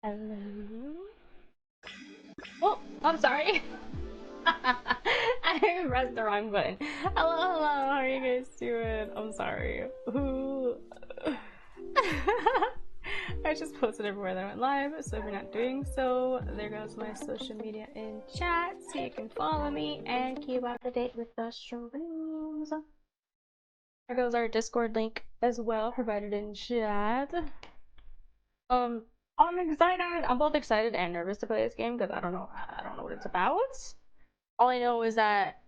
Hello. Oh, I'm sorry. I pressed the wrong button. Hello, hello. How are you guys doing? I'm sorry. Ooh. I just posted everywhere that I went live, so if you're not doing so, there goes my social media in chat, so you can follow me and keep up to date with the streams. There goes our Discord link as well, provided in chat. I'm excited. I'm both excited and nervous to play this game because I don't know what it's about. All I know is that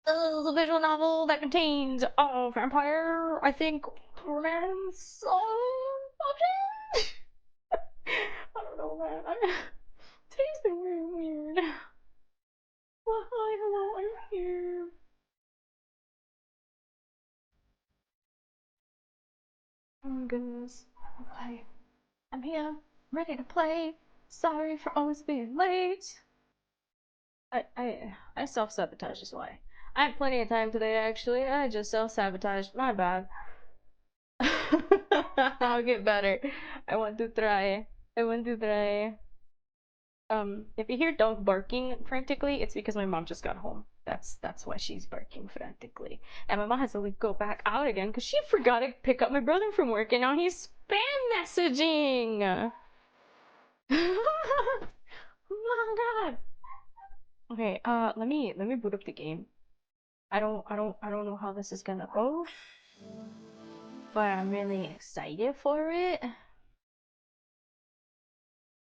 it's a visual novel that contains a vampire, I think, romance option. I don't know, man. Today's been very weird. Well, hi, hello, I'm here. Oh my goodness. Okay. I'm here, ready to play. Sorry for always being late. I self-sabotage is why. I had plenty of time today actually. I just self-sabotaged. My bad. I'll get better. I want to try. I want to try. If you hear dog barking frantically, it's because my mom just got home. That's why she's barking frantically. And my mom has to go back out again because she forgot to pick up my brother from work and now he's spam messaging. Oh my god. Okay, let me boot up the game. I don't know how this is gonna go, but I'm really excited for it.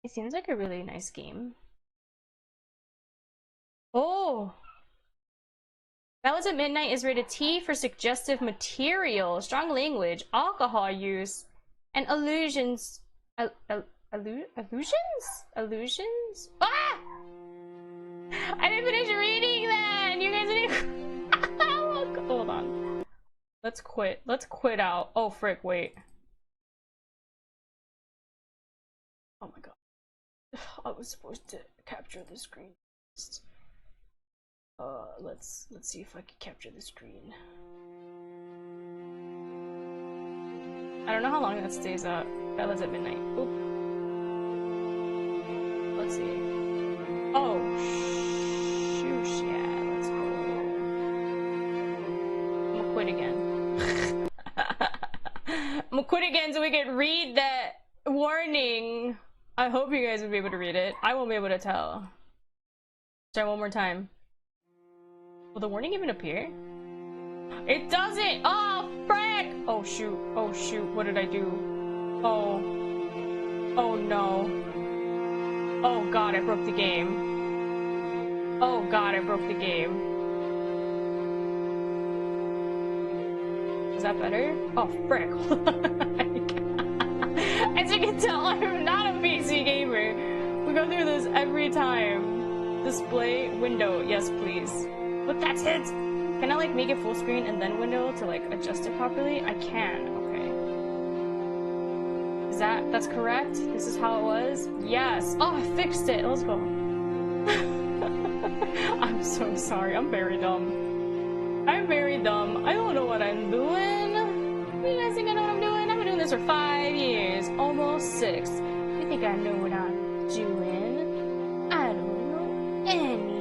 It seems like a really nice game. Oh, Ballads at Midnight is rated T for suggestive material, strong language, alcohol use, and illusions. Illusions? Illusions? Ah! I didn't finish reading that. You guys didn't. Hold on. Let's quit. Let's quit out. Oh frick! Wait. Oh my god. I was supposed to capture the screen. Let's see if I can capture the screen. I don't know how long that stays up. Ballads at midnight. Oop. Let's see. Oh, shoosh, yeah, let's go. I'm gonna quit again. I'm gonna quit again so we can read that warning. I hope you guys will be able to read it. I won't be able to tell. Try one more time. Will the warning even appear? It doesn't! Oh, frick! Oh, shoot. Oh, shoot. What did I do? Oh. Oh, no. Oh, God, I broke the game. Oh, God, I broke the game. Is that better? Oh, frick. As you can tell, I'm not a PC gamer. We go through this every time. Display window. Yes, please. But that's it! Can I like make it full screen and then window to like adjust it properly? I can, okay. That's correct? This is how it was? Yes! Oh, I fixed it! Let's go. I'm so sorry, I'm very dumb. I'm very dumb. I don't know what I'm doing. You guys think I know what I'm doing? I've been doing this for 5 years. Almost 6. You think I know what I'm doing? I don't know anything.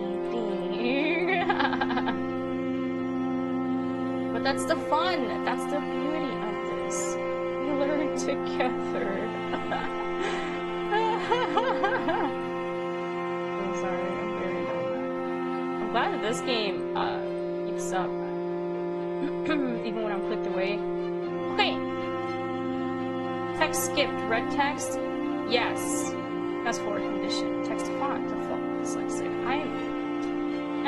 But that's the fun. That's the beauty of this. We learn together. I'm sorry, I'm very dumb. I'm glad that this game keeps up. Even when I'm clicked away. Okay. Text skipped. Red text? Yes. Fast forward condition. Text font default. Dyslexic. I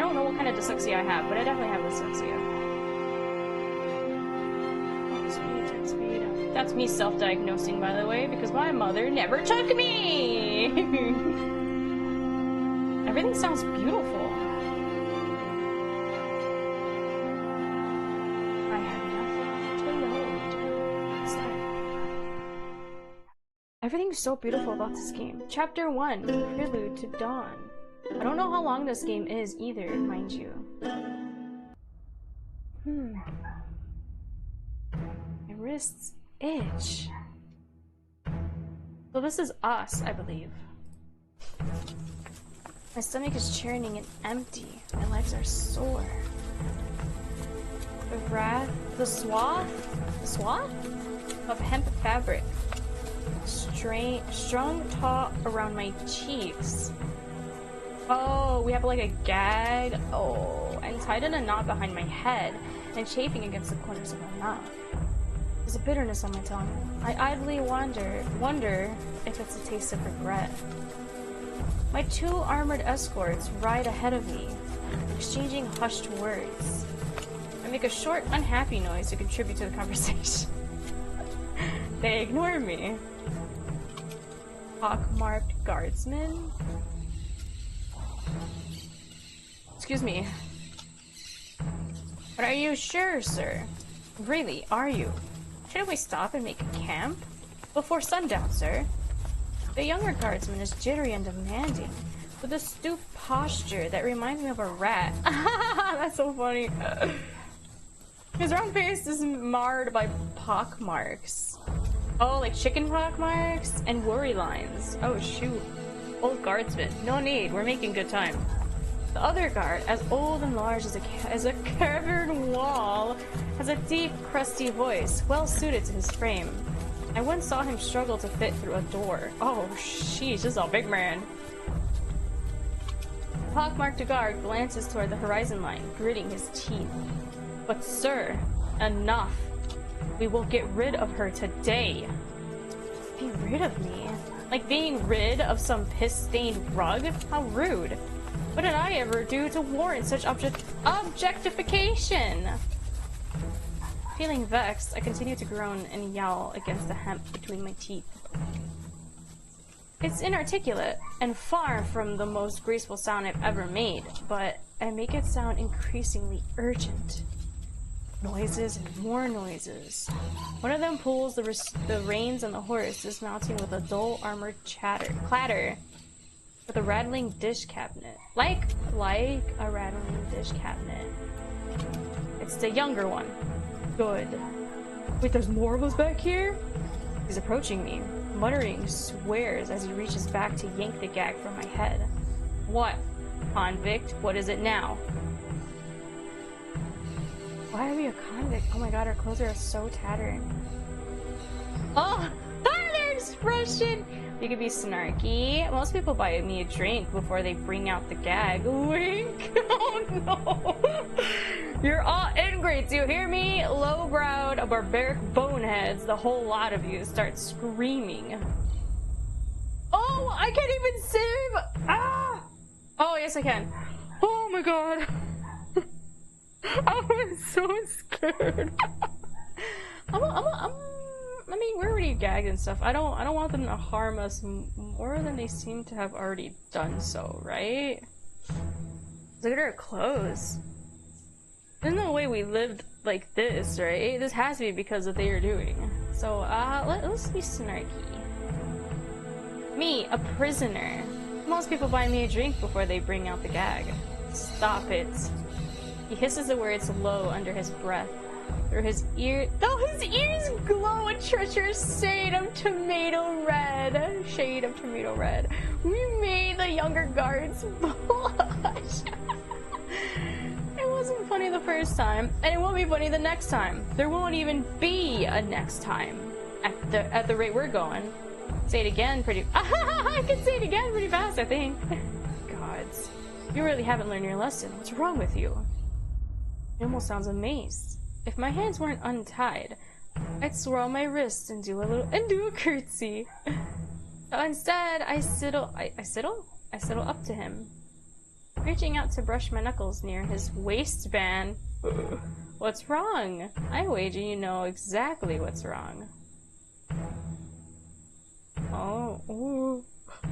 don't know what kind of dyslexia I have, but I definitely have dyslexia. Text speed. That's me self-diagnosing, by the way, because my mother never took me! Everything sounds beautiful. I have nothing to load. What's that? Everything's so beautiful about this game. Chapter 1, Prelude to Dawn. I don't know how long this game is either, mind you. My wrists itch. So So this is us, I believe. My stomach is churning and empty. My legs are sore. The swath of hemp fabric strung taut around my cheeks. Oh, we have like a gag. Oh, and tied in a knot behind my head and chafing against the corners of my mouth. There's a bitterness on my tongue. I idly wonder if it's a taste of regret. My two armored escorts ride ahead of me, exchanging hushed words. I make a short, unhappy noise to contribute to the conversation. They ignore me. Pockmarked guardsman? Excuse me. But are you sure, sir? Really, are you? Shouldn't we stop and make a camp? Before sundown, sir. The younger guardsman is jittery and demanding, with a stooped posture that reminds me of a rat. That's so funny. His round face is marred by pockmarks. Oh, like chicken pockmarks and worry lines. Oh shoot. Old guardsman. No need, we're making good time. The other guard, as old and large as a cavern wall, has a deep, crusty voice, well suited to his frame. I once saw him struggle to fit through a door. Oh, sheesh, this is a big man. The pockmarked guard glances toward the horizon line, gritting his teeth. But sir, enough. We will get rid of her today. Be rid of me? Like being rid of some piss-stained rug? How rude. What did I ever do to warrant such objectification? Feeling vexed, I continue to groan and yowl against the hemp between my teeth. It's inarticulate and far from the most graceful sound I've ever made, but I make it sound increasingly urgent. Noises and more noises. One of them pulls the reins on the horse, dismounting with a dull armored clatter with a rattling dish cabinet. Like a rattling dish cabinet. It's the younger one. Good. Wait, there's more of us back here? He's approaching me, muttering swears as he reaches back to yank the gag from my head. What? Convict? What is it now? Why are we a convict? Oh my god, our clothes are so tattered. Oh, their expression! You could be snarky. Most people buy me a drink before they bring out the gag. Wink! Oh no! You're all ingrates, you hear me? Low-browed, barbaric boneheads, the whole lot of you start screaming. Oh, I can't even save! Ah! Oh, yes I can. Oh my god. I was so scared. I mean, we're already gagged and stuff. I don't want them to harm us more than they seem to have already done so, right? Look at our clothes. There's no way we lived like this, right? This has to be because of what they are doing. So, let's be snarky. Me, a prisoner. Most people buy me a drink before they bring out the gag. Stop it. He hisses the words low under his breath. Through his ear— though his ears glow a treacherous shade of tomato red. Shade of tomato red. We made the younger guards blush. It wasn't funny the first time, and it won't be funny the next time. There won't even be a next time. At the rate we're going. Say it again pretty— I can say it again pretty fast, I think. Gods. You really haven't learned your lesson. What's wrong with you? He almost sounds amazed. If my hands weren't untied, I'd swirl my wrists and do a curtsy. So instead, I sidle up to him, reaching out to brush my knuckles near his waistband. What's wrong? I wager you know exactly what's wrong. Oh, ooh.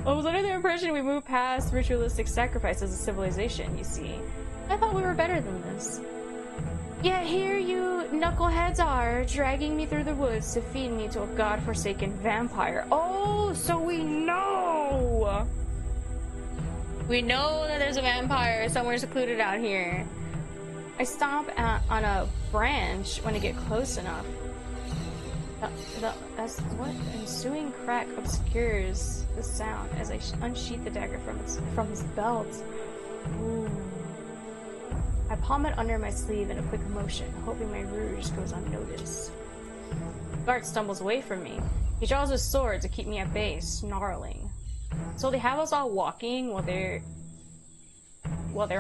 I was under the impression we moved past ritualistic sacrifice as a civilization, you see. I thought we were better than this. Yet here you knuckleheads are, dragging me through the woods to feed me to a godforsaken vampire. Oh, so we know! We know that there's a vampire somewhere secluded out here. I stomp on a branch when I get close enough. As what ensuing crack obscures the sound as I unsheath the dagger from his belt. Ooh. I palm it under my sleeve in a quick motion, hoping my rouge goes unnoticed. The guard stumbles away from me. He draws his sword to keep me at bay, snarling. So they have us all walking while they're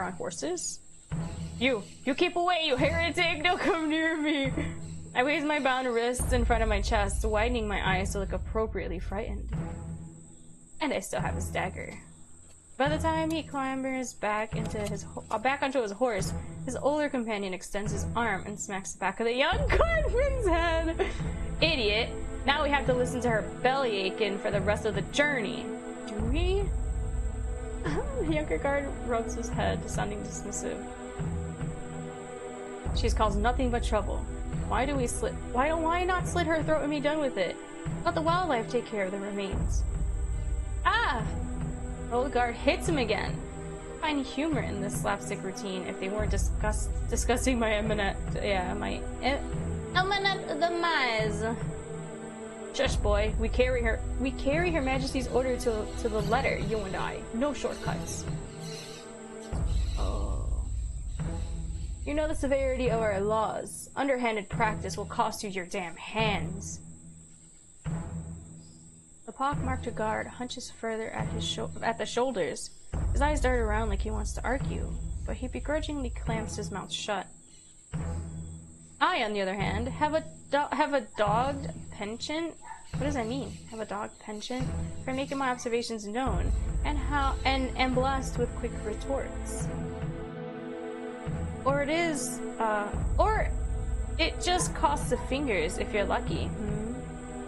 on horses? You keep away, you heretic! Don't come near me! I raise my bound wrists in front of my chest, widening my eyes to look appropriately frightened. And I still have his dagger. By the time he clambers back onto his horse, his older companion extends his arm and smacks the back of the young guardsman's head. Idiot! Now we have to listen to her belly aching for the rest of the journey. Do we? The younger guard rubs his head, sounding dismissive. She's caused nothing but trouble. Why not slit her throat and be done with it? Let the wildlife take care of the remains. Ah! The old guard hits him again. I find humor in this slapstick routine if they weren't discussing my imminent demise. Shush, boy. We carry Her Majesty's order to the letter, you and I. No shortcuts. Oh. You know the severity of our laws. Underhanded practice will cost you your damn hands. The pockmarked guard hunches further at the shoulders. His eyes dart around like he wants to argue, but he begrudgingly clamps his mouth shut. I, on the other hand, have a dogged penchant. What does that mean? Have a dogged penchant for making my observations known, and am blessed with quick retorts. Or it just costs the fingers if you're lucky.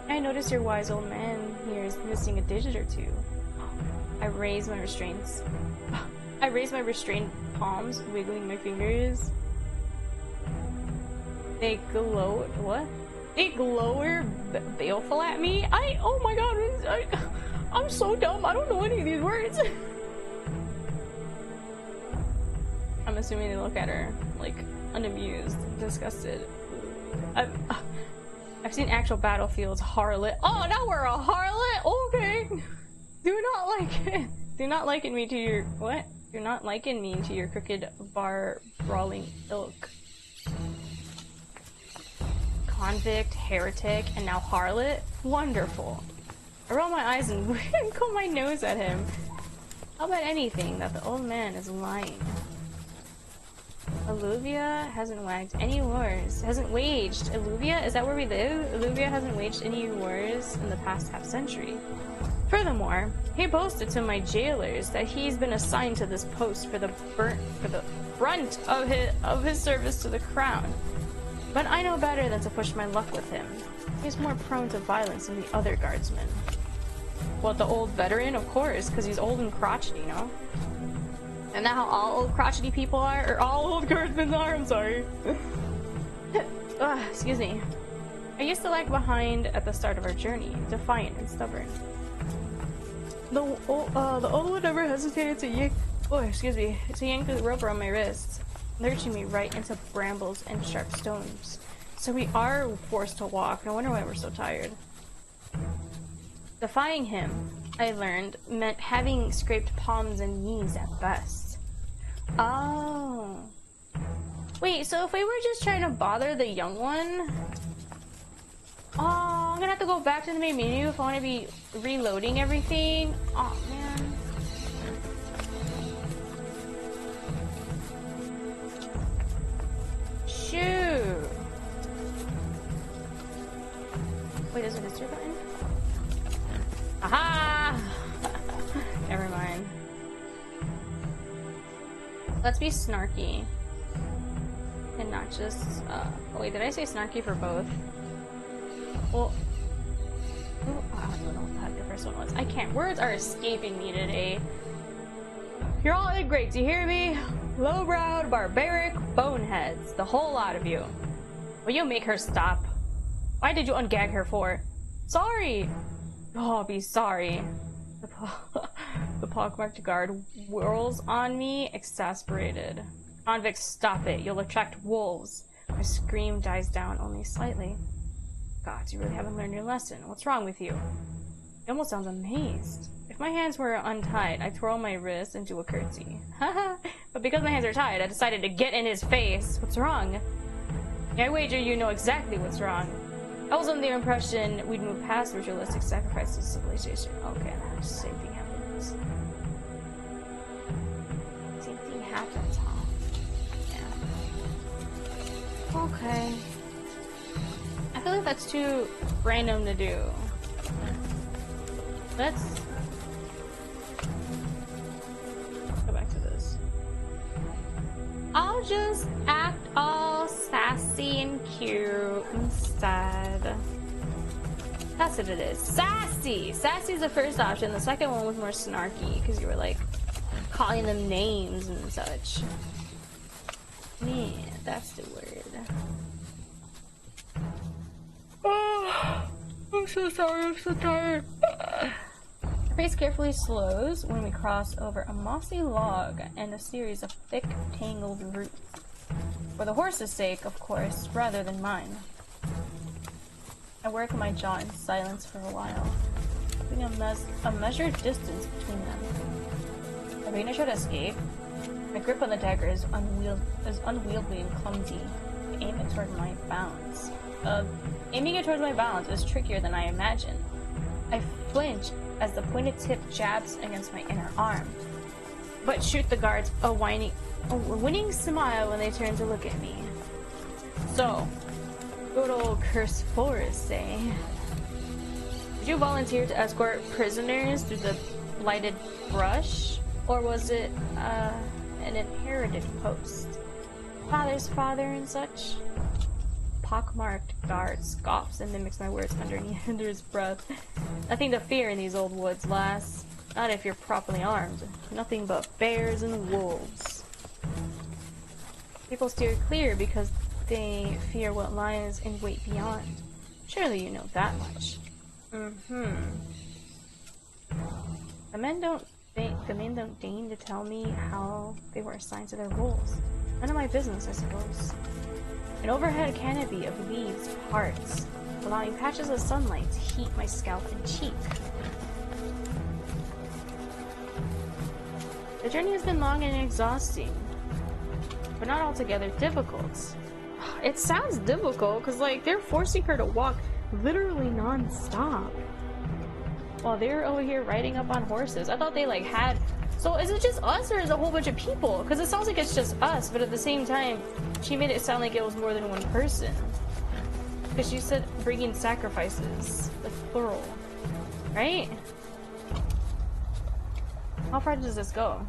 I notice your wise old man here is missing a digit or two. I raise my restrained palms, wiggling my fingers. They glow. What? They glower baleful at me. Oh my god! I'm so dumb. I don't know any of these words. I'm assuming they look at her like unamused, disgusted. I've seen actual battlefields. Harlot. Oh, now we're a harlot. Okay. Do not liken me to your what? Do not liken me to your crooked bar brawling ilk. Convict, heretic, and now harlot. Wonderful. I roll my eyes and comb my nose at him. How about anything that the old man is lying? Alluvia hasn't waged any wars. Hasn't waged. Alluvia? Is that where we live? Alluvia hasn't waged any wars in the past half-century. Furthermore, he boasted to my jailers that he's been assigned to this post for the brunt of his service to the crown. But I know better than to push my luck with him. He's more prone to violence than the other guardsmen. What, the old veteran? Of course, because he's old and crotchety, you know? And that how all old crotchety people are? Or all old guardsmen are? I'm sorry. Excuse me. I used to lag behind at the start of our journey, defiant and stubborn. The old one never hesitated to yank the rope around my wrist, lurching me right into brambles and sharp stones. So we are forced to walk. No wonder why we're so tired. Defying him, I learned, meant having scraped palms and knees at best. Oh. Wait, so if we were just trying to bother the young one... Oh, I'm gonna have to go back to the main menu if I want to be reloading everything. Oh, man. Shoot. Wait, is it a zero button? Aha! Never mind. Let's be snarky. And not just, wait, did I say snarky for both? Well, I don't know what the heck the first one was. I can't. Words are escaping me today. You're all ingrates, you hear me? Low-browed, barbaric boneheads. The whole lot of you. Will you make her stop? Why did you ungag her for? Sorry! Oh, be sorry. The pockmarked guard whirls on me, exasperated. Convicts, stop it. You'll attract wolves. My scream dies down only slightly. God, you really haven't learned your lesson. What's wrong with you? He almost sounds amazed. If my hands were untied, I'd twirl my wrist and do a curtsy. Haha. But because my hands are tied, I decided to get in his face. What's wrong? I wager you know exactly what's wrong. I was under the impression we'd move past ritualistic sacrifices to civilization. Okay, the same thing happens. Same thing happens, huh? Yeah. Okay. I feel like that's too random to do. Let's go back to this. I'll just act all sassy and cute instead. That's what it is. Sassy! Sassy is the first option. The second one was more snarky because you were like calling them names and such. Yeah, that's the word. Oh, I'm so sorry, I'm so tired. The pace carefully slows when we cross over a mossy log and a series of thick, tangled roots. For the horse's sake, of course, rather than mine. I work my jaw in silence for a while, keeping a measured distance between them. I begin to try to escape. My grip on the dagger is unwieldy and clumsy. I aim it toward my balance. Aiming it towards my balance is trickier than I imagined. I flinch as the pointed tip jabs against my inner arm, but shoot the guards a winning smile when they turn to look at me. So, good old curse Forrest, eh? Did you volunteer to escort prisoners through the blighted brush, or was it an inherited post? Father's father and such? Pockmarked guard scoffs and mimics my words under his breath. Nothing to fear in these old woods, lass. Not if you're properly armed. Nothing but bears and wolves. People steer clear because they fear what lies in wait beyond. Surely you know that much. The men don't deign to tell me how they were assigned to their roles. None of my business, I suppose. An overhead canopy of leaves parts, allowing patches of sunlight to heat my scalp and cheek. The journey has been long and exhausting, but not altogether difficult. It sounds difficult because, like, they're forcing her to walk literally non-stop while they're over here riding up on horses. I thought they, like, had... So is it just us or is it a whole bunch of people? Because it sounds like it's just us, but at the same time, she made it sound like it was more than one person. Because she said bringing sacrifices, like plural, right? How far does this go?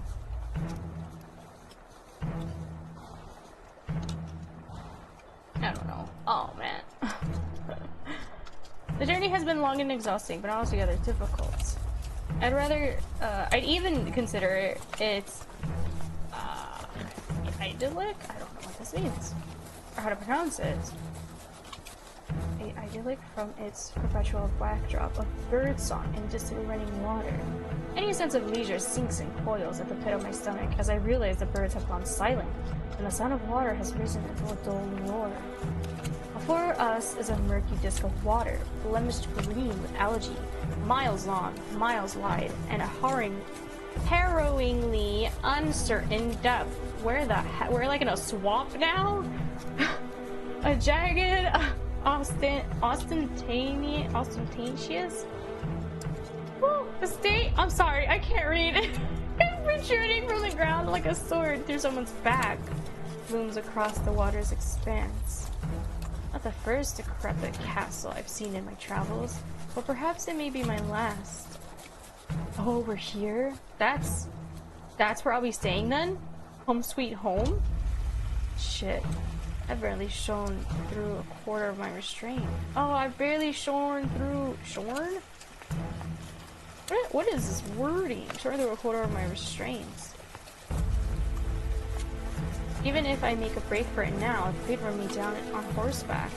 I don't know. Oh man. The journey has been long and exhausting, but not altogether difficult. I'd even consider it idyllic? I don't know what this means. Or how to pronounce it. Idyllic from its perpetual backdrop of birdsong and distant running water. Any sense of leisure sinks and coils at the pit of my stomach as I realize the birds have gone silent, and the sound of water has risen into a dull roar. Before us is a murky disk of water, blemished green with algae, miles long, miles wide, and a harrowingly uncertain depth. Where the heck? We're like in a swamp now? A jagged, ostentatious? Woo, the state? I'm sorry, I can't read. Protruding from the ground like a sword through someone's back looms across the water's expanse. Not the first decrepit castle I've seen in my travels, but perhaps it may be my last. Oh, we're here? That's where I'll be staying then? Home sweet home? Shit. I've barely shone through a quarter of my restraint. Oh, I've barely shone through... Shorn? What is this wording? Shone through a quarter of my restraints. Even if I make a break for it now, they'd run me down on horseback.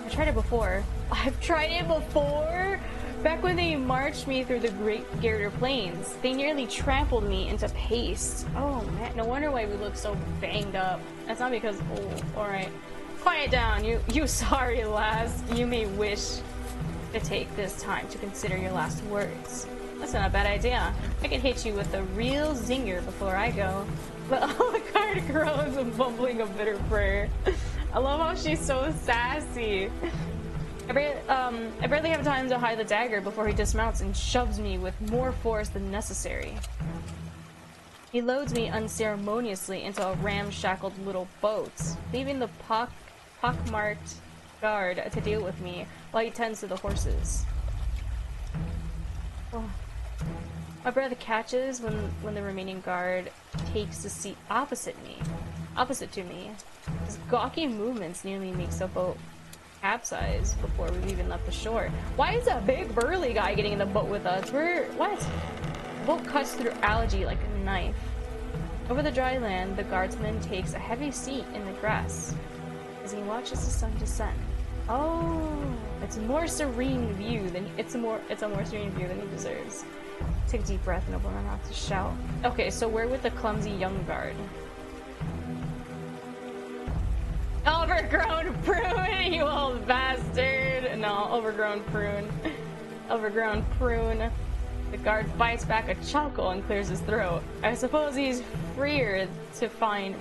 I tried it before. I've tried it before? Back when they marched me through the Great Garter Plains, they nearly trampled me into paste. Oh man, no wonder why we look so banged up. That's not because, oh, alright. quiet down, you sorry lass. You may wish to take this time to consider your last words. That's not a bad idea. I could hit you with a real zinger before I go. But the card groans and bumbling a bitter prayer. I love how she's so sassy. I barely have time to hide the dagger before he dismounts and shoves me with more force than necessary. He loads me unceremoniously into a ramshackled little boat, leaving the pockmarked guard to deal with me while he tends to the horses. Oh. My breath catches when the remaining guard takes the seat opposite to me. His gawky movements nearly makes the boat capsize before we've even left the shore. Why is a big burly guy getting in the boat with us? What? The boat cuts through algae like a knife. Over the dry land, the guardsman takes a heavy seat in the grass as he watches the sun descend. Oh, it's a more serene view than he deserves. Take a deep breath and open my mouth to shout. Okay, so we're with the clumsy young guard. Overgrown prune, you old bastard! No, overgrown prune. Overgrown prune. The guard bites back a chuckle and clears his throat. I suppose he's freer to find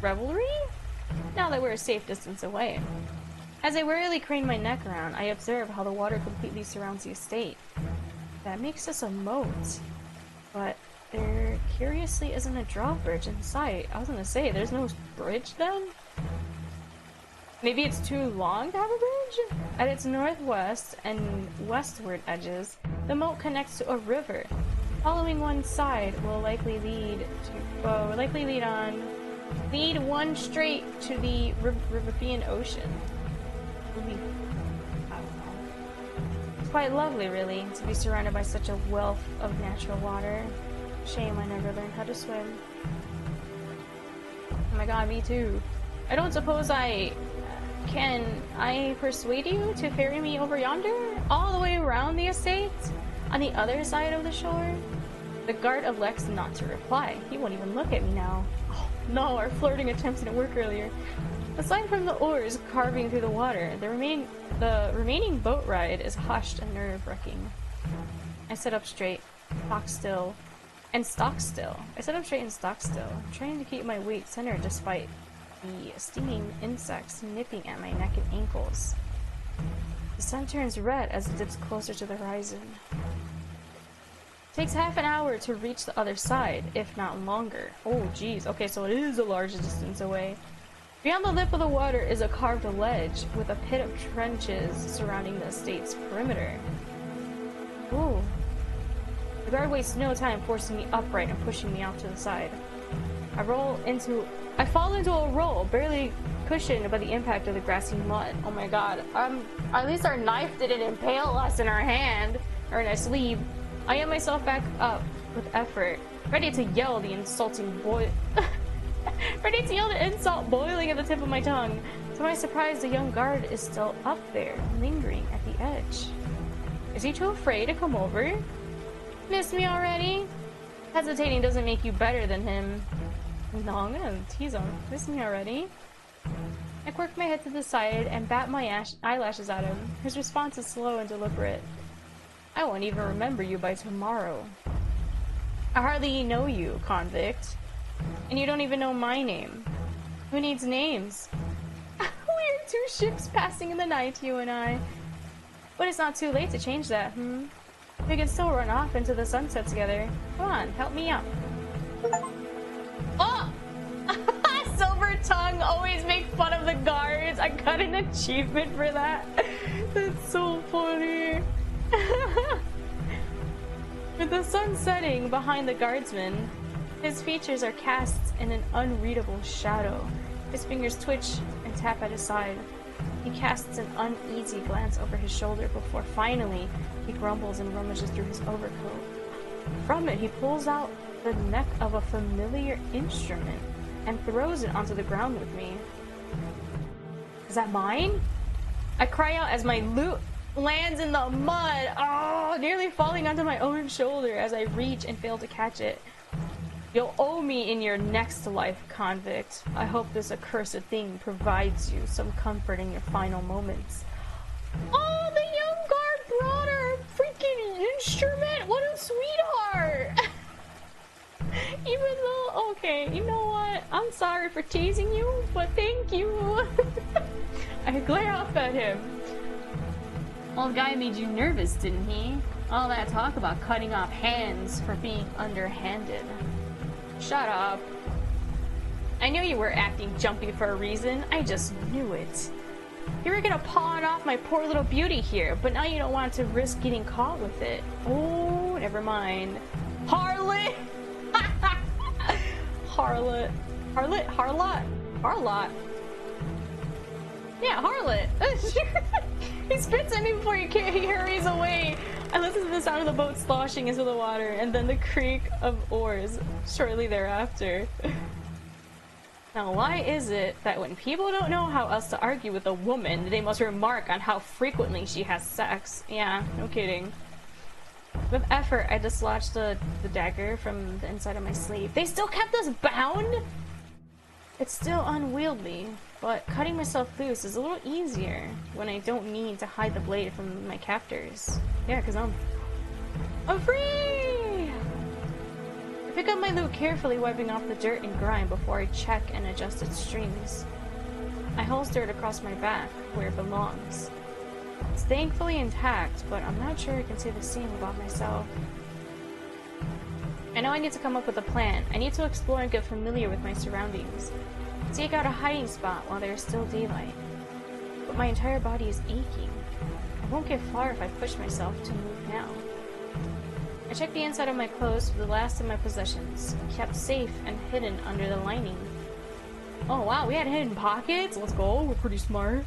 revelry? Now that we're a safe distance away. As I warily crane my neck around, I observe how the water completely surrounds the estate. That makes us a moat. But there curiously isn't a drawbridge in sight. I was gonna say, there's no bridge then? Maybe it's too long to have a bridge? At its northwest and westward edges, the moat connects to a river. Following one side will likely lead one straight to the Riverfian Ocean. I don't know. It's quite lovely, really, to be surrounded by such a wealth of natural water. Shame I never learned how to swim. Oh my god, me too. I don't suppose Can I persuade you to ferry me over yonder? All the way around the estate? On the other side of the shore? The guard elects not to reply. He won't even look at me now. Oh, no, our flirting attempts didn't work earlier. Aside from the oars carving through the water, the remaining boat ride is hushed and nerve-wracking. I sit up straight, stock still, and stock still. Trying to keep my weight centered despite the stinging insects nipping at my neck and ankles. The sun turns red as it dips closer to the horizon. It takes half an hour to reach the other side, if not longer. Oh geez, okay, so it is a large distance away. Beyond the lip of the water is a carved ledge with a pit of trenches surrounding the estate's perimeter. Ooh. The guard wastes no time forcing me upright and pushing me off to the side. I fall into a roll, barely cushioned by the impact of the grassy mud. Oh my god. At least our knife didn't impale us in our hand, or in our sleeve. I am myself back up with effort, ready to yell the insult boiling at the tip of my tongue. To my surprise, the young guard is still up there, lingering at the edge. Is he too afraid to come over? Miss me already? Hesitating doesn't make you better than him. No, I'm gonna tease him. Miss me already? I quirk my head to the side and bat my eyelashes at him. His response is slow and deliberate. I won't even remember you by tomorrow. I hardly know you, convict. And you don't even know my name. Who needs names? We're two ships passing in the night, you and I. But it's not too late to change that, We can still run off into the sunset together. Come on, help me out. Oh! Silver tongue, always make fun of the guards. I got an achievement for that. That's so funny. With the sun setting behind the guardsman, his features are cast in an unreadable shadow. His fingers twitch and tap at his side. He casts an uneasy glance over his shoulder before finally he grumbles and rummages through his overcoat. From it, he pulls out the neck of a familiar instrument and throws it onto the ground with me. Is that mine? I cry out as my loot lands in the mud, nearly falling onto my own shoulder as I reach and fail to catch it. You'll owe me in your next life, convict. I hope this accursed thing provides you some comfort in your final moments. Oh, the young guard brought her a freaking instrument! What a sweetheart! Even though, okay, you know what? I'm sorry for teasing you, but thank you. I glare up at him. Old guy made you nervous, didn't he? All that talk about cutting off hands for being underhanded. Shut up. I knew you were acting jumpy for a reason. I just knew it. You were gonna pawn off my poor little beauty here, but now you don't want to risk getting caught with it. Oh, never mind. Harlot! Harlot. Harlot? Harlot? Harlot. Yeah, harlot. He spits at me before he hurries away. I listen to the sound of the boat sloshing into the water, and then the creak of oars shortly thereafter. Now, why is it that when people don't know how else to argue with a woman, they must remark on how frequently she has sex? Yeah, no kidding. With effort, I dislodged the dagger from the inside of my sleeve. They still kept us bound? It's still unwieldy, but cutting myself loose is a little easier when I don't need to hide the blade from my captors. Yeah, because I'm free! I pick up my loot carefully, wiping off the dirt and grime before I check and adjust its strings. I holster it across my back, where it belongs. It's thankfully intact, but I'm not sure I can say the same about myself. I know I need to come up with a plan. I need to explore and get familiar with my surroundings. Take out a hiding spot while there is still daylight. But my entire body is aching. I won't get far if I push myself to move now. I checked the inside of my clothes for the last of my possessions, kept safe and hidden under the lining. Oh wow, we had hidden pockets? Let's go, we're pretty smart.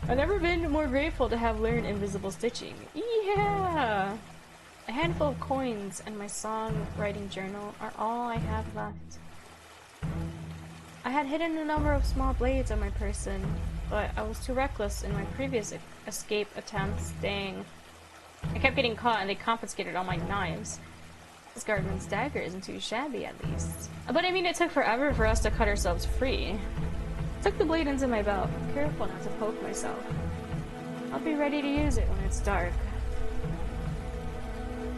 I've never been more grateful to have learned invisible stitching. Yeah! A handful of coins and my song-writing journal are all I have left. I had hidden a number of small blades on my person, but I was too reckless in my previous escape attempts. Dang. I kept getting caught and they confiscated all my knives. This guardsman's dagger isn't too shabby, at least. But I mean, it took forever for us to cut ourselves free. I took the blade into my belt, careful not to poke myself. I'll be ready to use it when it's dark.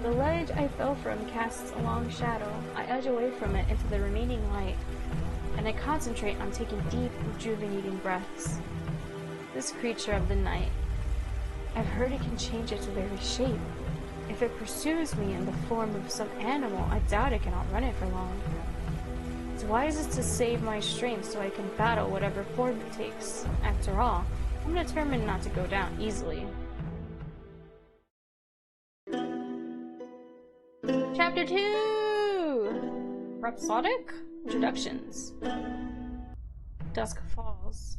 The ledge I fell from casts a long shadow. I edge away from it into the remaining light, and I concentrate on taking deep, rejuvenating breaths. This creature of the night, I've heard it can change its very shape. If it pursues me in the form of some animal, I doubt it can outrun it for long. It's wisest to save my strength so I can battle whatever form it takes. After all, I'm determined not to go down easily. Chapter 2! Rhapsodic Introductions. Dusk falls.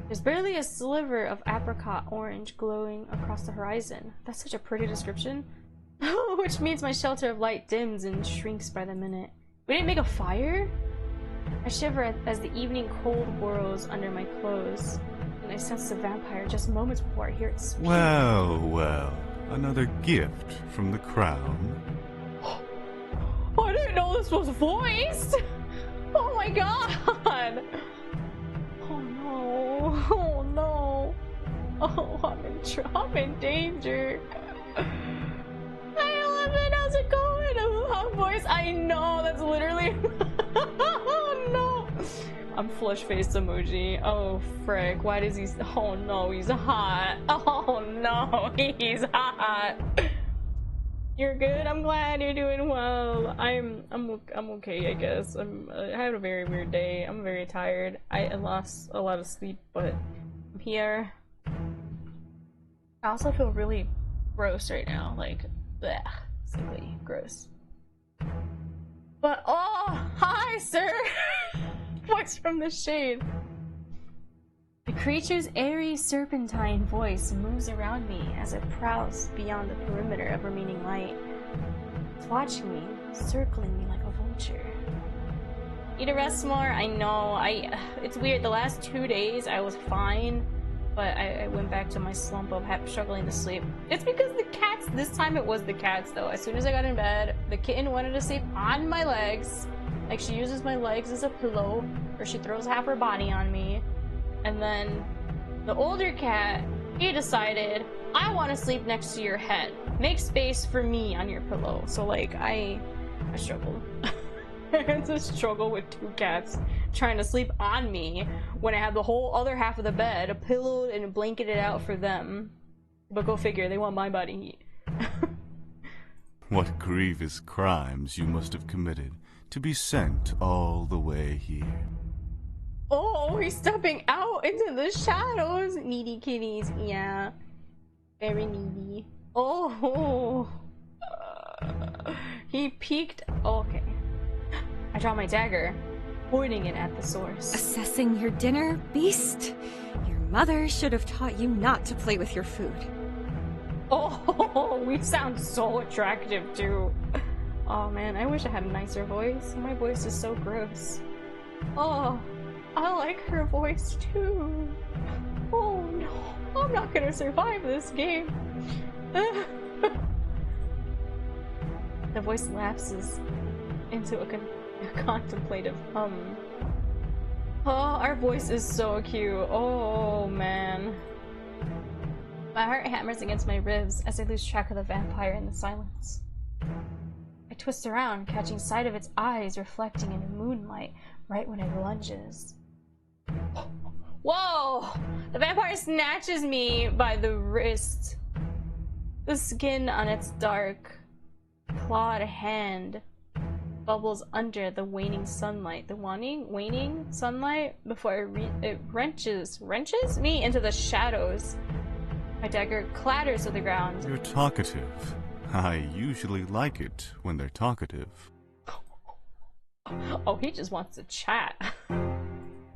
There's barely a sliver of apricot orange glowing across the horizon. That's such a pretty description. Which means my shelter of light dims and shrinks by the minute. We didn't make a fire? I shiver as the evening cold whirls under my clothes, and I sense the vampire just moments before I hear it speak. Well, well, another gift from the crown. I didn't know this was voiced! Oh my god! Oh no, oh no. Oh, I'm in danger. Hey, 11, how's it going? I'm a voice. I know, that's literally. Oh no. I'm flush faced emoji. Oh frick, why does he? Oh no, he's hot. Oh no, he's hot. You're good. I'm glad you're doing well. I'm okay, I guess. I had a very weird day. I'm very tired. I lost a lot of sleep, but I'm here. I also feel really gross right now, like bleh, sickly, gross. But oh, hi, sir. Voice from the shade. The creature's airy serpentine voice moves around me as it prowls beyond the perimeter of remaining light. It's watching me, circling me like a vulture. Need to rest more? I know. It's weird. The last 2 days I was fine, but I went back to my slump of struggling to sleep. It's because the cats. This time it was the cats, though. As soon as I got in bed, the kitten wanted to sleep on my legs. Like, she uses my legs as a pillow, or she throws half her body on me. And then the older cat, he decided, I want to sleep next to your head. Make space for me on your pillow. So, like, I struggled. I had to struggle with two cats trying to sleep on me when I have the whole other half of the bed pillowed and blanketed out for them. But go figure, they want my body heat. What grievous crimes you must have committed to be sent all the way here. Oh, he's stepping out into the shadows. Needy kitties, yeah. Very needy. Oh. He peeked. Oh, okay. I draw my dagger, pointing it at the source. Assessing your dinner, beast? Your mother should have taught you not to play with your food. Oh, we sound so attractive too. Oh man, I wish I had a nicer voice. My voice is so gross. Oh, I like her voice too. Oh no, I'm not gonna survive this game. The voice lapses into a contemplative hum. Oh, our voice is so cute. Oh man. My heart hammers against my ribs as I lose track of the vampire in the silence. I twist around, catching sight of its eyes reflecting in the moonlight right when it lunges. Whoa! The vampire snatches me by the wrist. The skin on its dark, clawed hand bubbles under the waning sunlight. The waning sunlight before it wrenches me into the shadows. My dagger clatters to the ground. You're talkative. I usually like it when they're talkative. Oh, he just wants to chat.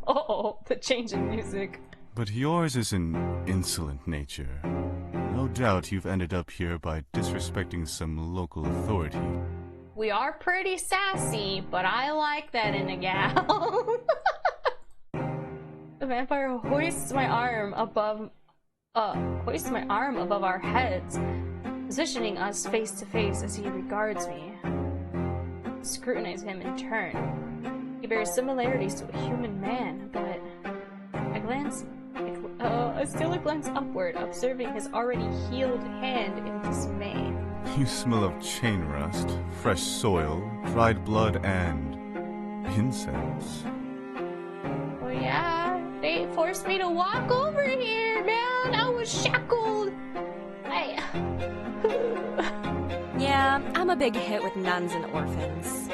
Uh-oh, the change in music. But yours is an insolent nature. No doubt you've ended up here by disrespecting some local authority. We are pretty sassy, but I like that in a gal. The vampire hoists my arm above our heads, positioning us face to face as he regards me. I scrutinize him in turn. He bears similarities to a human man, but I steal a glance upward, observing his already healed hand in dismay. You smell of chain rust, fresh soil, dried blood, and incense. Oh yeah, they forced me to walk over here, man. I was shackled. Yeah, I'm a big hit with nuns and orphans.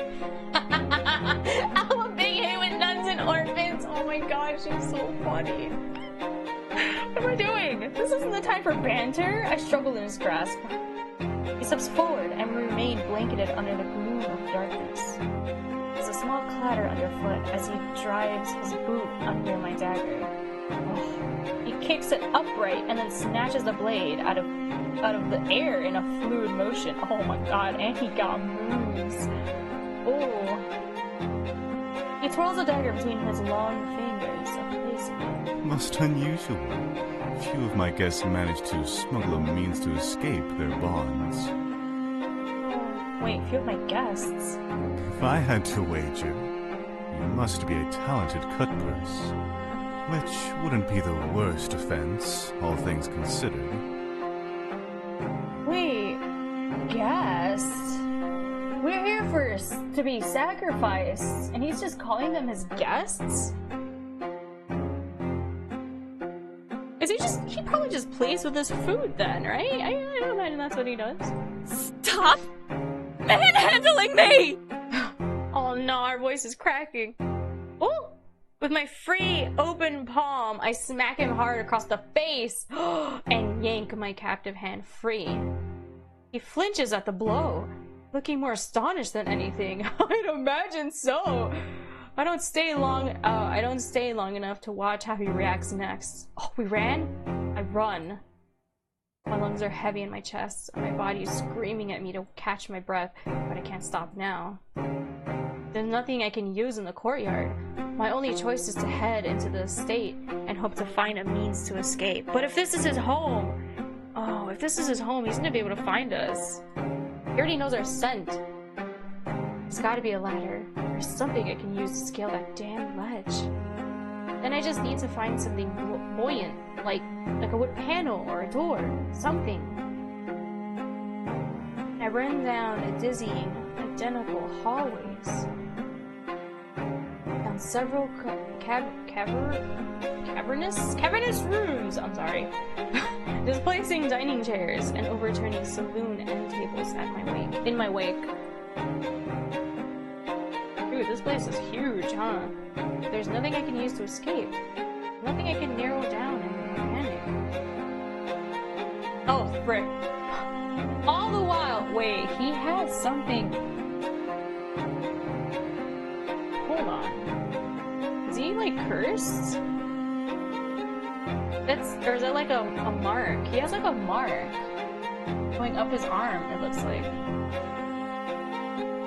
I'm a big hit with nuns and orphans. Oh my gosh, she's so funny. What am I doing? This isn't the time for banter. I struggle in his grasp. He steps forward and we remain blanketed under the gloom of darkness. There's a small clatter underfoot as he drives his boot under my dagger. Oh. He kicks it upright and then snatches the blade out of the air in a fluid motion. Oh my god, and he got moves. Oh. He twirls the dagger between his long fingers, a policeman. Most unusual. Few of my guests manage to smuggle a means to escape their bonds. Wait, few of my guests? If I had to wager, you must be a talented cutpurse. Which wouldn't be the worst offense, all things considered. Wait, guests? We're here first to be sacrificed, and he's just calling them his guests? He probably just plays with his food then, right? I imagine that's what he does. Stop manhandling me! Oh no, our voice is cracking. Oh! With my free, open palm, I smack him hard across the face and yank my captive hand free. He flinches at the blow, looking more astonished than anything. I'd imagine so. I don't stay long enough to watch how he reacts next. Oh, we ran? I run. My lungs are heavy in my chest, and my body is screaming at me to catch my breath, but I can't stop now. There's nothing I can use in the courtyard. My only choice is to head into the estate and hope to find a means to escape. But if this is his home, he's gonna be able to find us. He already knows our scent. There's gotta be a ladder. There's something I can use to scale that damn ledge. Then I just need to find something buoyant, like a wood panel or a door, something. I run down a dizzying, identical hallways, down several cavernous rooms. I'm sorry, displacing dining chairs and overturning saloon end tables in my wake. Dude, this place is huge, huh? There's nothing I can use to escape. Nothing I can narrow down and panic. Oh, frick. All the while, wait, he has something. Hold on. Is he, like, cursed? Or is that like a mark? He has, like, a mark going up his arm, it looks like.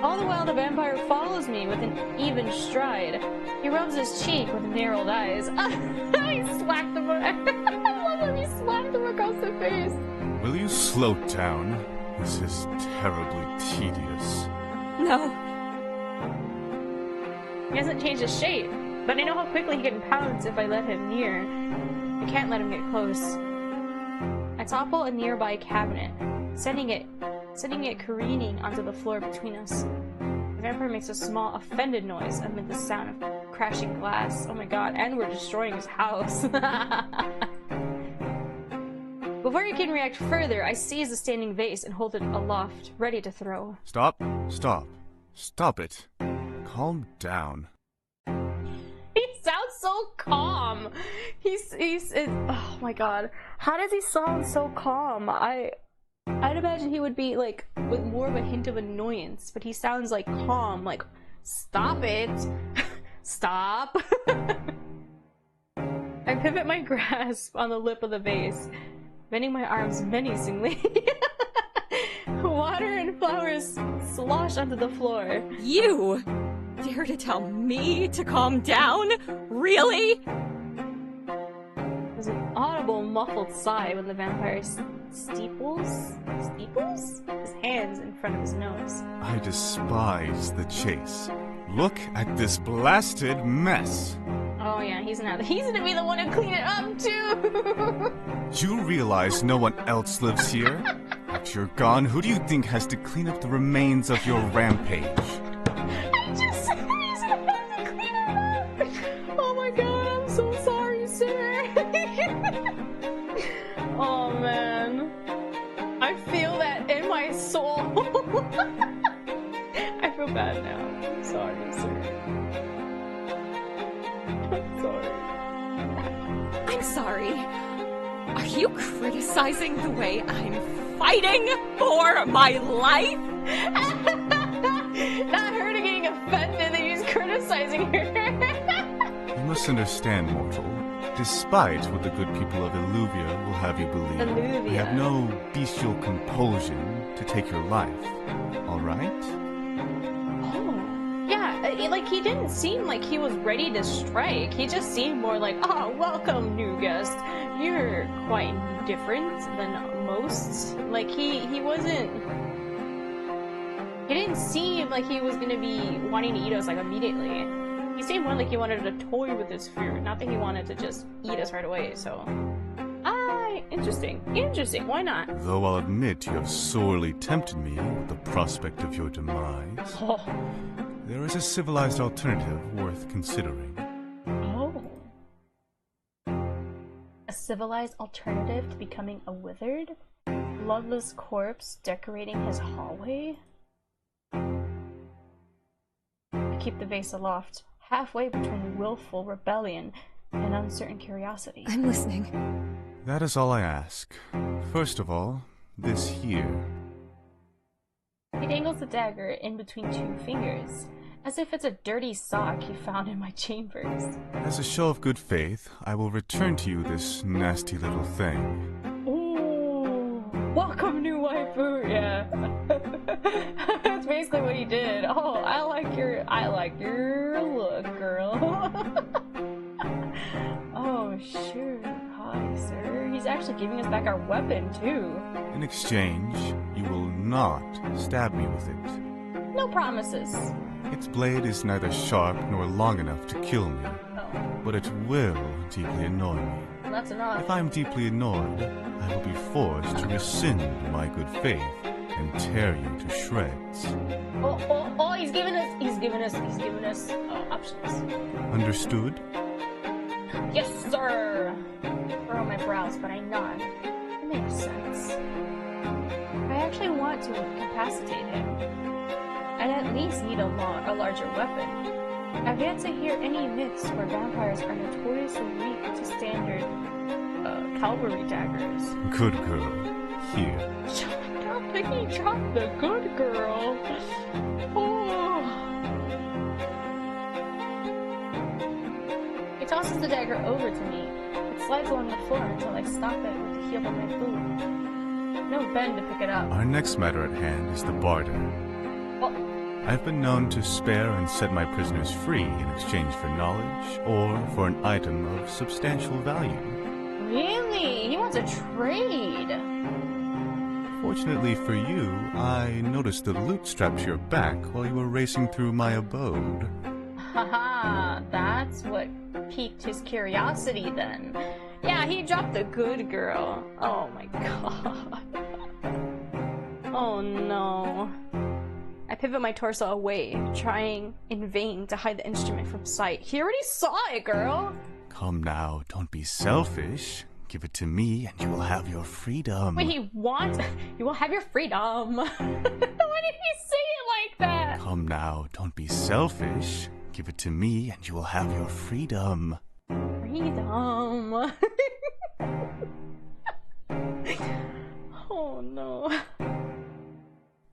All the while, the vampire follows me with an even stride. He rubs his cheek with narrowed eyes. He slapped him. I love him. He slapped him across the face. Will you slow down? This is terribly tedious. No. He hasn't changed his shape, but I know how quickly he can pounce if I let him near. I can't let him get close. I topple a nearby cabinet, sending it careening onto the floor between us. The vampire makes a small, offended noise amid the sound of crashing glass. Oh my god, and we're destroying his house. Before he can react further, I seize the standing vase and hold it aloft, ready to throw. Stop. Stop. Stop it. Calm down. He sounds so calm. He's oh my god. How does he sound so calm? I'd imagine he would be like with more of a hint of annoyance, but he sounds like calm, like stop it. Stop. I pivot my grasp on the lip of the vase, bending my arms menacingly. Water and flowers slosh onto the floor. You dare to tell me to calm down? Really? There's an audible, muffled sigh when the vampire steeples his hands in front of his nose. I despise the chase. Look at this blasted mess. Oh yeah, he's gonna be the one to clean it up too. You realize no one else lives here? After you're gone, who do you think has to clean up the remains of your rampage? I just said he's gonna have to clean it up. Oh my god, I'm so sorry, sir. Oh man, I feel that in my soul. I feel bad now. I'm sorry, sir. I'm sorry. I'm sorry. Are you criticizing the way I'm fighting for my life? Not her to getting offended that he's criticizing her. You must understand, mortal. Despite what the good people of Illuvia will have you believe, we have no bestial compulsion to take your life. Alright? Oh. Yeah, like he didn't seem like he was ready to strike. He just seemed more like, oh, welcome, new guest. You're quite different than most. Like, he wasn't... He didn't seem like he was gonna be wanting to eat us, like, immediately. He seemed more like he wanted to toy with his food, not that he wanted to just eat us right away, so... interesting. Interesting, why not? Though I'll admit you have sorely tempted me with the prospect of your demise, Oh. there is a civilized alternative worth considering. Oh. A civilized alternative to becoming a withered, bloodless corpse decorating his hallway? I keep the vase aloft, halfway between willful rebellion and uncertain curiosity. I'm listening. That is all I ask. First of all, this here. He dangles the dagger in between two fingers, as if it's a dirty sock he found in my chambers. As a show of good faith, I will return to you this nasty little thing. Ooh, welcome, new waifu. Yeah, that's basically what he did. Oh, I like your look, girl. Oh, sure. Hi, sir. He's actually giving us back our weapon too. In exchange, you will not stab me with it. No promises. Its blade is neither sharp nor long enough to kill me, but it will deeply annoy me. That's enough. If I'm deeply annoyed, I will be forced to rescind my good faith and tear you to shreds. Oh, he's giving us options. Understood? Yes, sir! Furrow my brows, but I nod. It makes sense. I actually want to incapacitate him. I'd at least need a larger weapon. I've yet to hear any myths where vampires are notoriously weak to standard cavalry daggers. Good girl. Here. He dropped the good girl. Oh. He tosses the dagger over to me. It slides along the floor until I stop it with the heel of my boot. No bend to pick it up. Our next matter at hand is the barter. Oh. I've been known to spare and set my prisoners free in exchange for knowledge or for an item of substantial value. Really? He wants a trade. Fortunately for you, I noticed the loot strapped to your back while you were racing through my abode. Haha, that's what piqued his curiosity then. Yeah, he dropped the good girl. Oh my god. Oh no. I pivot my torso away, trying in vain to hide the instrument from sight. He already saw it, girl! Come now, don't be selfish. Give it to me and you will have your freedom. Wait, you will have your freedom. Why did he say it like that? Come now, don't be selfish. Give it to me and you will have your freedom. Freedom. Oh no.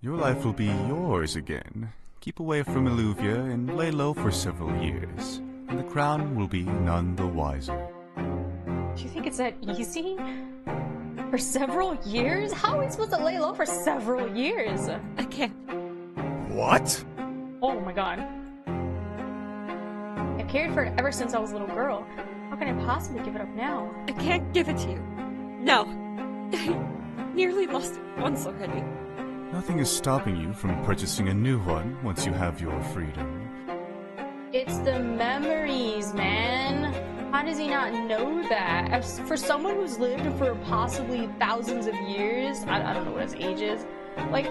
Your life will be yours again. Keep away from Illuvia and lay low for several years, and the crown will be none the wiser. Do you think it's that easy? For several years? How are we supposed to lay low for several years? I can't. What? Oh my god. I've cared for it ever since I was a little girl. How can I possibly give it up now? I can't give it to you. No. I nearly lost it once already. Nothing is stopping you from purchasing a new one once you have your freedom. It's the memories, man. How does he not know that? As for someone who's lived for possibly thousands of years, I don't know what his age is, like,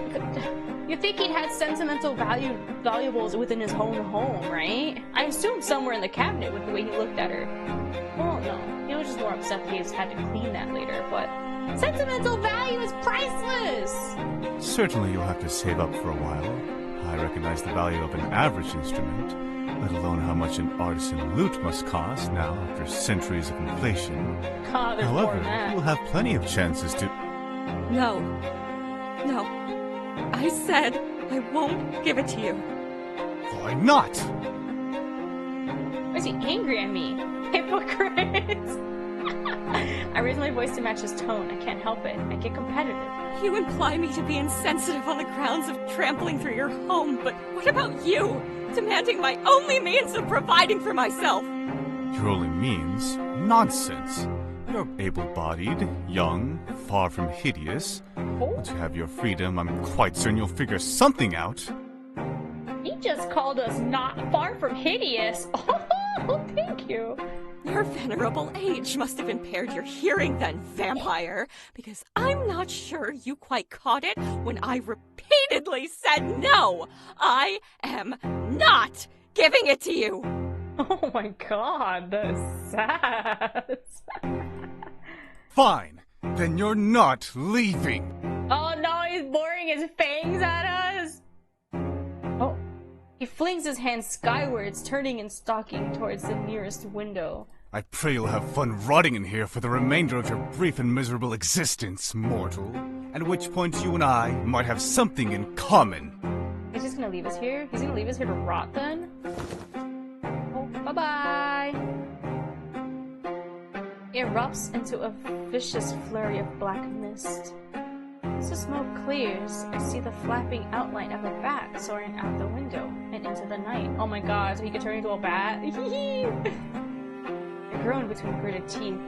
you think he'd had sentimental valuables within his own home, right? I assume somewhere in the cabinet with the way he looked at her. Well, no, he was just more upset that he just had to clean that later, but sentimental value is priceless! Certainly you'll have to save up for a while. I recognize the value of an average instrument, let alone how much an artisan lute must cost now after centuries of inflation. God, however, you'll have plenty of chances to... No. No. I said I won't give it to you. Why not? Why is he angry at me? Hypocrite! I raise my voice to match his tone. I can't help it. I get competitive. You imply me to be insensitive on the grounds of trampling through your home, but what about you? Demanding my only means of providing for myself. Your only means? Nonsense. You're able-bodied, young, far from hideous. Once you have your freedom, I'm quite certain you'll figure something out. He just called us not far from hideous. Oh, thank you. Your venerable age must have impaired your hearing then, vampire, because I'm not sure you quite caught it when I repeatedly said no. I am not giving it to you. Oh my god, that's sad. Fine, then you're not leaving. Oh no, he's boring his fangs at us. Oh, he flings his hand skywards, turning and stalking towards the nearest window. I pray you'll have fun rotting in here for the remainder of your brief and miserable existence, mortal. At which point you and I might have something in common. He's just gonna leave us here? He's gonna leave us here to rot then? Oh, bye-bye! It erupts into a vicious flurry of black mist. As the smoke clears, I see the flapping outline of a bat soaring out the window and into the night. Oh my god, so he could turn into a bat? I groan between gritted teeth,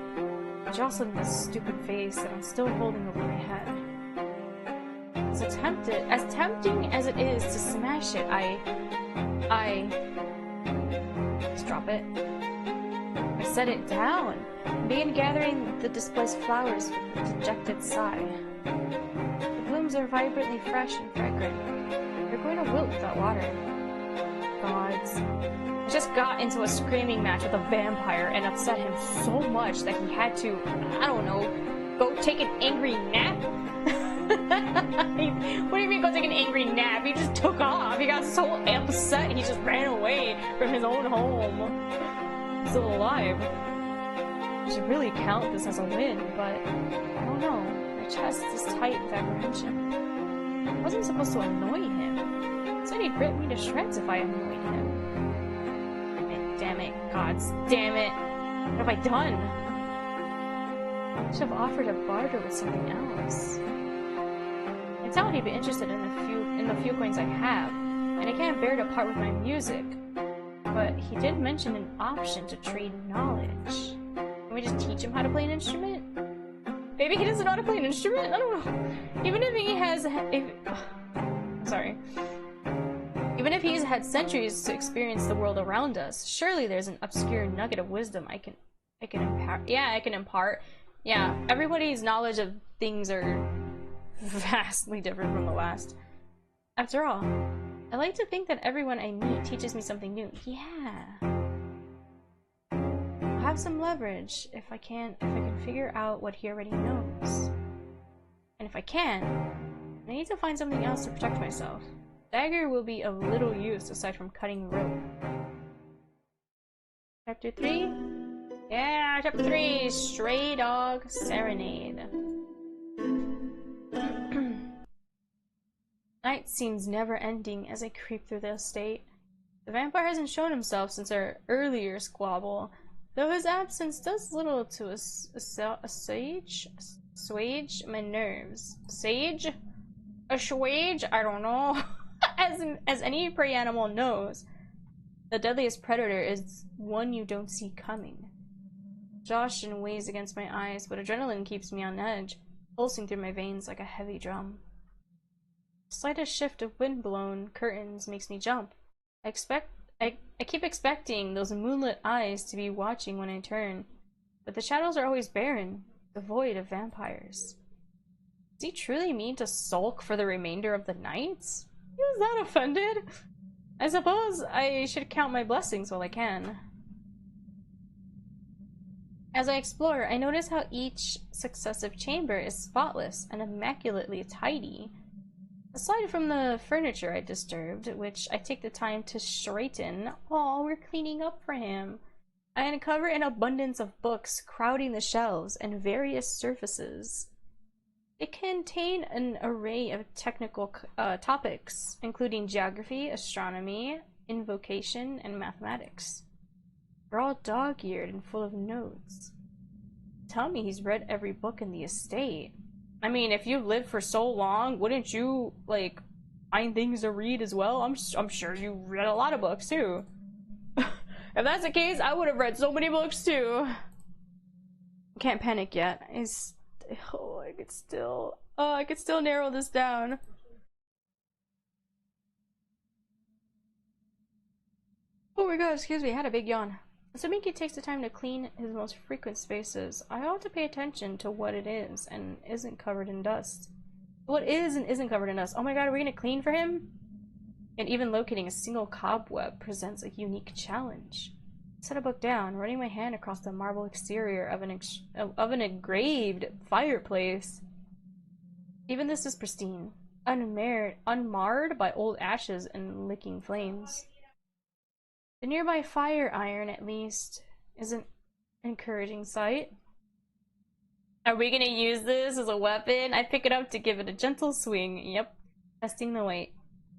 jostling this stupid face that I'm still holding over my head. as tempting as it is to smash it, let's drop it. I set it down and began gathering the displaced flowers with a dejected sigh. The blooms are vibrantly fresh and fragrant. They're going to wilt without water. Gods. I just got into a screaming match with a vampire and upset him so much that he had to, I don't know, go take an angry nap? What do you mean go take an angry nap? He just took off. He got so upset he just ran away from his own home. He's still alive. I should really count this as a win, but I don't know. My chest is tight with apprehension. I wasn't supposed to annoy him. He said he'd rip me to shreds if I annoyed him. Damn it, gods, damn it. What have I done? I should have offered to barter with something else. I doubt he'd be interested in the few coins I have, and I can't bear to part with my music. But he did mention an option to trade knowledge. Can we just teach him how to play an instrument? Maybe he doesn't know how to play an instrument? I don't know. Even if he has... Even if he's had centuries to experience the world around us, surely there's an obscure nugget of wisdom I can impart. Yeah, I can impart. Yeah, everybody's knowledge of things are vastly different from the last. After all, I like to think that everyone I meet teaches me something new. Yeah. I'll have some leverage if I can figure out what he already knows. And if I can, I need to find something else to protect myself. Dagger will be of little use aside from cutting rope. Chapter 3? Yeah, chapter 3! Stray Dog Serenade. Night seems never-ending as I creep through the estate. The vampire hasn't shown himself since our earlier squabble, though his absence does little to assuage my nerves. Assuage? I don't know. As any prey animal knows, the deadliest predator is one you don't see coming. Exhaustion weighs against my eyes, but adrenaline keeps me on edge, pulsing through my veins like a heavy drum. The slightest shift of wind-blown curtains makes me jump. I keep expecting those moonlit eyes to be watching when I turn, but the shadows are always barren, devoid of vampires. Does he truly mean to sulk for the remainder of the night? He was that offended? I suppose I should count my blessings while I can. As I explore, I notice how each successive chamber is spotless and immaculately tidy. Aside from the furniture I disturbed, which I take the time to straighten, oh, we're cleaning up for him, I uncover an abundance of books crowding the shelves and various surfaces. They contain an array of technical topics, including geography, astronomy, invocation, and mathematics. They're all dog-eared and full of notes. Tell me he's read every book in the estate. I mean, if you've lived for so long, wouldn't you, like, find things to read as well? I'm sure you read a lot of books, too. If that's the case, I would have read so many books, too. Can't panic yet. I could still narrow this down. Oh my god, excuse me, I had a big yawn. Assuming he takes the time to clean his most frequent spaces, I ought to pay attention to what it is and isn't covered in dust. What is and isn't covered in dust? Oh my god, are we gonna clean for him? And even locating a single cobweb presents a unique challenge. I set a book down, running my hand across the marble exterior of an engraved fireplace. Even this is pristine, unmarred by old ashes and licking flames. The nearby fire iron, at least, is an encouraging sight. Are we gonna use this as a weapon? I pick it up to give it a gentle swing. Yep, testing the weight.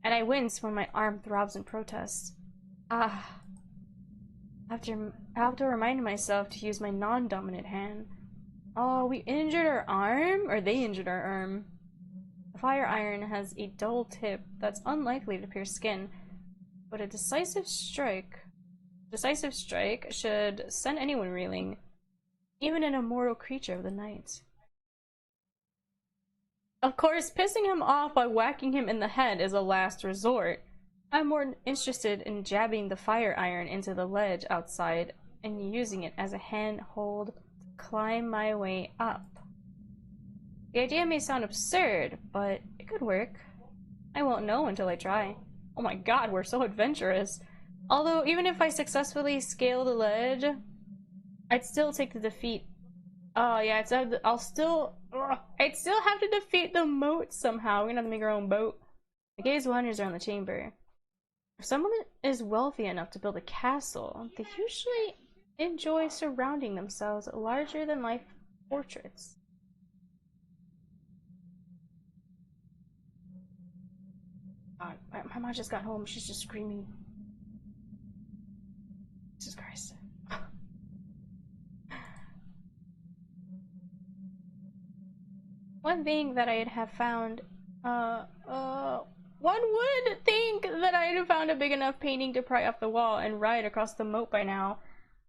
And I wince when my arm throbs in protest. Ah. I have to remind myself to use my non-dominant hand. Oh, we injured our arm? Or they injured our arm. The fire iron has a dull tip that's unlikely to pierce skin, but a decisive strike should send anyone reeling, even an immortal creature of the night. Of course, pissing him off by whacking him in the head is a last resort. I'm more interested in jabbing the fire iron into the ledge outside and using it as a handhold to climb my way up. The idea may sound absurd, but it could work. I won't know until I try. Oh my god, we're so adventurous. Although, even if I successfully scale the ledge, I'd still take the defeat. Oh yeah, I'd still have to defeat the moat somehow. We're gonna have to make our own boat. The gaze wanders around the chamber. If someone is wealthy enough to build a castle, they usually enjoy surrounding themselves with larger-than-life portraits. God, my mom just got home. She's just screaming. Jesus Christ. One thing that I'd have found, one would think that I'd have found a big enough painting to pry off the wall and ride across the moat by now,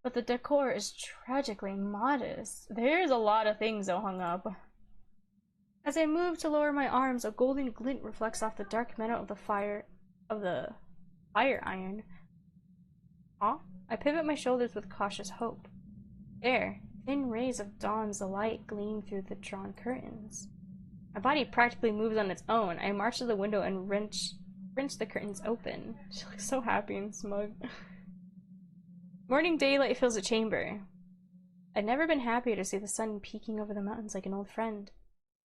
but the decor is tragically modest. There's a lot of things though hung up. As I move to lower my arms, a golden glint reflects off the dark metal of the fire iron. I pivot my shoulders with cautious hope. There, thin rays of dawn's light gleam through the drawn curtains. My body practically moves on its own. I march to the window and wrench the curtains open. She looks so happy and smug. Morning daylight fills the chamber. I'd never been happier to see the sun peeking over the mountains like an old friend.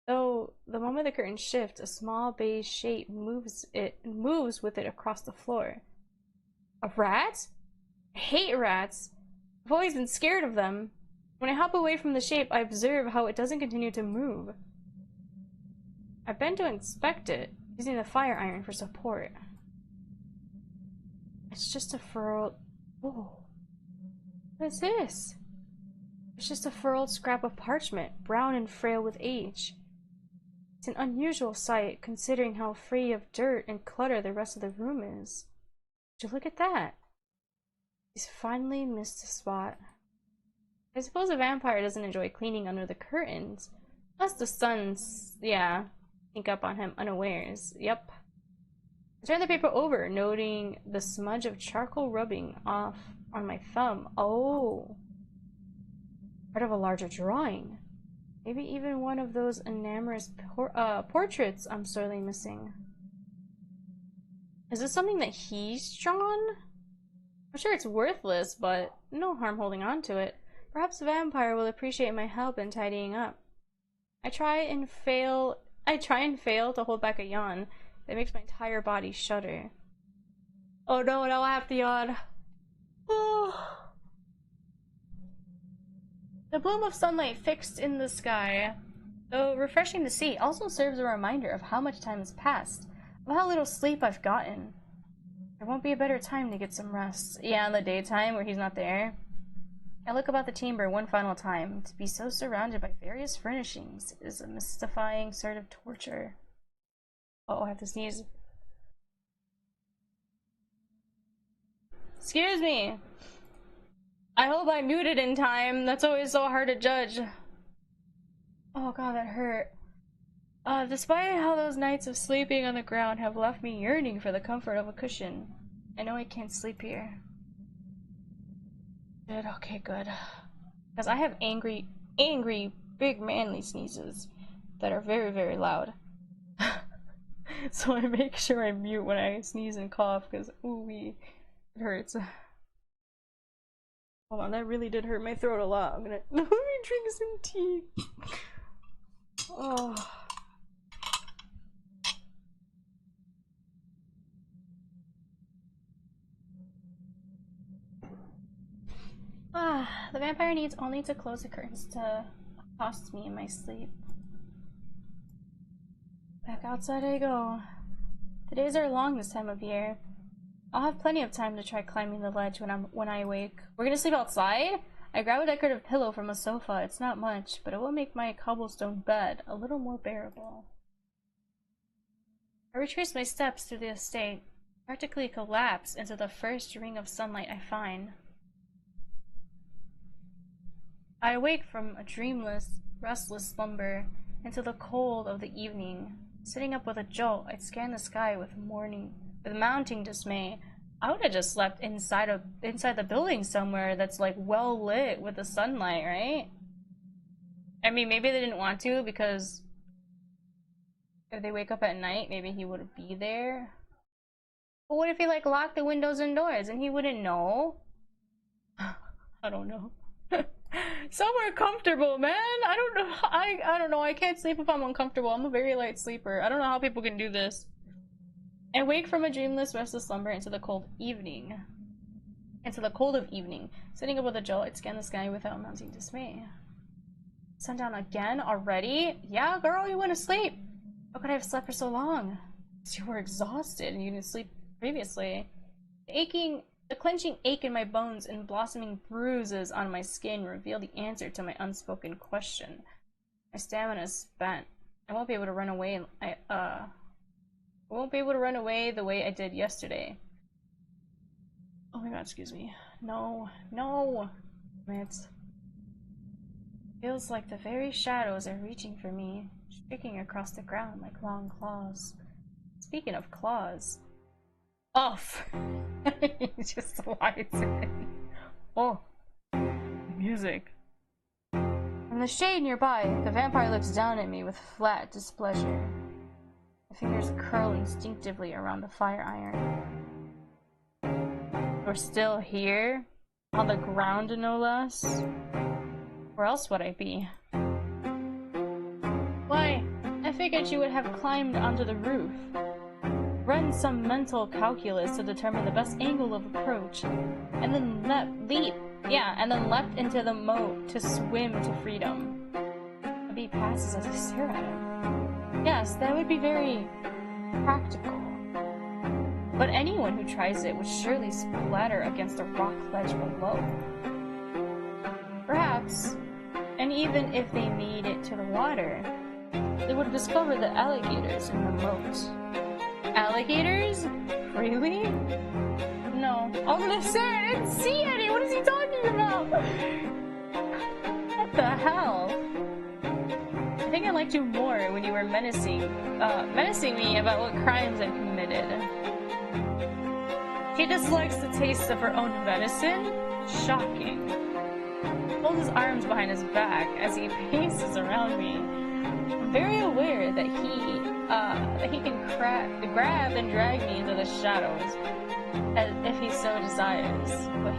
Though, the moment the curtains shift, a small beige shape moves with it across the floor. A rat? I hate rats. I've always been scared of them. When I hop away from the shape, I observe how it doesn't continue to move. I bend to inspect it, using the fire iron for support. It's just a furrowed... Whoa. What is this? It's just a furrowed scrap of parchment, brown and frail with age. It's an unusual sight, considering how free of dirt and clutter the rest of the room is. Would you look at that? He's finally missed a spot. I suppose a vampire doesn't enjoy cleaning under the curtains. Unless the sun's, sneak up on him unawares. Yep. I turn the paper over, noting the smudge of charcoal rubbing off on my thumb. Oh. Part of a larger drawing. Maybe even one of those enamorous portraits I'm sorely missing. Is this something that he's drawn? I'm sure it's worthless, but no harm holding on to it. Perhaps the vampire will appreciate my help in tidying up. I try and fail to hold back a yawn that makes my entire body shudder. Oh no, now I have to yawn. Oh. The bloom of sunlight fixed in the sky, though refreshing to see, also serves a reminder of how much time has passed, of how little sleep I've gotten. There won't be a better time to get some rest. Yeah, in the daytime where he's not there. I look about the chamber one final time. To be so surrounded by various furnishings is a mystifying sort of torture. Oh, I have to sneeze. Excuse me. I hope I muted in time. That's always so hard to judge. Oh god, that hurt. Despite how those nights of sleeping on the ground have left me yearning for the comfort of a cushion, I know I can't sleep here. Good, okay, good. Because I have angry, big manly sneezes that are very, very loud. So I make sure I mute when I sneeze and cough, because ooh, it hurts. Hold on, that really did hurt my throat a lot. Let me drink some tea. Oh. The vampire needs only to close the curtains to accost me in my sleep. Back outside I go. The days are long this time of year. I'll have plenty of time to try climbing the ledge when I awake. We're gonna sleep outside? I grab a decorative pillow from a sofa. It's not much, but it will make my cobblestone bed a little more bearable. I retrace my steps through the estate, practically collapse into the first ring of sunlight I find. I awake from a dreamless, restless slumber into the cold of the evening. Sitting up with a jolt, I'd scan the sky with mounting dismay. I would have just slept inside the building somewhere that's like well lit with the sunlight, right? I mean, maybe they didn't want to because if they wake up at night, maybe he would be there. But what if he like locked the windows and doors and he wouldn't know? I don't know. Somewhere comfortable, man. I don't know. I don't know. I can't sleep if I'm uncomfortable. I'm a very light sleeper. I don't know how people can do this. I wake from a dreamless, restless slumber into the cold evening. Into the cold of evening. Sitting up with a jolt, I'd scan the sky without mounting dismay. Sundown again? Already? Yeah, girl, you went to sleep. How could I have slept for so long? Because you were exhausted and you didn't sleep previously. The clenching ache in my bones and blossoming bruises on my skin reveal the answer to my unspoken question. My stamina is spent. I won't be able to run away. I won't be able to run away the way I did yesterday. Oh my god, excuse me. No, no. It feels like the very shadows are reaching for me, streaking across the ground like long claws. Speaking of claws. Off! Just slides in. Oh, music. From the shade nearby, the vampire looks down at me with flat displeasure. My fingers curl instinctively around the fire iron. We're still here? On the ground, no less? Where else would I be? Why, I figured you would have climbed onto the roof. Run some mental calculus to determine the best angle of approach, and then leapt into the moat to swim to freedom. A bee passes as I stare at him. Yes, that would be very practical. But anyone who tries it would surely splatter against a rock ledge below. Perhaps, and even if they made it to the water, they would discover the alligators in the moat. Alligators? Really? No. I'm gonna say I didn't see any! What is he talking about? What the hell? I think I liked you more when you were menacing me about what crimes I committed. She dislikes the taste of her own medicine? Shocking. He folds his arms behind his back as he paces around me. I'm very aware that he can grab and drag me into the shadows if he so desires, but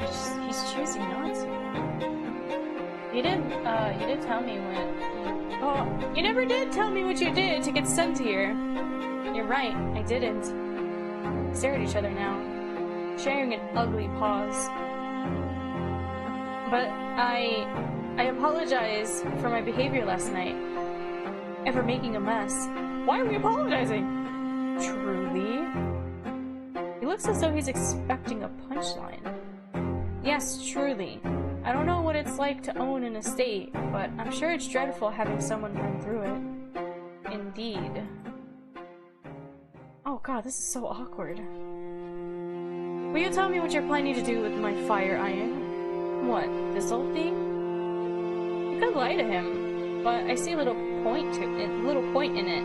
he's choosing not to. You did tell me you never did tell me what you did to get sent here. You're right, I didn't. We stare at each other now, sharing an ugly pause. But I apologize for my behavior last night. And for making a mess. Why are we apologizing? Truly? He looks as though he's expecting a punchline. Yes, truly. I don't know what it's like to own an estate, but I'm sure it's dreadful having someone run through it. Indeed. Oh god, this is so awkward. Will you tell me what you're planning to do with my fire iron? What, this old thing? You could lie to him, but I see little point in it.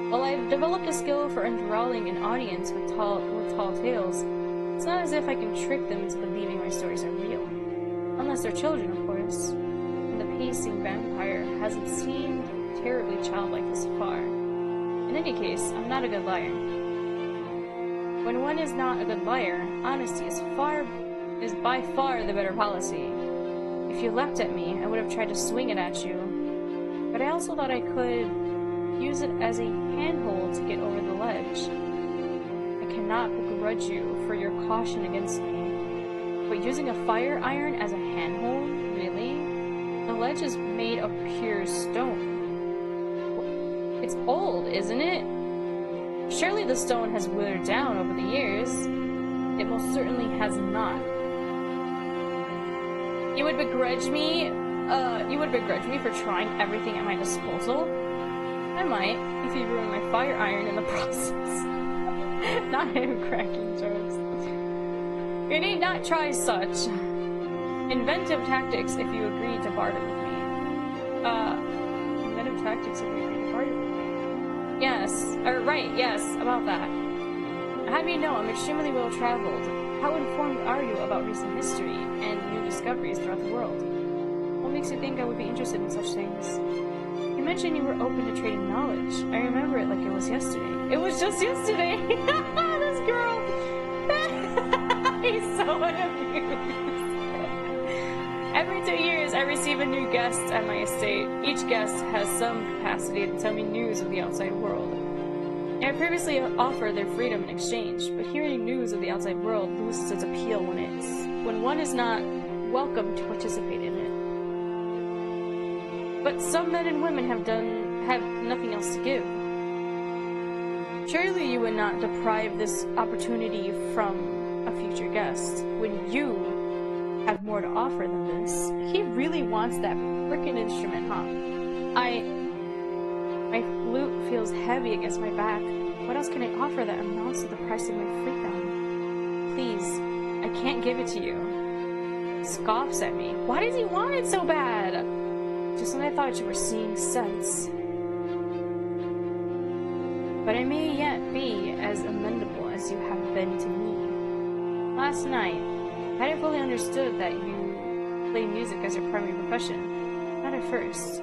While I've developed a skill for enthralling an audience with tall tales, it's not as if I can trick them into believing my stories are real. Unless they're children, of course. And the pacing vampire hasn't seemed terribly childlike thus far. In any case, I'm not a good liar. When one is not a good liar, honesty is by far the better policy. If you leapt at me, I would have tried to swing it at you. But I also thought I could use it as a handhold to get over the ledge. I cannot begrudge you for your caution against me. But using a fire iron as a handhold? Really? The ledge is made of pure stone. It's old, isn't it? Surely the stone has withered down over the years. It most certainly has not. You would begrudge me for trying everything at my disposal? I might, if you ruin my fire iron in the process. Not him cracking jokes. You need not try such inventive tactics if you agree to barter with me. Inventive tactics if you agree to barter. Yes. Right, yes, about that. How do you know I'm extremely well traveled? How informed are you about recent history and new discoveries throughout the world? What makes you think I would be interested in such things? You mentioned you were open to trading knowledge. I remember it like it was yesterday. It was just yesterday! This girl! He's so unamused. Every 2 years, I receive a new guest at my estate. Each guest has some capacity to tell me news of the outside world. I have previously offered their freedom in exchange, but hearing news of the outside world loses its appeal when one is not welcome to participate in it. But some men and women have nothing else to give. Surely you would not deprive this opportunity from a future guest when you have more to offer than this. He really wants that frickin' instrument, huh? My flute feels heavy against my back. What else can I offer that amounts to the price of my freedom? Please, I can't give it to you. Scoffs at me. Why does he want it so bad? Just when I thought you were seeing sense. But I may yet be as amendable as you have been to me. Last night, I hadn't fully understood that you play music as your primary profession. Not at first.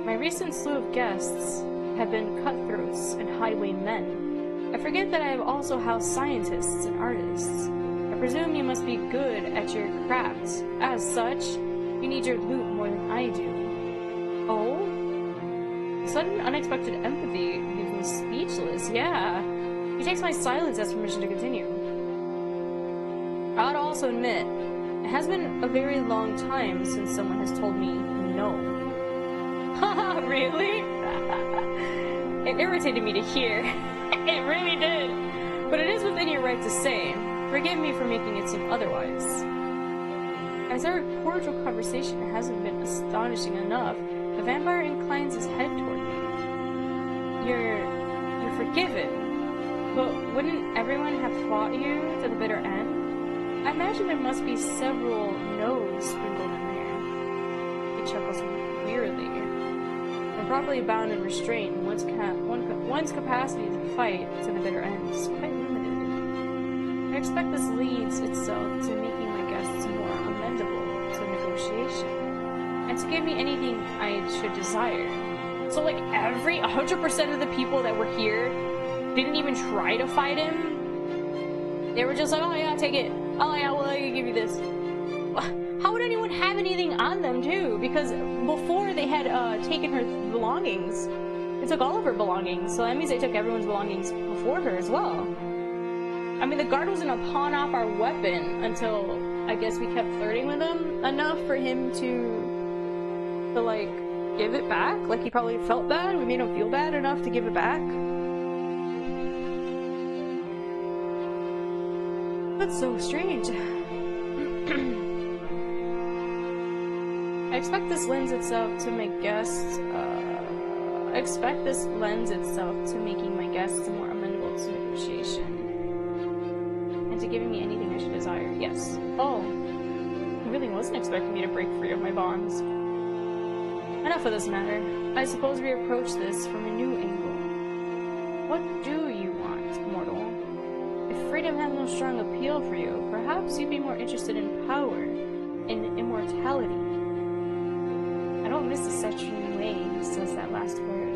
My recent slew of guests have been cutthroats and highway men. I forget that I have also housed scientists and artists. I presume you must be good at your craft. As such, you need your lute more than I do. Oh? Sudden unexpected empathy leaves me speechless, yeah. He takes my silence as permission to continue. I ought to also admit, it has been a very long time since someone has told me no. Haha, really? It irritated me to hear. It really did. But it is within your right to say. Forgive me for making it seem otherwise. As our cordial conversation hasn't been astonishing enough, the vampire inclines his head toward me. You're forgiven. But wouldn't everyone have fought you to the bitter end? I imagine there must be several no's sprinkled in there. He chuckles wearily. When properly bound and restrained, one's capacity to fight to the bitter end is quite limited. I expect this leads itself to making my guests more amendable to negotiation, and to give me anything I should desire. So like every 100% of the people that were here didn't even try to fight him? They were just like, oh yeah, take it. Oh yeah, well I can give you this. How would anyone have anything on them too? Because before they had taken her belongings. They took all of her belongings, so that means they took everyone's belongings before her as well. I mean, the guard was gonna pawn off our weapon until I guess we kept flirting with him enough for him to like give it back. Like he probably felt bad. We made him feel bad enough to give it back. That's so strange. I expect this lends itself to my guests. I expect this lends itself to making my guests more amenable to negotiation, and to giving me anything I should desire. Yes. Oh, he really wasn't expecting me to break free of my bonds. Enough of this matter. I suppose we approach this from a new angle. What do you want, mortal? If freedom has no strong appeal for you, perhaps you'd be more interested in power, in immortality. I don't miss the Saturn way, he says that last word.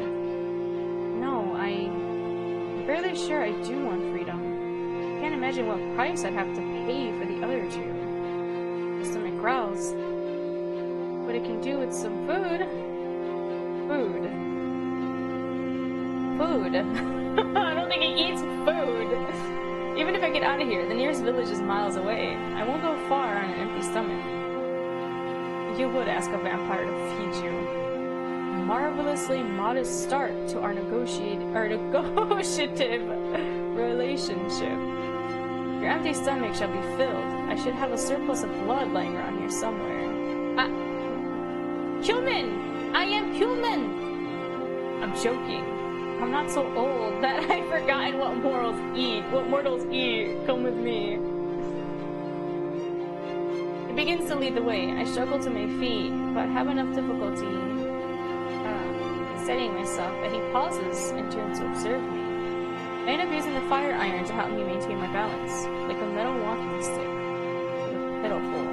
No, I'm fairly sure I do want freedom. I can't imagine what price I'd have to pay for the other two. The stomach growls. What it can do with some food. Food. Food. I don't think it eats food. Even if I get out of here, the nearest village is miles away. I won't go far on an empty stomach. You would ask a vampire to feed you. A marvelously modest start to our negotiative relationship. Your empty stomach shall be filled. I should have a surplus of blood lying around here somewhere. Human! I am human! I'm joking. I'm not so old that I've forgotten what mortals eat. Come with me. It begins to lead the way. I struggle to my feet, but have enough difficulty. steadying myself, but he pauses and turns to observe me. I end up using the fire iron to help me maintain my balance, like a metal walking stick. Pitiful.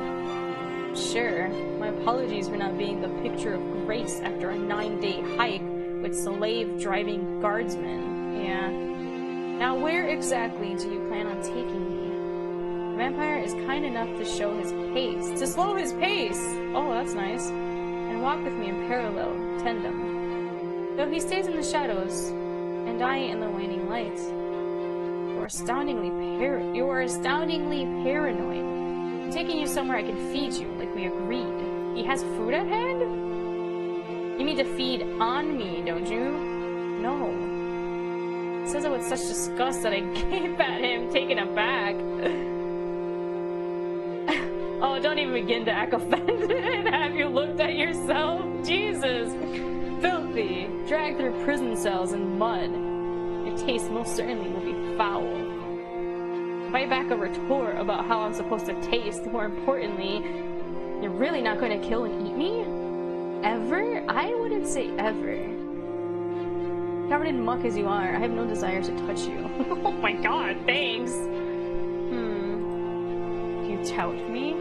Sure, my apologies for not being the picture of grace after a 9-day hike with slave-driving guardsmen. Yeah. Now where exactly do you plan on taking me? The vampire is kind enough to show his pace. To slow his pace! Oh, that's nice. And walk with me in parallel, tandem. Though he stays in the shadows, and I in the waning light. You are astoundingly paranoid. I'm taking you somewhere I can feed you, like we agreed. He has food at hand? You mean to feed on me, don't you? No. He says it with such disgust that I gape at him, taken aback. Oh, don't even begin to act offended. Have you looked at yourself? Jesus. Filthy. Dragged through prison cells and mud. Your taste most certainly will be foul. Bite back a retort about how I'm supposed to taste. More importantly, you're really not going to kill and eat me? Ever? I wouldn't say ever. Covered in muck as you are, I have no desire to touch you. Oh my god, thanks! Do you tout me?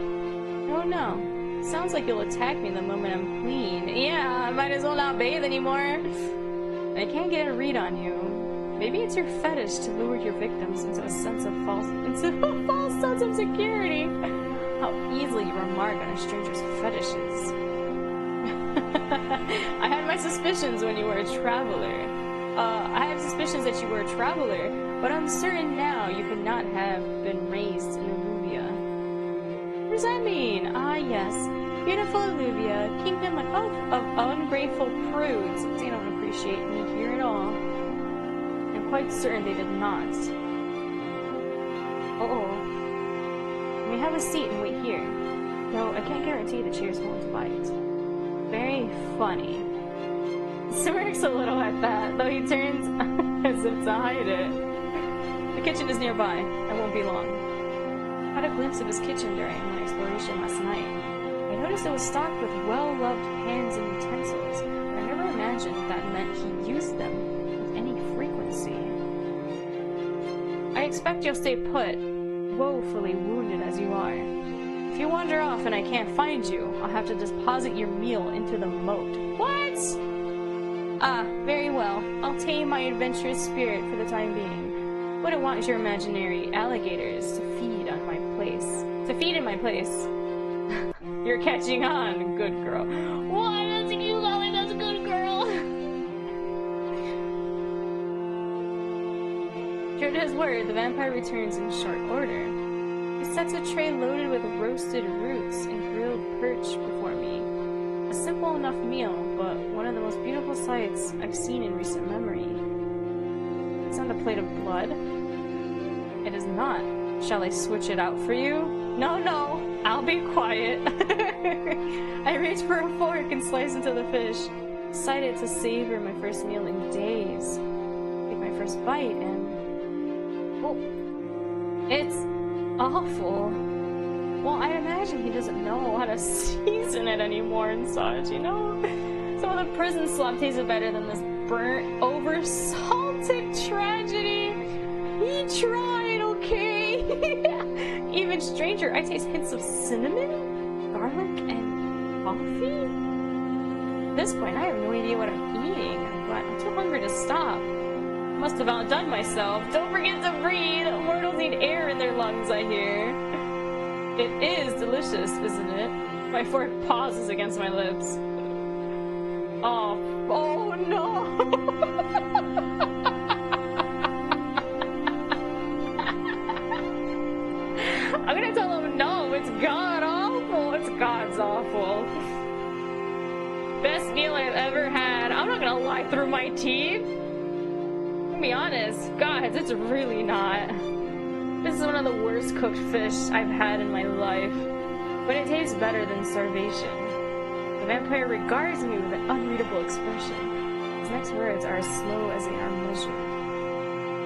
Oh no. Sounds like you'll attack me the moment I'm clean. Yeah, I might as well not bathe anymore. I can't get a read on you. Maybe it's your fetish to lure your victims into a false sense of security. How easily you remark on a stranger's fetishes. I had my suspicions when you were a traveler. I have suspicions that you were a traveler, but I'm certain now you could not have been raised in Alluvia. What does that mean? Ah, yes. Beautiful Alluvia, kingdom of ungrateful prudes. They don't appreciate me here at all. I'm quite certain they did not. Uh-oh. You may have a seat and wait here. Though I can't guarantee the chairs won't bite. Very funny. Smirks a little at that, though he turns as if to hide it. The kitchen is nearby. I won't be long. I had a glimpse of his kitchen during my exploration last night. I noticed it was stocked with well-loved pans and utensils, but I never imagined that meant he used them with any frequency. I expect you'll stay put, woefully wounded as you are. If you wander off and I can't find you, I'll have to deposit your meal into the moat. What? Ah, very well. I'll tame my adventurous spirit for the time being. Wouldn't want your imaginary alligators to feed on my place. To feed in my place. You're catching on, good girl. Why does he keep calling us a good girl? True to his word, the vampire returns in short order. He sets a tray loaded with roasted roots and grilled perch before me. A simple enough meal, but one of the most beautiful sights I've seen in recent memory. It's not a plate of blood. It is not. Shall I switch it out for you? No, no, I'll be quiet. I reach for a fork and slice into the fish, excited to savor my first meal in days. Take my first bite and... oh, it's awful. Well, I imagine he doesn't know how to season it anymore and such, you know? Some of the prison slop tasted better than this burnt, over-salted tragedy. He tried, okay? Even stranger, I taste hints of cinnamon, garlic, and coffee? At this point, I have no idea what I'm eating, but I'm too hungry to stop. I must have outdone myself. Don't forget to breathe. Mortals need air in their lungs, I hear. It is delicious, isn't it? My fork pauses against my lips. Oh no! I'm gonna tell him no, it's god awful. It's god's awful. Best meal I've ever had. I'm not gonna lie through my teeth. To be honest, guys, it's really not. This is one of the worst cooked fish I've had in my life, but it tastes better than starvation. The vampire regards me with an unreadable expression. His next words are as slow as they are measured.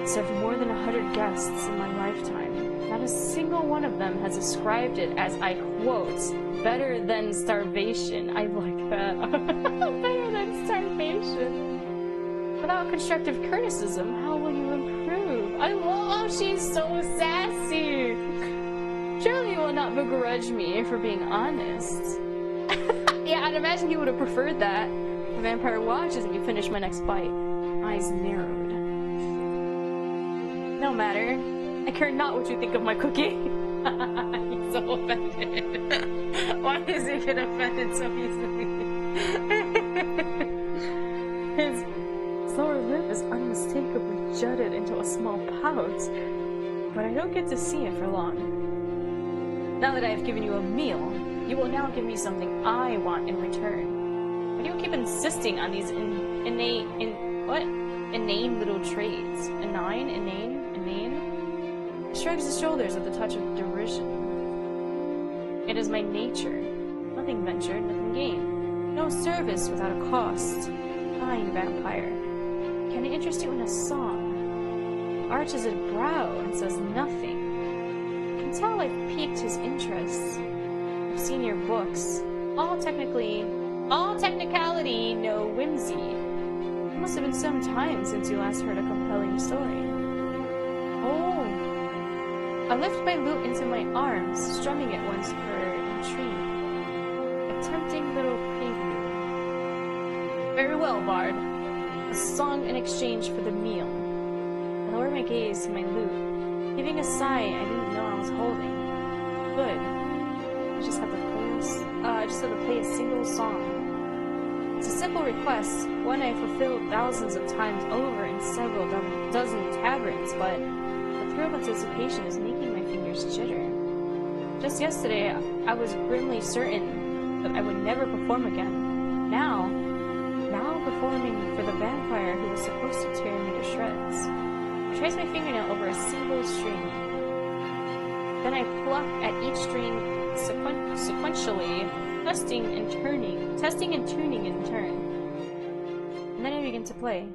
I've served more than 100 guests in my lifetime. Not a single one of them has described it as, I quote, better than starvation. I like that. Better than starvation. Without constructive criticism, how will you improve? I love she's so sassy! Surely you will not begrudge me for being honest. Yeah, I'd imagine you would have preferred that. The vampire watches and you finish my next bite. Eyes narrowed. No matter. I care not what you think of my cookie. He's so offended. Why does he get offended so easily? His lower lip is unmistakably jutted into a small pout, but I don't get to see it for long. Now that I have given you a meal, you will now give me something I want in return. Why do you keep insisting on these inane little traits? Inane? He shrugs his shoulders with a touch of derision. It is my nature. Nothing ventured, nothing gained. No service without a cost. Fine, vampire. Can I interest you in a song? Arches his brow and says nothing. I can tell I've piqued his interest. I've seen your books. All technicality, no whimsy. It must have been some time since you last heard a compelling story. Oh. I lift my lute into my arms, strumming it once per intrigue. A tempting little preview. Very well, Bard. A song in exchange for the meal. I lower my gaze to my lute, giving a sigh I didn't know I was holding. Good. I just have to play a single song. It's a simple request, one I fulfilled thousands of times over in several dozen taverns, but the thrill of anticipation is making my fingers jitter. Just yesterday, I was grimly certain that I would never perform again. Now performing for the vampire who was supposed to tear me to shreds. I trace my fingernail over a single string. Then I pluck at each string sequentially, testing and tuning in turn. And then I begin to play.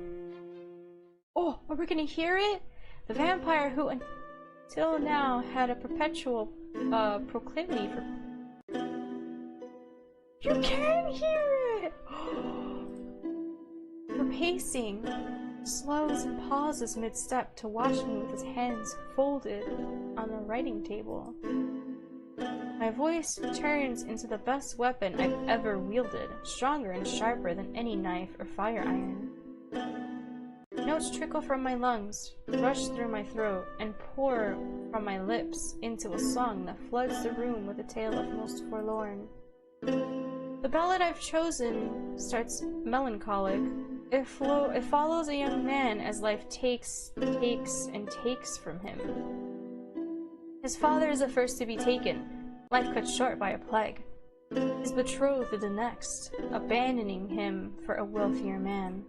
Oh, are we gonna hear it? The vampire who until now had a perpetual proclivity for... You can hear it! For pacing, slows and pauses mid-step to watch me with his hands folded on the writing table. My voice turns into the best weapon I've ever wielded, stronger and sharper than any knife or fire iron. Notes trickle from my lungs, rush through my throat, and pour from my lips into a song that floods the room with a tale of most forlorn. The ballad I've chosen starts melancholic. It follows a young man as life takes from him. His father is the first to be taken, life cut short by a plague. His betrothed the next, abandoning him for a wealthier man.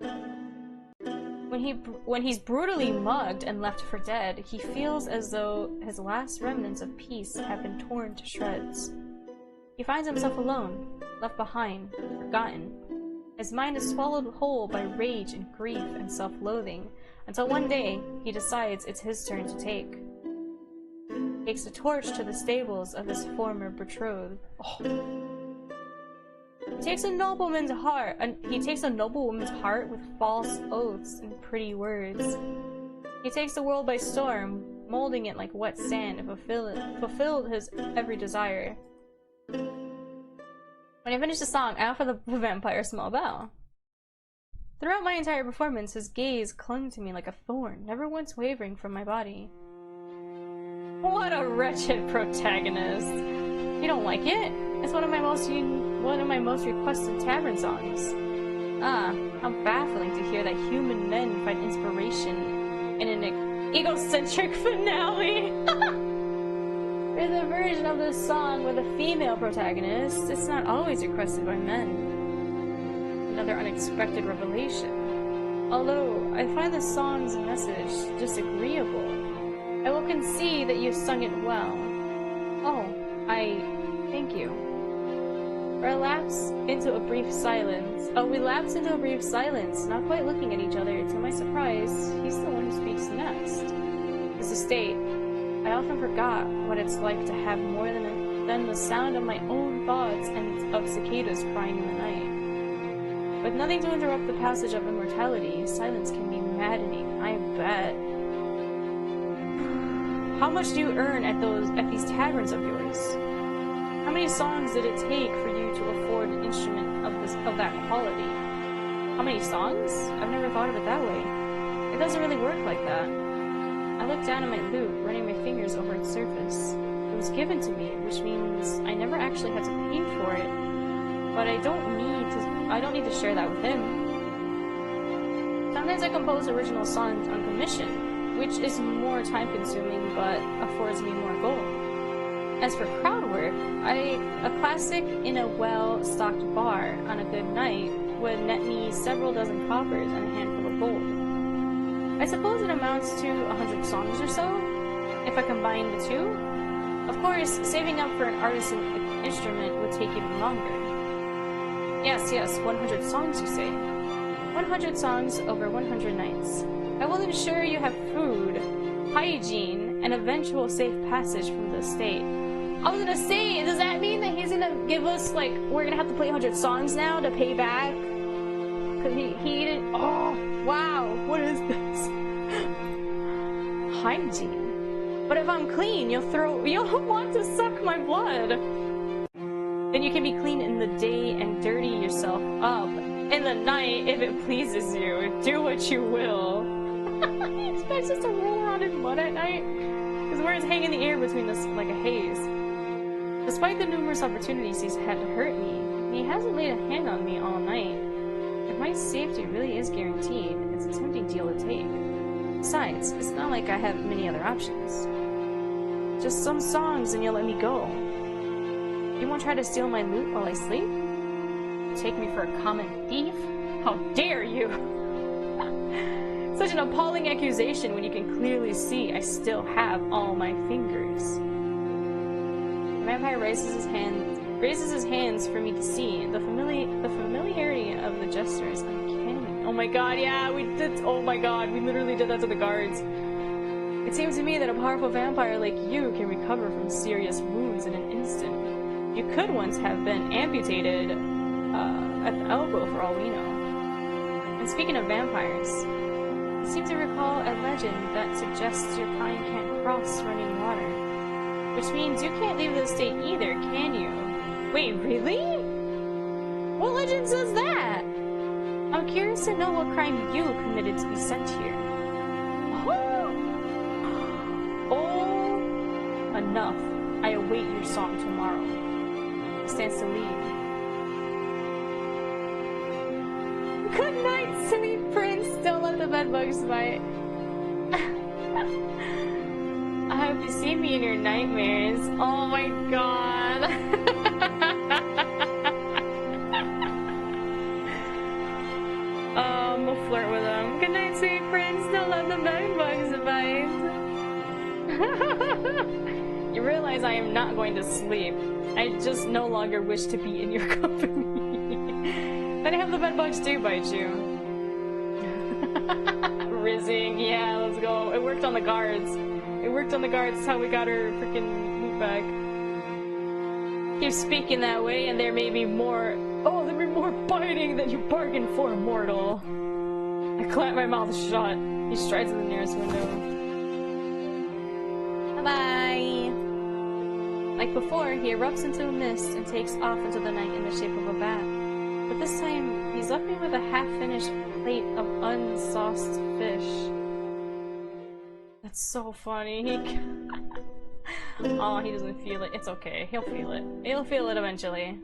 When he's brutally mugged and left for dead, he feels as though his last remnants of peace have been torn to shreds. He finds himself alone, left behind, forgotten. His mind is swallowed whole by rage and grief and self-loathing, until one day he decides it's his turn to take. He takes the torch to the stables of his former betrothed. Oh. He takes a noblewoman's heart with false oaths and pretty words. He takes the world by storm, molding it like wet sand, and fulfilled his every desire. When I finish the song, I offer the vampire a small bow. Throughout my entire performance, his gaze clung to me like a thorn, never once wavering from my body. What a wretched protagonist! You don't like it? It's one of my most requested tavern songs. Ah, how baffling to hear that human men find inspiration in an egocentric finale! For the version of this song with a female protagonist, it's not always requested by men. Another unexpected revelation. Although I find the song's message disagreeable, I will concede that you sung it well. Oh, thank you. We lapse into a brief silence, not quite looking at each other. To my surprise, he's the one who speaks next. His estate. I often forgot what it's like to have more than the sound of my own thoughts and of cicadas crying in the night. With nothing to interrupt the passage of immortality, silence can be maddening, I bet. How much do you earn at these taverns of yours? How many songs did it take for you to afford an instrument of that quality? How many songs? I've never thought of it that way. It doesn't really work like that. I looked down at my lute, running my fingers over its surface. It was given to me, which means I never actually had to pay for it. But I don't need to share that with him. Sometimes I compose original songs on commission, which is more time-consuming but affords me more gold. As for crowd work, a classic in a well-stocked bar on a good night would net me several dozen coppers and a handful of gold. I suppose it amounts to 100 songs or so, if I combine the two. Of course, saving up for an artisan instrument would take even longer. Yes, 100 songs, you say. 100 songs over 100 nights. I will ensure you have food, hygiene, and eventual safe passage from the estate. I was gonna say, does that mean that he's gonna give us, like, we're gonna have to play 100 songs now to pay back? Cause he didn't. Oh, wow, what is this? Hygiene. But if I'm clean, you'll want to suck my blood. Then you can be clean in the day and dirty yourself up in the night if it pleases you. Do what you will. He expects us to roll around in mud at night? His words hang in the air between us like a haze. Despite the numerous opportunities he's had to hurt me, he hasn't laid a hand on me all night. If my safety really is guaranteed, it's a tempting deal to take. Besides, it's not like I have many other options. Just some songs and you'll let me go. You won't try to steal my loot while I sleep? Take me for a common thief? How dare you! Such an appalling accusation when you can clearly see I still have all my fingers. The vampire raises his hands for me to see. The familiarity of the gesture is uncanny. Oh my god, yeah, we literally did that to the guards. It seems to me that a powerful vampire like you can recover from serious wounds in an instant. You could once have been amputated at the elbow for all we know. And speaking of vampires, I seem to recall a legend that suggests your kind can't cross running water. Which means you can't leave the estate either, can you? Wait, really? What legend says that? I'm curious to know what crime you committed to be sent here. Oh, enough. I await your song tomorrow. Stands to leave. Good night, silly prince. Don't let the bedbugs bite. I hope you see me in your nightmares. Oh my god. We'll flirt with him. Good night, sweet prince. Don't let the bedbugs bite. You realize I am not going to sleep. I just no longer wish to be in your company. Then I have the bedbugs do bite you. Rizzing, yeah, let's go. It worked on the guards. It worked on the guards. That's how we got her freaking loot back. Keep speaking that way, and there may be more. Oh, there may be more biting than you bargained for, mortal. I clap my mouth shut. He strides to the nearest window. Bye-bye. Like before, he erupts into a mist and takes off into the night in the shape of a bat. But this time, he's left me with a half-finished plate of unsauced fish. That's so funny. Oh, he doesn't feel it. It's okay. He'll feel it. He'll feel it eventually.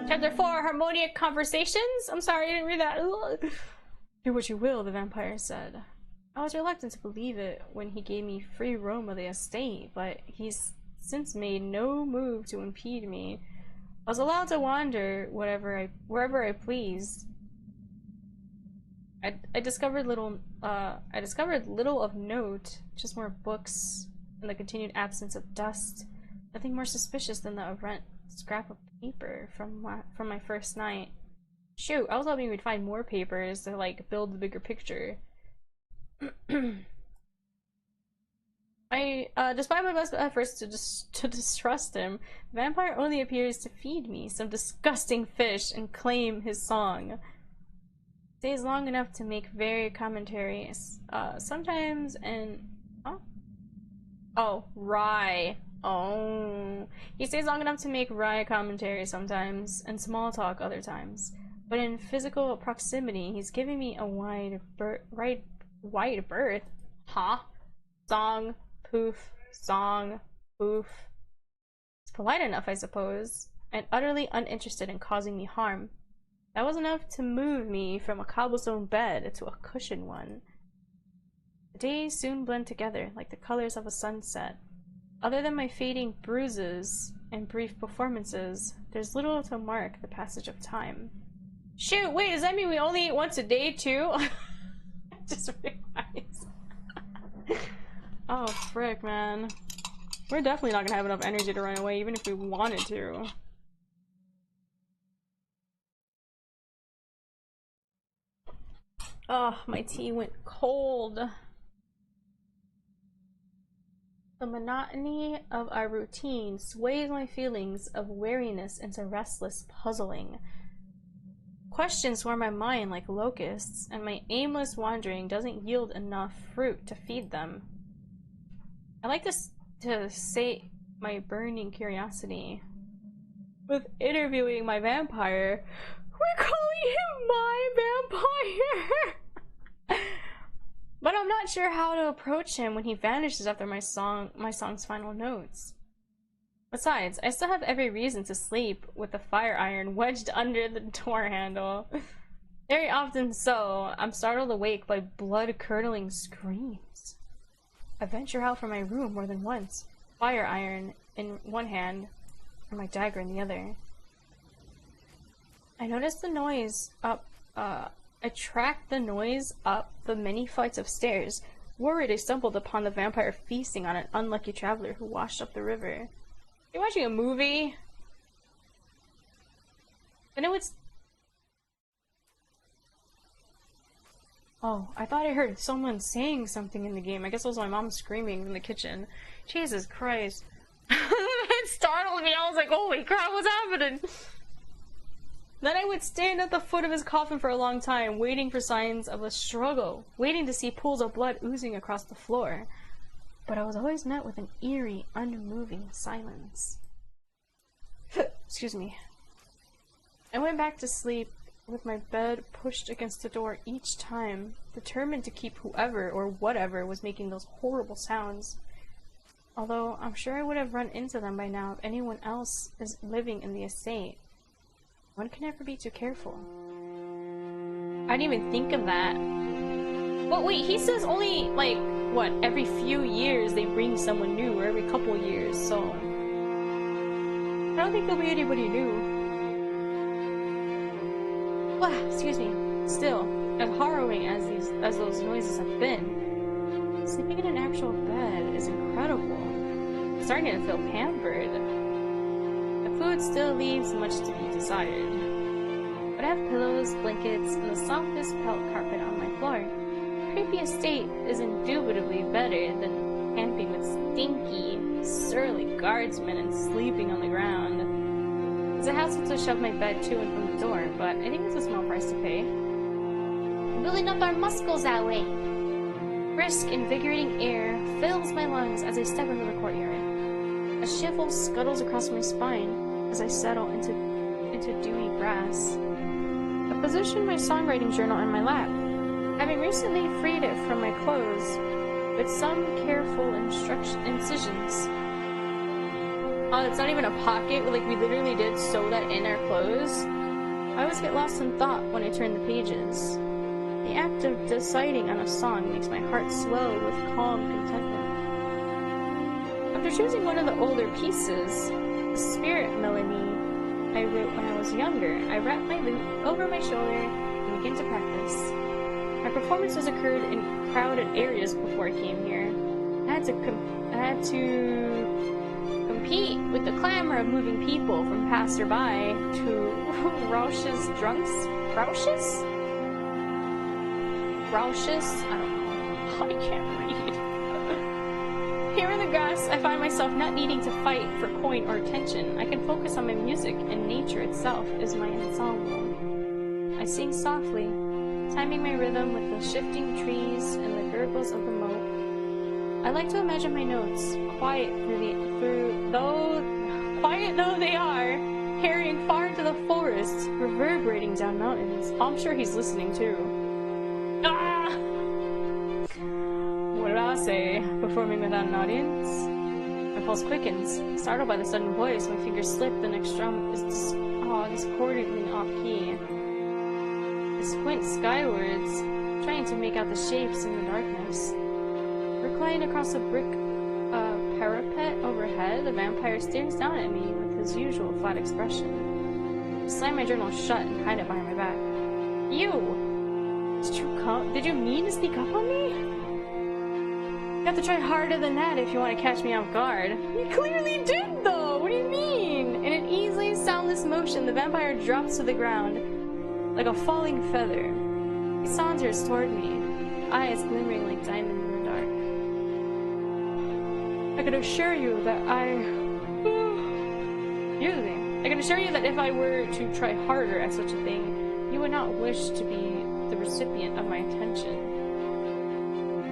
Chapter 4, Harmonic Conversations? I'm sorry, I didn't read that. Ugh. Do what you will, the vampire said. I was reluctant to believe it when he gave me free roam of the estate, but he's since made no move to impede me. I was allowed to wander wherever I pleased. I discovered little of note, just more books and the continued absence of dust. Nothing more suspicious than the rent scrap of paper from my first night. Shoot, I was hoping we'd find more papers to like build the bigger picture. Despite my best efforts to distrust him, the vampire only appears to feed me some disgusting fish and claim his song. Stays long enough to make very commentary, sometimes, and rye. Oh, he stays long enough to make wry commentary sometimes, and small talk other times. But in physical proximity, he's giving me a wide berth. Huh? Song, poof, song, poof. It's polite enough, I suppose, and utterly uninterested in causing me harm. That was enough to move me from a cobblestone bed to a cushioned one. The days soon blend together like the colors of a sunset. Other than my fading bruises and brief performances, there's little to mark the passage of time. Shoot, wait, does that mean we only eat once a day too? I just realized. Oh, frick, man. We're definitely not gonna have enough energy to run away, even if we wanted to. Oh, my tea went cold. The monotony of our routine sways my feelings of weariness into restless puzzling. Questions swarm my mind like locusts, and my aimless wandering doesn't yield enough fruit to feed them. I like to sate my burning curiosity with interviewing my vampire. We're calling him my vampire! But I'm not sure how to approach him when he vanishes after my song's final notes. Besides, I still have every reason to sleep with the fire iron wedged under the door handle. Very often so, I'm startled awake by blood-curdling screams. I venture out from my room more than once, fire iron in one hand and my dagger in the other. I noticed the noise I tracked the noise up the many flights of stairs, worried I stumbled upon the vampire feasting on an unlucky traveler who washed up the river. You're watching a movie? And it was... Oh, I thought I heard someone saying something in the game. I guess it was my mom screaming in the kitchen. Jesus Christ. It startled me. I was like, holy crap, what's happening? Then I would stand at the foot of his coffin for a long time, waiting for signs of a struggle, waiting to see pools of blood oozing across the floor. But I was always met with an eerie, unmoving silence. Excuse me. I went back to sleep with my bed pushed against the door each time, determined to keep whoever or whatever was making those horrible sounds. Although I'm sure I would have run into them by now if anyone else is living in the estate. One can never be too careful. I didn't even think of that. But wait, he says only, like, what, every few years they bring someone new, or every couple years, so... I don't think there'll be anybody new. Excuse me. Still, as harrowing as those noises have been, sleeping in an actual bed is incredible. I'm starting to feel pampered. The food still leaves much to be desired. But I have pillows, blankets, and the softest felt carpet on my floor. The creepy estate is indubitably better than camping with stinky, surly guardsmen and sleeping on the ground. It's a hassle to shove my bed to and from the door, but I think it's a small price to pay. Building up our muscles that way. Brisk, invigorating air fills my lungs as I step into the courtyard. A shiver scuttles across my spine as I settle into dewy grass. I position my songwriting journal in my lap, having recently freed it from my clothes with some careful incisions. Oh, it's not even a pocket, like we literally did sew that in our clothes. I always get lost in thought when I turn the pages. The act of deciding on a song makes my heart swell with calm contentment. After choosing one of the older pieces, the Spirit Melody I wrote when I was younger, I wrapped my lute over my shoulder and began to practice. My performances occurred in crowded areas before I came here. I had to compete with the clamor of moving people from passerby to raucous drunks. Raucous? Raucous? I don't know. I can't read. Here in the grass, I find myself not needing to fight for coin or attention. I can focus on my music, and nature itself is my ensemble. I sing softly, timing my rhythm with the shifting trees and the gurgles of the moat. I like to imagine my notes, quiet though they are, carrying far into the forest, reverberating down mountains. I'm sure he's listening too. Ah! What did I say? Performing without an audience? My pulse quickens. Startled by the sudden voice, my fingers slip, the next drum is discordantly off-key. I squint skywards, trying to make out the shapes in the darkness. Reclined across a brick parapet overhead, the vampire stares down at me with his usual flat expression. I slam my journal shut and hide it behind my back. You! Did you mean to sneak up on me? You have to try harder than that if you want to catch me off guard. You clearly did, though! What do you mean? In an easily soundless motion, the vampire drops to the ground like a falling feather. He saunters toward me, eyes glimmering like diamonds in the dark. I can assure you that I can assure you that if I were to try harder at such a thing, you would not wish to be the recipient of my attention.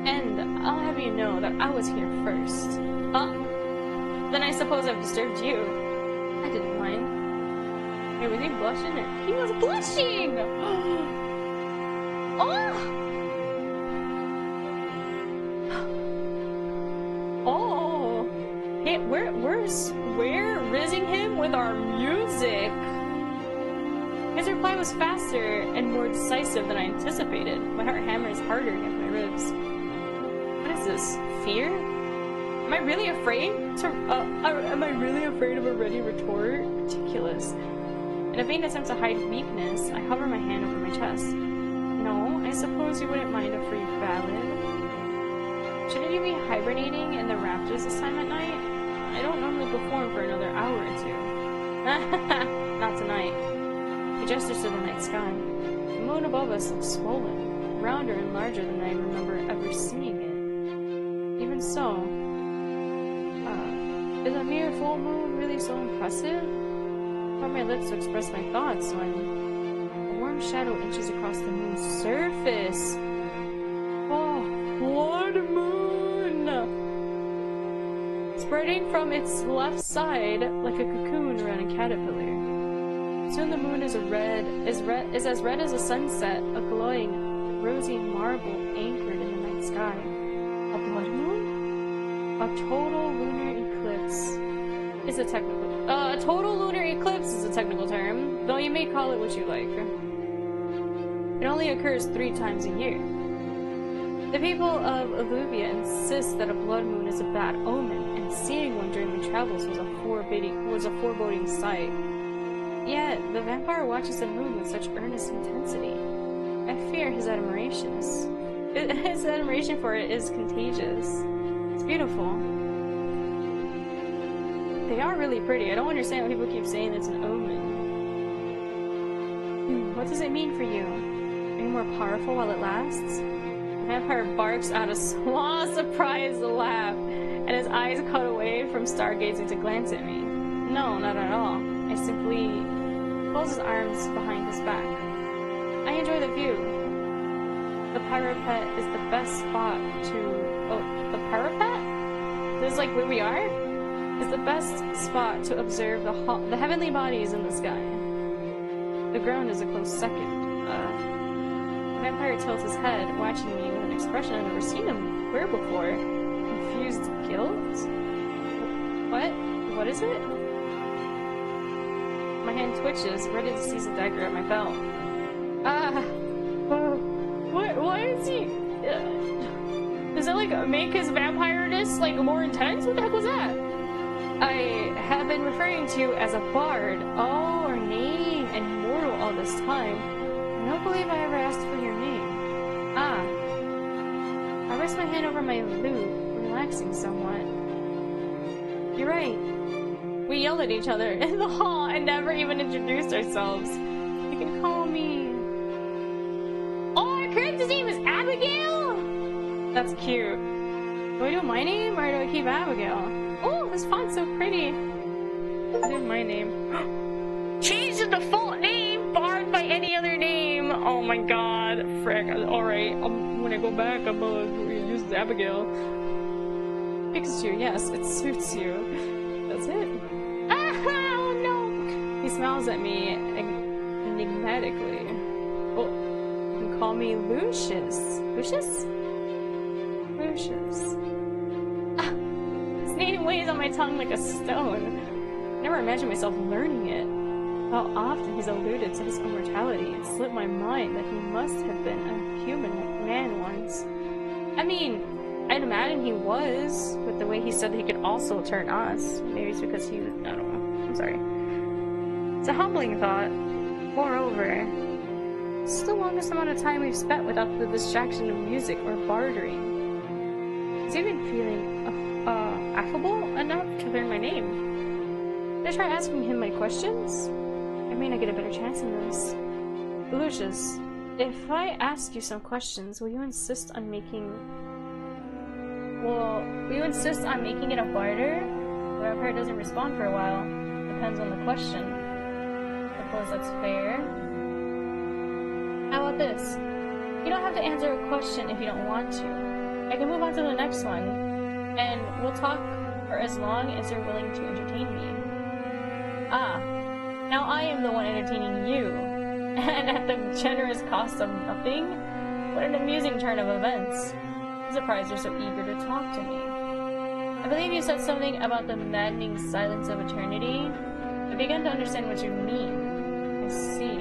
And I'll have you know that I was here first. Then I suppose I've disturbed you. I didn't mind. Hey, was he blushing? He was blushing! Oh! Hey, we're rizzing him with our music. His reply was faster and more decisive than I anticipated. My heart hammers harder against my ribs. What is this? Fear? Am I really afraid? Am I really afraid of a ready retort? Ridiculous. In a vain attempt to hide weakness, I hover my hand over my chest. No, I suppose you wouldn't mind a free ballad. Shouldn't you be hibernating in the rafters this time at night? I don't normally perform for another hour or two. Not tonight. He gestures to the night sky. The moon above us looks swollen, rounder and larger than I remember ever seeing it. Even so, is a mere full moon really so impressive? I found my lips to express my thoughts when a warm shadow inches across the moon's surface. Oh, what a moon! Spreading from its left side like a cocoon around a caterpillar. Soon the moon is as red as a sunset, a glowing, rosy marble anchored in the night sky. A blood moon? A total lunar eclipse is a total lunar eclipse is a technical term, though you may call it what you like. It only occurs 3 times a year. The people of Illuvia insist that a blood moon is a bad omen, and seeing one during my travels was a foreboding sight. Yet, the vampire watches the moon with such earnest intensity. I fear his admiration for it is contagious. It's beautiful. They are really pretty. I don't understand why people keep saying it's an omen. What does it mean for you? Are you more powerful while it lasts? The vampire barks out a small, surprised laugh, and his eyes cut away from stargazing to glance at me. No, not at all. I simply pulls his arms behind his back. I enjoy the view. The parapet is the best spot to... Oh, the parapet? This is like where we are? Is the best spot to observe the heavenly bodies in the sky. The ground is a close second. The vampire tilts his head, watching me with an expression I've never seen him wear before. Confused guilt? What is it? My hand twitches, ready to seize a dagger at my belt. Why is he... does it, like, make his vampire-ness, like, more intense? What the heck was that? I have been referring to you as a bard. Oh, ornate and immortal all this time. I don't believe I ever asked for your name. I rest my hand over my lute, relaxing somewhat. You're right. We yelled at each other in the hall and never even introduced ourselves. You can call me... Oh, our character's name is Abigail? That's cute. Do I do my name or do I keep Abigail? Oh, this font's so pretty. I did my name. Change the default name, barred by any other name. Oh my god, frick. Alright, when I go back, I'm gonna use Abigail. Pikachu, yes, it suits you. That's it. Ah, oh no! He smiles at me enigmatically. Oh, you can call me Lucius. Lucius? Lucius. Ah, his name weighs on my tongue like a stone. I never imagined myself learning it. How often he's alluded to his immortality. It slipped my mind that he must have been a human man once. I mean, I'd imagine he was, with the way he said that he could also turn us. Maybe it's because he was, I don't know. I'm sorry. It's a humbling thought. Moreover, it's the longest amount of time we've spent without the distraction of music or bartering. He's even feeling affable enough to learn my name. Did I try asking him my questions? I may not get a better chance than this. Lucius, if I ask you some questions, will you insist on making it a barter? The vampire doesn't respond for a while. Depends on the question. Suppose that's fair. How about this? You don't have to answer a question if you don't want to. I can move on to the next one, and we'll talk for as long as you're willing to entertain me. Ah, now I am the one entertaining you, and at the generous cost of nothing? What an amusing turn of events. I'm surprised you're so eager to talk to me. I believe you said something about the maddening silence of eternity. I began to understand what you mean. I see.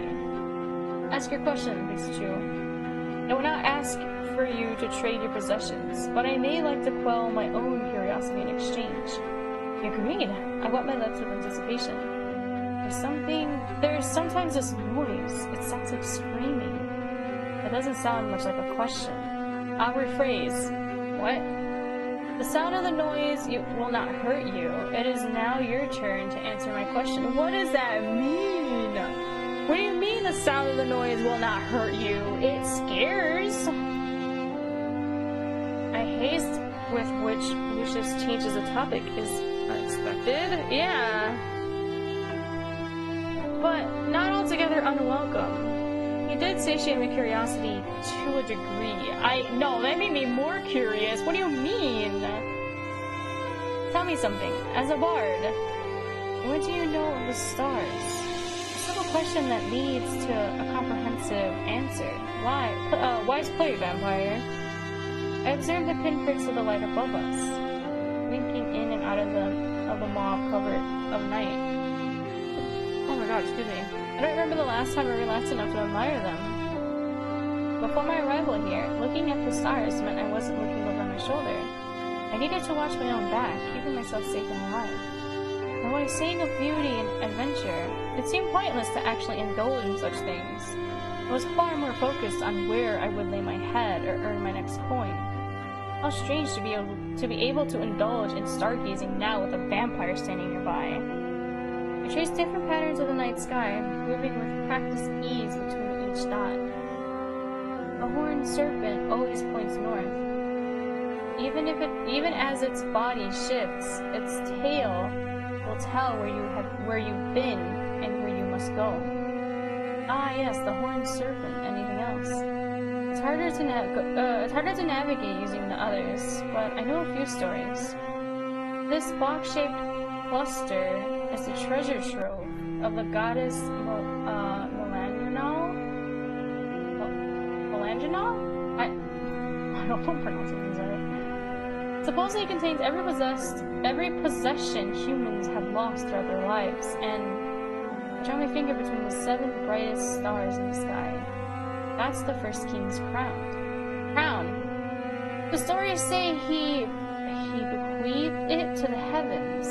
Ask your question, Pikachu. I will not ask for you to trade your possessions, but I may like to quell my own curiosity in exchange. You agreed. I wet my lips with anticipation. There's sometimes this noise. It sounds like screaming. It doesn't sound much like a question. I'll rephrase. What? The sound of the noise will not hurt you. It is now your turn to answer my question. What does that mean? What do you mean the sound of the noise will not hurt you? It scares. A haste with which Lucius changes the topic is unexpected. Yeah. But not altogether unwelcome. He did satiate my curiosity to a degree. No, that made me more curious. What do you mean? Tell me something. As a bard, what do you know of the stars? A simple question that leads to a comprehensive answer. Why? Wise play, vampire. I observed the pinpricks of the light above us, winking in and out of the mob cover of night. Oh my god, excuse me. I don't remember the last time I relaxed enough to admire them. Before my arrival here, looking at the stars meant I wasn't looking over my shoulder. I needed to watch my own back, keeping myself safe and alive. And when I sang of beauty and adventure, it seemed pointless to actually indulge in such things. I was far more focused on where I would lay my head or earn my next coin. How strange to be able to indulge in stargazing now with a vampire standing nearby. I traced different patterns of the night sky, moving with practiced ease between each dot. A horned serpent always points north. Even as its body shifts, its tail will tell where you've been and where you must go. Ah, yes, the horned serpent. Anything else? It's harder to navigate using the others, but I know a few stories. This box-shaped cluster is the treasure trove of the goddess Melanginal? I don't know if I'm pronouncing these right. Supposedly it contains every possession humans have lost throughout their lives, and I draw my finger between the 7 brightest stars in the sky. That's the first king's crown. The stories say he bequeathed it to the heavens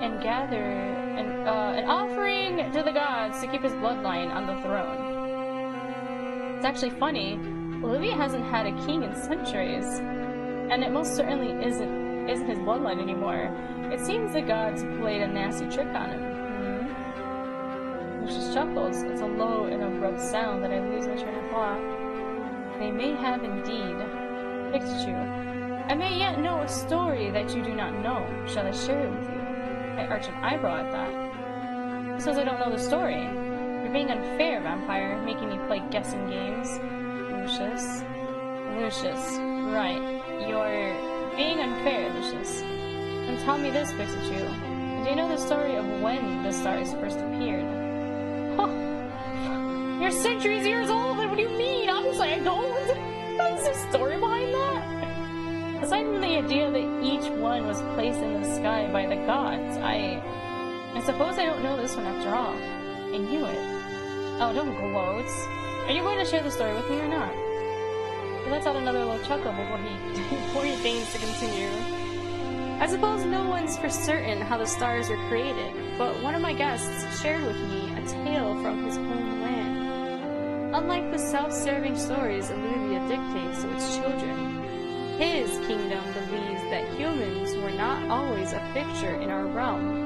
and gathered an offering to the gods to keep his bloodline on the throne. It's actually funny. Olivia hasn't had a king in centuries, and it most certainly isn't his bloodline anymore. It seems the gods played a nasty trick on him. Lucius chuckles. It's a low and abrupt sound that I lose my train of thought. They may have indeed. Pikachu, I may yet know a story that you do not know. Shall I share it with you? I arch an eyebrow at that. Who says I don't know the story? You're being unfair, vampire, making me play guessing games. Lucius. Lucius. Right. You're being unfair, Lucius. And tell me this, Backseat. Do you know the story of when the stars first appeared? Huh. You're centuries years old, and what do you mean? Obviously I don't. What's the story behind that? Aside from the idea that each one was placed in the sky by the gods, I suppose I don't know this one after all. I knew it. Oh, don't gloat. Are you going to share the story with me or not? He lets out another little chuckle before he deigns to continue. I suppose no one's for certain how the stars were created, but one of my guests shared with me a tale from his own land. Unlike the self-serving stories Illuvia dictates to its children, his kingdom believes that humans were not always a fixture in our realm.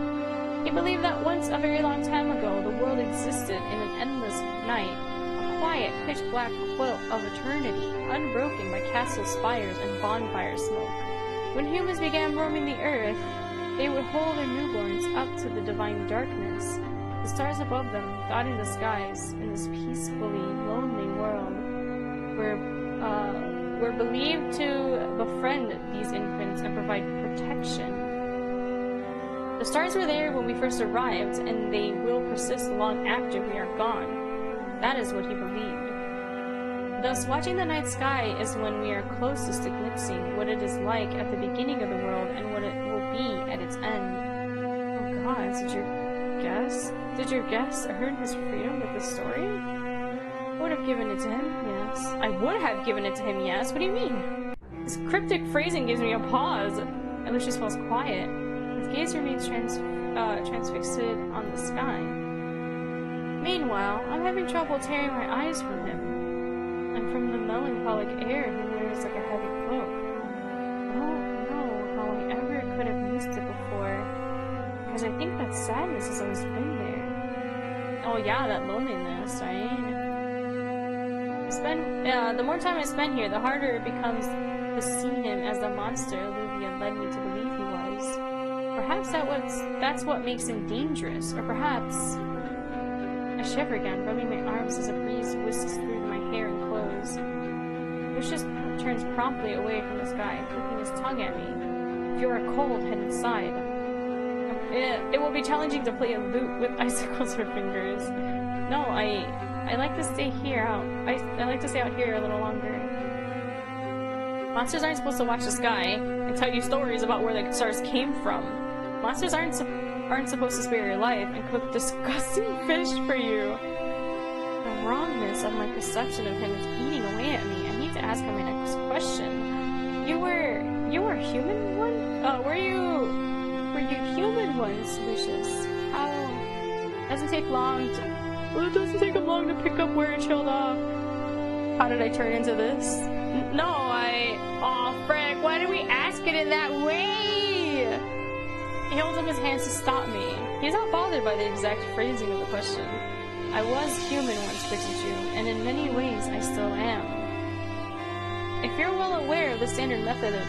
He believed that once, a very long time ago, the world existed in an endless night, a quiet, pitch-black quilt of eternity, unbroken by castle spires and bonfire smoke. When humans began roaming the earth, they would hold their newborns up to the divine darkness. The stars above them, dotting the skies in this peacefully lonely world, were believed to befriend these infants and provide protection. The stars were there when we first arrived, and they will persist long after we are gone. That is what he believed. Thus, watching the night sky is when we are closest to glimpsing what it is like at the beginning of the world and what it will be at its end. Oh god, did your guess earn his freedom with this story? I would have given it to him, yes. I would have given it to him, yes? What do you mean? This cryptic phrasing gives me a pause. And Lucius falls quiet. His gaze remains transfixed on the sky. Meanwhile, I'm having trouble tearing my eyes from him. And from the melancholic air he wears like a heavy cloak. I don't know how I ever could have missed it before, because I think that sadness has always been there. Oh yeah, that loneliness, right? The more time I spend here, the harder it becomes to see him as the monster Olivia led me to believe he was. Perhaps that's what makes him dangerous, or perhaps... I shiver again, rubbing my arms as a breeze whisks through my hair and clothes. Lucius turns promptly away from this guy, flicking his tongue at me. If you are cold, head inside. It will be challenging to play a lute with icicles or fingers. No, I like to stay here I like to stay out here a little longer. Monsters aren't supposed to watch the sky and tell you stories about where the stars came from. Monsters aren't supposed to spare your life and cook disgusting fish for you. The wrongness of my perception of him is eating away at me. I need to ask him my next question. You were a human one? Were you human once, Lucius? How? It doesn't take him long to pick up where it chilled off. How did I turn into this? Oh frick, why did we ask it in that way? He holds up his hands to stop me. He's not bothered by the exact phrasing of the question. I was human once, Backseat, and in many ways I still am. If you're well aware of the standard method of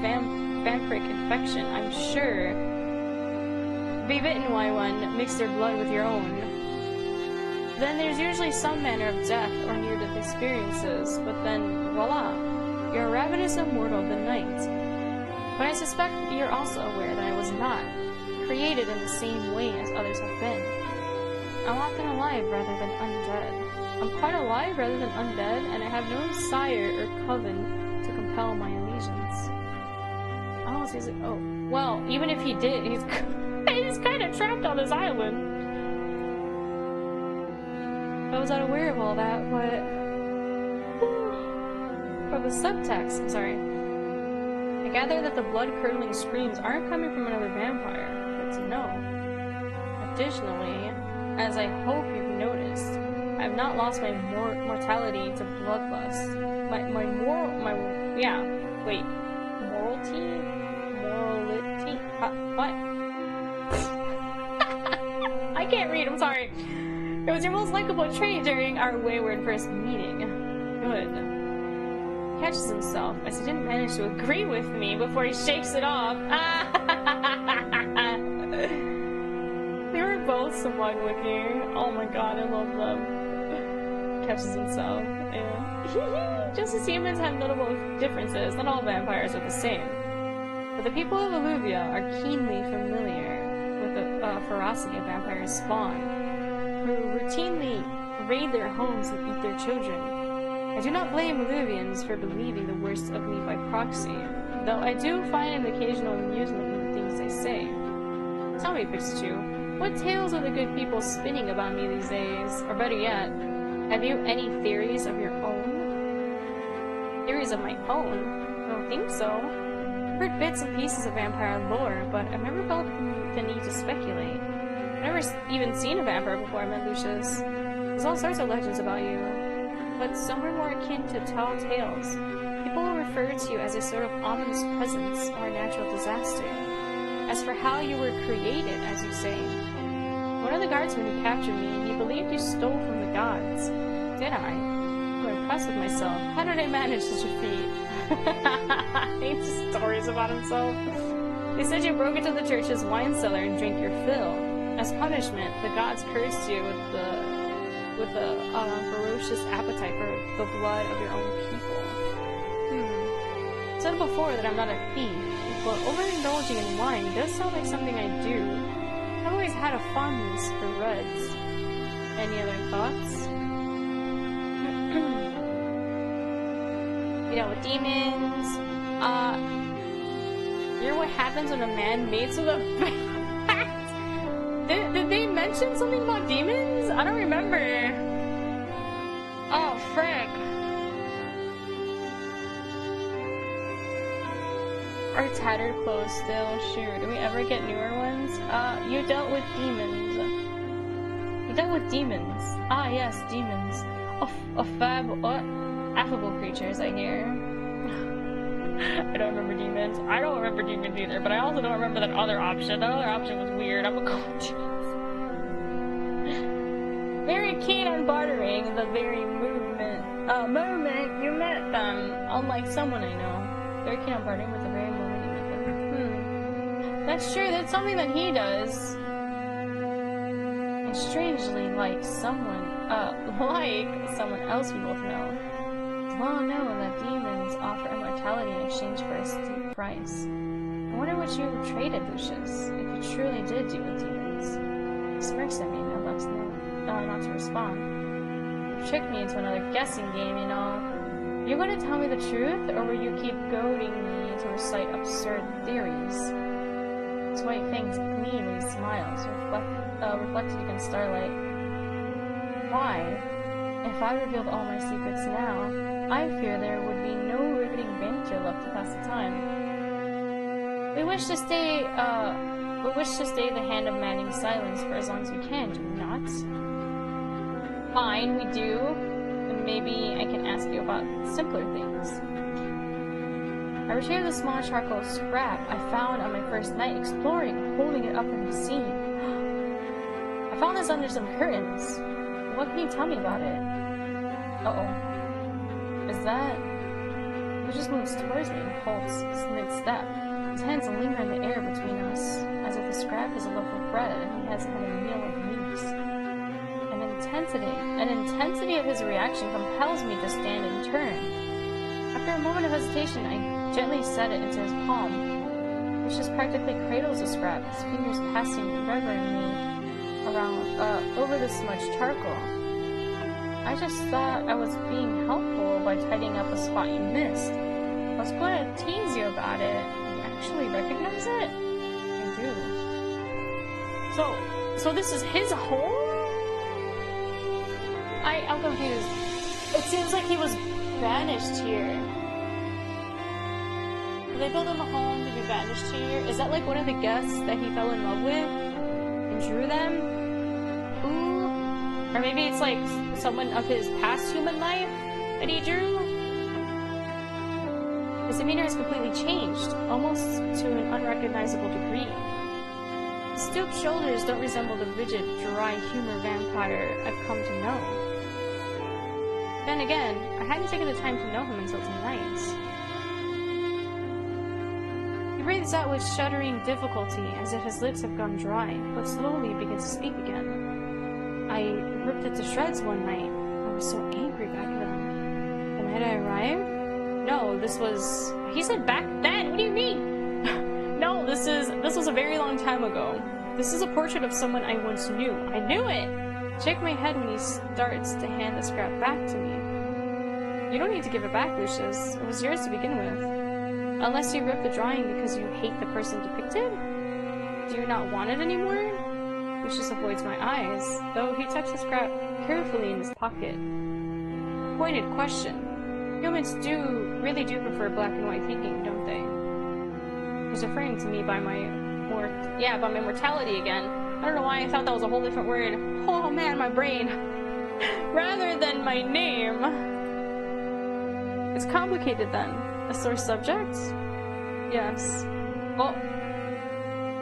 vampiric infection, I'm sure be bitten by one, mix their blood with your own. Then there's usually some manner of death or near-death experiences, but then, voila, you're a ravenous immortal of the night. But I suspect you're also aware that I was not created in the same way as others have been. I'm often alive rather than undead. I'm quite alive rather than undead, and I have no sire or coven to compel my allegiance. Oh, so he's like, oh, well, even if he did, he's kind of trapped on this island. I was not aware of all that, but from the subtext, I gather that the blood-curdling screams aren't coming from another vampire. Good to know. Additionally, as I hope you've noticed, I have not lost my mortality to bloodlust. Morality? What? I can't read, I'm sorry. It was your most likable trait during our wayward first meeting. Good. catches himself as he didn't manage to agree with me before he shakes it off. They were both smug looking. Oh my god, I love them. Catches himself. Yeah. Just as humans have notable differences, not all vampires are the same. But the people of Alluvia are keenly familiar with the ferocity of vampires' spawn, who routinely raid their homes and eat their children. I do not blame Alluvians for believing the worst of me by proxy, though I do find an occasional amusement in the things they say. Tell me, Pikachu, what tales are the good people spinning about me these days? Or better yet, have you any theories of your own? Theories of my own? I don't think so. I've heard bits and pieces of vampire lore, but I've never felt the need to speculate. I've never even seen a vampire before I met Lucius. There's all sorts of legends about you, but some are more akin to tall tales. People will refer to you as a sort of ominous presence or a natural disaster. As for how you were created, as you say, one of the guardsmen who captured me, he believed you stole from the gods. Did I? I'm impressed with myself. How did I manage such a feat? He hates stories about himself. They said you broke into the church's wine cellar and drank your fill. As punishment, the gods cursed you with a ferocious appetite for the blood of your own people. I said before that I'm not a thief, but overindulging in wine does sound like something I do. I've always had a fondness for reds. Any other thoughts? You know, with demons, hear what happens when a man mates with a bat? Did they mention something about demons? I don't remember. Oh, frick. Our tattered clothes still. Shoot, do we ever get newer ones? You dealt with demons. You dealt with demons. Ah, yes, demons. Affable creatures, I hear. I don't remember demons. I don't remember demons either, but I also don't remember that other option. That other option was weird. I'm a coach. Very keen on bartering the very moment you met them. Unlike someone I know. Very keen on bartering with the very moment you met them. That's true, that's something that he does. And strangely, like someone else we both know. It's well known that demons offer immortality in exchange for a steep price. I wonder what you traded, Lucius, if you truly did deal with demons. He smirks at me and elects not to respond. You tricked me into another guessing game, you know. Are you going to tell me the truth, or will you keep goading me to recite absurd theories? His white fangs gleam when he smiles, reflected against starlight. Why? If I revealed all my secrets now, I fear there would be no riveting banter left to pass the time. We wish to stay the hand of manning silence for as long as we can, do we not? Fine, we do. And maybe I can ask you about simpler things. I retrieved the small charcoal scrap I found on my first night exploring, holding it up in the scene. I found this under some curtains. What can you tell me about it? Uh-oh. Is that... He just moves towards me and halts mid-step. His hands linger in the air between us, as if the scrap is a loaf of bread and he hasn't had a meal in weeks. An intensity of his reaction compels me to stand and turn. After a moment of hesitation, I gently set it into his palm, which just practically cradles the scrap, his fingers passing reverently around, over the smudged charcoal. I just thought I was being helpful by tidying up a spot you missed. I was going to tease you about it. You actually recognize it? I do. So this is his home? I'm confused. It seems like he was banished here. Did they build him a home to be banished here? Is that like one of the guests that he fell in love with and drew them? Ooh. Or maybe it's like someone of his past human life that he drew? His demeanor is completely changed, almost to an unrecognizable degree. His stooped shoulders don't resemble the rigid, dry humor vampire I've come to know. Then again, I hadn't taken the time to know him until tonight. He breathes out with shuddering difficulty, as if his lips have gone dry, but slowly begins to speak again. I ripped it to shreds one night. I was so angry back then. The night I arrived? No, this was... He said back then? What do you mean? No, this was a very long time ago. This is a portrait of someone I once knew. I knew it! I shake my head when he starts to hand the scrap back to me. You don't need to give it back, Lucius. It was yours to begin with. Unless you ripped the drawing because you hate the person depicted? Do you not want it anymore? Lucius avoids my eyes, though he tucks the scrap carefully in his pocket. Pointed question. Humans really do prefer black and white thinking, don't they? He's referring to me by my mortality again. I don't know why I thought that was a whole different word. Oh man, my brain. Rather than my name. It's complicated then. A sore subject? Yes. Well,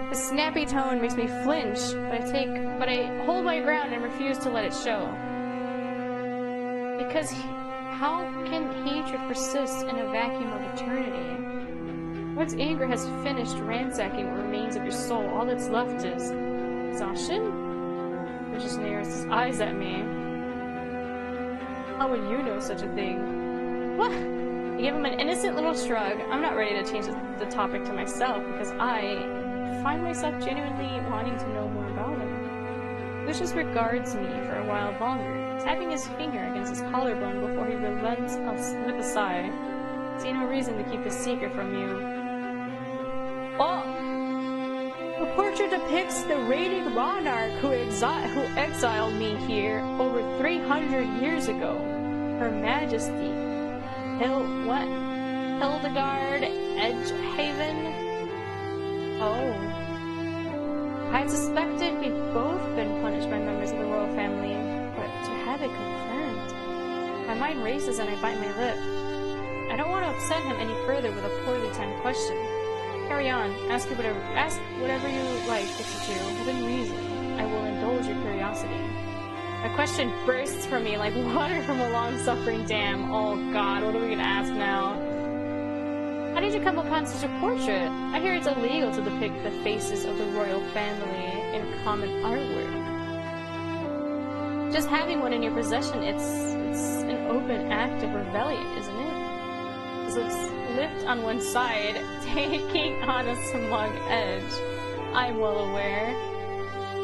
the snappy tone makes me flinch, but I hold my ground and refuse to let it show. Because how can hatred persist in a vacuum of eternity? Once anger has finished ransacking what remains of your soul, all that's left is exhaustion? He just narrows his eyes at me. How would you know such a thing? What? I give him an innocent little shrug. I'm not ready to change the topic to myself because I find myself genuinely wanting to know more about him. Lucius regards me for a while longer, tapping his finger against his collarbone before he relents with a sigh. See no reason to keep this secret from you. Oh! The portrait depicts the reigning monarch who exiled me here over 300 years ago. Her Majesty, Hildegard Edgehaven? Oh. I had suspected we'd both been punished by members of the royal family, but to have it confirmed. My mind races and I bite my lip. I don't want to upset him any further with a poorly timed question. Carry on. Ask whatever you like, Ichichu, within reason. I will indulge your curiosity. A question bursts from me like water from a long-suffering dam. Oh god, what are we gonna ask now? How did you come upon such a portrait? I hear it's illegal to depict the faces of the royal family in common artwork. Just having one in your possession, it's an open act of rebellion, isn't it? His lips lift on one side, taking on a smug edge. I'm well aware.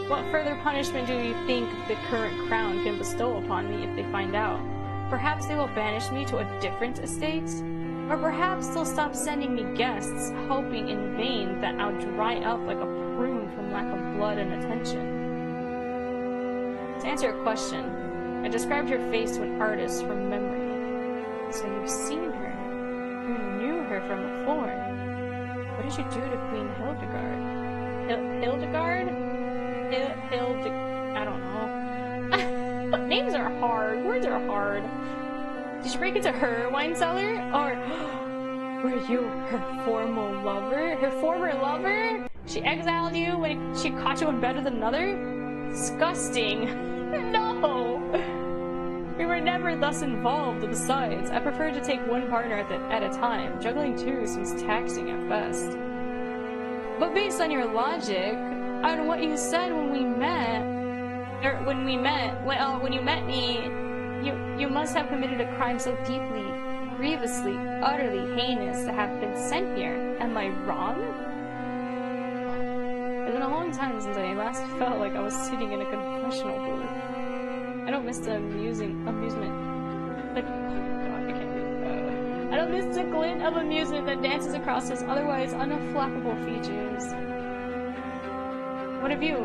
What further punishment do you think the current crown can bestow upon me if they find out? Perhaps they will banish me to a different estate? Or perhaps they'll stop sending me guests, hoping in vain that I'll dry up like a prune from lack of blood and attention. To answer your question, I described her face to an artist from memory. So you've seen her. You knew her from before. What did you do to Queen Hildegard? Hildegard? I don't know. Names are hard. Words are hard. Did you break into her wine cellar? Or were you her former lover? Her former lover? She exiled you when she caught you in bed with another? Disgusting. No! We were never thus involved. Besides, I prefer to take one partner at a time. Juggling two seems taxing at best. But based on your logic, on what you said when you met me, you must have committed a crime so deeply, grievously, utterly heinous to have been sent here. Am I wrong? It's been a long time since I last felt like I was sitting in a confessional booth. I don't miss the amusement. Like, oh god, I can't read. I don't miss the glint of amusement that dances across his otherwise unflappable features. What of you,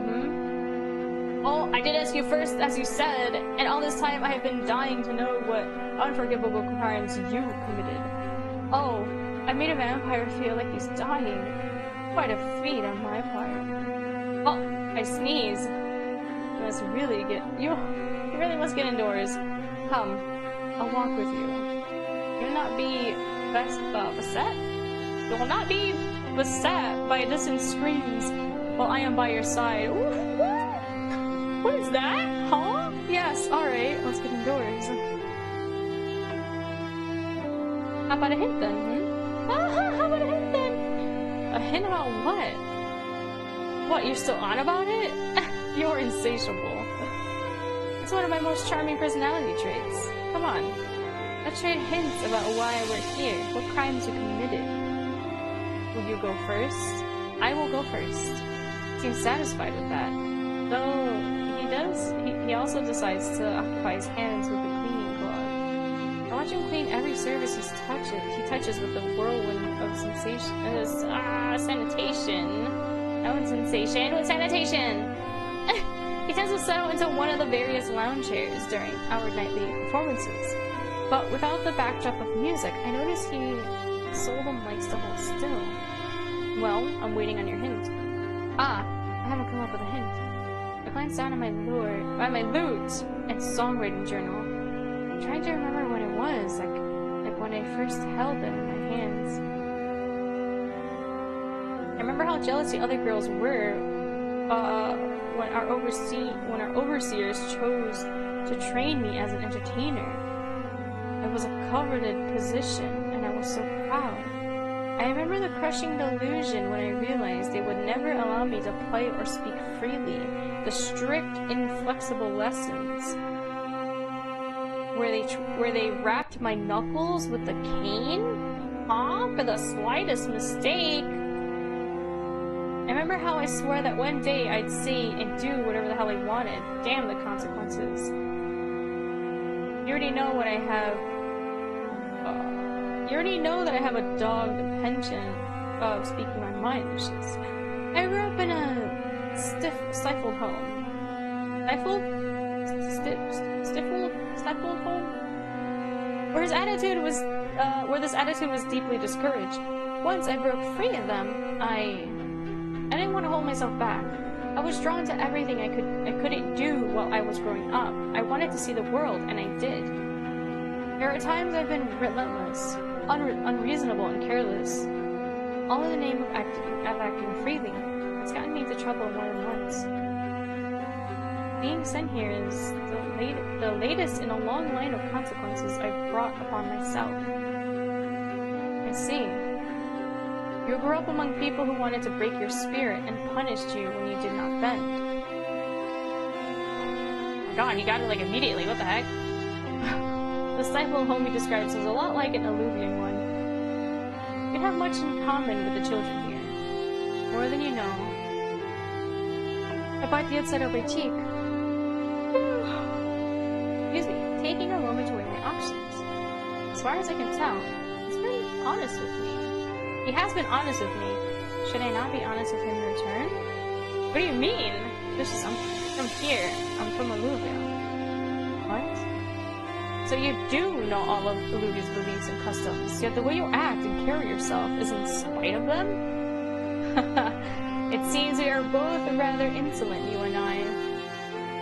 Oh, I did ask you first, as you said, and all this time I have been dying to know what unforgivable crimes you committed. Oh, I made a vampire feel like he's dying. Quite a feat on my part. Oh, I sneeze. You must really you really must get indoors. Come, I'll walk with you. You'll not be beset? You will not be beset by distant screams while I am by your side. What is that? Huh? Yes, alright, let's get indoors. How about a hint then, How about a hint then? A hint about what? What, you're still on about it? You're insatiable. It's one of my most charming personality traits. Come on. Let's trade hints about why we're here, what crimes you committed. Will you go first? I will go first. Seems satisfied with that. Though he also decides to occupy his hands with the cleaning cloth. I watch him clean every surface he touches with the whirlwind of sanitation. No sensation with sanitation! He tends to settle into one of the various lounge chairs during our nightly performances. But without the backdrop of music, I notice he seldom likes to hold still. Well, I'm waiting on your hint. I haven't come up with a hint. I glanced down at my lute and songwriting journal. I'm trying to remember when it was, like when I first held them in my hands. I remember how jealous the other girls were when our overseers chose to train me as an entertainer. It was a coveted position, and I was so proud. I remember the crushing delusion when I realized they would never allow me to play or speak freely. The strict, inflexible lessons, where they wrapped my knuckles with the cane, for the slightest mistake. I remember how I swore that one day I'd say and do whatever the hell I wanted. Damn the consequences. You already know what I have. You already know that I have a dogged penchant of speaking my mind wishes. I grew up in a stifled home. Stifled home? Where this attitude was deeply discouraged. Once I broke free of them, I didn't want to hold myself back. I was drawn to everything I couldn't do while I was growing up. I wanted to see the world, and I did. There are times I've been relentless, unreasonable, and careless, all in the name of acting freely. It's gotten me into trouble more than once. Being sent here is the latest in a long line of consequences I've brought upon myself. I see. You grew up among people who wanted to break your spirit and punished you when you did not bend. Oh my god, he got it like immediately, what the heck? The stifled home he describes is a lot like an alluvian one. We have much in common with the children here. More than you know. About the outside of my cheek. Excuse me, taking a moment to weigh my options. As far as I can tell, he's been honest with me. He has been honest with me. Should I not be honest with him in return? What do you mean? I'm from here. I'm from Alluvia. What? So you do know all of Alluvia's beliefs and customs, yet the way you act and carry yourself is in spite of them? It seems we are both rather insolent, you and I.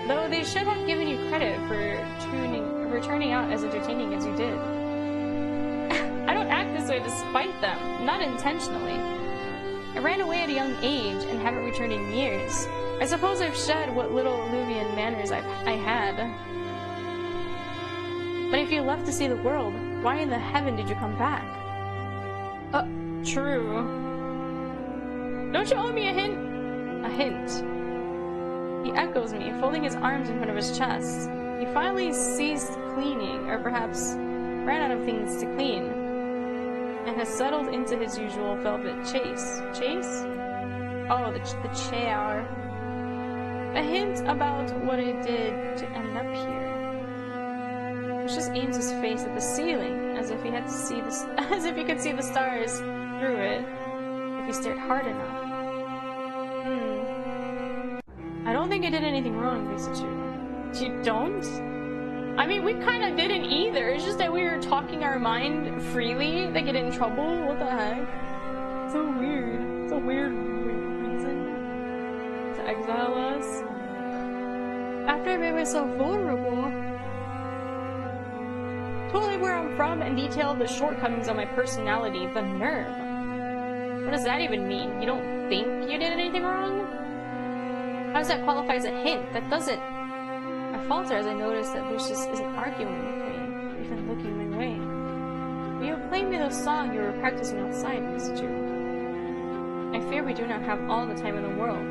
Though they should have given you credit for turning out as entertaining as you did. I don't act this way to spite them, not intentionally. I ran away at a young age and haven't returned in years. I suppose I've shed what little Alluvian manners I had. But if you left to see the world, why in the heaven did you come back? True. Don't you owe me a hint? A hint. He echoes me, folding his arms in front of his chest. He finally ceased cleaning, or perhaps ran out of things to clean, and has settled into his usual velvet chase. Chase? Oh, the chair. A hint about what I did to end up here. He just aims his face at the ceiling, as if he could see the stars through it, if he stared hard enough. I don't think I did anything wrong, Misachu. You don't? I mean, we kind of didn't either. It's just that we were talking our mind freely to get in trouble. What the heck? So weird. It's a weird reason to exile us. After I made myself vulnerable, totally where I'm from, and detailed the shortcomings of my personality, the nerve. What does that even mean? You don't think you did anything wrong? How does that qualify as a hint? That doesn't. I falter as I notice that Lucius isn't arguing with me, or even looking my way. Will you play me the song you were practicing outside, Miss Chu? I fear we do not have all the time in the world.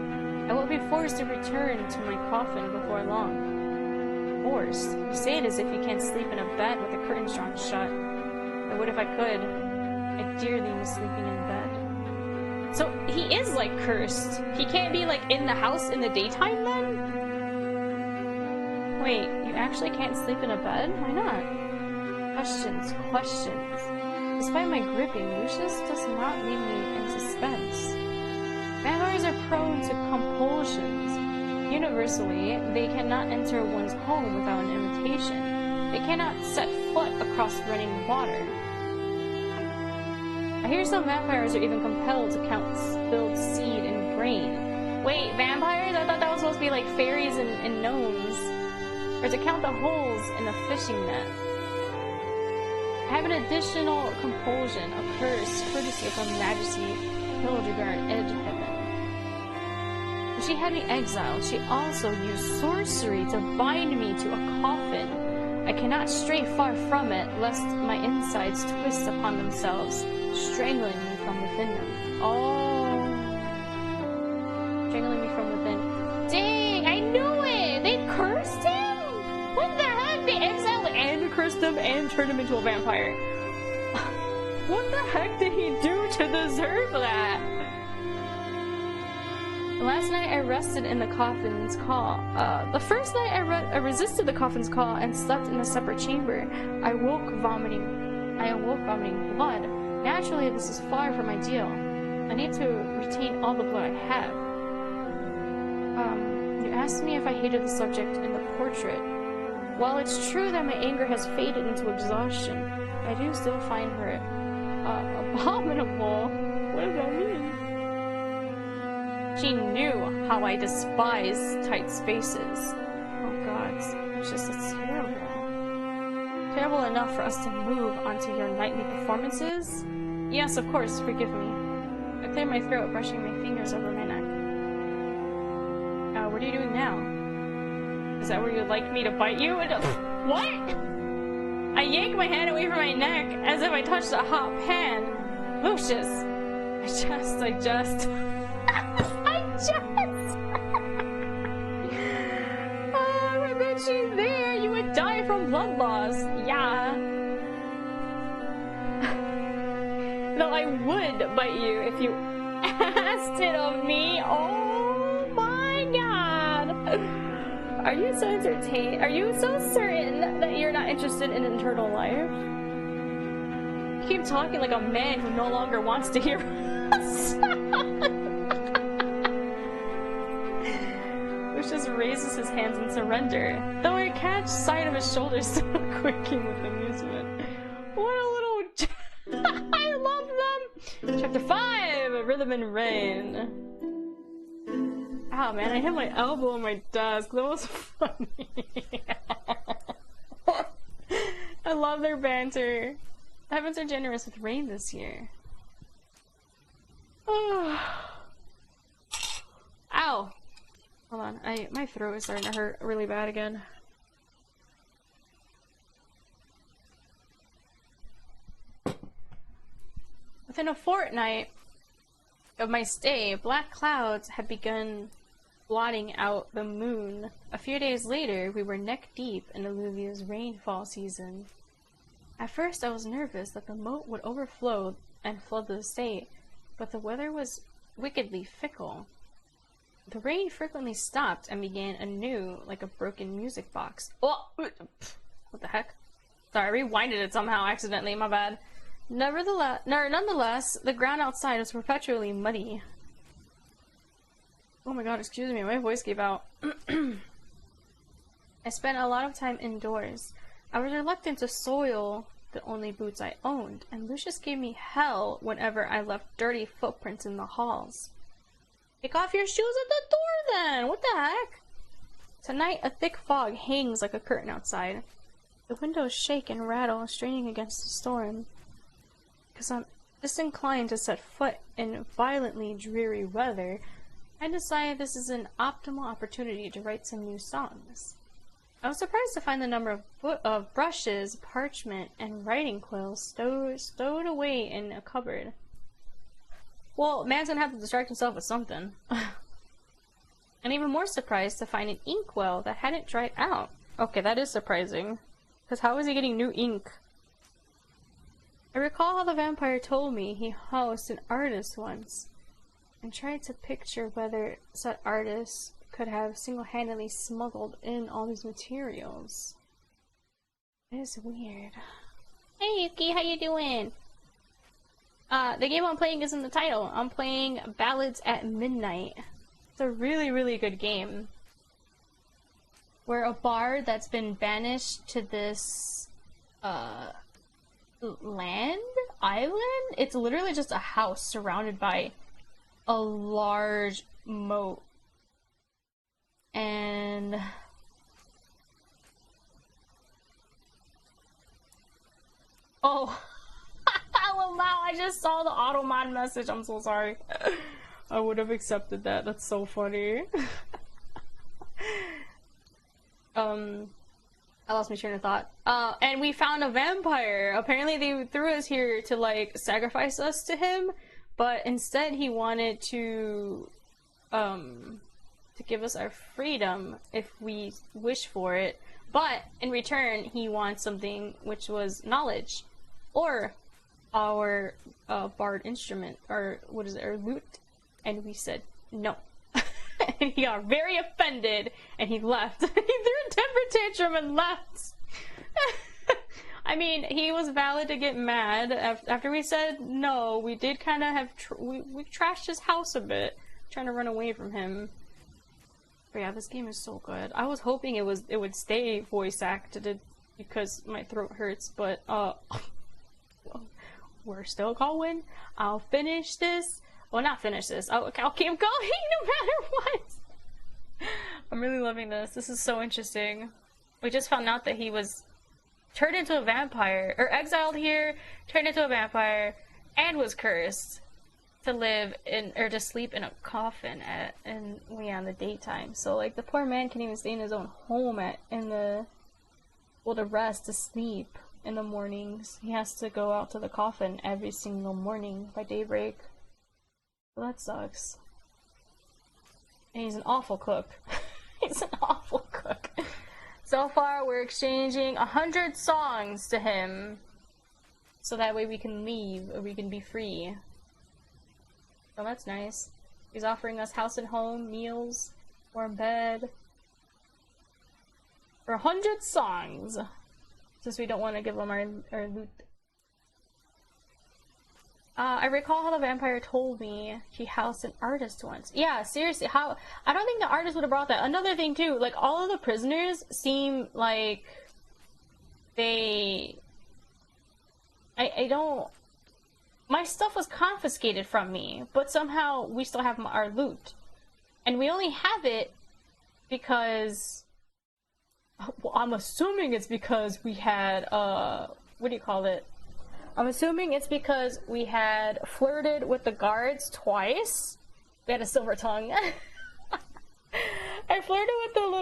I will be forced to return to my coffin before long. Forced? You say it as if you can't sleep in a bed with the curtains drawn shut. I would if I could. I dearly miss sleeping in bed. So he is like cursed. He can't be like in the house in the daytime then? Wait, you actually can't sleep in a bed? Why not? Questions, questions. Despite my gripping, Lucius does not leave me in suspense. Vampires are prone to compulsions. Universally, they cannot enter one's home without an invitation. They cannot set foot across running water. I hear some vampires are even compelled to count spilled seed and grain. Wait, vampires? I thought that was supposed to be like fairies and gnomes. Or to count the holes in a fishing net. I have an additional compulsion, a curse, courtesy of Her Majesty, Hildegard Edgeheaven. When she had me exiled, she also used sorcery to bind me to a coffin. I cannot stray far from it, lest my insides twist upon themselves, strangling me from within them. Oh. Strangling me from within. Dang, I knew it! They cursed him? What the heck? They exiled and cursed him and turned him into a vampire. What the heck did he do to deserve that? Last night I rested in the coffin's call. The first night I resisted the coffin's call and slept in a separate chamber. I awoke vomiting blood. Naturally, this is far from ideal. I need to retain all the blood I have. You asked me if I hated the subject in the portrait. While it's true that my anger has faded into exhaustion, I do still find her abominable. What does that mean? She knew how I despise tight spaces. Oh god, it's just terrible. Terrible enough for us to move onto your nightly performances? Yes, of course, forgive me. I cleared my throat, brushing my fingers over my neck. What are you doing now? Is that where you'd like me to bite you? What? I yanked my hand away from my neck as if I touched a hot pan. Lucius! I just... Oh, I bet she's there. You would die from blood loss. Yeah. Though I would bite you if you asked it of me. Oh my god. Are you so entertained? Are you so certain that you're not interested in eternal life? You keep talking like a man who no longer wants to hear us. Just raises his hands in surrender, though I catch sight of his shoulders still quaking with amusement. What a little... I love them! Chapter 5! Rhythm and Rain. Oh man, I hit my elbow on my desk. That was funny. I love their banter. The heavens are generous with rain this year. Oh. Ow! Hold on, my throat is starting to hurt really bad again. Within a fortnight of my stay, black clouds had begun blotting out the moon. A few days later, we were neck deep in Alluvia's rainfall season. At first, I was nervous that the moat would overflow and flood the estate, but the weather was wickedly fickle. The rain frequently stopped and began anew like a broken music box. Oh! What the heck? Sorry, I rewinded it somehow accidentally, my bad. Nonetheless, the ground outside was perpetually muddy. Oh my god, excuse me, my voice gave out. I spent a lot of time indoors. I was reluctant to soil the only boots I owned, and Lucius gave me hell whenever I left dirty footprints in the halls. Take off your shoes at the door then! What the heck? Tonight, a thick fog hangs like a curtain outside. The windows shake and rattle, straining against the storm. Because I'm disinclined to set foot in violently dreary weather, I decided this is an optimal opportunity to write some new songs. I was surprised to find the number of brushes, parchment, and writing quills stowed away in a cupboard. Well, man's gonna have to distract himself with something. And even more surprised to find an inkwell that hadn't dried out. Okay, that is surprising. Because how is he getting new ink? I recall how the vampire told me he housed an artist once, and tried to picture whether said artist could have single-handedly smuggled in all these materials. It is weird. Hey Yuki, how you doing? The game I'm playing is in the title. I'm playing Ballads at Midnight. It's a really, really good game. We're a bard that's been banished to this, island? It's literally just a house surrounded by a large moat. And oh, oh wow, I just saw the automod message. I'm so sorry. I would have accepted that. That's so funny. I lost my train of thought. And we found a vampire. Apparently they threw us here to like sacrifice us to him, but instead he wanted to give us our freedom if we wish for it. But in return, he wants something which was knowledge, or our bard instrument, or what is it, our lute. And we said no. And he got very offended, and he left. He threw a temper tantrum and left. I mean, he was valid to get mad. After we said no, we did kind of have we trashed his house a bit, trying to run away from him. But yeah, this game is so good. I was hoping it would stay voice acted because my throat hurts, but we're still going. I'll finish this. Well, not finish this. I'll keep going no matter what. I'm really loving this. This is so interesting. We just found out that he was turned into a vampire, or exiled here, turned into a vampire, and was cursed to live in, or to sleep in a coffin in the daytime. So like the poor man can't even stay in his own home to rest, to sleep in the mornings. He has to go out to the coffin every single morning by daybreak. Well, that sucks. And he's an awful cook. He's an awful cook. So far, we're exchanging 100 songs to him, so that way we can leave, or we can be free. Oh, that's nice. He's offering us house and home, meals, warm bed. For 100 songs! Since we don't want to give him our loot. I recall how the vampire told me he housed an artist once. Yeah, seriously, how? I don't think the artist would have brought that. Another thing too, like all of the prisoners seem like I don't... My stuff was confiscated from me, but somehow we still have our loot. And we only have it because... Well, I'm assuming it's because we had, what do you call it? I'm assuming it's because we had flirted with the guards twice. We had a silver tongue. I flirted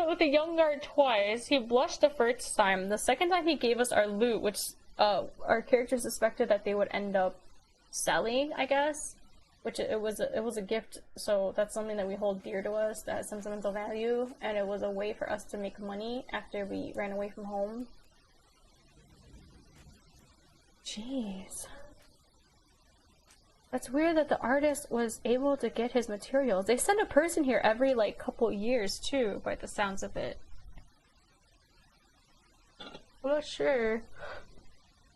with the young guard twice. He blushed the first time. The second time he gave us our loot, which our character suspected that they would end up selling, I guess. Which it was a gift, so that's something that we hold dear to us, that has sentimental value, and it was a way for us to make money after we ran away from home. Jeez. That's weird that the artist was able to get his materials. They send a person here every, like, couple years, too, by the sounds of it. I'm not sure.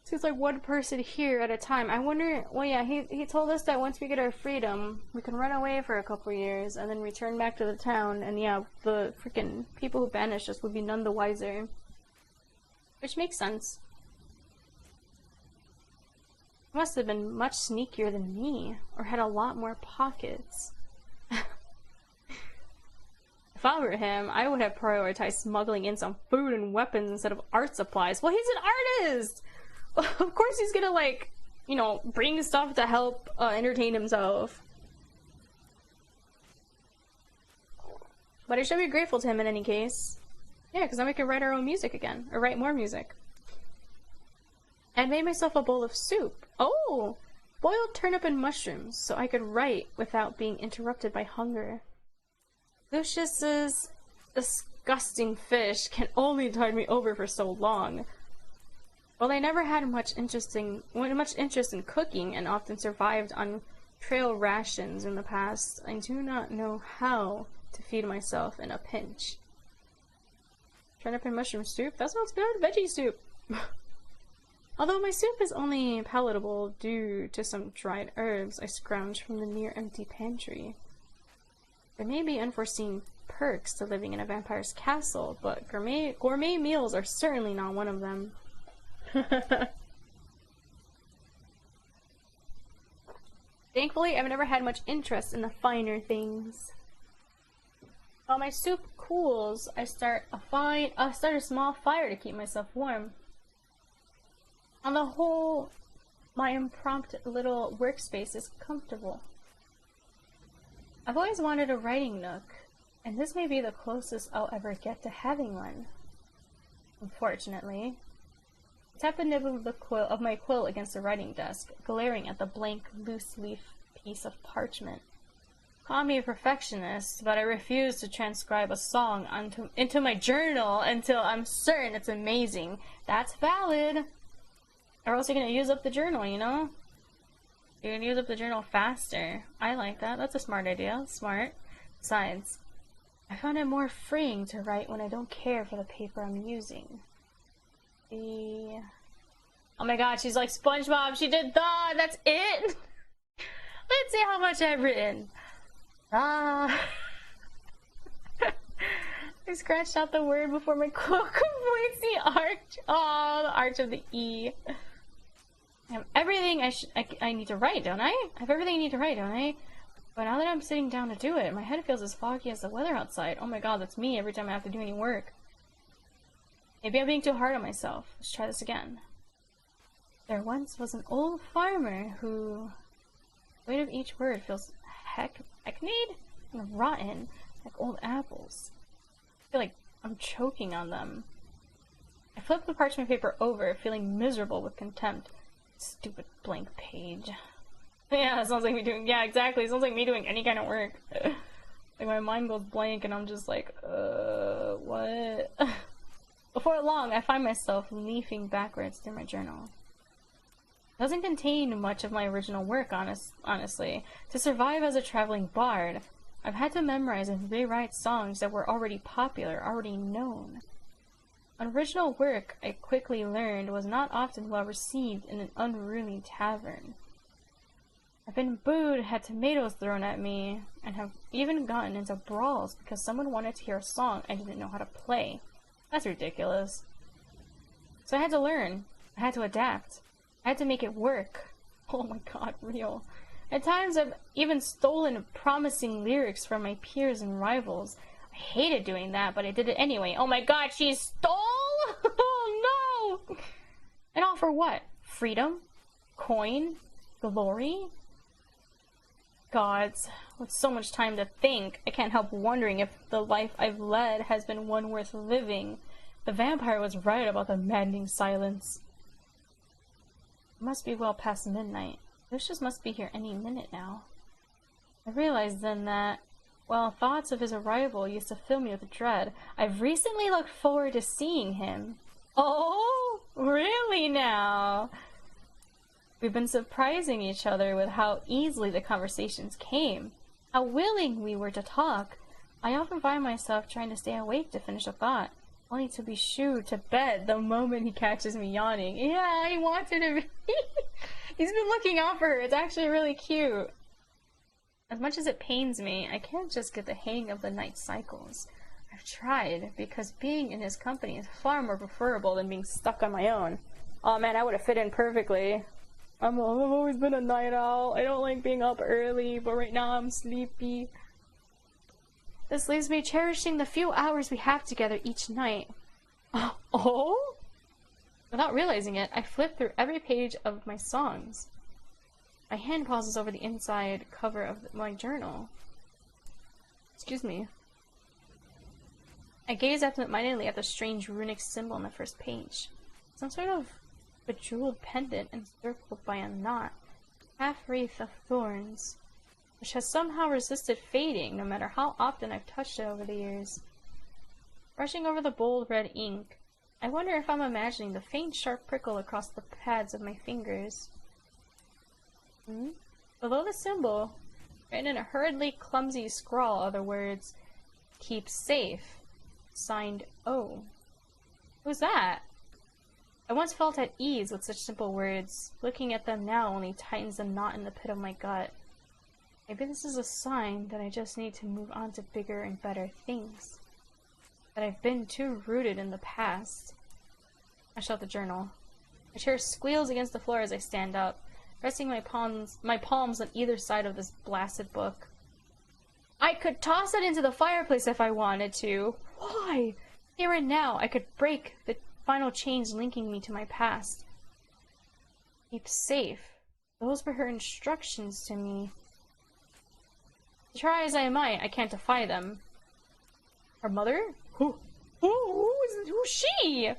Seems like one person here at a time. I wonder... Well, yeah, he told us that once we get our freedom, we can run away for a couple years, and then return back to the town, and yeah, the freaking people who banished us would be none the wiser. Which makes sense. Must have been much sneakier than me, or had a lot more pockets. If I were him, I would have prioritized smuggling in some food and weapons instead of art supplies. Well, he's an artist! Of course he's gonna, like, you know, bring stuff to help entertain himself. But I should be grateful to him in any case. Yeah, because then we can write our own music again, or write more music. I made myself a bowl of soup. Oh! Boiled turnip and mushrooms, so I could write without being interrupted by hunger. Lucius's disgusting fish can only tide me over for so long. While I never had much interest in cooking and often survived on trail rations in the past, I do not know how to feed myself in a pinch. Turnip and mushroom soup? That sounds good. Veggie soup. Although my soup is only palatable due to some dried herbs I scrounged from the near empty pantry. There may be unforeseen perks to living in a vampire's castle, but gourmet meals are certainly not one of them. Thankfully, I've never had much interest in the finer things. While my soup cools, I start a small fire to keep myself warm. On the whole, my impromptu little workspace is comfortable. I've always wanted a writing nook, and this may be the closest I'll ever get to having one. Unfortunately, I tapped the nib of my quill against the writing desk, glaring at the blank, loose-leaf piece of parchment. Call me a perfectionist, but I refuse to transcribe a song into my journal until I'm certain it's amazing. That's valid. Or else you're gonna use up the journal, you know? You're gonna use up the journal faster. I like that. That's a smart idea. Smart. Besides, I found it more freeing to write when I don't care for the paper I'm using. Oh my god, she's like SpongeBob. She did the. That's it. Let's see how much I've written. I scratched out the word before my quill completes the arch. Oh, the arch of the E. I have everything I need to write, don't I? I have everything I need to write, don't I? But now that I'm sitting down to do it, my head feels as foggy as the weather outside. Oh my god, that's me every time I have to do any work. Maybe I'm being too hard on myself. Let's try this again. There once was an old farmer who... The weight of each word feels hackneyed and rotten, like old apples. I feel like I'm choking on them. I flip the parchment paper over, feeling miserable with contempt. Stupid blank page. Yeah, it sounds like me doing... Yeah, exactly. It sounds like me doing any kind of work. Like, my mind goes blank and I'm just like, what? Before long, I find myself leafing backwards through my journal. It doesn't contain much of my original work, honestly. To survive as a traveling bard, I've had to memorize and rewrite songs that were already popular, already known. Original work, I quickly learned, was not often well received in an unruly tavern. I've been booed, had tomatoes thrown at me, and have even gotten into brawls because someone wanted to hear a song I didn't know how to play. That's ridiculous. So I had to learn. I had to adapt. I had to make it work. Oh my god, real. At times I've even stolen promising lyrics from my peers and rivals. I hated doing that, but I did it anyway. Oh my god, she stole? Oh no! And all for what? Freedom? Coin? Glory? Gods, with so much time to think, I can't help wondering if the life I've led has been one worth living. The vampire was right about the maddening silence. It must be well past midnight. Lucius must be here any minute now. I realized then that, while thoughts of his arrival used to fill me with dread, I've recently looked forward to seeing him. Oh, really now? We've been surprising each other with how easily the conversations came, how willing we were to talk. I often find myself trying to stay awake to finish a thought, only to be shooed to bed the moment he catches me yawning. Yeah, he wanted to be... He's been looking out for her. It's actually really cute. As much as it pains me, I can't just get the hang of the night cycles. I've tried, because being in his company is far more preferable than being stuck on my own. Oh man, I would have fit in perfectly. I've always been a night owl. I don't like being up early, but right now I'm sleepy. This leaves me cherishing the few hours we have together each night. Oh? Without realizing it, I flip through every page of my songs. My hand pauses over the inside cover of my journal. Excuse me. I gaze absent-mindedly at the strange runic symbol on the first page. Some sort of bejeweled pendant encircled by a knot, half-wreath of thorns, which has somehow resisted fading no matter how often I've touched it over the years. Brushing over the bold red ink, I wonder if I'm imagining the faint sharp prickle across the pads of my fingers. Below the symbol, written in a hurriedly clumsy scrawl, are the words, "Keep safe," signed O. Who's that? I once felt at ease with such simple words. Looking at them now only tightens the knot in the pit of my gut. Maybe this is a sign that I just need to move on to bigger and better things. That I've been too rooted in the past. I shut the journal. My chair squeals against the floor as I stand up, resting my palms on either side of this blasted book. I could toss it into the fireplace if I wanted to. Why? Here and now, I could break the final chains linking me to my past. Keep safe. Those were her instructions to me. Try as I might, I can't defy them. Her mother? Who's she?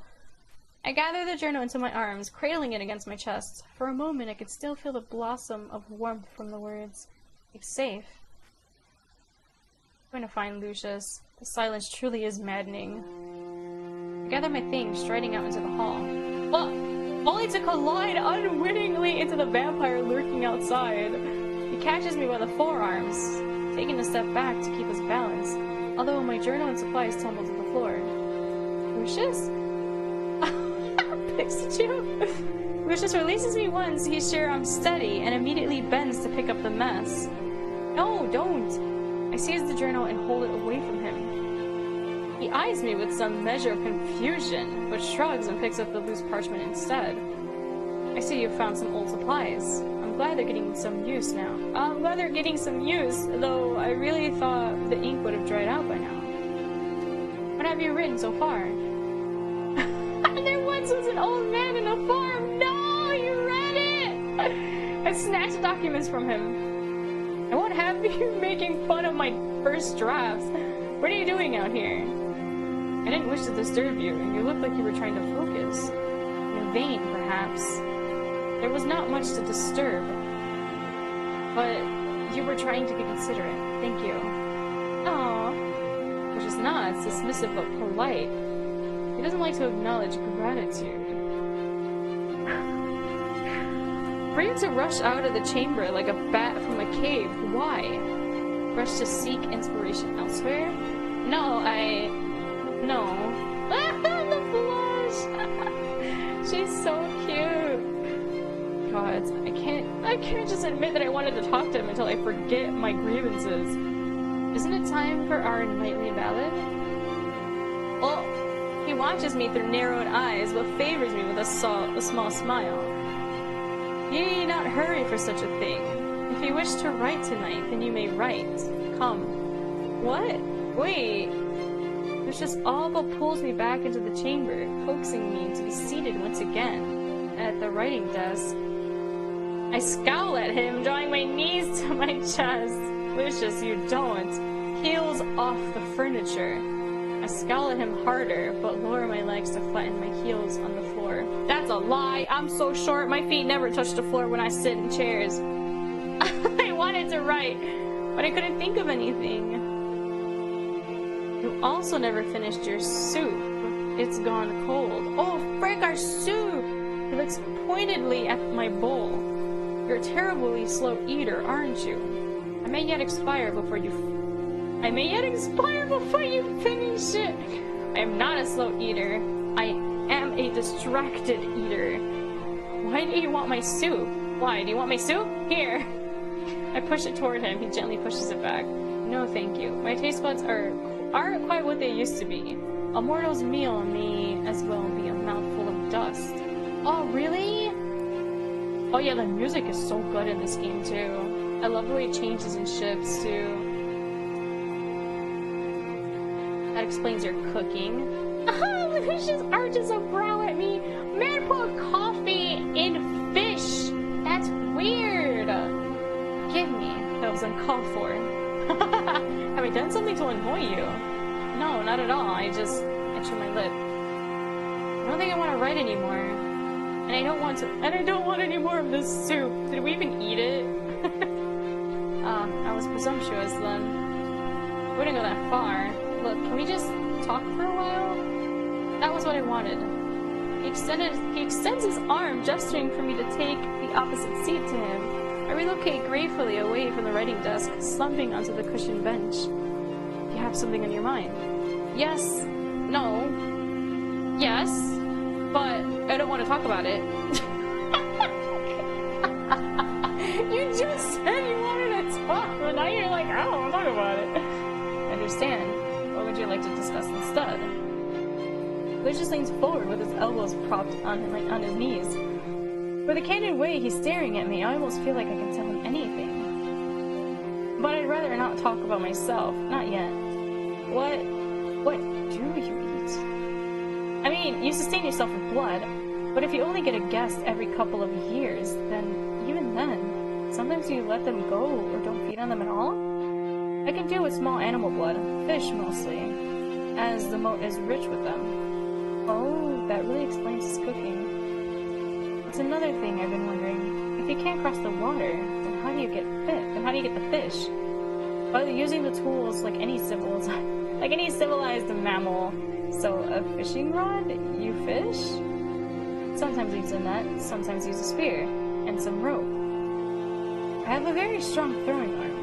I gather the journal into my arms, cradling it against my chest. For a moment, I could still feel the blossom of warmth from the words. Keep safe. I'm going to find Lucius. The silence truly is maddening. I gather my things, striding out into the hall. Only to collide unwittingly into the vampire lurking outside. He catches me by the forearms, taking a step back to keep us balanced, although my journal and supplies tumble to the floor. Lucius? Pixie you? Lucius releases me once he's sure I'm steady and immediately bends to pick up the mess. No, don't! I seize the journal and hold it away from him. He eyes me with some measure of confusion, but shrugs and picks up the loose parchment instead. I see you've found some old supplies. I'm glad they're getting some use now. I'm glad they're getting some use, though I really thought the ink would have dried out by now. What have you written so far? There once was an old man in a farm! No! You read it! I snatched the documents from him. I won't have you making fun of my first drafts. What are you doing out here? I didn't wish to disturb you, and you looked like you were trying to focus. In vain, perhaps. There was not much to disturb. But you were trying to be considerate. Thank you. Aww. Which is not dismissive but polite. He doesn't like to acknowledge gratitude. For you to rush out of the chamber like a bat from a cave, why? Rush to seek inspiration elsewhere? No. The blush! She's so cute. God, I can't just admit that I wanted to talk to him until I forget my grievances. Isn't it time for our nightly ballad? Oh, he watches me through narrowed eyes, but favors me with a small smile. You need not hurry for such a thing. If you wish to write tonight, then you may write. Come. What? Wait. Lucius all but pulls me back into the chamber, coaxing me to be seated once again at the writing desk. I scowl at him, drawing my knees to my chest. Lucius, you don't. Heels off the furniture. I scowl at him harder, but lower my legs to flatten my heels on the floor. That's a lie! I'm so short, my feet never touch the floor when I sit in chairs. I wanted to write, but I couldn't think of anything. You also never finished your soup. It's gone cold. Oh, frick, our soup! He looks pointedly at my bowl. You're a terribly slow eater, aren't you? I may yet expire before you finish it. I am not a slow eater. I am a distracted eater. Why do you want my soup? Why? Do you want my soup? Here. I push it toward him. He gently pushes it back. No, thank you. My taste buds aren't quite what they used to be. A mortal's meal may as well be a mouthful of dust. Oh, really? Oh yeah, the music is so good in this game too. I love the way it changes and shifts too. That explains your cooking. Lucius arches a brow at me. Man put coffee in fish. That's weird. Forgive me. That was uncalled for. Have I done something to annoy you? No, No, not at all. I chew my lip. I don't think I want to write anymore. And I don't want any more of this soup. Did we even eat it? I was presumptuous then. We wouldn't go that far. Look, can we just talk for a while? That was what I wanted. He extends his arm, gesturing for me to take the opposite seat to him. I relocate gratefully away from the writing desk, slumping onto the cushioned bench. You have something on your mind? Yes. No. Yes. But I don't want to talk about it. You just said you wanted to talk, but now you're like, I don't want to talk about it. I understand. What would you like to discuss instead? Lucius leans forward with his elbows propped on his knees. With a candid way he's staring at me, I almost feel like I can tell him anything. But I'd rather not talk about myself. Not yet. What do you eat? I mean, you sustain yourself with blood, but if you only get a guest every couple of years, then even then, sometimes you let them go or don't feed on them at all? I can do with small animal blood, fish mostly, as the moat is rich with them. Oh, that really explains his cooking. It's another thing I've been wondering. If you can't cross the water, then how do you get the fish? By using the tools like any civilized mammal. So a fishing rod, you fish? Sometimes use a net, sometimes use a spear, and some rope. I have a very strong throwing arm.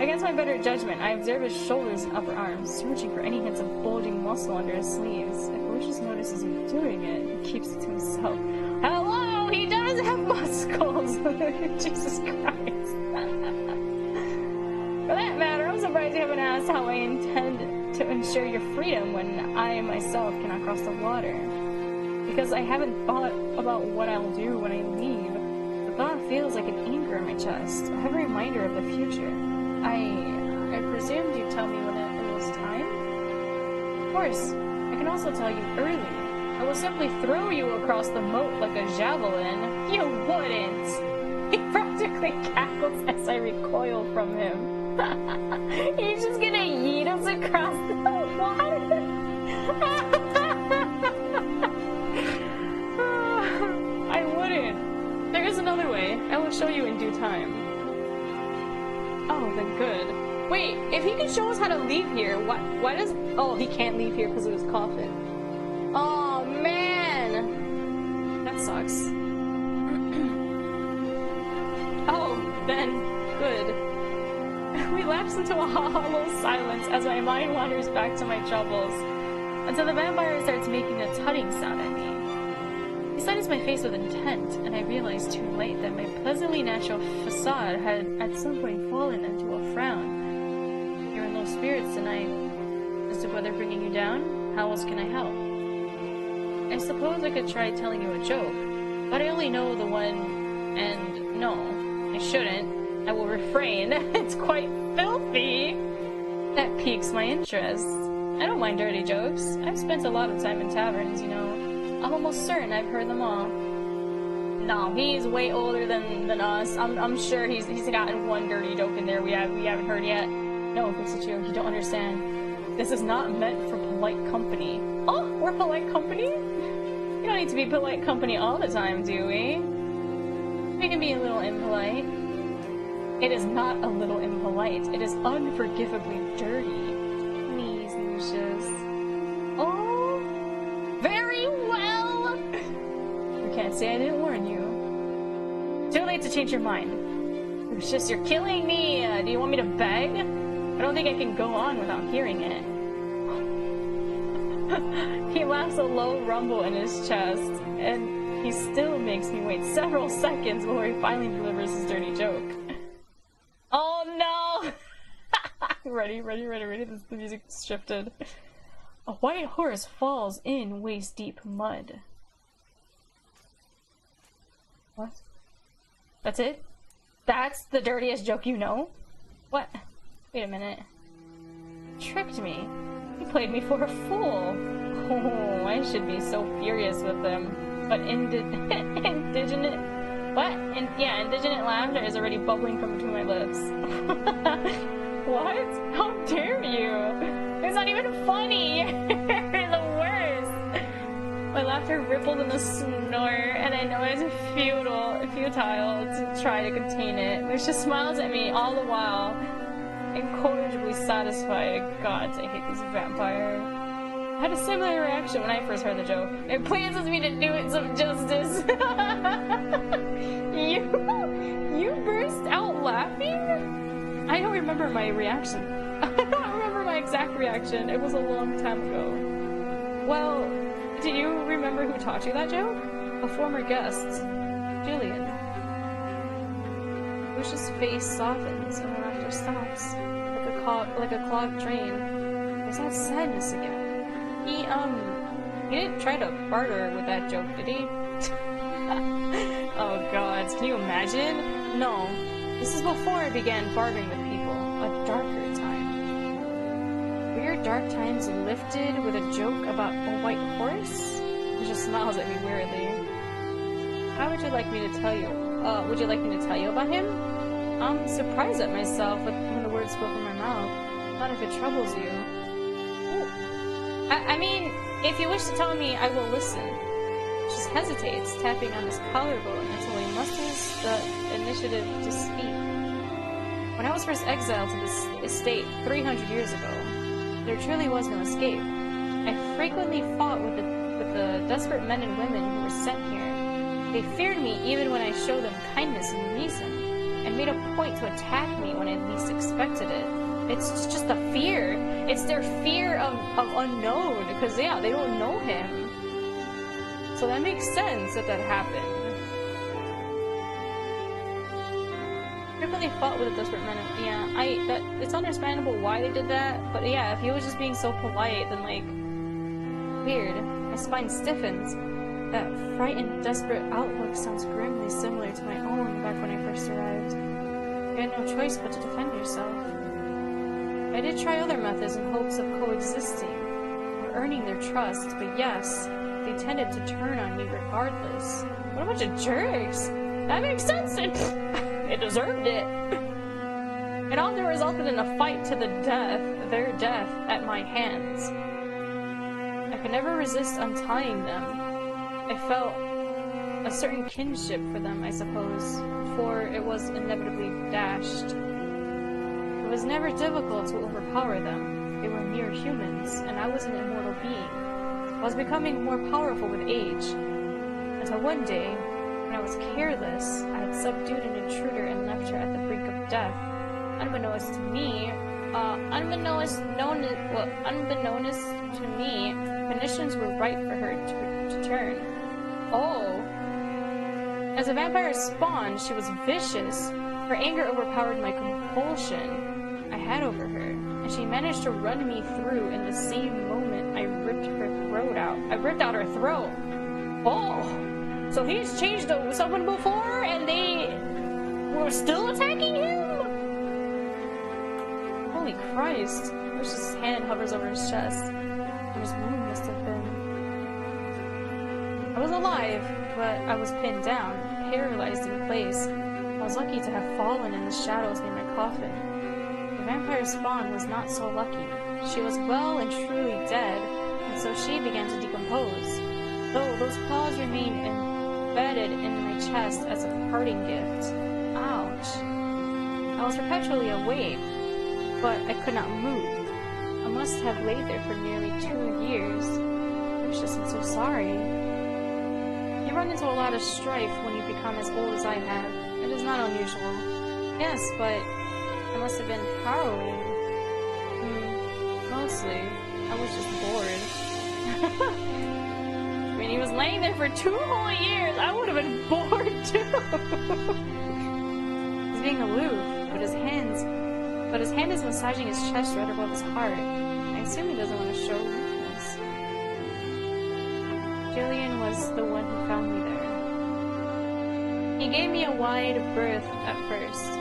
Against my better judgment, I observe his shoulders and upper arms, searching for any hints of bulging muscle under his sleeves. If Lucius notices me doing it, he keeps it to himself. Hello! He does have muscles! Jesus Christ. For that matter, I'm surprised you haven't asked how I intend to ensure your freedom when I myself cannot cross the water. Because I haven't thought about what I'll do when I leave. The thought feels like an anchor in my chest, a heavy reminder of the future. I presumed you'd tell me when it was time? Of course. I can also tell you early. I will simply throw you across the moat like a javelin. You wouldn't! He practically cackles as I recoil from him. You're just gonna yeet us across the water? I wouldn't. There is another way. I will show you in due time. Oh, then good. Wait, if he can show us how to leave here, why does... Oh, he can't leave here because of his coffin. Oh, man! That sucks. Oh, then, good. We lapse into a hollow silence as my mind wanders back to my troubles, until the vampire starts making a tutting sound at me. He studies my face with intent, and I realize too late that my pleasantly natural facade had at some point fallen into a frown. You're in low spirits tonight. Is the weather bringing you down? How else can I help? I suppose I could try telling you a joke, but I only know the one, and no, I shouldn't. I will refrain. It's quite filthy. That piques my interest. I don't mind dirty jokes. I've spent a lot of time in taverns, you know. I'm almost certain I've heard them all. No, he's way older than us. I'm sure he's gotten one dirty joke in there we haven't heard yet. No, Pixie, you don't understand. This is not meant for polite company. Oh, we're polite company? You don't need to be polite company all the time, do we? We can be a little impolite. It is not a little impolite. It is unforgivably dirty. Please, Lucius. Oh, very well. You can't say I didn't warn you. Too late to change your mind. Lucius, you're killing me. Do you want me to beg? I don't think I can go on without hearing it. He laughs a low rumble in his chest, and he still makes me wait several seconds before he finally delivers his dirty joke. Oh no! Ready? The music shifted. A white horse falls in waist-deep mud. What? That's it? That's the dirtiest joke you know? What? Wait a minute. Tricked me. He played me for a fool. Oh, I should be so furious with him. But indignant laughter is already bubbling from between my lips. What? How dare you? It's not even funny! You're the worst! My laughter rippled in a snore, and I know it's futile to try to contain it. Lucia smiles at me all the while, incorrigibly satisfied. God, I hate this vampire. I had a similar reaction when I first heard the joke. It pleases me to do it some justice. You burst out laughing? I don't remember my reaction. I don't remember my exact reaction. It was a long time ago. Well, do you remember who taught you that joke? A former guest, Julian. Lucia's face softens and her laughter stops, like a clogged drain. There's that sadness again. He didn't try to barter with that joke, did he? Oh god, can you imagine? No. This is before I began bartering with people. A darker time. Weird dark times lifted with a joke about a white horse? He just smiles at me weirdly. How would you like me to tell you? Would you like me to tell you about him? I'm surprised at myself when the words spoke from my mouth. Not if it troubles you. I mean, if you wish to tell me, I will listen. She just hesitates, tapping on his collarbone until he musters the initiative to speak. When I was first exiled to this estate 300 years ago, there truly was no escape. I frequently fought with the desperate men and women who were sent here. They feared me even when I showed them kindness and reason, and made a point to attack me when I least expected it. It's just a fear. It's their fear of unknown, because yeah, they don't know him. So that makes sense that happened. Frequently fought with a desperate men. Yeah, it's understandable why they did that, but yeah, if he was just being so polite, then like, weird. My spine stiffens. That frightened, desperate outlook sounds grimly similar to my own back when I first arrived. You had no choice but to defend yourself. I did try other methods in hopes of coexisting, or earning their trust, but yes, they tended to turn on me regardless. What a bunch of jerks! That makes sense! It deserved it! It often resulted in a fight to the death, their death, at my hands. I could never resist untying them. I felt a certain kinship for them, I suppose, for it was inevitably dashed. It was never difficult to overpower them. They were mere humans, and I was an immortal being. I was becoming more powerful with age, until one day, when I was careless, I had subdued an intruder and left her at the brink of death. Unbeknownst to me, conditions were right for her to turn. Oh! As a vampire spawn, she was vicious. Her anger overpowered my compulsion I had over her, and she managed to run me through in the same moment I ripped her throat out. I ripped out her throat! Oh! So he's changed someone before, and they were still attacking him? Holy Christ. Lucius' hand hovers over his chest. What his wound must have been. I was alive, but I was pinned down, paralyzed in place. I was lucky to have fallen in the shadows near my coffin. The vampire spawn was not so lucky. She was well and truly dead, and so she began to decompose, though those claws remained embedded in my chest as a parting gift. Ouch. I was perpetually awake, but I could not move. I must have laid there for nearly 2 years. Lucius, I'm so sorry. You run into a lot of strife when you become as old as I have. It is not unusual. Yes, but it must have been harrowing. Mostly. I was just bored. I mean, he was laying there for 2 whole years. I would have been bored too. He's being aloof, but his hand is massaging his chest right above his heart. I assume he doesn't want to show weakness. Julian was the one who found me there. He gave me a wide berth at first.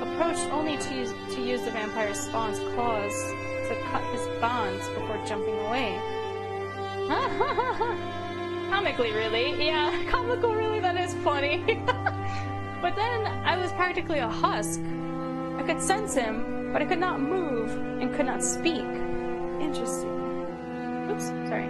Approached only to use the vampire spawn's claws to cut his bonds before jumping away. Comically, really. Yeah, comical, really, that is funny. But then I was practically a husk. I I could sense him, but I could not move and could not speak. Interesting. Oops, sorry.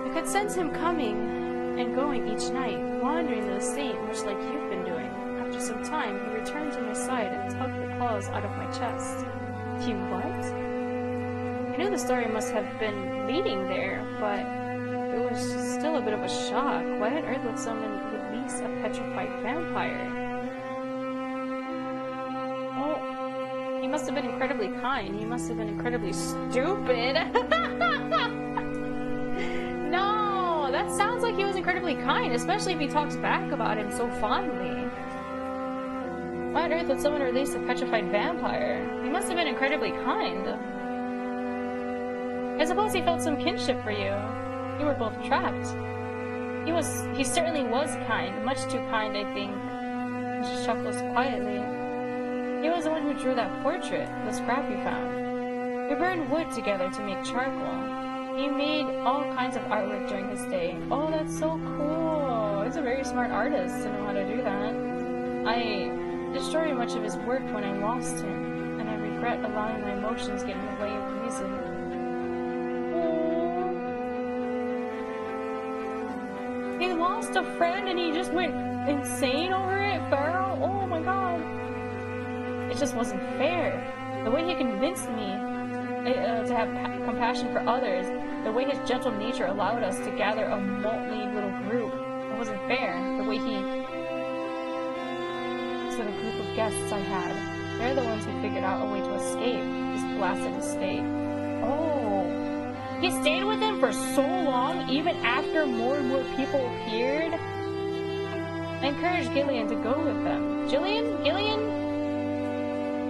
I could sense him coming and going each night, wandering the estate much like you've been doing. After some time, he returned to my side and tugged the claws out of my chest. You what? I knew the story must have been leading there, but it was still a bit of a shock. Why on earth would someone release a petrified vampire? Oh, he must have been incredibly kind. He must have been incredibly stupid. No, that sounds like he was incredibly kind, especially if he talks back about him so fondly. Why on earth would someone release a petrified vampire? He must have been incredibly kind. I suppose he felt some kinship for you. You were both trapped. He certainly was kind, much too kind, I think. She chuckles quietly. He was the one who drew that portrait, the scrap we found. We burned wood together to make charcoal. He made all kinds of artwork during his day. Oh, that's so cool. He's a very smart artist to know how to do that. I destroyed much of his work when I lost him, and I regret allowing my emotions get in the way of reason. He lost a friend and he just went insane over it, Pharaoh? Oh my god. It just wasn't fair. The way he convinced me to have compassion for others, the way his gentle nature allowed us to gather a motley little group, it wasn't fair. The way he... So the group of guests I had, they're the ones who figured out a way to escape this blasted estate. Oh. He stayed with him for so long, even after more and more people appeared. I encouraged Gillian to go with them. Gillian?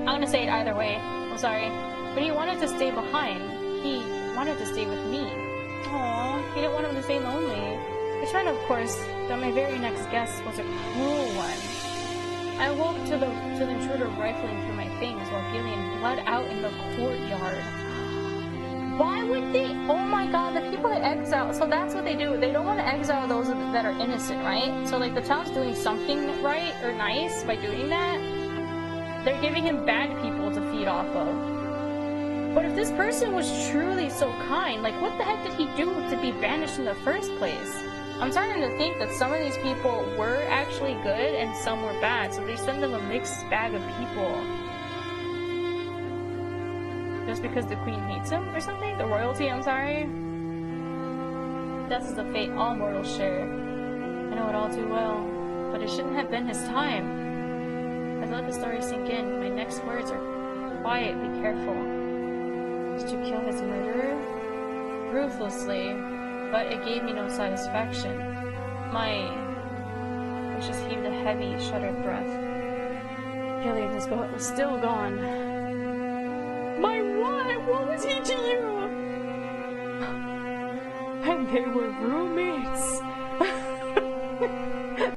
I'm gonna say it either way. I'm sorry. But he wanted to stay behind. He wanted to stay with me. Aww, he didn't want him to stay lonely. Which meant, of course, that my very next guest was a cruel one. I awoke to the intruder rifling through my things while Gillian bled out in the courtyard. Why would they? Oh my god, the people that exile. So that's what they do. They don't want to exile those that are innocent, right? So like the town's doing something right or nice by doing that. They're giving him bad people to feed off of. But if this person was truly so kind, like what the heck did he do to be banished in the first place? I'm starting to think that some of these people were actually good and some were bad. So they send them a mixed bag of people. Just because the queen hates him or something? The royalty, I'm sorry. Death is the fate all mortals share. I know it all too well, but it shouldn't have been his time. As I let the story sink in, my next words are quiet, be careful. Did you kill his murderer? Ruthlessly, but it gave me no satisfaction. I just heaved a heavy, shuddered breath. Gillian was still gone. My what? What was he to you? And they were roommates. I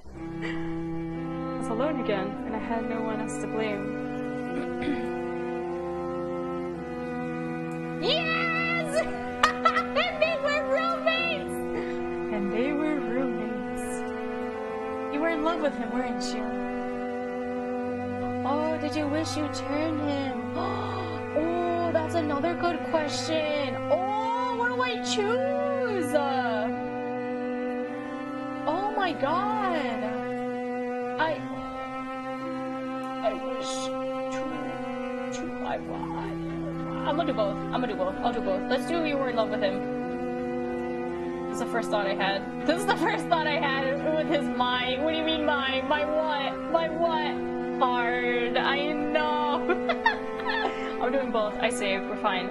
was alone again, and I had no one else to blame. Yes! And they were roommates! And they were roommates. You were in love with him, weren't you? Oh, did you wish you turned him? Oh, that's another good question. Oh, what do I choose? Oh my god. I wish to my god. I'm gonna do both. I'll do both. Let's do you were in love with him. This is the first thought I had. This is the first thought I had with his mind. What do you mean mine? My what? My what? Hard. I know. I'm doing both. I saved. We're fine.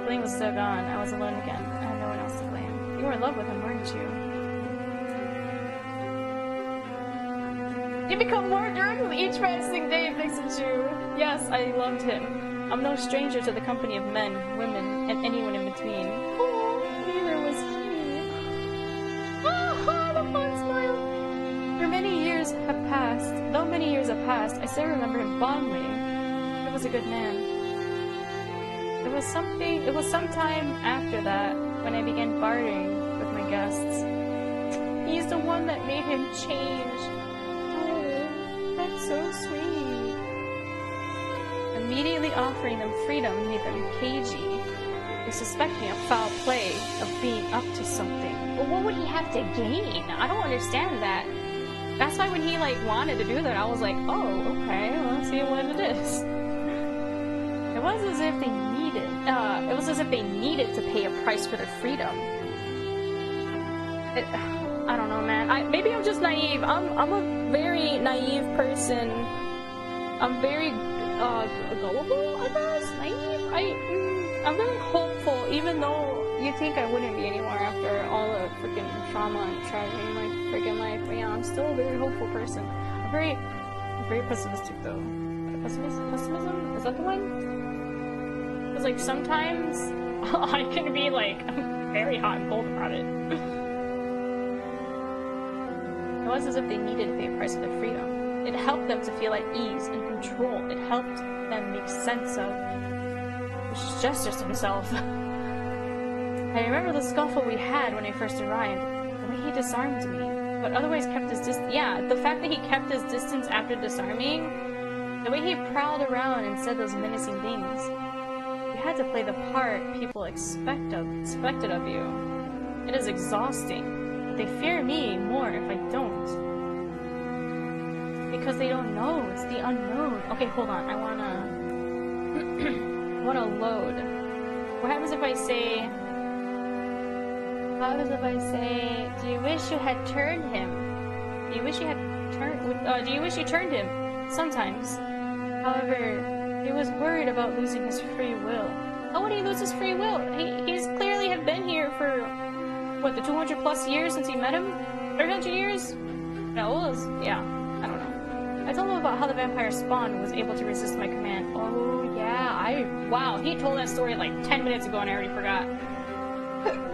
Gillian was still gone. I was alone again. I had no one else to blame. You were in love with him, weren't you? You become more drunk with each passing day, fixes you. Yes, I loved him. I'm no stranger to the company of men, women, and anyone in between. Oh, neither was he. Ah, the fun smile. For many years have passed. Though many years have passed, I still remember him fondly. He was a good man. It was sometime after that when I began bartering with my guests. He's the one that made him change. Oh, that's so sweet. Immediately offering them freedom made them cagey. They suspect me of foul play, of being up to something. But what would he have to gain? I don't understand that. That's why when he like wanted to do that, I was like, oh, okay, well, let's see what it is. It was as if they needed to pay a price for their freedom. I don't know, man. Maybe I'm just naive. I'm a very naive person. I'm very gullible, I guess. Naive. I'm very hopeful, even though you think I wouldn't be anymore after all the freaking trauma and tragedy in my freaking life. But yeah, I'm still a very hopeful person. I'm very pessimistic though. Pessimism? Is that the one? Because like sometimes I can be like very hot and cold about it. It was as if they needed to pay a price for their freedom. It helped them to feel at ease and control. It helped them make sense of gestures to himself. I remember the scuffle we had when I first arrived, the way he disarmed me, but otherwise kept his distance. Yeah, the fact that he kept his distance after disarming, the way he prowled around and said those menacing things. You had to play the part people expected of you. It is exhausting. They fear me more if I don't. Because they don't know. It's the unknown. Okay, hold on. I wanna load. What happens if I say... How does if I say, do you wish you had turned him? Do you wish you turned him? Sometimes. However, he was worried about losing his free will. How would he lose his free will? He's clearly have been here for, what, the 200 plus years since he met him? 300 years? No, it was, yeah, I don't know. I told him about how the vampire spawn was able to resist my command. Oh, yeah, wow, he told that story like 10 minutes ago and I already forgot.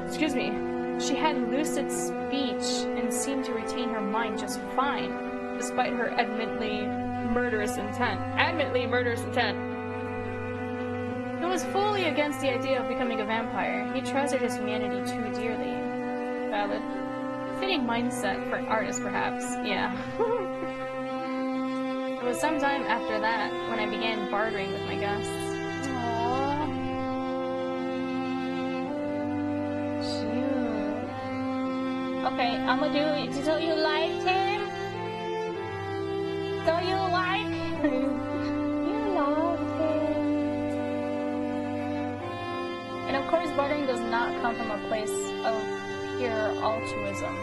Excuse me. She had lucid speech and seemed to retain her mind just fine, despite her admittedly murderous intent. He was fully against the idea of becoming a vampire. He treasured his humanity too dearly. Valid. Fitting mindset for an artist, perhaps. Yeah. It was sometime after that when I began bartering with my guests. Aww. Shoot. Okay, I'm gonna do it. So you liked him? So you like? You loved him. And of course, bartering does not come from a place of pure altruism.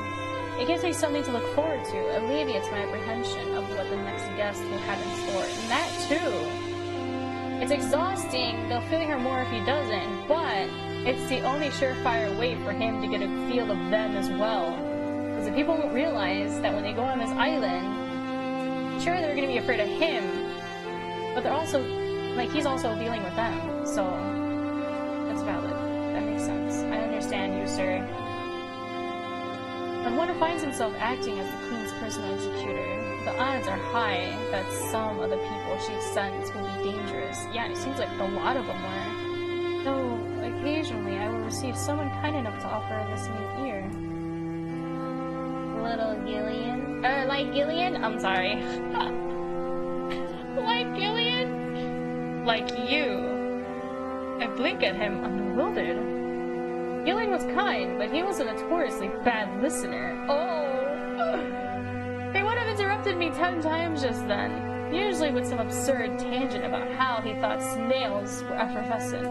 It gives me something to look forward to, alleviates my apprehension of what the next guest will have in store. And that too. It's exhausting, they'll feel her more if he doesn't, but it's the only surefire way for him to get a feel of them as well. Because the people won't realize that when they go on this island, sure they're gonna be afraid of him, but they're also, like, he's also dealing with them, so that's valid. That makes sense. I understand you, sir. When one finds himself acting as the Queen's personal executor, the odds are high that some of the people she sends will be dangerous. Yeah, it seems like a lot of them were. Though, occasionally I will receive someone kind enough to offer a listening ear. Little Gillian? Like Gillian? I'm sorry. Like Gillian? Like you. I blink at him, unbewildered. Gillian was kind, but he was a notoriously bad listener. Oh! He would have interrupted me 10 times just then, usually with some absurd tangent about how he thought snails were effervescent.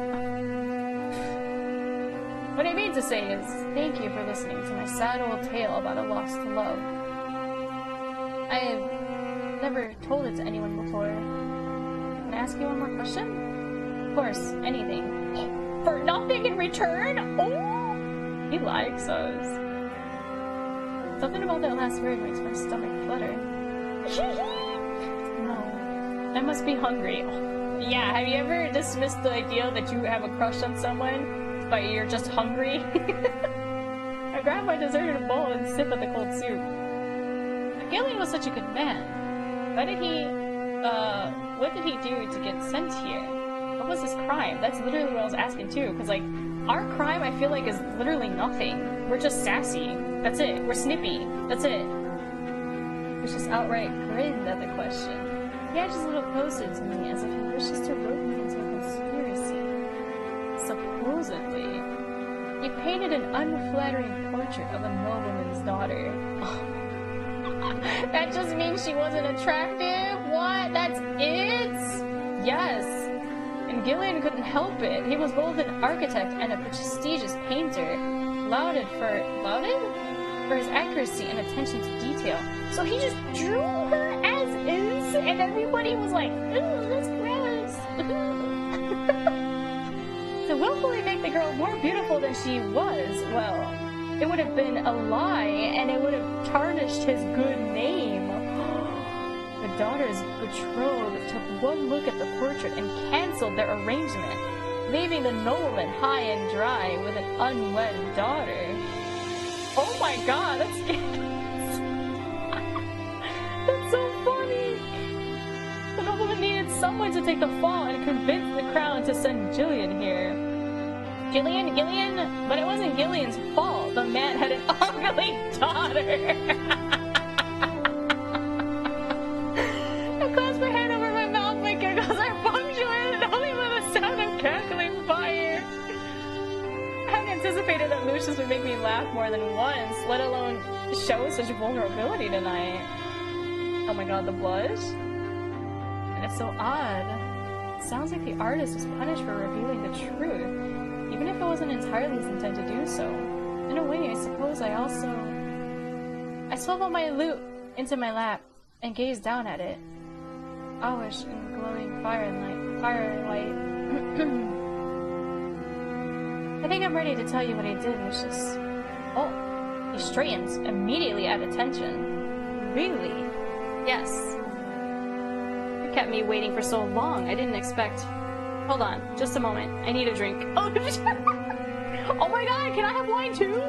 What I mean to say is, thank you for listening to my sad old tale about a lost love. I have never told it to anyone before. Can I ask you one more question? Of course, anything. For nothing in return? Oh! He likes us. Something about that last word makes my stomach flutter. No. I must be hungry. Yeah, have you ever dismissed the idea that you have a crush on someone, but you're just hungry? I grab my deserted bowl and sip at the cold soup. But Gillian was such a good man. What did he do to get sent here? What was his crime? That's literally what I was asking too, because like, our crime I feel like is literally nothing. We're just sassy. That's it. We're snippy. That's it. It's just outright grinned at the question. He edged a little closer to me as if he wishes to rope me into a conspiracy. Supposedly, he painted an unflattering portrait of a nobleman's daughter. That just means she wasn't attractive? What? That's it? Yes. And Gillian couldn't help it. He was both an architect and a prestigious painter, lauded for his accuracy and attention to detail. So he just drew her as is, and everybody was like, ooh, that's gross. To willfully make the girl more beautiful than she was, well, it would have been a lie, and it would have tarnished his good name. The daughter's betrothed took one look at the portrait and cancelled their arrangement, leaving the nobleman high and dry with an unwed daughter. Oh my god, that's that's so funny! The nobleman needed someone to take the fall and convince the crown to send Gillian here. Gillian? But it wasn't Gillian's fault. The man had an ugly daughter. I closed my hand over my mouth, my giggles are punctuated only by the sound of crackling fire. I hadn't anticipated that Lucius would make me laugh more than once, let alone show such vulnerability tonight. Oh my god, the blush? And it's so odd. It sounds like the artist was punished for revealing the truth, even if it wasn't entirely his intent to do so. In a way, I suppose I swiveled my lute into my lap and gazed down at it. Owlish in glowing firelight. I think I'm ready to tell you what I did, Lucius. Oh, he straightened, immediately at attention. Really? Yes. You kept me waiting for so long. I didn't expect... Hold on, just a moment. I need a drink. Oh, oh my god, can I have wine too?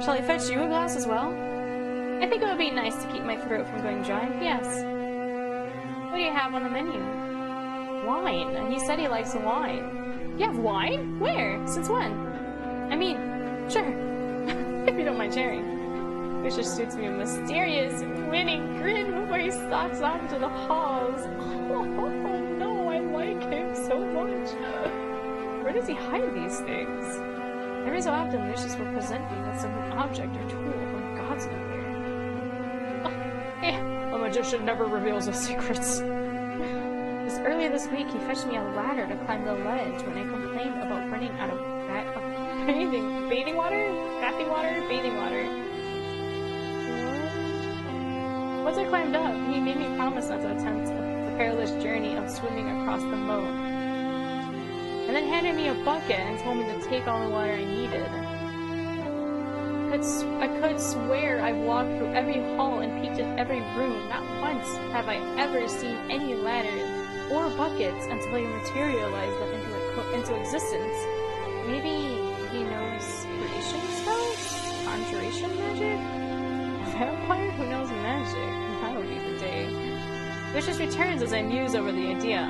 Shall I fetch you a glass as well? I think it would be nice to keep my throat from going dry. Yes. What do you have on the menu? Wine. He said he likes wine. You have wine? Where? Since when? I mean, sure. If you don't mind sharing. Lucius shoots me a mysterious, winning grin before he stalks off into the halls. Oh no, I like him so much. Where does he hide these things? Every so often, Lucius will present me with some object or tool from God's nowhere. A magician never reveals his secrets. Just earlier this week, he fetched me a ladder to climb the ledge when I complained about running out of bathing water. Once I climbed up, he made me promise not to attempt the perilous journey of swimming across the moat, and then handed me a bucket and told me to take all the water I needed. I could swear I've walked through every hall and peeked in every room. Not once have I ever seen any ladders or buckets until he materialized them into existence. Maybe he knows creation spells? Conjuration magic? A vampire who knows magic? That would be the day. Lucius returns as I muse over the idea.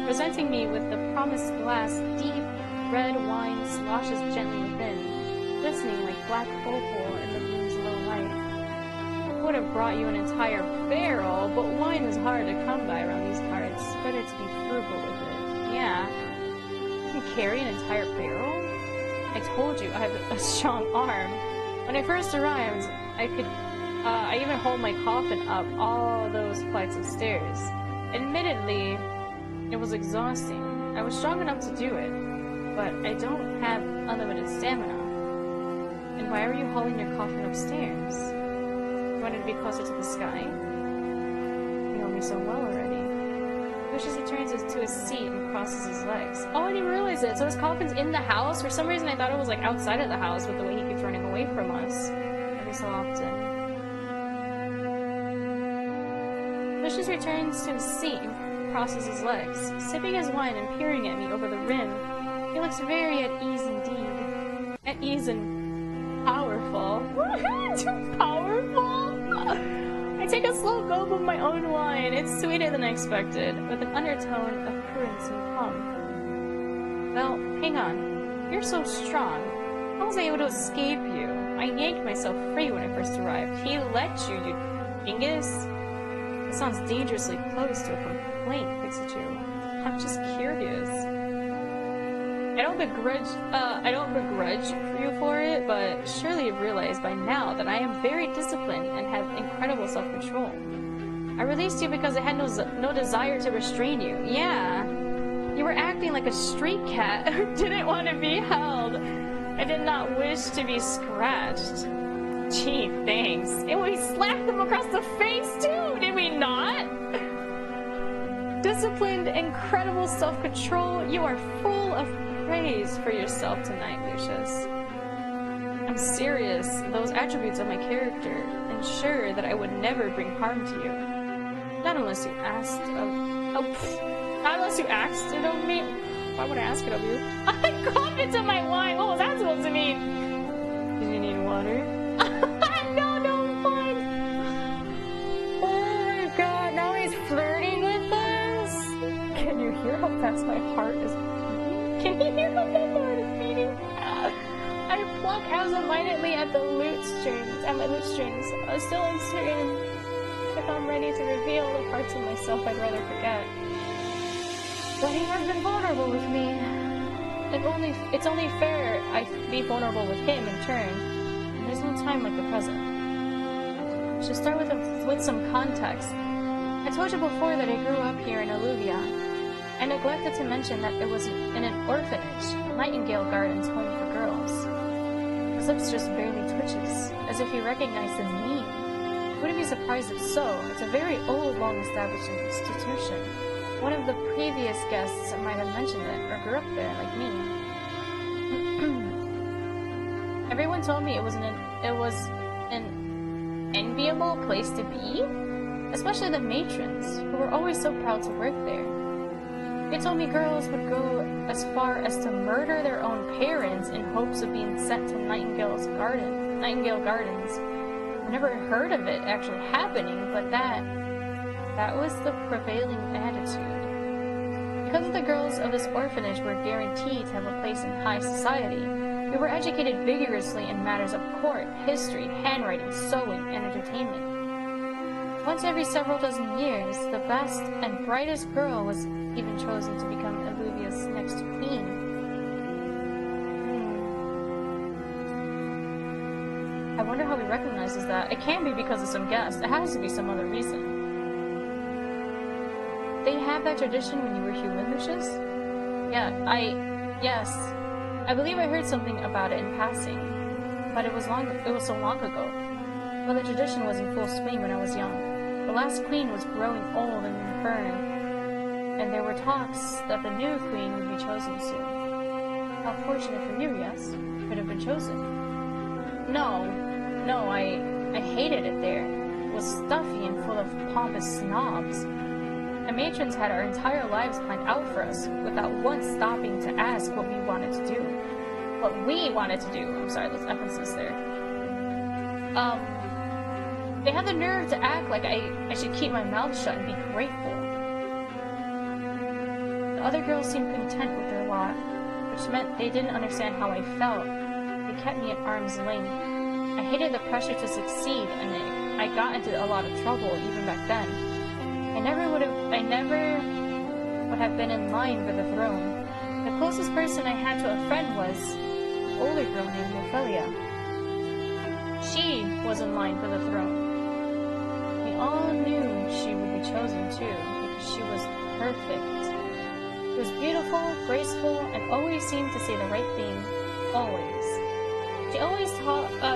Presenting me with the promised glass, deep red wine sloshes gently within, glistening like black opal in the room's low light. I would have brought you an entire barrel, but wine is hard to come by around these parts. Better to be frugal with it. Yeah. You can carry an entire barrel? I told you, I have a strong arm. When I first arrived, I even hold my coffin up all those flights of stairs. Admittedly, it was exhausting. I was strong enough to do it, but I don't have unlimited stamina. And why were you hauling your coffin upstairs? You wanted to be closer to the sky? You know me so well already. Lucius returns to his seat and crosses his legs. Oh, I didn't realize it. So his coffin's in the house? For some reason I thought it was like outside of the house with the way he keeps running away from us every so often. Lucius returns to his seat and crosses his legs, sipping his wine and peering at me over the rim. He looks very at ease indeed. At ease and powerful. Too powerful? I take a slow gulp of my own wine. It's sweeter than I expected, with an undertone of prudence and plum. Well, hang on. You're so strong. How was I able to escape you? I yanked myself free when I first arrived. He let you, you dingus. It sounds dangerously close to a complaint, Pixie. I'm just curious. I don't begrudge you for it, but surely you've realized by now that I am very disciplined and have incredible self-control. I released you because I had no desire to restrain you. Yeah, you were acting like a street cat who didn't want to be held and did not wish to be scratched. Gee, thanks. And we slapped them across the face too, did we not? Disciplined, incredible self-control. You are full of praise for yourself tonight, Lucius. I'm serious. Those attributes of my character ensure that I would never bring harm to you. Not unless you asked not unless you asked it of me. Why would I ask it of you? I coughed into my wine. What was that supposed to mean? Did you need water? No, I'm fine. Oh my god, now he's flirting with us. Can you hear how fast my heart is beating? Can you hear how fast my heart is beating? I pluck absentmindedly at my lute strings, still uncertain if I'm ready to reveal the parts of myself I'd rather forget. But he has been vulnerable with me. It's only fair I be vulnerable with him in turn. There's no time like the present. I should start with some context. I told you before that I grew up here in Alluvia. I neglected to mention that it was in an orphanage, Nightingale Gardens Home for Girls. His lips just barely twitches, as if he recognized the name. Wouldn't be surprised if so. It's a very old, long-established institution. One of the previous guests might have mentioned it, or grew up there, like me. Everyone told me it was an enviable place to be, especially the matrons, who were always so proud to work there. They told me girls would go as far as to murder their own parents in hopes of being sent to Nightingale Gardens. I've never heard of it actually happening, but that was the prevailing attitude. Because the girls of this orphanage were guaranteed to have a place in high society, we were educated vigorously in matters of court, history, handwriting, sewing, and entertainment. Once every several dozen years, the best and brightest girl was even chosen to become Alluvia's next queen. I wonder how he recognizes that. It can't be because of some guest. It has to be some other reason. They have that tradition when you were human, Lucius? Yeah, yes. I believe I heard something about it in passing, but it was so long ago. Well, the tradition was in full swing when I was young. The last queen was growing old and infirm, and there were talks that the new queen would be chosen soon. How fortunate for you, yes? Could have been chosen. No, I hated it there. It was stuffy and full of pompous snobs. The matrons had our entire lives planned out for us, without once stopping to ask what we wanted to do. I'm sorry, let's emphasis there. They had the nerve to act like I should keep my mouth shut and be grateful. The other girls seemed content with their lot, which meant they didn't understand how I felt. They kept me at arm's length. I hated the pressure to succeed, and I got into a lot of trouble even back then. I never would have been in line for the throne. The closest person I had to a friend was an older girl named Ophelia. She was in line for the throne. We all knew she would be chosen too, because she was perfect. She was beautiful, graceful, and always seemed to say the right thing. Always.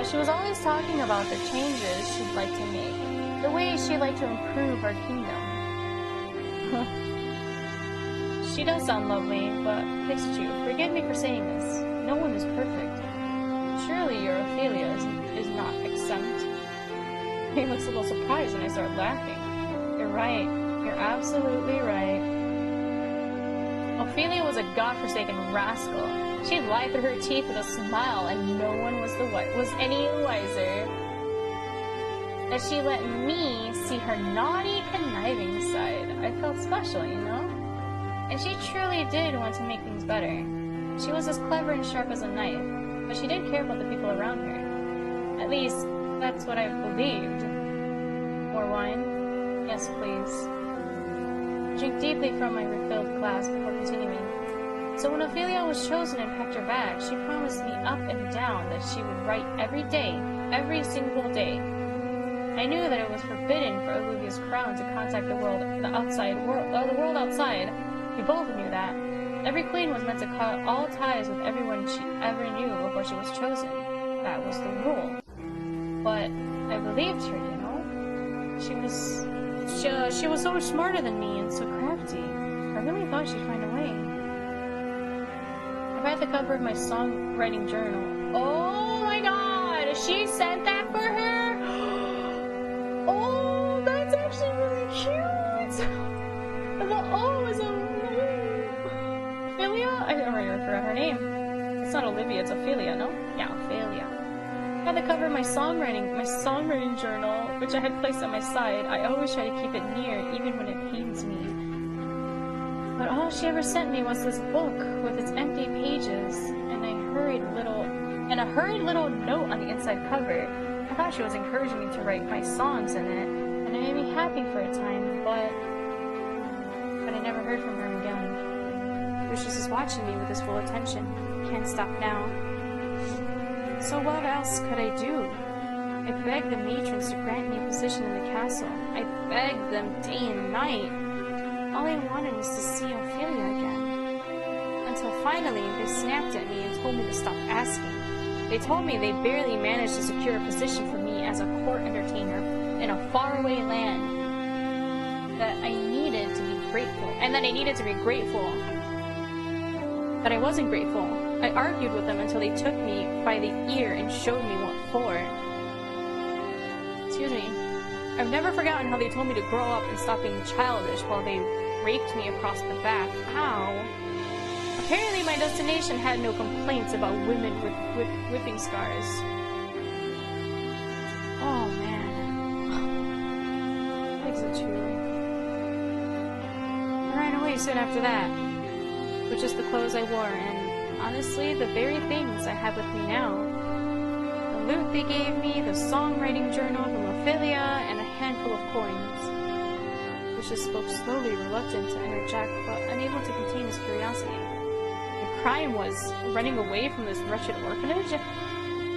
She was always talking about the changes she'd like to make, the way she'd like to improve our kingdom. She does sound lovely, but Pixie, forgive me for saying this. No one is perfect. Surely your Ophelia is not exempt. He looks a little surprised and I start laughing. You're right. You're absolutely right. Ophelia was a godforsaken rascal. She lied through her teeth with a smile, and no one was any wiser. That she let me see her naughty, conniving side. I felt special, you know? And she truly did want to make things better. She was as clever and sharp as a knife, but she did care about the people around her. At least, that's what I believed. More wine? Yes, please. Drink deeply from my refilled glass before continuing. So when Ophelia was chosen and packed her bag, she promised me up and down that she would write every day, every single day. I knew that it was forbidden for Illuvia's crown to contact the world outside. We both knew that. Every queen was meant to cut all ties with everyone she ever knew before she was chosen. That was the rule. But I believed her, you know? She was so much smarter than me and so crafty. I really thought she'd find a way. I read the cover of my songwriting journal. Oh my god! She sent that for her? Oh, that's actually really cute! The O is Ophelia? I already forgot her name. It's not Olivia, it's Ophelia, no? Yeah, Ophelia. I had the cover of my songwriting journal, which I had placed at my side. I always try to keep it near, even when it pains me. But all she ever sent me was this book with its empty pages, and a hurried little note on the inside cover. I thought she was encouraging me to write my songs in it, and it made me happy for a time, but I never heard from her again. Lucius is watching me with his full attention. Can't stop now. So what else could I do? I begged the matrons to grant me a position in the castle. I begged them day and night. All I wanted was to see Ophelia again. Until finally, they snapped at me and told me to stop asking. They told me they barely managed to secure a position for me as a court entertainer in a faraway land. That I needed to be grateful. But I wasn't grateful. I argued with them until they took me by the ear and showed me what for. Excuse me. I've never forgotten how they told me to grow up and stop being childish while they raked me across the back. Ow. Apparently my destination had no complaints about women with whipping scars. Oh man. Is it true? I ran away soon after that. With just the clothes I wore, and honestly, the very things I have with me now. The loot they gave me, the songwriting journal from Ophelia, and a handful of coins. Lucius spoke slowly, reluctant to interject, but unable to contain his curiosity. The crime was running away from this wretched orphanage?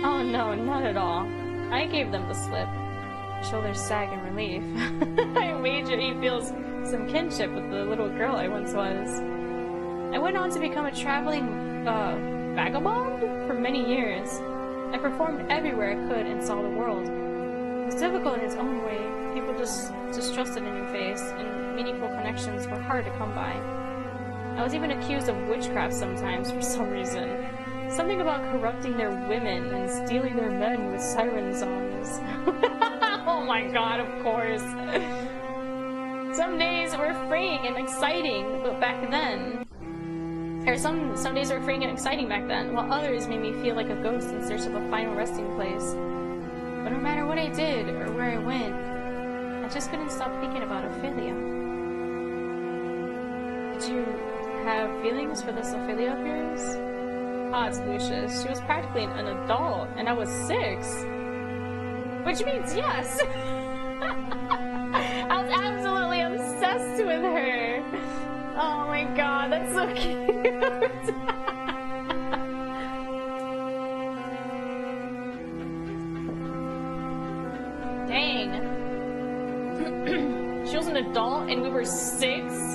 Oh no, not at all. I gave them the slip. Shoulders sag in relief. I wager he feels some kinship with the little girl I once was. I went on to become a traveling vagabond for many years. I performed everywhere I could and saw the world. It was difficult in its own way. People just distrusted in your face, and meaningful connections were hard to come by. I was even accused of witchcraft sometimes for some reason. Something about corrupting their women and stealing their men with siren songs. Oh my god, of course. Some days were freeing and exciting, but back then... Some days were freeing and exciting back then, while others made me feel like a ghost in search of a final resting place. But no matter what I did, or where I went, I just couldn't stop thinking about Ophelia. Did you have feelings for this Ophelia of yours? Odds, Lucius. She was practically an adult, and I was 6. Which means yes! I was absolutely obsessed with her! Oh my god, that's so cute! Dang. She was an adult and we were 6?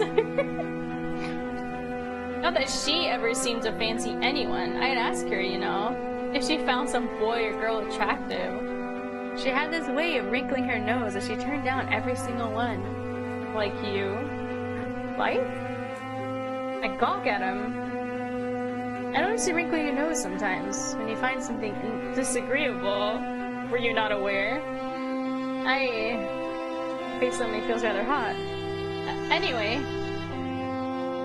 Not that she ever seemed to fancy anyone. I'd ask her, you know, if she found some boy or girl attractive. She had this way of wrinkling her nose as she turned down every single one. Like you. Like? I gawk at him. I notice you wrinkle your nose sometimes when you find something disagreeable. Were you not aware? Face suddenly feels rather hot. Anyway.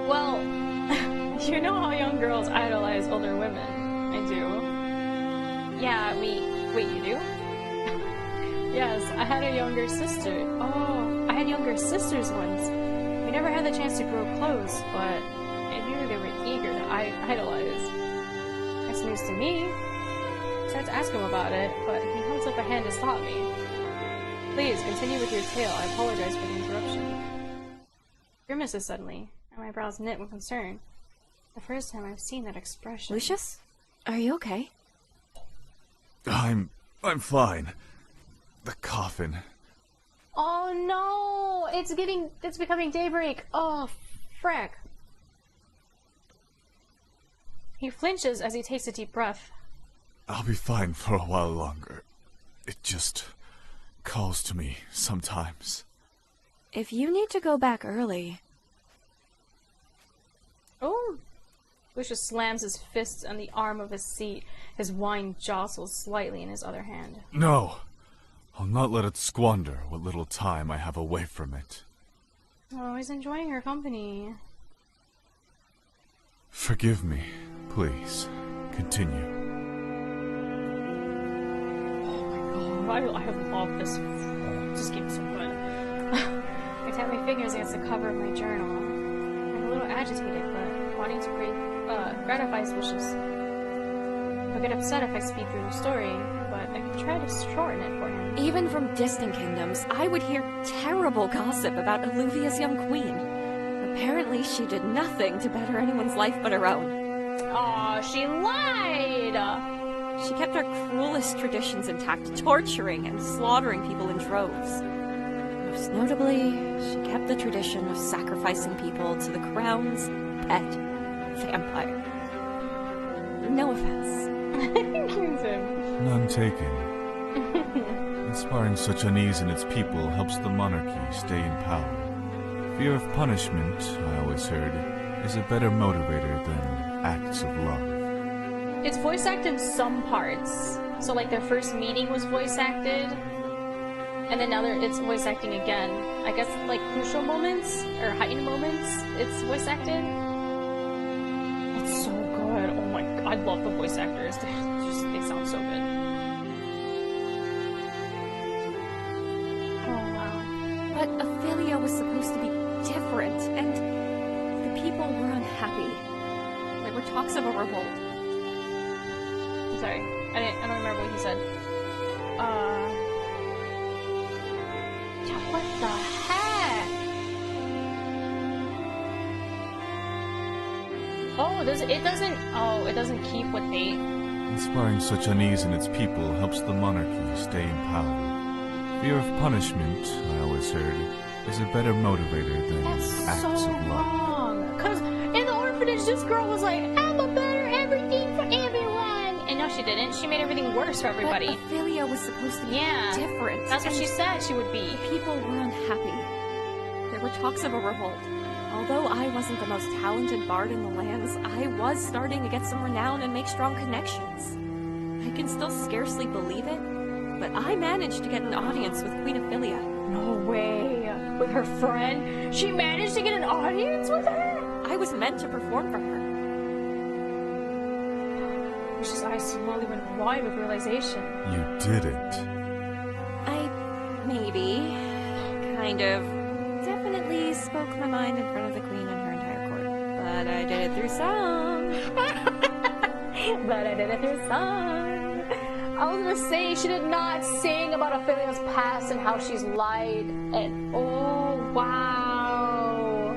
Well, you know how young girls idolize older women. I do. Yeah, wait, you do? Yes, I had a younger sister. Oh, I had younger sisters once. We never had the chance to grow close, but I knew they were eager to idolize. That's news to me. I tried to ask him about it, but he held up a hand to stop me. Please, continue with your tale. I apologize for the interruption. Grimaces suddenly, and my brows knit with concern. The first time I've seen that expression. Lucius? Are you okay? I'm fine. The coffin. Oh no! It's becoming daybreak. Oh, frack. He flinches as he takes a deep breath. I'll be fine for a while longer. It just calls to me sometimes. If you need to go back early... Oh! Lucius slams his fists on the arm of his seat. His wine jostles slightly in his other hand. No! I'll not let it squander what little time I have away from it. Oh, he's enjoying her company. Forgive me, please. Continue. Oh my god, I love this. This game's so good. I tap my fingers against the cover of my journal. I'm a little agitated, but wanting to gratify his wishes. He'll get upset if I speed through the story, but I can try to shorten it for him. Even from distant kingdoms, I would hear terrible gossip about Illuvia's young queen. Apparently, she did nothing to better anyone's life but her own. Aw, she lied! She kept our cruelest traditions intact, torturing and slaughtering people in droves. Most notably, she kept the tradition of sacrificing people to the crown's pet vampire. No offense. None taken. Inspiring such unease in its people helps the monarchy stay in power. Fear of punishment, I always heard, is a better motivator than acts of love. It's voice acted in some parts. So like their first meeting was voice acted, and then now it's voice acting again. I guess like crucial moments or heightened moments, it's voice acted. It's so good. Oh my god, I love the voice actors. They sound so good. Oh wow. But Ophelia was supposed to be different, and the people were unhappy. There were talks of a revolt. I'm sorry, I don't remember what he said. What the heck? Oh, it doesn't keep what they... Inspiring such unease in its people helps the monarchy stay in power. Fear of punishment, I always heard, is a better motivator than acts of love. Wrong. Cause in the orphanage, this girl was like, I'm a better everything for everyone. And no, she didn't. She made everything worse for everybody. But Ophelia was supposed to be different. That's what she said she would be. The people were unhappy. There were talks of a revolt. Although I wasn't the most talented bard in the lands, I was starting to get some renown and make strong connections. I can still scarcely believe it, but I managed to get an audience with Queen Ophelia. No way. With her friend? She managed to get an audience with her? I was meant to perform for her. Lucius' eyes slowly went wide with realization. You didn't. I maybe, kind of, definitely spoke my mind in front of the queen and her entire court. But I did it through song. I was gonna say, she did not sing about Ophelia's past and how she's lied and oh wow.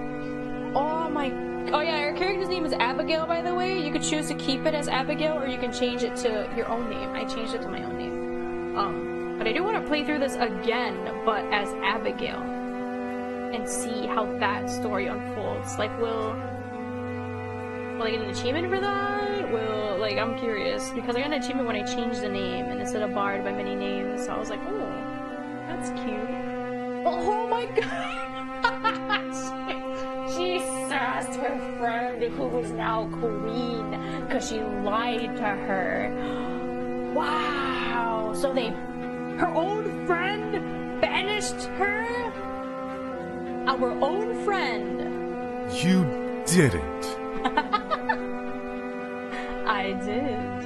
Oh yeah, her character's name is Abigail, by the way. You could choose to keep it as Abigail or you can change it to your own name. I changed it to my own name. But I do want to play through this again, but as Abigail. And see how that story unfolds. Like, will I get an achievement for that? I'm curious. Because I got an achievement when I changed the name, and instead of Bard by many names, so I was like, oh, that's cute. Oh my god! She sassed her friend, who is now queen, because she lied to her. Wow! So her own friend banished her? Our own friend. You didn't. I did.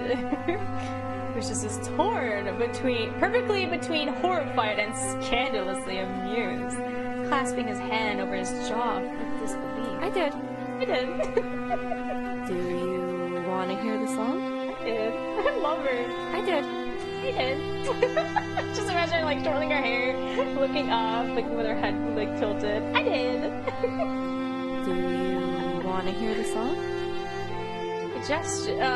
Lucius is torn perfectly between horrified and scandalously amused, clasping his hand over his jaw with disbelief. I did. Do you want to hear the song? I did. I love her. I did. I did. Just imagine like twirling her hair, looking up, like with her head like tilted. I did. Do you want to hear the song?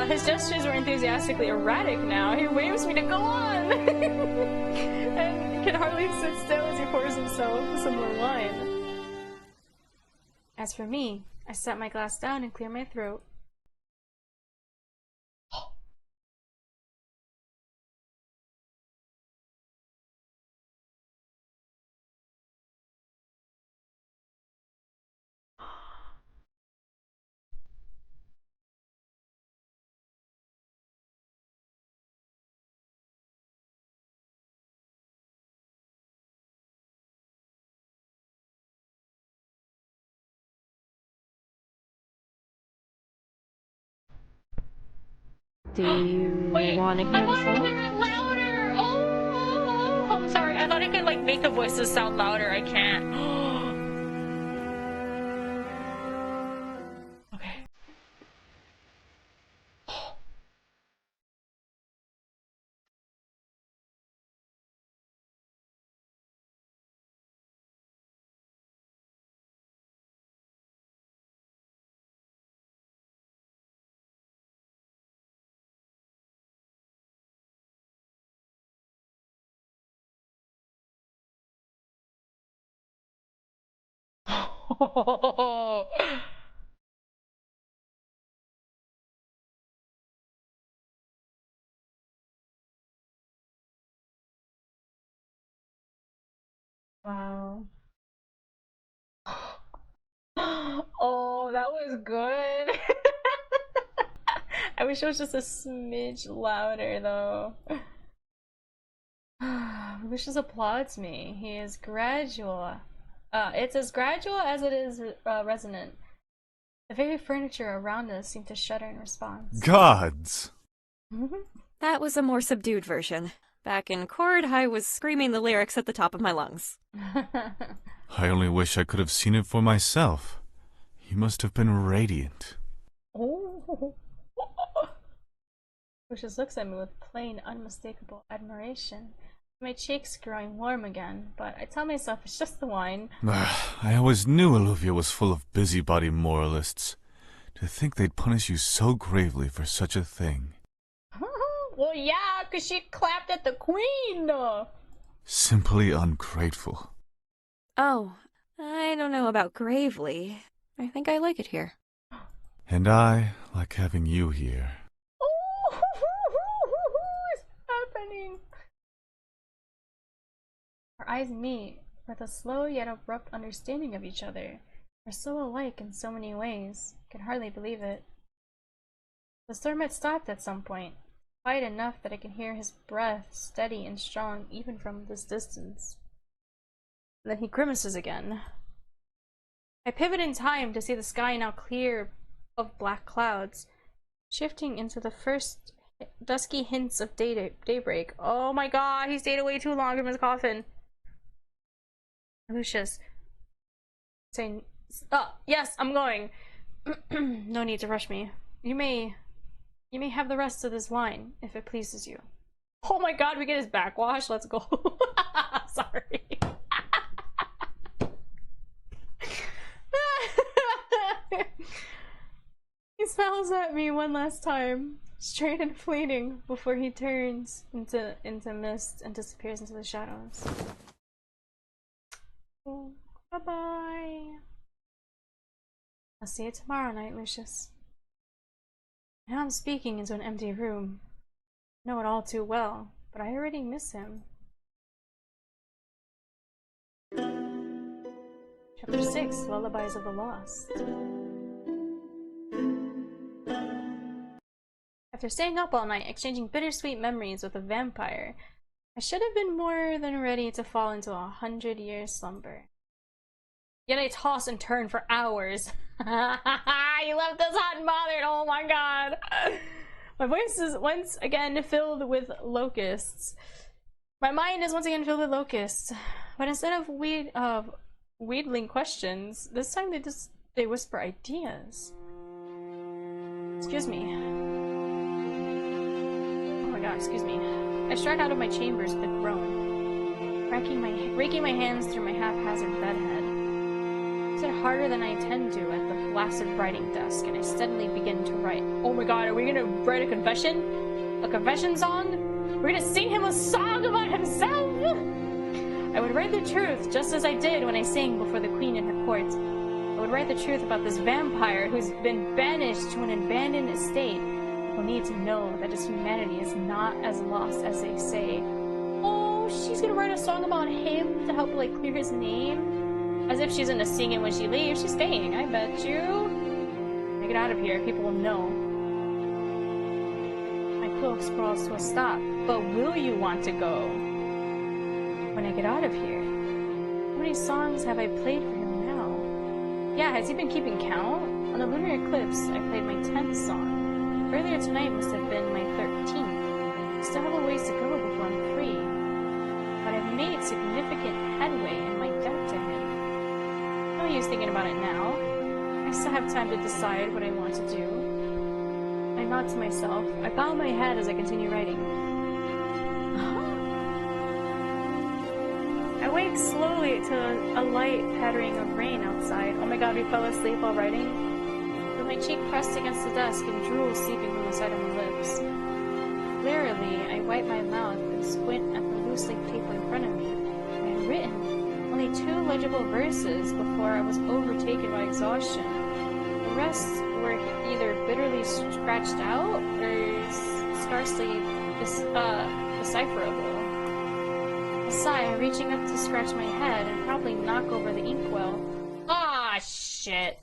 His gestures were enthusiastically erratic now. He waves me to go on! And can hardly sit still as he pours himself some more wine. As for me, I set my glass down and clear my throat. Do you want to hear the song? Louder! Oh, I'm sorry. I thought I could like make the voices sound louder. I can't. Okay. Wow. Oh, that was good. I wish it was just a smidge louder though. Lucius applauds me. He is gradual. It's as gradual as it is resonant. The very furniture around us seemed to shudder in response. Gods! That was a more subdued version. Back in chord, I was screaming the lyrics at the top of my lungs. I only wish I could have seen it for myself. You must have been radiant. Oh. Lucius looks at me with plain, unmistakable admiration. My cheeks growing warm again, but I tell myself it's just the wine. I always knew Illuvia was full of busybody moralists. To think they'd punish you so gravely for such a thing. Well, yeah, 'cause she clapped at the queen! Simply ungrateful. Oh, I don't know about gravely. I think I like it here. And I like having you here. Oh, what's happening? Our eyes meet with a slow yet abrupt understanding of each other. We're so alike in so many ways. I can hardly believe it. The storm had stopped at some point, quiet enough that I can hear his breath steady and strong even from this distance. And then he grimaces again. I pivot in time to see the sky now clear of black clouds, shifting into the first dusky hints of daybreak. Oh my god, he stayed away too long from his coffin. Lucius saying, "Oh, yes, I'm going." No need to rush me. You may have the rest of this wine, if it pleases you. Oh my god, we get his backwash. Let's go. Sorry. He smiles at me one last time, straight and fleeting, before he turns into mist and disappears into the shadows. Oh, bye-bye. I'll see you tomorrow night, Lucius. Now I'm speaking into an empty room. I know it all too well, but I already miss him. Chapter 6, Lullabies of the Lost. After staying up all night, exchanging bittersweet memories with a vampire, I should have been more than ready to fall into a 100-year slumber. Yet I toss and turn for hours. You left us hot and bothered, oh my god! My voice is once again filled with locusts. My mind is once again filled with locusts. But instead of wheedling questions, this time they whisper ideas. Excuse me. my god, excuse me. I stride out of my chambers with a groan, raking my hands through my haphazard bedhead. I sit harder than I intend to at the flaccid writing desk, and I steadily begin to write. Oh my god, are we gonna write a confession? A confession song? We're gonna sing him a song about himself? I would write the truth, just as I did when I sang before the queen in her court. I would write the truth about this vampire who's been banished to an abandoned estate. People need to know that his humanity is not as lost as they say. Oh, she's gonna write a song about him to help, like, clear his name? As if she's gonna sing it when she leaves. She's staying, I bet you. When I get out of here, people will know. My cloak sprawls to a stop. But will you want to go? When I get out of here, how many songs have I played for him now? Yeah, has he been keeping count? On the lunar eclipse, I played my 10th song. Earlier tonight must have been my 13th. I still have a ways to go before I'm free. But I've made significant headway in my debt to him. No use thinking about it now. I still have time to decide what I want to do. I nod to myself. I bow my head as I continue writing. I wake slowly to a light pattering of rain outside. Oh my god, we fell asleep while writing? With my cheek pressed against the desk and drool seeping from the side of my lips. Wearily, I wipe my mouth and squint at the loose-leaf paper in front of me. I had written only 2 legible verses before I was overtaken by exhaustion. The rest were either bitterly scratched out or scarcely decipherable. A sigh, reaching up to scratch my head and probably knock over the inkwell. Ah, shit.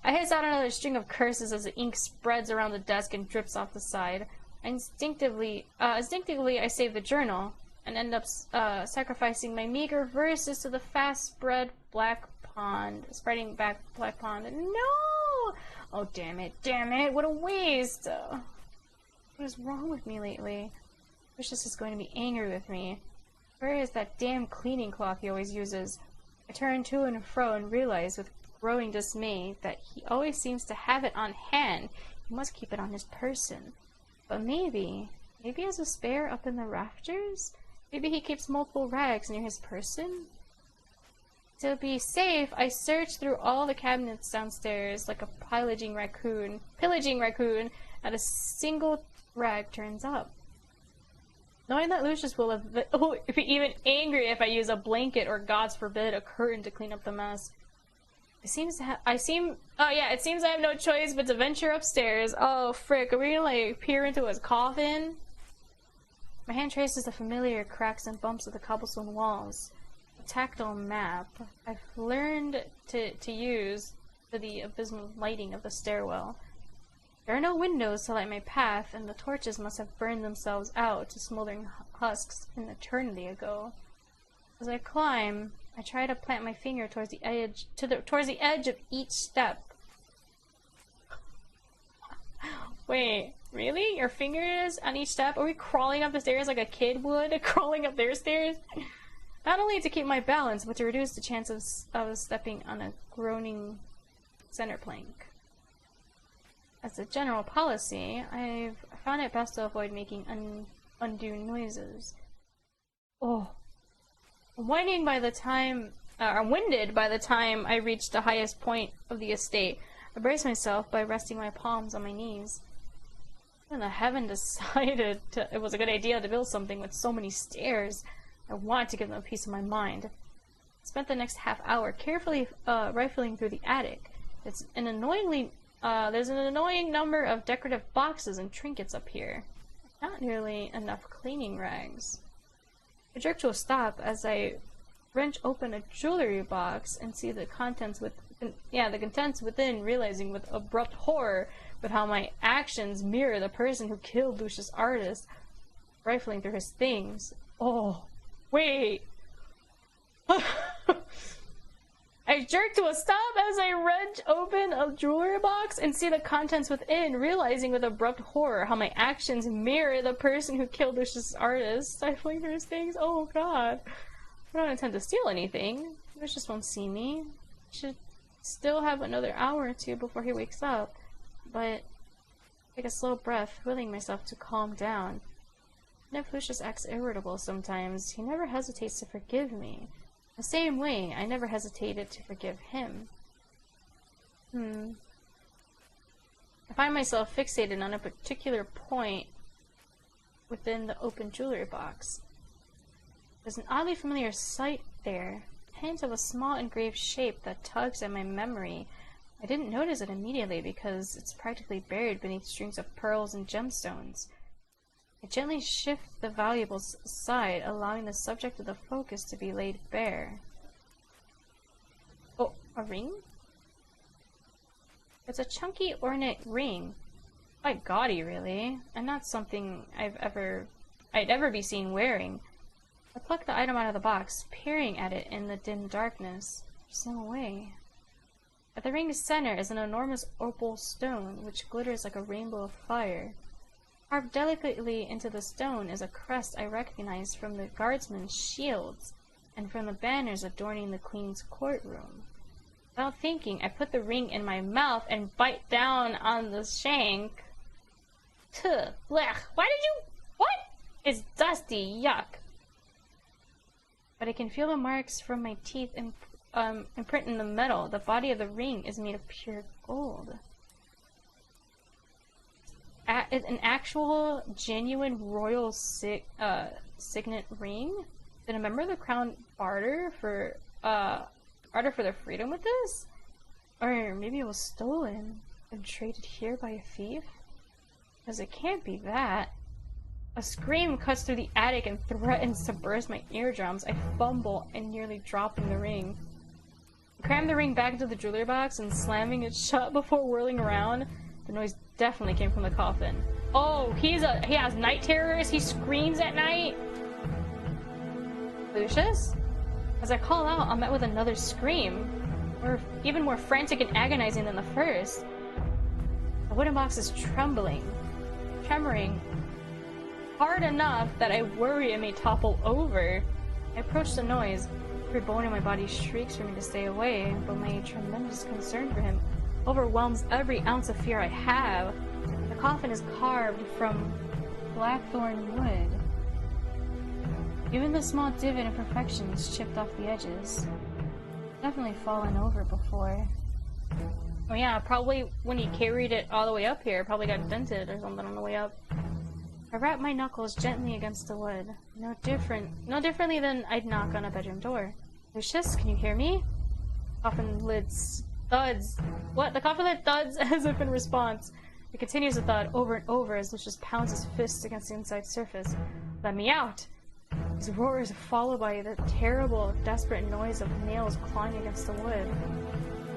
I hiss out another string of curses as the ink spreads around the desk and drips off the side. Instinctively, I save the journal and end up sacrificing my meager verses to the fast-spreading black pond. No! Oh, damn it, what a waste! What is wrong with me lately? Lucius is going to be angry with me. Where is that damn cleaning cloth he always uses? I turn to and fro and realize with growing dismay that he always seems to have it on hand. He must keep it on his person. But maybe he has a spare up in the rafters? Maybe he keeps multiple rags near his person? To be safe, I search through all the cabinets downstairs like a pillaging raccoon, and a single rag turns up. Knowing that Lucius will be even angry if I use a blanket or, God forbid, a curtain to clean up the mess. It seems I have no choice but to venture upstairs. Oh, frick, are we gonna, like, peer into his coffin? My hand traces the familiar cracks and bumps of the cobblestone walls. A tactile map I've learned to use for the abysmal lighting of the stairwell. There are no windows to light my path, and the torches must have burned themselves out to smoldering husks an eternity ago. As I climb, I try to plant my finger towards the edge of each step. Wait, really? Your finger is on each step? Are we crawling up the stairs like a kid would? Crawling up their stairs? Not only to keep my balance, but to reduce the chance of stepping on a groaning center plank. As a general policy, I've found it best to avoid making undue noises. Oh. I'm winded by the time I reach the highest point of the estate. I brace myself by resting my palms on my knees. When the heaven decided it was a good idea to build something with so many stairs, I want to give them a piece of my mind. I spent the next half hour carefully rifling through the attic. There's an annoying number of decorative boxes and trinkets up here. Not nearly enough cleaning rags. I jerk to a stop as I wrench open a jewelry box and see the contents within, realizing with abrupt horror with how my actions mirror the person who killed Lucius' artist. Rifling through his things. Oh, wait. I jerk to a stop as I wrench open a jewelry box and see the contents within, realizing with abrupt horror how my actions mirror the person who killed Lucius' artist. Stifling through his things? Oh god. I don't intend to steal anything. Lucius won't see me. I should still have another hour or two before he wakes up. But Take a slow breath, willing myself to calm down. And if Lucius acts irritable sometimes, he never hesitates to forgive me. The same way, I never hesitated to forgive him. I find myself fixated on a particular point within the open jewelry box. There's an oddly familiar sight there, a hint of a small engraved shape that tugs at my memory. I didn't notice it immediately because it's practically buried beneath strings of pearls and gemstones. I gently shift the valuables aside, allowing the subject of the focus to be laid bare. Oh, a ring? It's a chunky, ornate ring. Quite gaudy, really, and not something I'd ever be seen wearing. I pluck the item out of the box, peering at it in the dim darkness. There's no way. At the ring's center is an enormous opal stone, which glitters like a rainbow of fire. Carved delicately into the stone is a crest I recognize from the guardsmen's shields and from the banners adorning the queen's courtroom. Without thinking, I put the ring in my mouth and bite down on the shank. Tuh, blech, why did you— what? It's dusty, yuck. But I can feel the marks from my teeth imprint in the metal. The body of the ring is made of pure gold. An actual, genuine royal signet ring? Did a member of the crown barter for their freedom with this? Or maybe it was stolen and traded here by a thief? Because it can't be that. A scream cuts through the attic and threatens to burst my eardrums. I fumble and nearly dropping the ring. I cram the ring back into the jewelry box and slamming it shut before whirling around. The noise definitely came from the coffin. Oh, he has night terrors? He screams at night? Lucius? As I call out, I'm met with another scream, or even more frantic and agonizing than the first. The wooden box is tremoring hard enough that I worry it may topple over. I approach the noise. Every bone in my body shrieks for me to stay away, but my tremendous concern for him overwhelms every ounce of fear I have. The coffin is carved from blackthorn wood. Even the small divot imperfections chipped off the edges. Definitely fallen over before. Oh yeah, probably when he carried it all the way up here, probably got dented or something on the way up. I wrap my knuckles gently against the wood. No differently than I'd knock on a bedroom door. Lucius, can you hear me? Coffin lids thuds. What? The coffin lid thuds as if in response. It continues to thud over and over as Lucius pounds his fists against the inside surface. Let me out! His roars are followed by the terrible, desperate noise of nails clawing against the wood.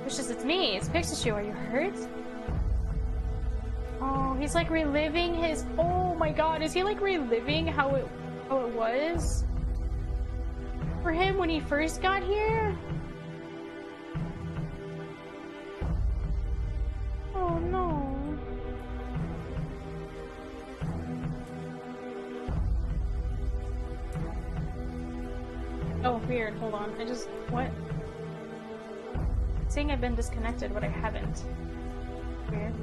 Lucius, it's me! It's Pixishu. Are you hurt? Oh, he's like reliving his— oh my god, is he like reliving how it was for him when he first got here? Oh no. Oh, weird. Hold on. What? Saying I've been disconnected, but I haven't. Weird.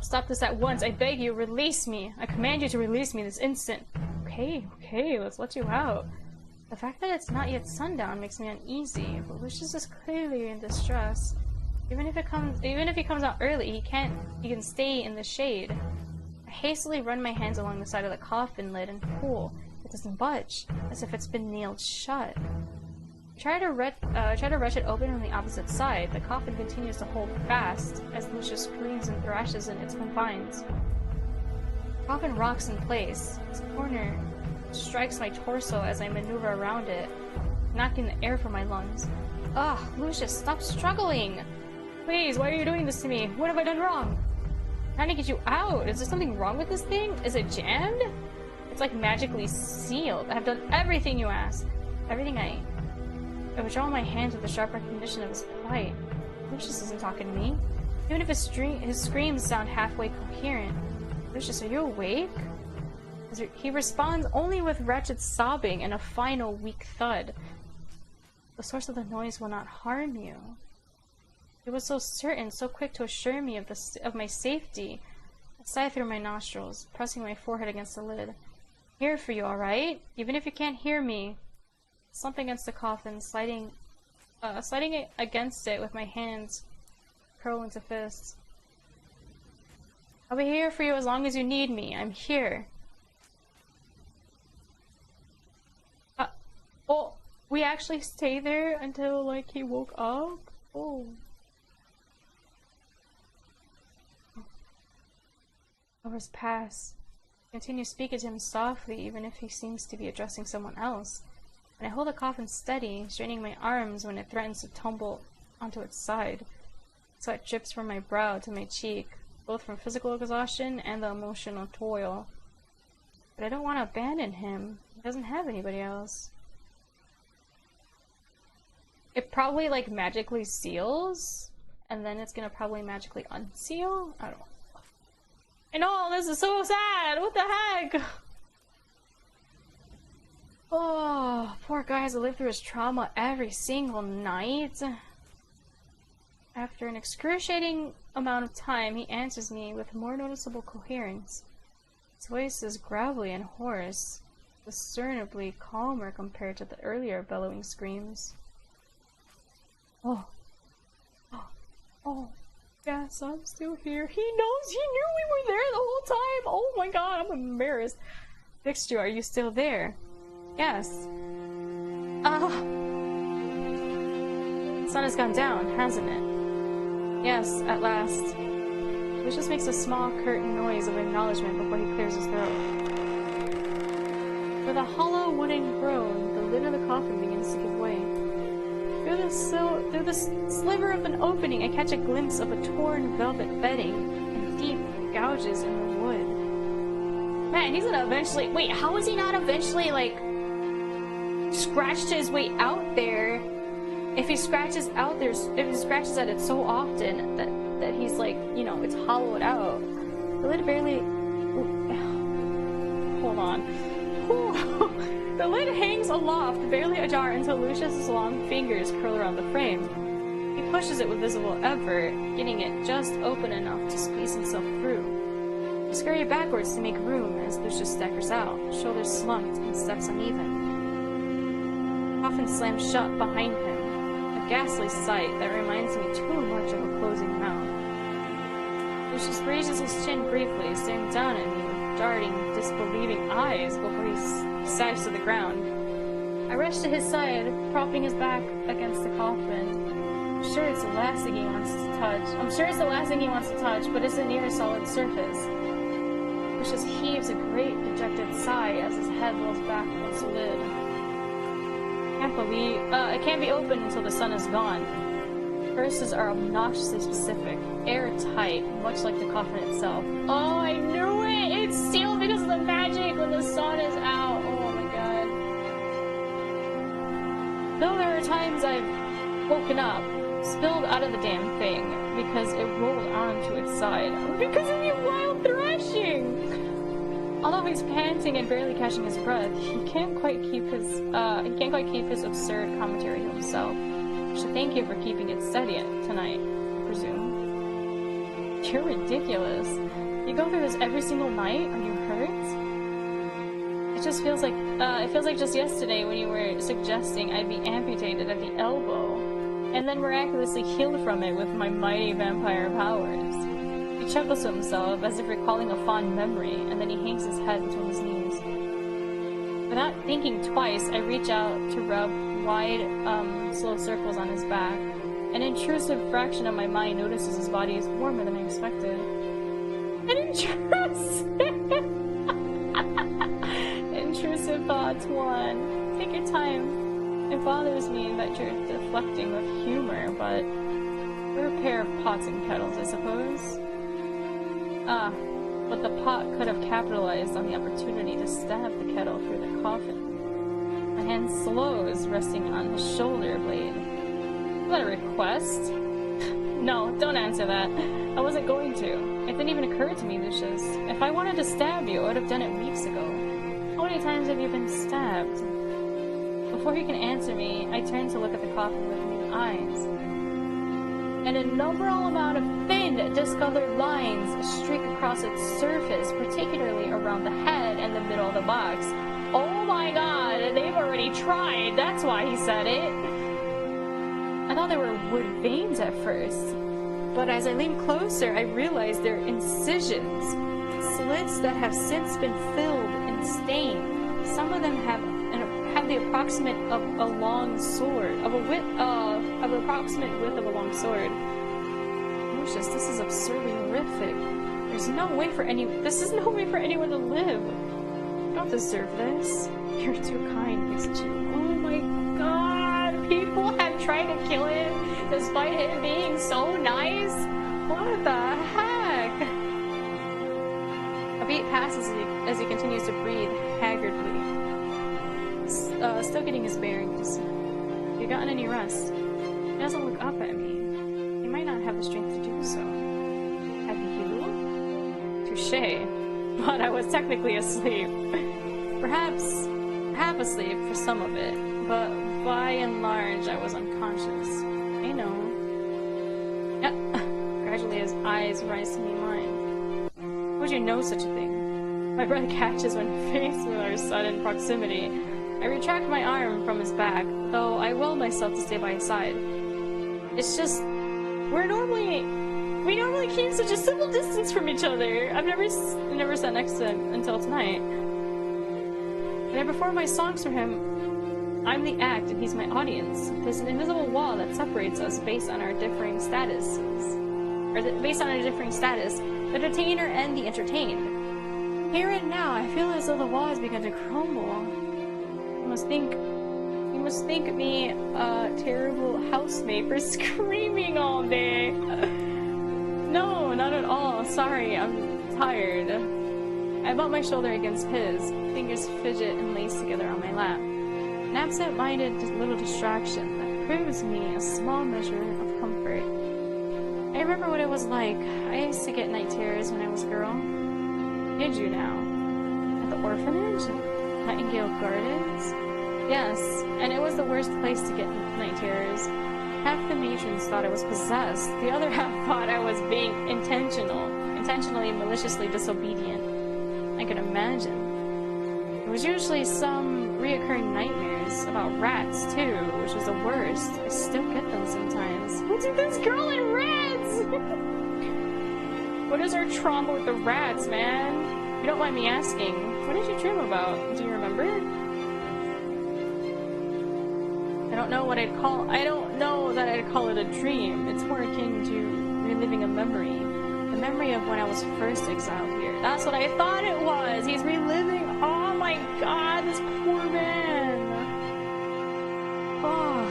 Stop this at once. I beg you, release me. I command you to release me this instant. Okay, let's let you out. The fact that it's not yet sundown makes me uneasy, but Lucius is clearly in distress. Even if he comes out early, he can stay in the shade. I hastily run my hands along the side of the coffin lid and pull. It doesn't budge, as if it's been nailed shut. I try to wrench it open on the opposite side. The coffin continues to hold fast as Lucius screams and thrashes in its confines. The coffin rocks in place. Its corner strikes my torso as I maneuver around it, knocking the air from my lungs. Ugh, Lucius, stop struggling! Please, why are you doing this to me? What have I done wrong? I'm trying to get you out. Is there something wrong with this thing? Is it jammed? It's like magically sealed. I have done everything you asked. Everything I withdraw my hands with a sharp recognition of his plight. Lucius isn't talking to me. Even if his screams sound halfway coherent. Lucius, are you awake? He responds only with wretched sobbing and a final weak thud. The source of the noise will not harm you. He was so certain, so quick to assure me of my safety. I sighed through my nostrils, pressing my forehead against the lid. Here for you, alright? Even if you can't hear me. Slumped against the coffin, sliding it against it with my hands curled into fists. I'll be here for you as long as you need me. I'm here. Oh, we actually stay there until, like, he woke up? Oh. Hours pass. I continue speaking to him softly, even if he seems to be addressing someone else. And I hold the coffin steady, straining my arms when it threatens to tumble onto its side. Sweat drips from my brow to my cheek, both from physical exhaustion and the emotional toil. But I don't want to abandon him. He doesn't have anybody else. It probably, like, magically seals, and then it's gonna probably magically unseal? I don't know. I know, this is so sad! What the heck? Oh, poor guy has to live through his trauma every single night. After an excruciating amount of time, he answers me with more noticeable coherence. His voice is gravelly and hoarse, discernibly calmer compared to the earlier bellowing screams. Oh, yes, I'm still here. He knows, he knew we were there the whole time. Oh my god, I'm embarrassed. Fixture, are you still there? Yes. The sun has gone down, hasn't it? Yes, at last. Lucius makes a small, curt noise of acknowledgement before he clears his throat. With a hollow wooden groan, the lid of the coffin begins to give way. Through the sliver of an opening, I catch a glimpse of a torn velvet bedding and deep gouges in the wood. Man, he's gonna eventually— wait, how is he not eventually, like, scratched his way out there? If he scratches out there, if he scratches at it so often that he's, like, you know, it's hollowed out. The lid barely— hold on. The lid hangs aloft, barely ajar, until Lucius's long fingers curl around the frame. He pushes it with visible effort, getting it just open enough to squeeze himself through. I scurry backwards to make room as Lucius staggers out, shoulders slumped and steps uneven. The coffin slams shut behind him, a ghastly sight that reminds me too much of a closing mouth. Lucius raises his chin briefly, staring down at me with darting, disbelieving eyes before he sags to the ground. I rush to his side, propping his back against the coffin. I'm sure it's the last thing he wants to touch, but it's a near solid surface. Lucius heaves a great dejected sigh as his head rolls back against the lid. It can't be opened until the sun is gone. Curses are obnoxiously specific, airtight, much like the coffin itself. Oh, I knew it! It's sealed because of the magic when the sun is out. Oh my god. Though there are times I've woken up, spilled out of the damn thing, because it rolled onto its side. Because of your wild thrashing! Although he's panting and barely catching his breath, he can't quite keep his absurd commentary to himself. I should thank you for keeping it steady tonight, I presume. You're ridiculous. You go through this every single night? Are you hurt? It just feels like, it feels like just yesterday when you were suggesting I'd be amputated at the elbow, and then miraculously healed from it with my mighty vampire powers. He chuckles to himself as if recalling a fond memory, and then he hangs his head between his knees. Without thinking twice, I reach out to rub wide, slow circles on his back. An intrusive fraction of my mind notices his body is warmer than I expected. An intrusive thoughts, one. Take your time. It bothers me that you're deflecting with humor, but we're a pair of pots and kettles, I suppose. But the pot could have capitalized on the opportunity to stab the kettle through the coffin. My hand slows, resting on his shoulder blade. Is that a request? No, don't answer that. I wasn't going to. It didn't even occur to me, Lucius. If I wanted to stab you, I would have done it weeks ago. How many times have you been stabbed? Before he can answer me, I turn to look at the coffin with new eyes. an innumerable amount of thin, discolored lines streak across its surface, particularly around the head and the middle of the box. Oh my god, they've already tried. That's why he said it. I thought they were wood veins at first, but as I leaned closer, I realized they're incisions, slits that have since been filled and stained. Some of them have the approximate of a long sword, of the approximate width of a long sword. Lucius, this is absurdly horrific. There's no way for anyone to live. You don't deserve this. You're too kind, Miss Chu. Oh my god, people have tried to kill him despite him being so nice? What the heck? A beat passes as he continues to breathe haggardly. Still getting his bearings. Have you gotten any rest? He doesn't look up at me. He might not have the strength to do so. Have you? Touché. But I was technically asleep. Perhaps half asleep for some of it, but by and large I was unconscious. I know. Yep. Gradually his eyes rise to meet mine. How would you know such a thing? My breath catches when faced with our sudden proximity. I retract my arm from his back, though I will myself to stay by his side. It's just, we normally keep such a simple distance from each other. I've never sat next to him until tonight. And I perform my songs for him. I'm the act and he's my audience. There's an invisible wall that separates us based on our differing statuses. Based on our differing status, the detainer and the entertained. Here and now, I feel as though the wall has begun to crumble. You must think me a terrible housemate for screaming all day. No, not at all. Sorry, I'm tired. I bumped my shoulder against his, fingers fidget and lace together on my lap. An absent-minded little distraction that proves me a small measure of comfort. I remember what it was like. I used to get night terrors when I was a girl. Did you now? At the orphanage? Nightingale Gardens? Yes, and it was the worst place to get night terrors. Half the matrons thought I was possessed. The other half thought I was being intentionally maliciously disobedient. I could imagine. It was usually some reoccurring nightmares about rats, too, which was the worst. I still get them sometimes. What's with this girl and rats? What is her trauma with the rats, man? If you don't mind me asking, what did you dream about? Do you remember? I don't know that I'd call it a dream. It's more akin to reliving a memory. The memory of when I was first exiled here. That's what I thought it was! He's reliving. Oh my god, this poor man! Oh.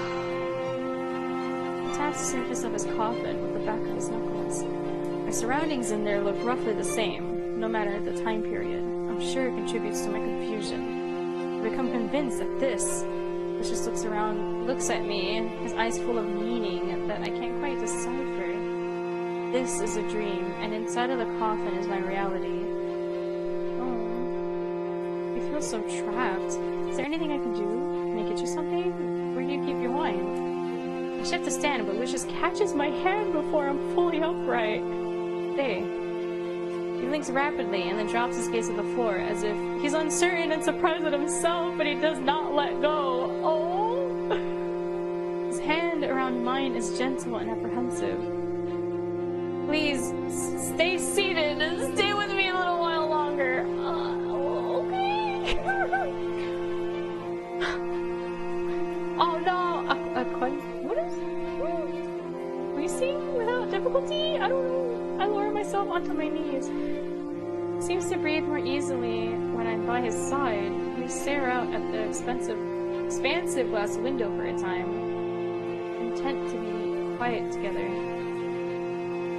He taps the surface of his coffin with the back of his knuckles. My surroundings in there look roughly the same, no matter the time period. I'm sure it contributes to my confusion. I become convinced that this just looks at me, his eyes full of meaning that I can't quite decipher. This is a dream, and inside of the coffin is my reality. Oh. I feel so trapped. Is there anything I can do? Can I get you something? Where do you keep your wine? I shift to stand, but Lucius catches my hand before I'm fully upright. Stay. He blinks rapidly and then drops his gaze to the floor as if he's uncertain and surprised at himself, but he does not let go. Oh! His hand around mine is gentle and apprehensive. Please, stay seated and stay with me a little while longer. Okay. Oh no! What is... Will you sing without difficulty? I don't know. I lower myself onto my knees. Seems to breathe more easily when I'm by his side. We stare out at the expansive glass window for a time, intent to be quiet together.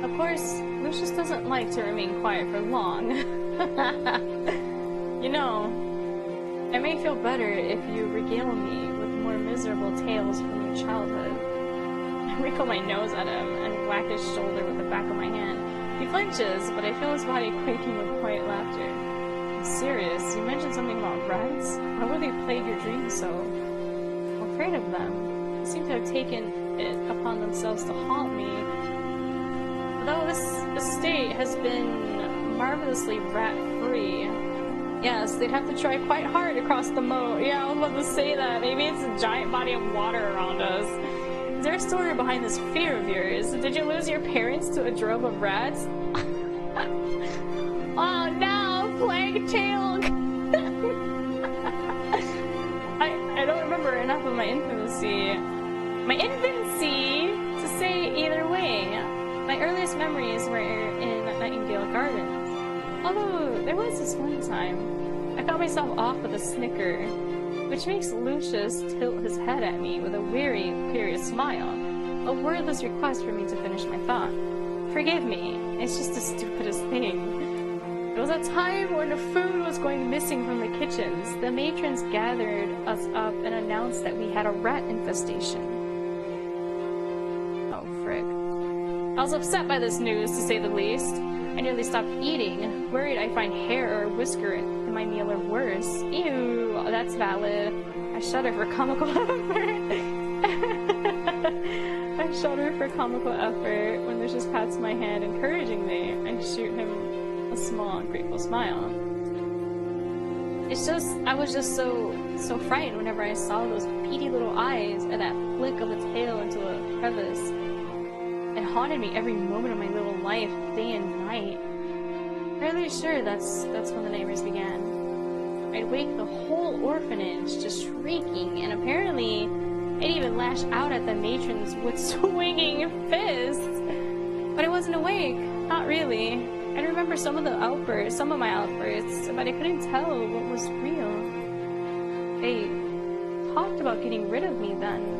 Of course, Lucius doesn't like to remain quiet for long. You know, I may feel better if you regale me with more miserable tales from your childhood. I wrinkle my nose at him and whack his shoulder with the back of my hand. He flinches, but I feel his body quaking with quiet laughter. I'm serious. You mentioned something about rats? Why would they plague your dreams so? I'm afraid of them. They seem to have taken it upon themselves to haunt me. Though this estate has been marvelously rat-free. Yes, they'd have to try quite hard to cross the moat. Yeah, I was about to say that. Maybe it's a giant body of water around us. Is there a story behind this fear of yours? Did you lose your parents to a drove of rats? Oh no, plague tale! I don't remember enough of my infancy to say either way. My earliest memories were in Nightingale Gardens. Although, there was this one time, I got myself off with a snicker, which makes Lucius tilt his head at me with a weary, curious smile, a wordless request for me to finish my thought. Forgive me, it's just the stupidest thing. It was a time when the food was going missing from the kitchens. The matrons gathered us up and announced that we had a rat infestation. Oh, frick. I was upset by this news, to say the least. I nearly stopped eating, worried I'd find hair or whisker in my meal or worse. Ew, that's valid. I shudder for comical effort. I shudder for comical effort when Lucius pats my hand encouragingly and shoot him a small, grateful smile. It's just, I was just so frightened whenever I saw those beady little eyes and that flick of a tail into a crevice. It haunted me every moment of my little life, day and night. Fairly sure that's when the nightmares began. I'd wake the whole orphanage just shrieking, and apparently I'd even lash out at the matrons with swinging fists. But I wasn't awake, not really. I remember some of my outbursts, but I couldn't tell what was real. They talked about getting rid of me then.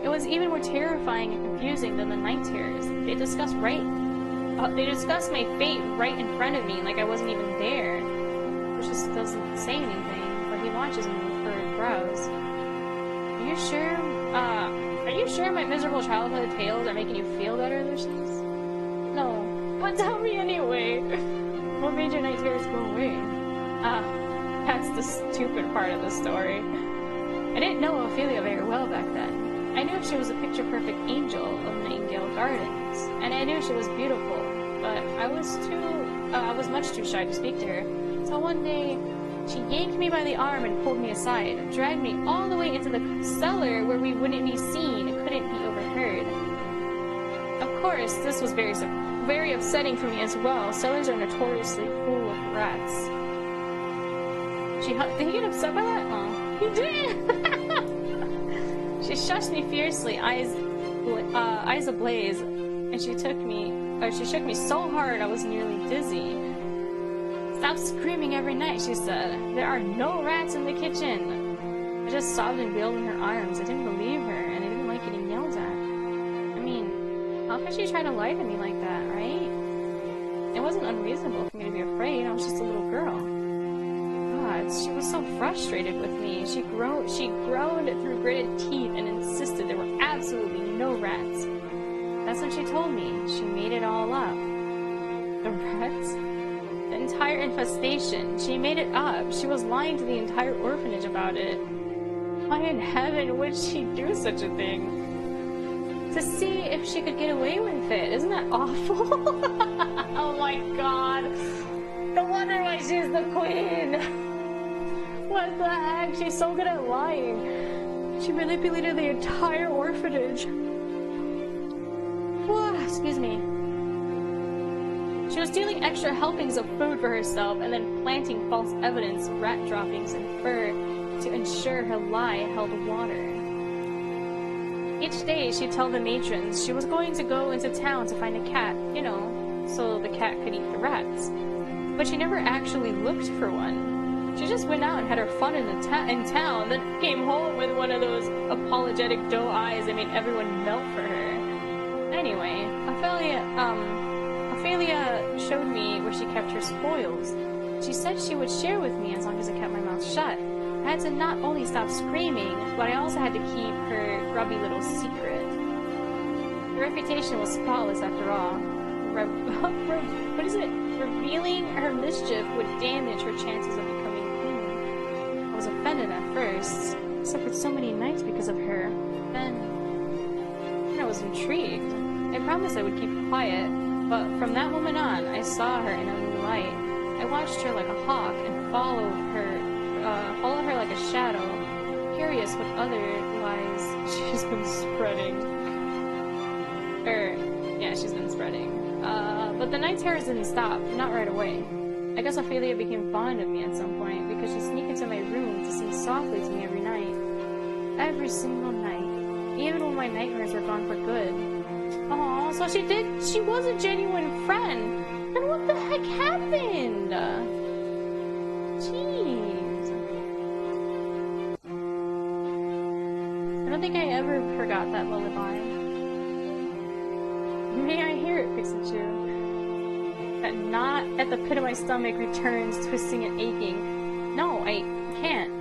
It was even more terrifying and confusing than the night terrors. They discussed my fate right in front of me, like I wasn't even there. Which just doesn't say anything, but he watches me with furrowed brows. Are you sure my miserable childhood tales are making you feel better, Lucius? No. But tell me anyway. What made your night terrors go away? That's the stupid part of the story. I didn't know Ophelia very well back then. I knew she was a picture-perfect angel of Nightingale Gardens, and I knew she was beautiful, but I was much too shy to speak to her. So one day, she yanked me by the arm and pulled me aside, dragged me all the way into the cellar where we wouldn't be seen, couldn't be overheard. Of course, this was very upsetting for me as well. Cellars are notoriously full of rats. Did he get upset by that? Oh, he did! She shushed me fiercely, eyes ablaze, and she shook me so hard I was nearly dizzy. Stop screaming every night, she said. There are no rats in the kitchen. I just sobbed and wailed in her arms. I didn't believe her, and I didn't like getting yelled at. I mean, how could she try to lie to me like that, right? It wasn't unreasonable for me to be afraid. I was just a little girl. God, she was so frustrated with me. She groaned through gritted teeth and insisted there were absolutely no rats. That's when she told me. She made it all up. The rats? The entire infestation. She made it up. She was lying to the entire orphanage about it. Why in heaven would she do such a thing? To see if she could get away with it. Isn't that awful? Oh my god. No wonder why she's the queen. What the heck? She's so good at lying. She manipulated the entire orphanage. Whoa, excuse me. She was stealing extra helpings of food for herself and then planting false evidence, rat droppings, and fur to ensure her lie held water. Each day she'd tell the matrons she was going to go into town to find a cat, you know, so the cat could eat the rats. But she never actually looked for one. She just went out and had her fun in town, then came home with one of those apologetic doe eyes that made everyone melt for her. Anyway, Ophelia showed me where she kept her spoils. She said she would share with me as long as I kept my mouth shut. I had to not only stop screaming, but I also had to keep her grubby little secret. Her reputation was spotless after all. Revealing her mischief would damage her chances of becoming queen. I was offended at first. I suffered so many nights because of her. Then was intrigued. I promised I would keep quiet, but from that moment on, I saw her in a new light. I watched her like a hawk and followed her like a shadow, curious what other lies she's been spreading. Yeah, she's been spreading. But the night terrors didn't stop, not right away. I guess Ophelia became fond of me at some point because she sneaked into my room to sing softly to me every night. Every single night. Even when my nightmares were gone for good. Aw, so she was a genuine friend. Then what the heck happened? Jeez. I don't think I ever forgot that lullaby. May I hear it, Pikachu? That knot at the pit of my stomach returns, twisting and aching. No, I can't.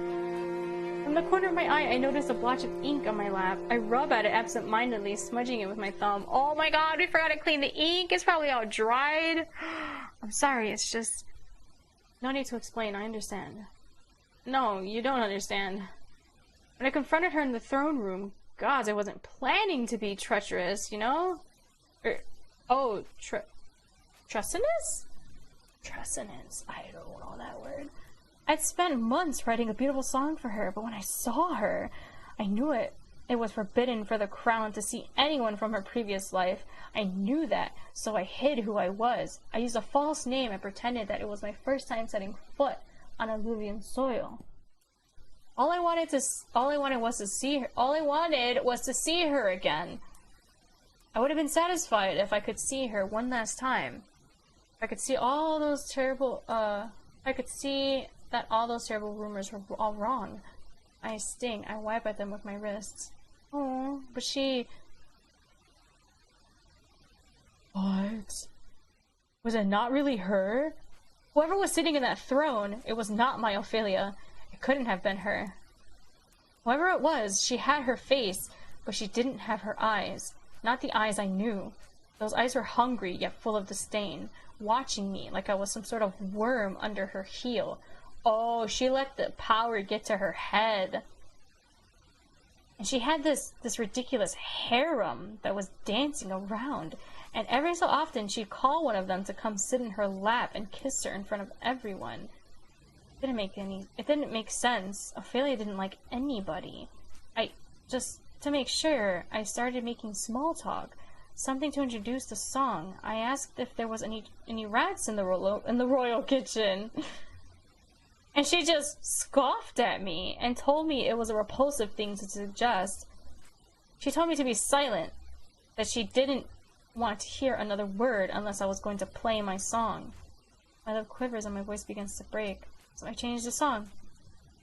From the corner of my eye, I noticed a blotch of ink on my lap. I rub at it absent-mindedly, smudging it with my thumb. Oh my god, we forgot to clean the ink. It's probably all dried. I'm sorry, it's just... No need to explain, I understand. No, you don't understand. When I confronted her in the throne room, gods, I wasn't planning to be treacherous, you know? Treasonous? Treasonance. I don't know that word. I'd spent months writing a beautiful song for her, but when I saw her, I knew it was forbidden for the crown to see anyone from her previous life. I knew that, so I hid who I was. I used a false name and pretended that it was my first time setting foot on Alluvian soil. All I wanted was to see her again. I would have been satisfied if I could see her one last time. I could see all those terrible, I could see that all those terrible rumors were all wrong. I sting. I wipe at them with my wrists. Oh, but she... What? Was it not really her? Whoever was sitting in that throne, it was not my Ophelia. It couldn't have been her. Whoever it was, she had her face, but she didn't have her eyes. Not the eyes I knew. Those eyes were hungry, yet full of disdain, watching me like I was some sort of worm under her heel. Oh, she let the power get to her head. And she had this ridiculous harem that was dancing around. And every so often, she'd call one of them to come sit in her lap and kiss her in front of everyone. It didn't make sense. Ophelia didn't like anybody. To make sure, I started making small talk. Something to introduce the song. I asked if there was any rats in the royal kitchen. And she just scoffed at me and told me it was a repulsive thing to suggest. She told me to be silent, that she didn't want to hear another word unless I was going to play my song. My lip quivers and my voice begins to break, so I changed the song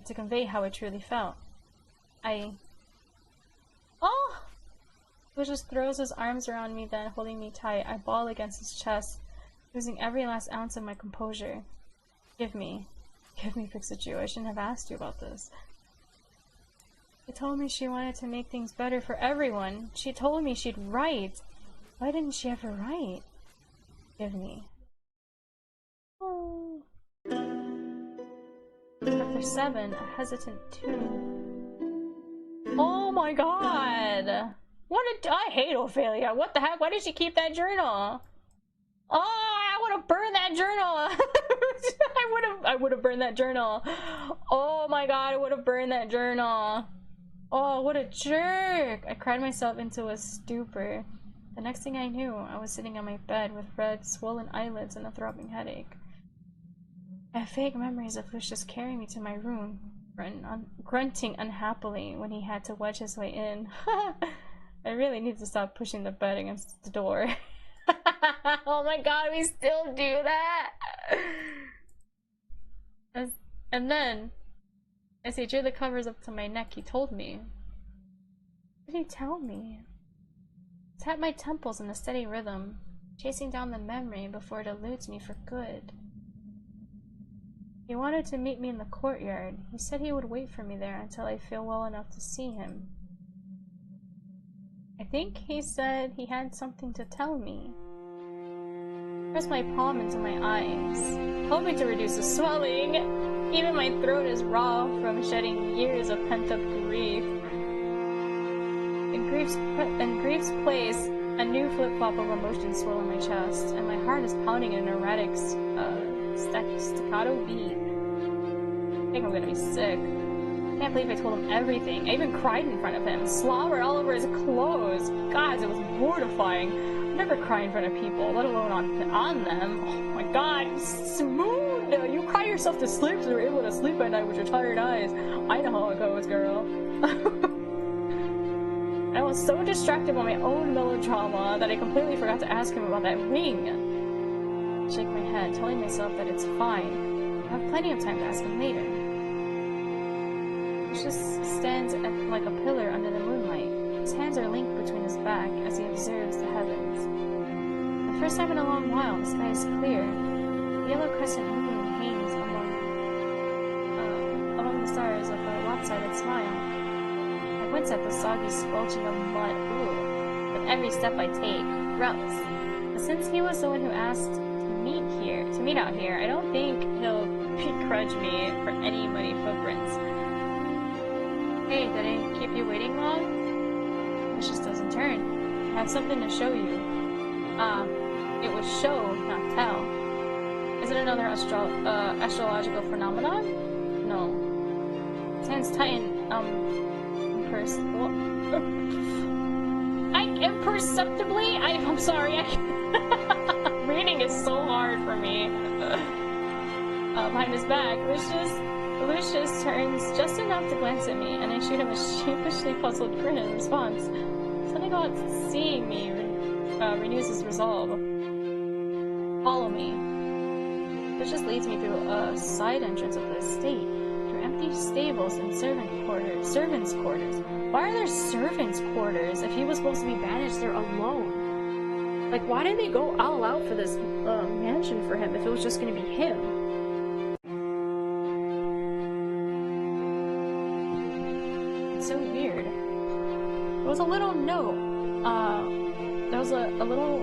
to convey how I truly felt. Oh! He just throws his arms around me then, holding me tight. I bawl against his chest, losing every last ounce of my composure. Give me, Pikachu. I shouldn't have asked you about this. She told me she wanted to make things better for everyone. She told me she'd write. Why didn't she ever write? Give me. Oh. Chapter 7, a hesitant tune. Oh my god! I hate Ophelia. What the heck? Why did she keep that journal? Oh, I would have burned that journal. I would have burned that journal. Oh my god, I would have burned that journal. Oh, what a jerk. I cried myself into a stupor. The next thing I knew, I was sitting on my bed with red, swollen eyelids and a throbbing headache. I have vague memories of Lucius carrying me to my room, grunting unhappily when he had to wedge his way in. I really need to stop pushing the bed against the door. Oh my god, we still do that! And then, as he drew the covers up to my neck, he told me. What did he tell me? Tap my temples in a steady rhythm, chasing down the memory before it eludes me for good. He wanted to meet me in the courtyard. He said he would wait for me there until I feel well enough to see him. I think he said he had something to tell me. I pressed my palm into my eyes, hoping to reduce the swelling. Even my throat is raw from shedding years of pent-up grief. The Grief's place, a new flip-flop of emotions swirl in my chest, and my heart is pounding in an erratic staccato beat. I think I'm gonna be sick. I can't believe I told him everything. I even cried in front of him, slobbered all over his clothes. God, it was mortifying. I never cry in front of people, let alone on them. Oh my god, Smooth! You cry yourself to sleep so you're able to sleep at night with your tired eyes. I know how it goes, girl. I was so distracted by my own melodrama that I completely forgot to ask him about that ring. I shake my head, telling myself that it's fine. I have plenty of time to ask him later. He just stands like a pillar under the moonlight. His hands are linked between his back as he observes the heavens. The first time in a long while, the sky is clear. The yellow crescent moon hangs among the stars with a lopsided smile. I wince at the soggy squelching of mud. Ooh. With every step I take, gross. But since he was the one who asked to meet out here, I don't think he'll begrudge me for any muddy footprints. Hey, did I keep you waiting long? It just doesn't turn. I have something to show you. It was show, not tell. Is it another astrological phenomenon? No. His hands tighten, imperceptibly? I'm sorry, reading is so hard for me. Behind his back, Lucius turns just enough to glance at me, and I shoot him a sheepishly puzzled grin in response. Something about seeing me renews his resolve. Follow me. This just leads me through a side entrance of the estate, through empty stables and servants' quarters. Why are there servants' quarters if he was supposed to be banished there alone? Like, why did they go all out for this mansion for him if it was just going to be him? It's so weird. There was a little note. There was a little...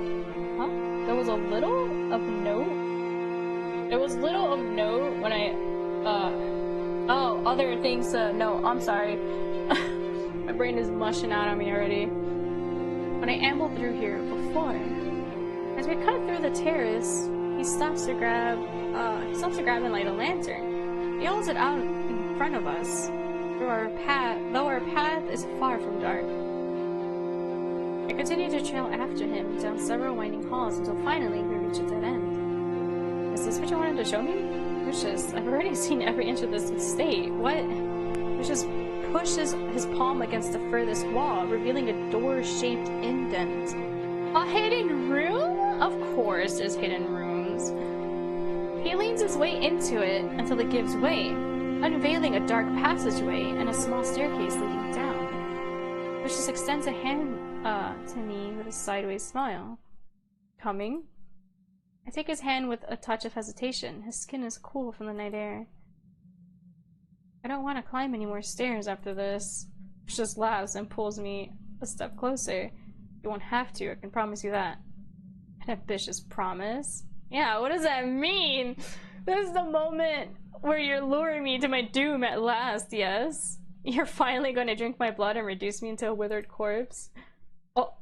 Huh? There was a little of note? There was little of note when I... Oh, other things to... No, I'm sorry. My brain is mushing out on me already. When I ambled through here before, as we cut through the terrace, he stops to grab and light a lantern. He holds it out in front of us, though our path is far from dark. I continue to trail after him down several winding halls until finally we reach a dead end. Is this what you wanted to show me? Lucius, I've already seen every inch of this estate. What? Lucius pushes his palm against the furthest wall, revealing a door-shaped indent. A hidden room? Of course there's hidden rooms. He leans his way into it until it gives way, unveiling a dark passageway and a small staircase leading down. Lucius extends a hand to me with a sideways smile. Coming? I take his hand with a touch of hesitation. His skin is cool from the night air. I don't want to climb any more stairs after this. He just laughs and pulls me a step closer. You won't have to, I can promise you that. An ambitious promise? Yeah, what does that mean? This is the moment where you're luring me to my doom at last, yes? You're finally going to drink my blood and reduce me into a withered corpse? Oh.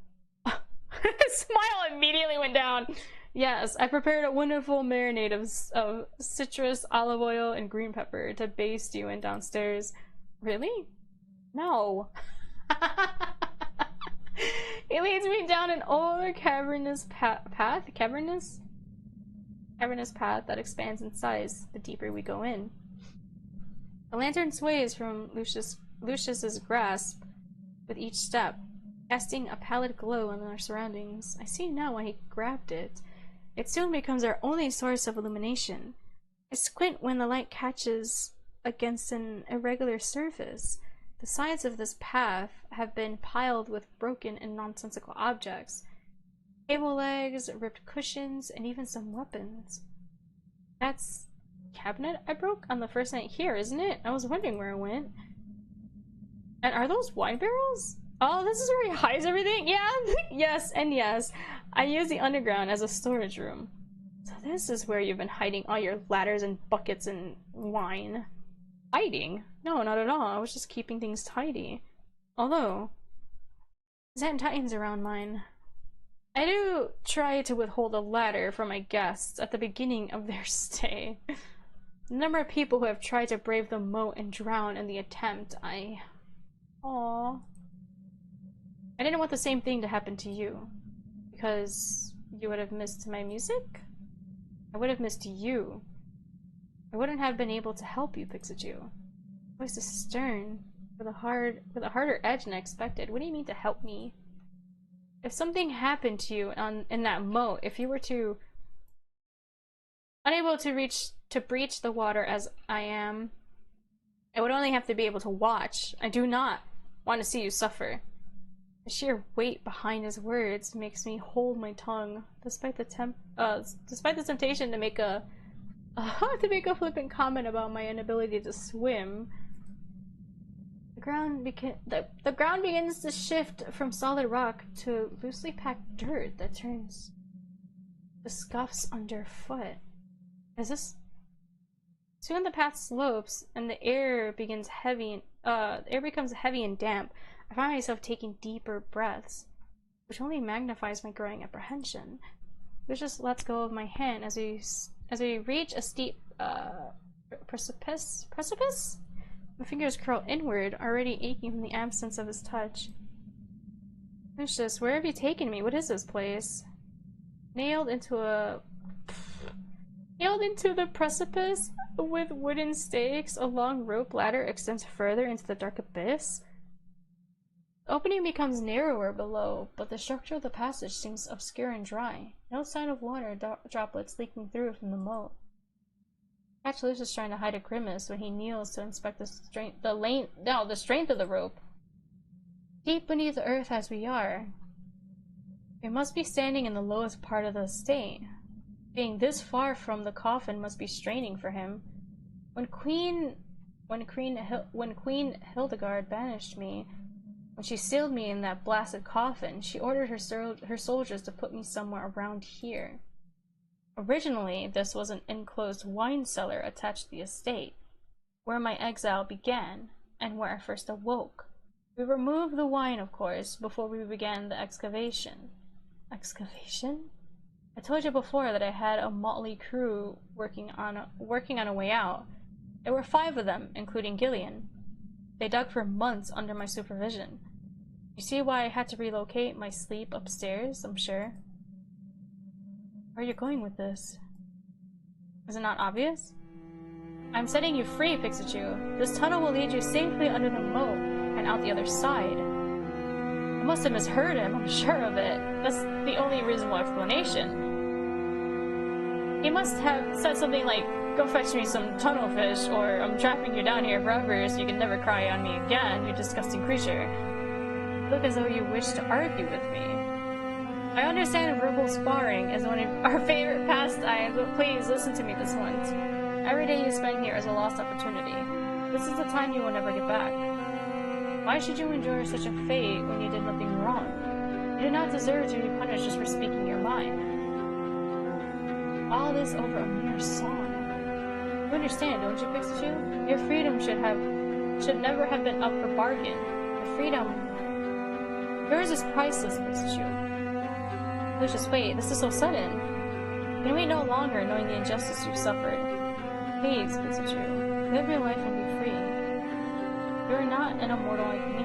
His smile immediately went down. Yes, I prepared a wonderful marinade of citrus, olive oil, and green pepper to baste you in downstairs. Really? No. He leads me down an old cavernous path that expands in size the deeper we go in. The lantern sways from Lucius's grasp with each step, casting a pallid glow on our surroundings. I see now why he grabbed it. It soon becomes our only source of illumination. I squint when the light catches against an irregular surface. The sides of this path have been piled with broken and nonsensical objects. Table legs, ripped cushions, and even some weapons. That's the cabinet I broke on the first night here, isn't it? I was wondering where it went. And are those wine barrels? Oh, this is where he hides everything? Yeah, yes, and yes. I use the underground as a storage room. So this is where you've been hiding all your ladders and buckets and wine. Hiding? No, not at all. I was just keeping things tidy. Although, Titans around mine. I do try to withhold a ladder from my guests at the beginning of their stay. The number of people who have tried to brave the moat and drown in the attempt, Aww. I didn't want the same thing to happen to you. Because you would have missed my music? I would have missed you. I wouldn't have been able to help you, Pixiju. Voice is stern, with a harder edge than I expected. What do you mean to help me? If something happened to you in that moat, if you were unable to breach the water as I am, I would only have to be able to watch. I do not want to see you suffer. The sheer weight behind his words makes me hold my tongue, despite the temptation to make a flippant comment about my inability to swim. The ground begins to shift from solid rock to loosely packed dirt that turns to scuffs underfoot. Soon the path slopes and the air becomes heavy and damp. I find myself taking deeper breaths, which only magnifies my growing apprehension. Lucius lets go of my hand as we reach a steep precipice? My fingers curl inward, already aching from the absence of his touch. Lucius, where have you taken me? What is this place? Nailed into the precipice with wooden stakes, a long rope ladder extends further into the dark abyss. The opening becomes narrower below, but the structure of the passage seems obscure and dry. No sign of water droplets leaking through from the moat. Catch Lucius trying to hide a grimace when he kneels to inspect the strength of the rope. Deep beneath the earth as we are, we must be standing in the lowest part of the estate. Being this far from the coffin must be straining for him. When Queen Hildegard banished me, when she sealed me in that blasted coffin, she ordered her soldiers to put me somewhere around here. Originally, this was an enclosed wine cellar attached to the estate, where my exile began, and where I first awoke. We removed the wine, of course, before we began the excavation. Excavation? I told you before that I had a motley crew working on a way out. There were 5 of them, including Gillian. They dug for months under my supervision. You see why I had to relocate my sleep upstairs, I'm sure. Where are you going with this? Is it not obvious? I'm setting you free, Pixiju. This tunnel will lead you safely under the moat and out the other side. I must have misheard him, I'm sure of it. That's the only reasonable explanation. He must have said something like, go fetch me some tunnel fish, or I'm trapping you down here forever so you can never cry on me again, you disgusting creature. You look as though you wish to argue with me. I understand verbal sparring is one of our favorite pastimes, but please listen to me this once. Every day you spend here is a lost opportunity. This is the time you will never get back. Why should you endure such a fate when you did nothing wrong? You do not deserve to be punished just for speaking your mind. All this over a mere song. You understand, don't you, Pixiju? Your freedom should never have been up for bargain. Your freedom... Yours is priceless, Pixiju. Lucius, wait, this is so sudden. Can wait no longer knowing the injustice you've suffered. Please, Pixiju, live your life and be free. You are not an immortal like me.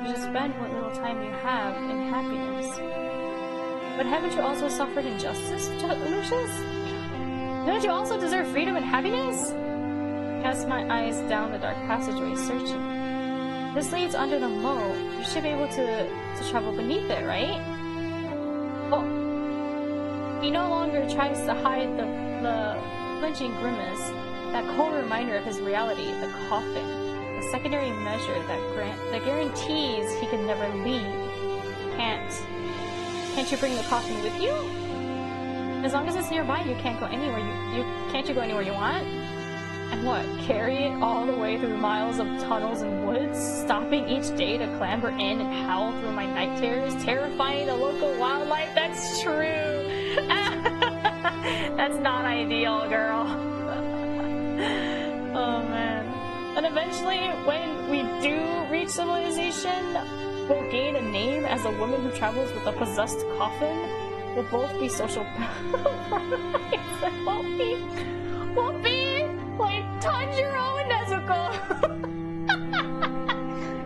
You should spend what little time you have in happiness. But haven't you also suffered injustice, Lucius? Don't you also deserve freedom and happiness? I cast my eyes down the dark passageway, searching. This leads under the moat. You should be able to travel beneath it, right? Oh. He no longer tries to hide the flinching grimace, that cold reminder of his reality, the coffin, a secondary measure that guarantees he can never leave. Can't you bring the coffin with you? As long as it's nearby, you can't go anywhere. Can't you go anywhere you want? And what? Carry it all the way through miles of tunnels and woods, stopping each day to clamber in and howl through my night terrors, terrifying the local wildlife? That's true. That's not ideal, girl. Oh man. And eventually, when we do reach civilization, will gain a name as a woman who travels with a possessed coffin. We'll both be social We'll be like Tanjiro and Nezuko.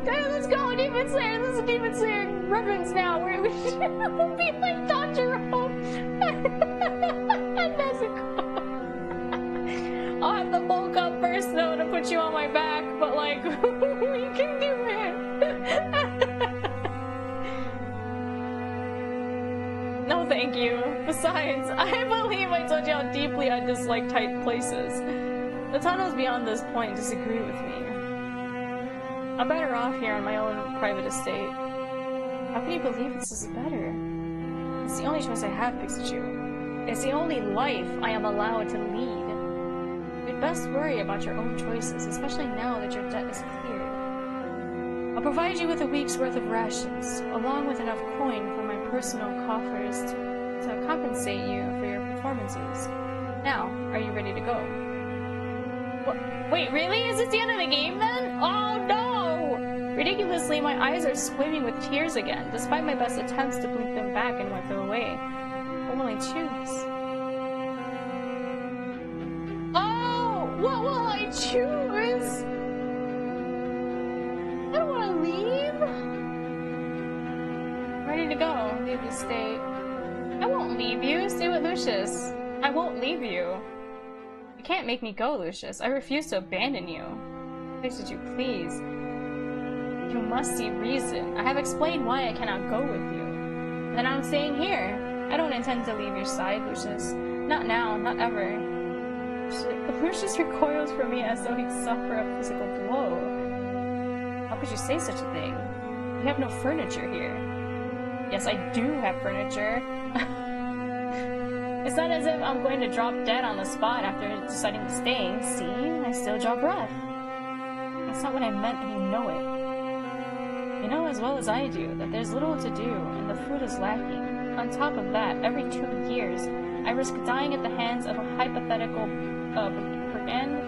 Guys, let's go, Demon Slayer. This is a Demon Slayer reference now. We'll be like Tanjiro and Nezuko. I'll have to bulk up first though to put you on my back, but like, we can do it. No, thank you. Besides, I believe I told you how deeply I dislike tight places. The tunnels beyond this point disagree with me. I'm better off here on my own private estate. How can you believe this is better? It's the only choice I have, Pikachu. It's the only life I am allowed to lead. You'd best worry about your own choices, especially now that your debt is cleared. I'll provide you with a week's worth of rations, along with enough coin from my personal coffers to compensate you for your performances. Now, are you ready to go? What? Wait, really? Is this the end of the game then? Oh no! Ridiculously, my eyes are swimming with tears again, despite my best attempts to blink them back and wipe them away. What will I choose? Oh! What will I choose? I don't want to leave. I'm ready to go. Leave the state. I won't leave you. Stay with Lucius. I won't leave you. You can't make me go, Lucius. I refuse to abandon you. Should you please? You must see reason. I have explained why I cannot go with you. Then I'm staying here. I don't intend to leave your side, Lucius. Not now, not ever. Lucius recoils from me as though he'd suffer a physical blow. How could you say such a thing? You have no furniture here. Yes, I do have furniture. It's not as if I'm going to drop dead on the spot after deciding to stay. See? I still draw breath. That's not what I meant, and you know it. You know as well as I do that there's little to do, and the food is lacking. On top of that, every 2 years, I risk dying at the hands of a hypothetical brigand.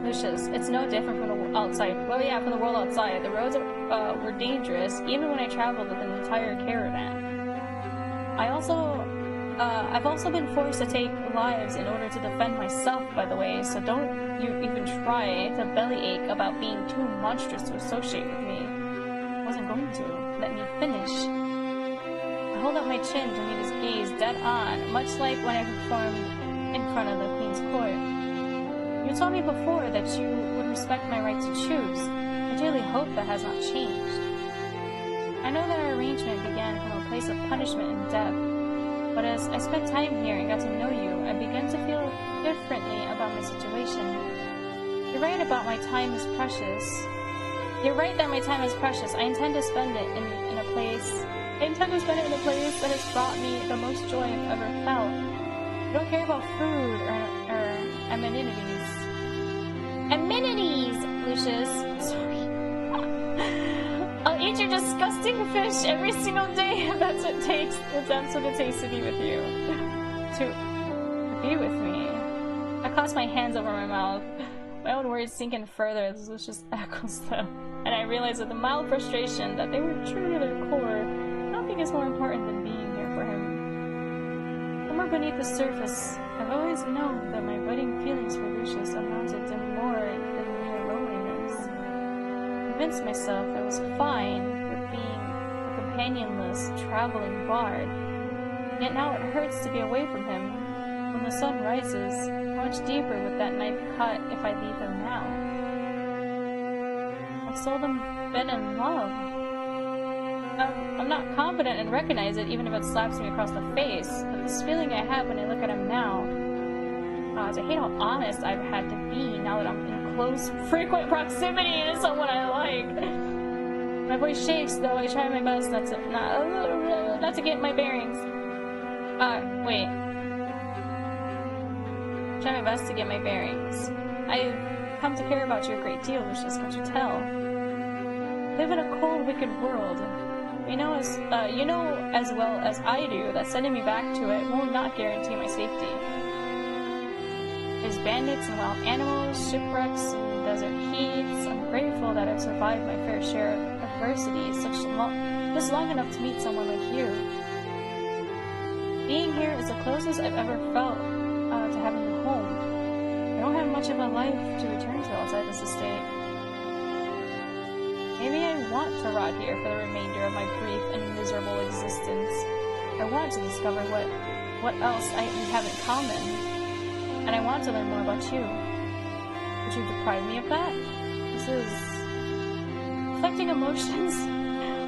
Lucius, it's no different from the outside. Well, yeah, from the world outside. The roads were dangerous, even when I traveled with an entire caravan. I've also been forced to take lives in order to defend myself, by the way, so don't you even try to bellyache about being too monstrous to associate with me. I wasn't going to. Let me finish. I hold up my chin to meet his gaze dead on, much like when I performed in front of the Queen's court. You told me before that you would respect my right to choose. I dearly hope that has not changed. I know that our arrangement began from a place of punishment and death, but as I spent time here and got to know you, I began to feel differently about my situation. You're right about my time is precious. You're right that my time is precious. I intend to spend it in a place that has brought me the most joy I've ever felt. I don't care about food or amenities. Amenities, Lucius. Sorry. I'll eat your disgusting fish every single day if that's what it takes. If that's what it takes to be with you. To be with me. I clasp my hands over my mouth. My own words sink in further as Lucius echoes them, and I realize with a mild frustration that they were true to their core. Nothing is more important than being here for him. Somewhere beneath the surface, I've always known that my budding feelings for Lucius amounted to more than mere loneliness. I convinced myself I was fine with being a companionless, traveling bard. Yet now it hurts to be away from him. When the sun rises, how much deeper would that knife cut if I leave him now? I've seldom been in love. I'm not confident and recognize it even if it slaps me across the face, but this feeling I have when I look at him now, I hate how honest I've had to be now that I'm in close, frequent proximity to someone I like. My voice shakes, though I try my best not to get my bearings. Wait. Try my best to get my bearings. I've come to care about you a great deal, Lucius, can't you tell? I live in a cold, wicked world. You know as well as I do that sending me back to it will not guarantee my safety. There's bandits and wild animals, shipwrecks, and desert heats. I'm grateful that I've survived my fair share of adversity just long enough to meet someone like you. Being here is the closest I've ever felt to having a home. I don't have much of a life to return to outside this estate. Maybe I want to rot here for the remainder of my brief and miserable existence. I want to discover what else we have in common, and I want to learn more about you. Would you deprive me of that? This is... Reflecting emotions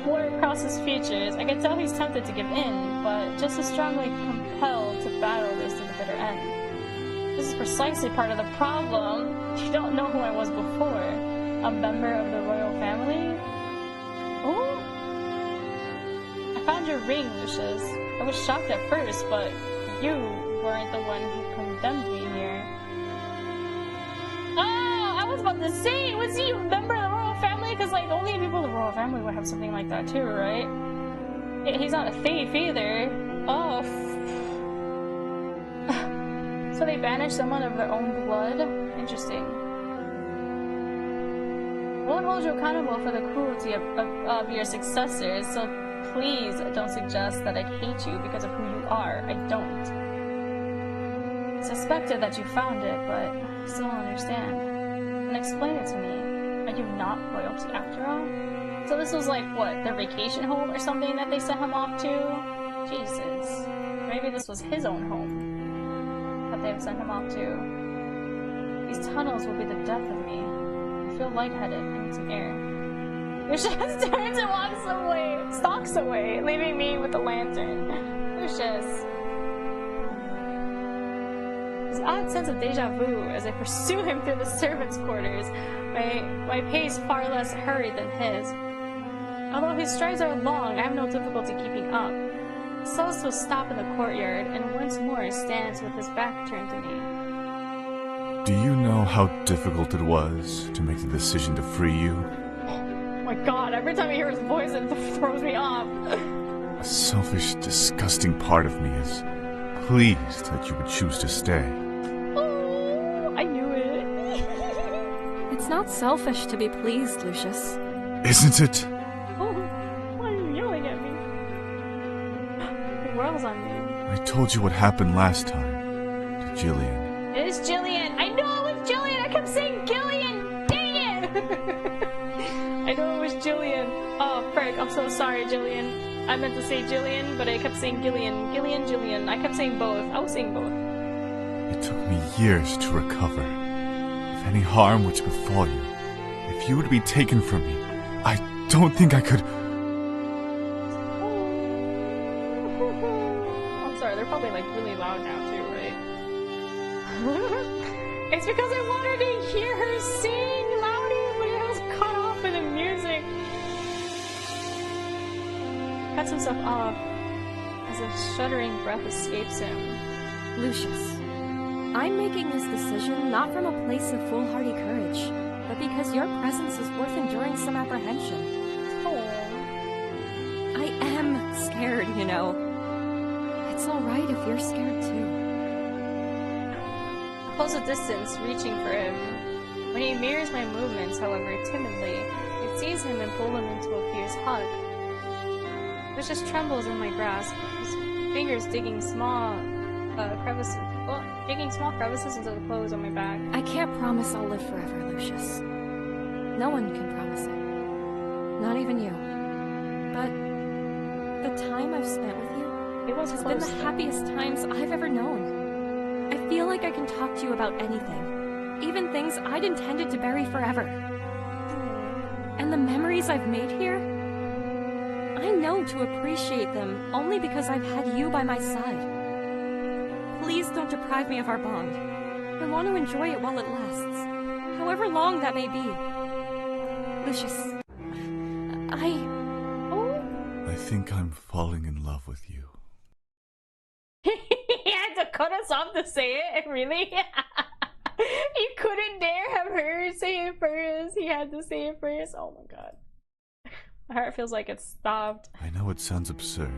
wore across his features. I could tell he's tempted to give in, but just as strongly compelled to battle this to the bitter end. This is precisely part of the problem. You don't know who I was before. A member of the royal family? Oh? I found your ring, Lucius. I was shocked at first, but you weren't the one who condemned me here. Oh, I was about to say, was he a member of the royal family? Because, like, only people in the royal family would have something like that too, right? He's not a thief either. Oh. So they banished someone of their own blood? Interesting. I won't hold you accountable for the cruelty of your successors, so please don't suggest that I hate you because of who you are. I don't. I suspected that you found it, but I still don't understand. And explain it to me. Are you not royalty after all? So this was like, what, their vacation home or something that they sent him off to? Jesus. Maybe this was his own home that they've sent him off to. These tunnels will be the death of me. I feel lightheaded. I need some air. Lucius turns and stalks away, leaving me with the lantern. Lucius. This odd sense of deja vu as I pursue him through the servants' quarters, my pace far less hurried than his. Although his strides are long, I have no difficulty keeping up. Sus will stop in the courtyard and once more stands with his back turned to me. Do you know how difficult it was to make the decision to free you? Oh my god, every time I hear his voice it throws me off. A selfish, disgusting part of me is pleased that you would choose to stay. Oh, I knew it. It's not selfish to be pleased, Lucius. Isn't it? Oh, why are you yelling at me? The world's on me. I told you what happened last time to Jillian. It is Jillian. I know it was Jillian. I kept saying Gillian. Dang it. I know it was Jillian. Oh, frick. I'm so sorry, Jillian. I meant to say Jillian, but I kept saying Gillian. Gillian, Jillian. I kept saying both. I was saying both. It took me years to recover. If any harm were to befall you, if you were to be taken from me, I don't think I could... I'm sorry, they're probably like really loud now too, right? It's because I wanted to hear her sing louder, but it was cut off by the music. Cuts himself off as a shuddering breath escapes him. Lucius, I'm making this decision not from a place of foolhardy courage, but because your presence is worth enduring some apprehension. Oh. I am scared, you know. It's alright if you're scared too. I close a distance, reaching for him. When he mirrors my movements, however, timidly, I seize him and pull him into a fierce hug. Lucius trembles in my grasp, his fingers digging small crevices into the clothes on my back. I can't promise I'll live forever, Lucius. No one can promise it. Not even you. But the time I've spent with you has been the happiest times I've ever known. I feel like I can talk to you about anything, even things I'd intended to bury forever. And the memories I've made here, I know to appreciate them only because I've had you by my side. Please don't deprive me of our bond. I want to enjoy it while it lasts, however long that may be. Lucius, I think I'm falling in love with you. He had to cut us off to say it? Really? He couldn't dare have her say it first. He had to say it first. Oh my god. My heart feels like it stopped. I know it sounds absurd.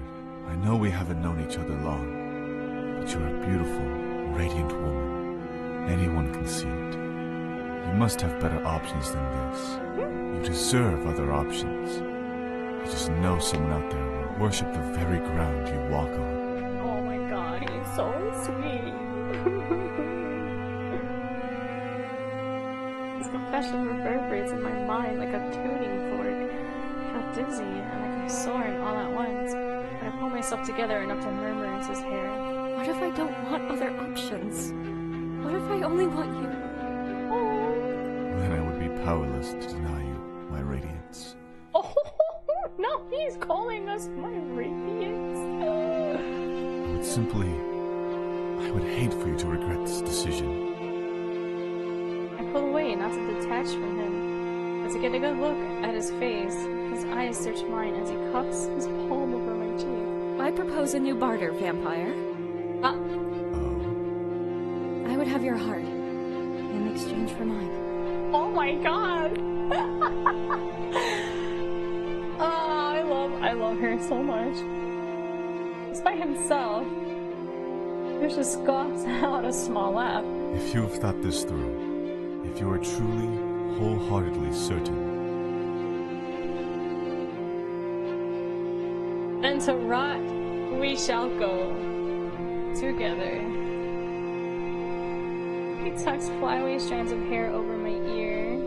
I know we haven't known each other long. But you're a beautiful, radiant woman. Anyone can see it. You must have better options than this. You deserve other options. You just know someone out there will worship the very ground you walk on. Oh my god, he's so sweet. His confession reverberates in my mind like a tuning fork. I feel dizzy and like I'm soaring all at once, but I pull myself together enough to murmur into his hair. What if I don't want other options? What if I only want you? Then I would be powerless to deny you my radiance. Oh, no, he's calling us my radiance. I would hate for you to regret this decision. I pull away, not to detach from him, but to get a good look at his face. His eyes search mine as he cups his palm over my cheek. I propose a new barter, vampire. Oh. I would have your heart in exchange for mine. Oh my god! Oh, I love her so much. Despite himself, Lucius scoffs out a small laugh. If you have thought this through, if you are truly, wholeheartedly certain, then to rot we shall go together. He tucks flyaway strands of hair over my ear.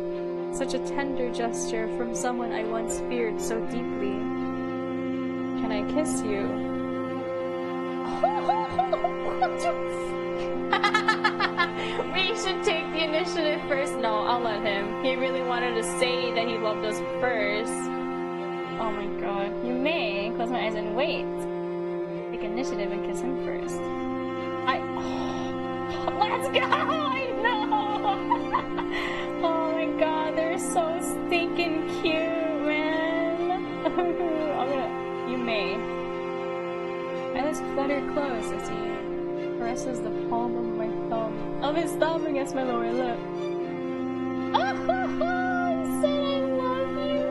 Such a tender gesture from someone I once feared so deeply. Can I kiss you? We should take the initiative first. No, I'll let him. He really wanted to say that he loved us first. Oh my god. You may close my eyes and wait. Take initiative and kiss him first. Let's go! I know! Oh my god, they're so stinking cute, man! You may. My lips flutter close as he caresses the palm of his thumb against my lower lip. Oh, he said I love you!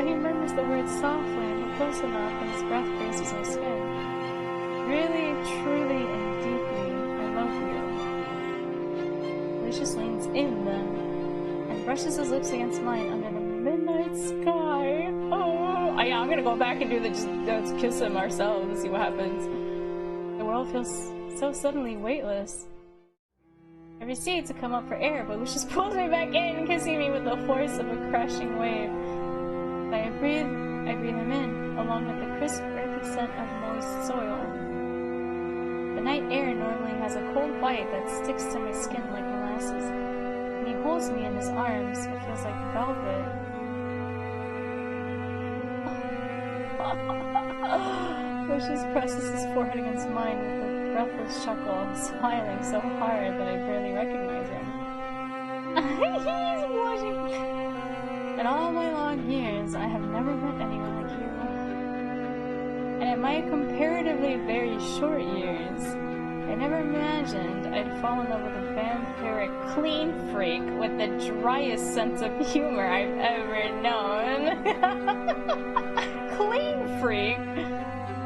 He murmurs the words softly, but close enough, and his breath grazes my skin. Really, truly, and deeply, I love you. Lucius leans in then, and brushes his lips against mine under the midnight sky. Oh, yeah, I'm gonna go back and do let's kiss him ourselves and see what happens. The world feels so suddenly weightless. I recede to come up for air, but Lucius pulls me back in, kissing me with the force of a crashing wave. I breathe him in, along with the crisp, earthy scent of moist soil. The night air normally has a cold bite that sticks to my skin like molasses. When he holds me in his arms, it feels like velvet. Lucius presses his forehead against mine with a breathless chuckle, smiling so hard that I barely recognize him. He's watching. In all my long years, I have never met anyone like you. And in my comparatively very short years, I never imagined I'd fall in love with a vampiric clean freak with the driest sense of humor I've ever known. Clean freak?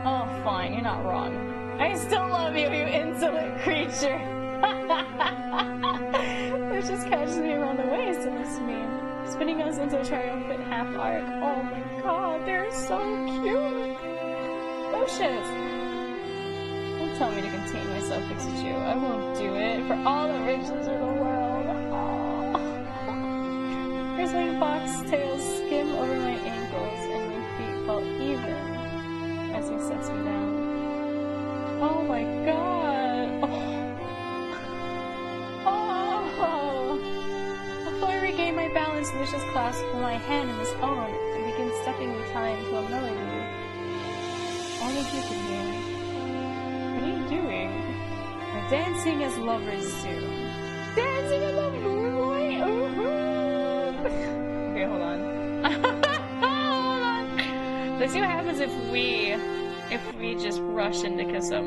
Oh, fine, you're not wrong. I still love you, you insolent creature. Which just catches me around the waist and it's me, spinning us into a triumphant half arc. Oh my god, they're so cute. Lucius! Don't tell me to contain myself next to you. I won't do it for all the riches of the world. Bristling foxtails skim over my ankles and my feet fall even as he sets me down. Oh my god! Oh! Before I regain my balance, Lucius clasps my hand in his own and begins stepping in time to a melody. Only he can hear. What are you doing? We're dancing as lovers do. Dancing in the moonlight? Okay, hold on. Hold on. Let's see what happens if we just rush in to kiss him.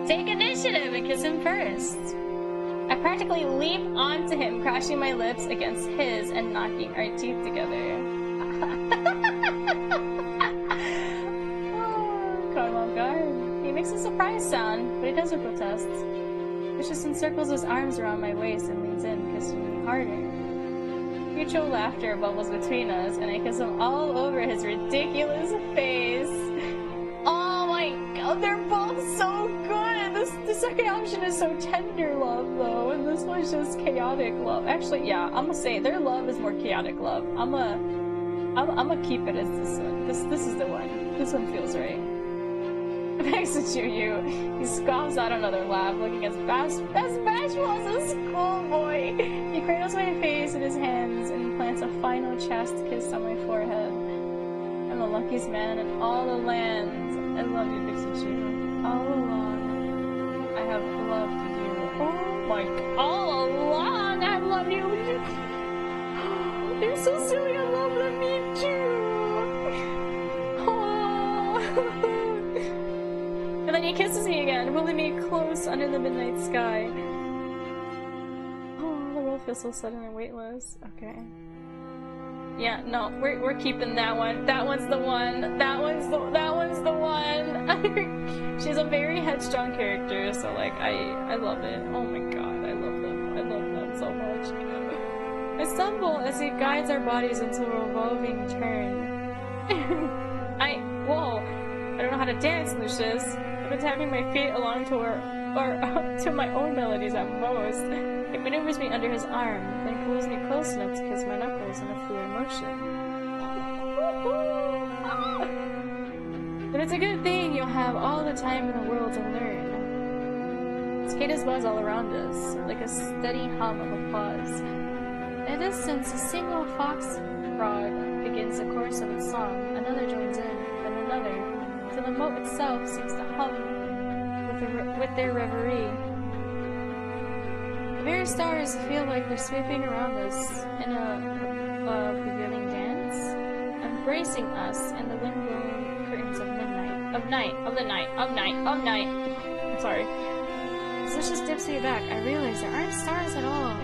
Take initiative and kiss him first. I practically leap onto him, crashing my lips against his and knocking our teeth together. He makes a surprise sound, but he doesn't protest. Lucius encircles his arms around my waist and leans in, kissing me harder. Mutual laughter bubbles between us, and I kiss him all over his ridiculous face. Oh my god, they're both so good! The second option is so tender love, though, and this one's just chaotic love. Actually, yeah, I'm gonna say their love is more chaotic love. I'm gonna keep it as this one. This is the one. This one feels right. Thanks to you. He scoffs out another laugh, looking as bashful as a schoolboy. He cradles my face in his hands and plants a final chaste kiss on my forehead. I'm the luckiest man in all the land. I love you, Pixie. All along, I have loved you. Oh my god. All along, I've loved you. You're so silly. I love them. Me too. Oh. And then he kisses me again, pulling me close under the midnight sky. Oh, the world feels so sudden and weightless. Okay. Yeah, no, we're keeping that one. That one's the one. That one's the one. She's a very headstrong character, so like I love it. Oh my god, I love them. I love them so much. I stumble as he guides our bodies into a revolving turn. Whoa. I don't know how to dance, Lucius. I've been tapping my feet along to my own melodies at most. He maneuvers me under his arm, then pulls me close enough to kiss my knuckles in a fluid motion. But it's a good thing you'll have all the time in the world to learn. Cicadas buzz all around us, like a steady hum of applause. In the distance, a single fox frog begins the chorus of its song, another joins in, then another. So the moat itself seems to hum with their reverie. The very stars feel like they're sweeping around us in a prevailing dance, embracing us in the wind-blown curtains of midnight, of the night. I'm sorry. As Lucius dips me back, I realize there aren't stars at all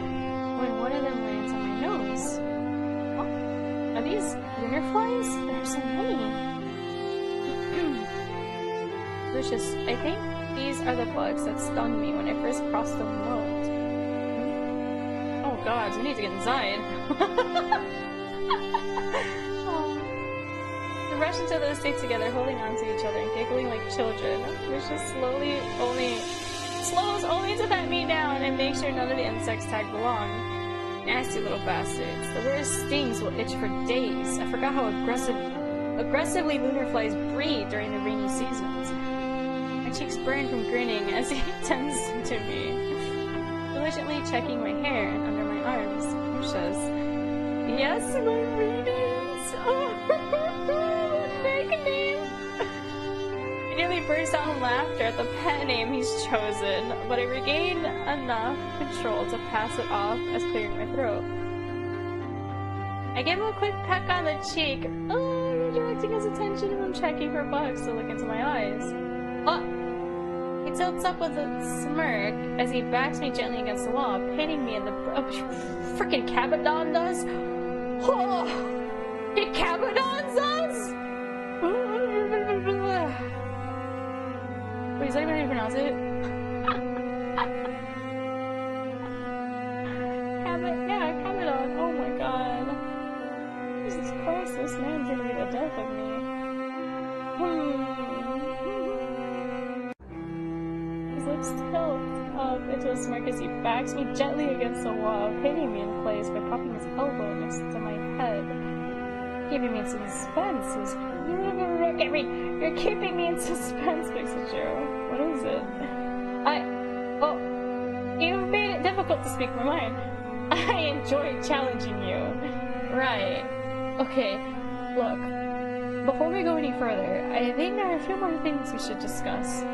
when one of them lands on my nose. Oh, are these lunar flies? There are so many. Lucius, I think these are the bugs that stung me when I first crossed the moat. Oh god, we need to get inside. Oh. We rush into the estate together, holding on to each other and giggling like children. Lucius slows only to pat me down and make sure none of the insects tagged along. Nasty little bastards. The worst stings will itch for days. I forgot how aggressively lunar flies breed during the rainy seasons. My cheeks burn from grinning as he tends to me, diligently checking my hair and under my arms. Lucius. Yes, my readings! Oh, nickname! I nearly burst out in laughter at the pet name he's chosen, but I regained enough control to pass it off as clearing my throat. I give him a quick peck on the cheek. Oh, redirecting his attention and I'm checking for bugs to look into my eyes. Oh! He tilts up with a smirk as he backs me gently against the wall, pinning me in the frickin' Cabadon does? Oh! He Cabadons us? Wait, is that even how you pronounce it? Cabadon. Oh my god. Jesus Christ, this man's gonna be the death of me. Lips tilt up into a smirk as he backs me gently against the wall, pinning me in place by popping his elbow next to my head. Keeping me in suspense. You're keeping me in suspense, Pixie. What is it? You've made it difficult to speak my mind. I enjoy challenging you. Right. Okay, look. Before we go any further, I think there are a few more things we should discuss.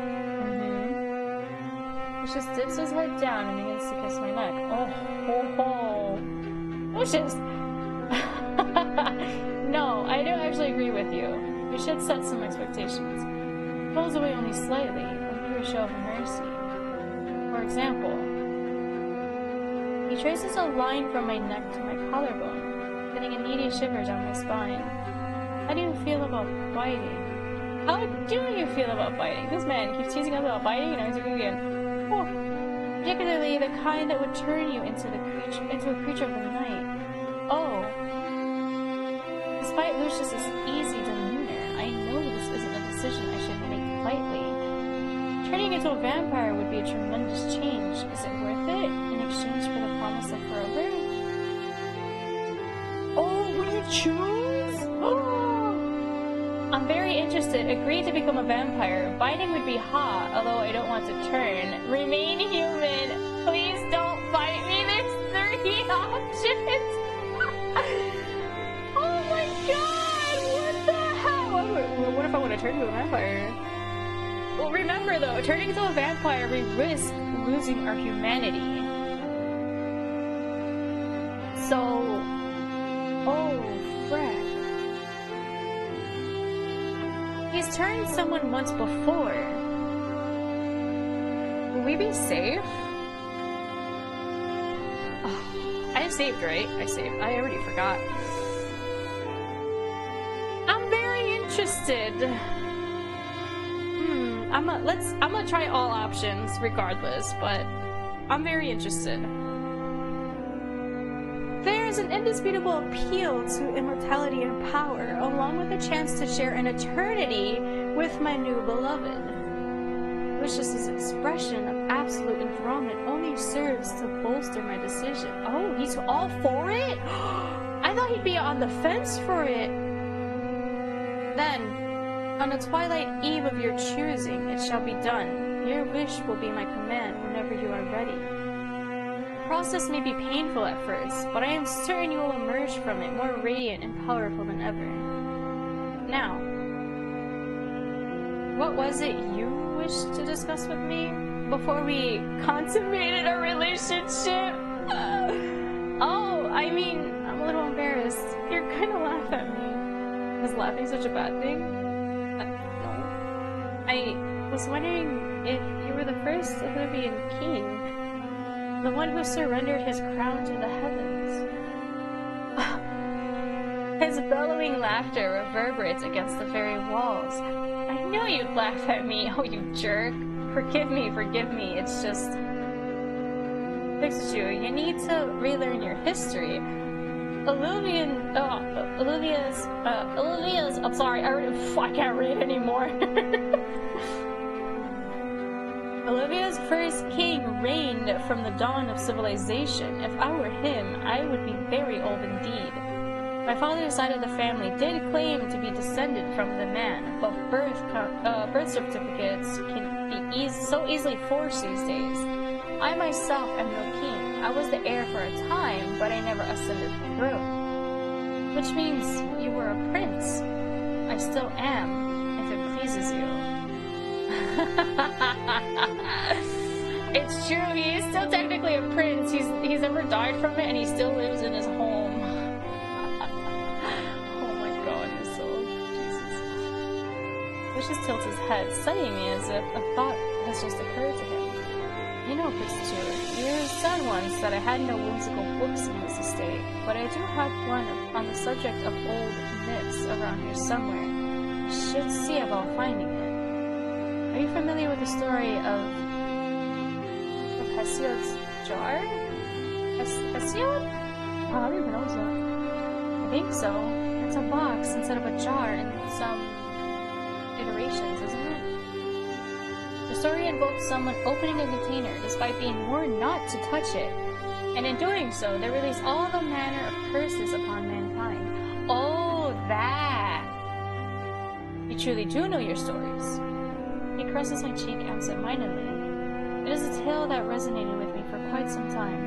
Lucius dips his head down and begins to kiss my neck. Oh, ho, ho. Lucius! No, I don't actually agree with you. We should set some expectations. He pulls away only slightly, and give a show of mercy. For example, he traces a line from my neck to my collarbone, getting a needy shiver down my spine. How do you feel about biting? How do you feel about biting? This man keeps teasing us about biting and I'm doing again. Oh, Particularly the kind that would turn you into a creature of the night. Oh. Despite Lucius's easy demeanor, I know this isn't a decision I should make lightly. Turning into a vampire would be a tremendous change. Is it worth it in exchange for the promise of forever? Oh, we choose? I'm very interested. Agree to become a vampire. Biting would be hot, although I don't want to turn. Remain human. Please don't bite me. There's 3 options. Oh my god! What the hell? What if I want to turn to a vampire? Well, remember though, turning into a vampire, we risk losing our humanity. So... oh, frick. He's turned someone once before. Will we be safe? Oh, I saved, right? I saved. I already forgot. I'm very interested. I'm gonna try all options regardless, but I'm very interested. There's an indisputable appeal to immortality and power, along with a chance to share an eternity with my new beloved. Lucius's expression of absolute enthrallment only serves to bolster my decision. Oh, he's all for it? I thought he'd be on the fence for it. Then, on the twilight eve of your choosing, it shall be done. Your wish will be my command whenever you are ready. The process may be painful at first, but I am certain you will emerge from it more radiant and powerful than ever. Now, what was it you wished to discuss with me before we consummated our relationship? Oh, I mean, I'm a little embarrassed. You're gonna laugh at me. Was laughing such a bad thing? No. I was wondering if you were the first Oblivion king, the one who surrendered his crown to the heavens. His bellowing laughter reverberates against the very walls. I knew you'd laugh at me, oh you jerk. Forgive me, it's just... Pikachu, you need to relearn your history. Olivia's, I'm sorry, I can't read anymore. Olivia's first king reigned from the dawn of civilization. If I were him, I would be very old indeed. My father's side of the family did claim to be descended from the man, but birth certificates can be so easily forged these days. I myself am no king. I was the heir for a time, but I never ascended the throne. Which means you were a prince. I still am, if it pleases you. It's true, he is still technically a prince. He's never died from it and he still lives in his home. Oh my god, you're so... Jesus. Lucius tilts his head, studying me as if a thought has just occurred to him. You know, Pikachu, you said once that I had no whimsical books in this estate, but I do have one on the subject of old myths around here somewhere. I should see about finding it. Are you familiar with the story of Hesiod's jar? Hesiod? Oh, how do you pronounce that? I think so. It's a box instead of a jar in some iterations, isn't it? The story invokes someone opening a container despite being warned not to touch it. And in doing so, they release all the manner of curses upon mankind. Oh, that! You truly do know your stories. He caresses my cheek absent-mindedly. It is a tale that resonated with me for quite some time.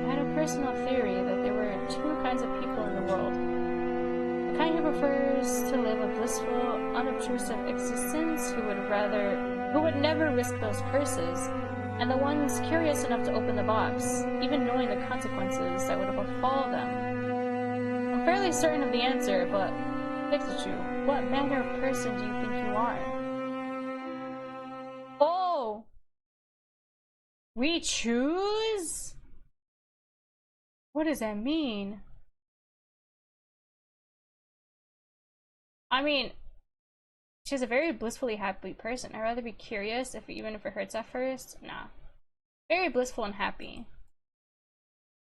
I had a personal theory that there were 2 kinds of people in the world. The kind who prefers to live a blissful, unobtrusive existence, who would never risk those curses, and the ones curious enough to open the box, even knowing the consequences that would befall them. I'm fairly certain of the answer, but Pikachu, what manner of person do you think you are? Oh! We choose? What does that mean? I mean, she's a very blissfully happy person. I'd rather be curious, even if it hurts at first. Nah. Very blissful and happy.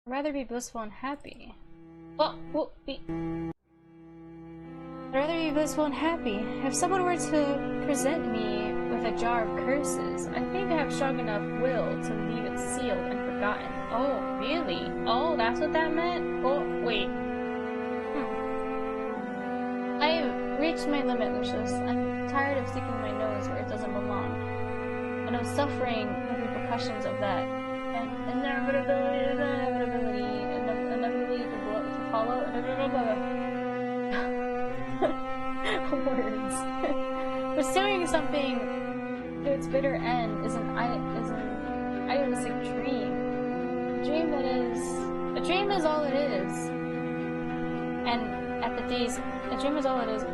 I'd rather be blissful and happy. I'd rather be blissful and happy. If someone were to present me with a jar of curses, I think I have strong enough will to leave it sealed and forgotten. Oh, really? Oh, that's what that meant? Oh, wait. I've reached my limit, Lucius. I'm tired of sticking my nose where it doesn't belong. And I'm suffering the repercussions of that. And inevitability to follow. Words. Pursuing something to its bitter end is an idealistic dream. A dream is all it is. And at the days, a dream is all it is.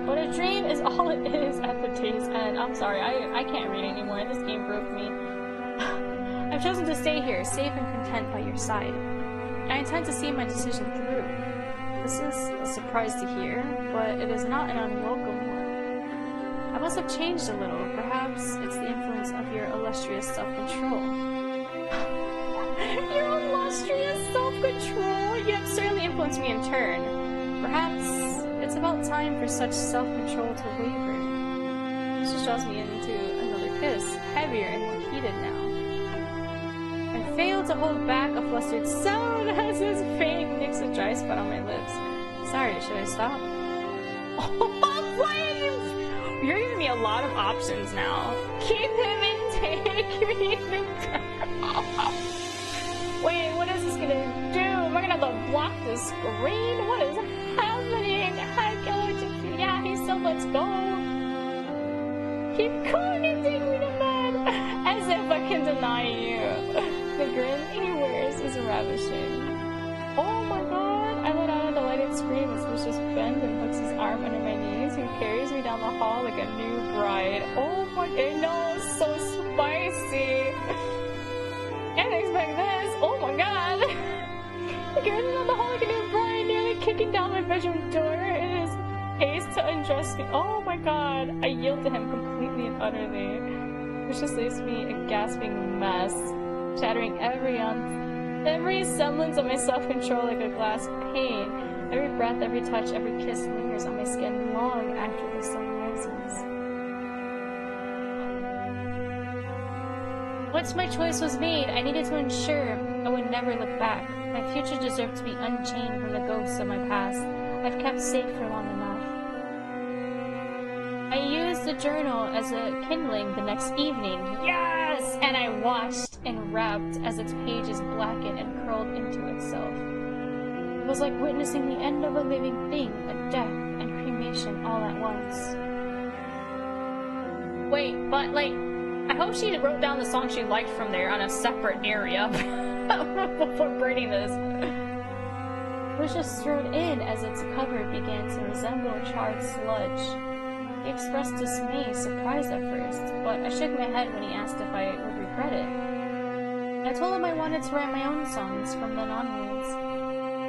But a dream is all it is at the day's end. I'm sorry, I can't read anymore. This game broke me. I've chosen to stay here, safe and content by your side. I intend to see my decision through. This is a surprise to hear, but it is not an unwelcome one. I must have changed a little. Perhaps it's the influence of your illustrious self-control. Your illustrious self-control? You have certainly influenced me in turn. Perhaps it's about time for such self-control to waver. This just draws me into another kiss, heavier and more heated now. I fail to hold back a flustered sound as his fang nicks a dry spot on my lips. Sorry, should I stop? Oh, why are you... You're giving me a lot of options now. Keep him and take me. Wait, what is this gonna do? Am I gonna have to block the screen? What is happening? Yeah, he said let's go. Keep going and take me to bed. As if I can deny you. The grin he wears is ravishing. Oh my god! I let out a delighted scream as Lucius bends and hooks his arm under my knees. He carries me down the hall like a new bride. Oh my god, no, it's so spicy! Can't expect this! Oh my god! He carries me down the hall like a new bride, nearly kicking down my bedroom door in his haste to undress me. Oh my god! I yield to him completely and utterly. Lucius leaves me a gasping mess, shattering every semblance of my self-control like a glass pane. Every breath, every touch, every kiss lingers on my skin long after the sun rises. Once my choice was made, I needed to ensure I would never look back. My future deserved to be unchained from the ghosts of my past. I've kept safe for long enough. I used the journal as a kindling the next evening. Yes! And I watched, enwrapped, as its pages blackened and curled into itself. It was like witnessing the end of a living thing, a death and cremation all at once. Wait, but like, I hope she wrote down the song she liked from there on a separate area before burning this. Lucius strode in as its cover began to resemble charred sludge. He expressed dismay, surprised at first, but I shook my head when he asked if I would regret it. I told him I wanted to write my own songs from then onwards,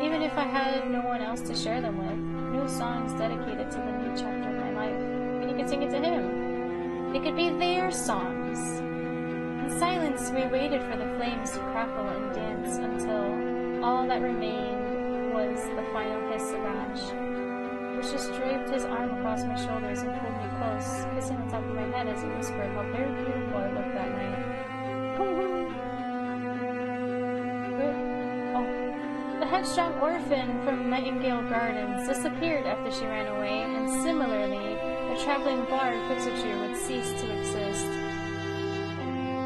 even if I had no one else to share them with. New songs dedicated to the new chapter of my life, and he could sing it to him. They could be their songs. In silence, we waited for the flames to crackle and dance until all that remained was the final hiss of ash. Lucius draped his arm across my shoulders and pulled me close, kissing the top of my head as he whispered how very beautiful I looked that night. The headstrong orphan from Nightingale Gardens disappeared after she ran away, and similarly, the traveling bard Quixoture would cease to exist.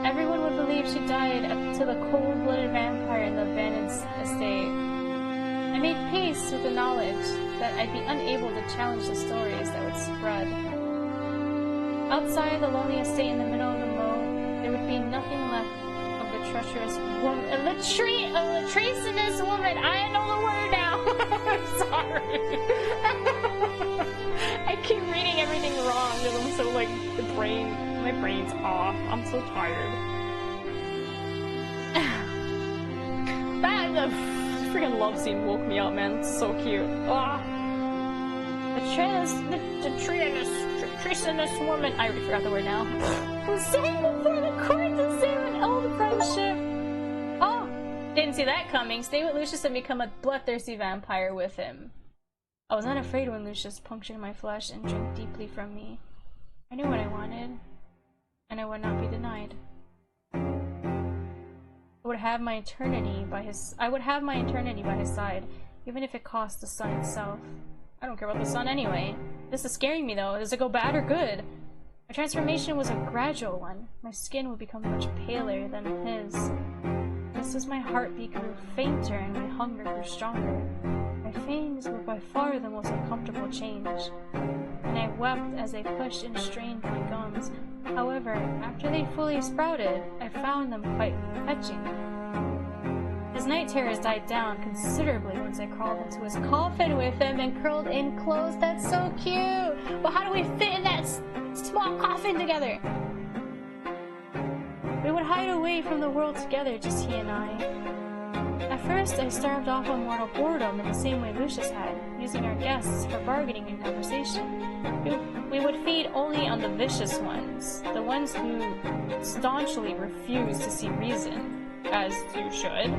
Everyone would believe she died to the cold-blooded vampire in the abandoned estate. I made peace with the knowledge that I'd be unable to challenge the stories that would spread. Outside the lonely estate in the middle of the moat, there would be nothing left of the treacherous woman, traitorous woman. I know the word now. I'm sorry. I keep reading everything wrong because I'm so like my brain's off. I'm so tired. The freaking love scene woke me up, man. It's so cute. The treasonous woman. I already forgot the word now. Was sitting before the court to save an old friendship. Oh, didn't see that coming. Stay with Lucius and become a bloodthirsty vampire with him. I was not afraid when Lucius punctured my flesh and drank deeply from me. I knew what I wanted, and I would not be denied. I would have my eternity by his side, even if it cost the sun itself. I don't care about the sun anyway. This is scaring me though. Does it go bad or good? My transformation was a gradual one. My skin would become much paler than his. Just as my heartbeat grew fainter and my hunger grew stronger. My fangs were by far the most uncomfortable change, and I wept as they pushed and strained my gums. However, after they fully sprouted, I found them quite fetching. His night terrors died down considerably once I crawled into his coffin with him and curled in close. That's so cute! But how do we fit in that small coffin together? We would hide away from the world together, just he and I. At first, I starved off on mortal boredom in the same way Lucius had, using our guests for bargaining and conversation. We would feed only on the vicious ones, the ones who staunchly refused to see reason, as you should.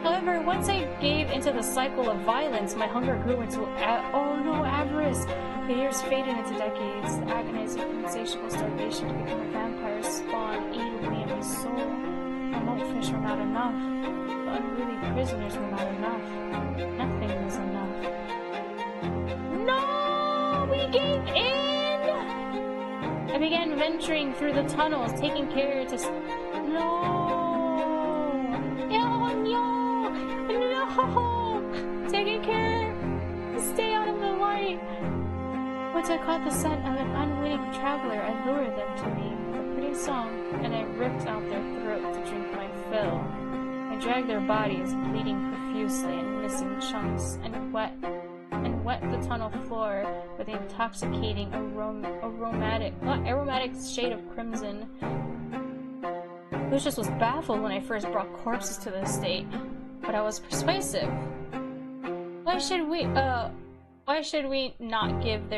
However, once I gave into the cycle of violence, my hunger grew into avarice. The years faded into decades. The agonizing, insatiable starvation to become a vampire spawned evilly in my soul. The motefish were not enough. The unruly prisoners were not enough. Nothing was enough. No! We gave in! I began venturing through the tunnels, taking care to... Taking care to stay out of the light. Once I caught the scent of an unwitting traveler, I lured them to me with a pretty song, and I ripped out their throat to drink my fill. I dragged their bodies, bleeding profusely and missing chunks, and wet the tunnel floor with the intoxicating aromatic shade of crimson. Lucius was baffled when I first brought corpses to the estate, but I was persuasive. Why should we not give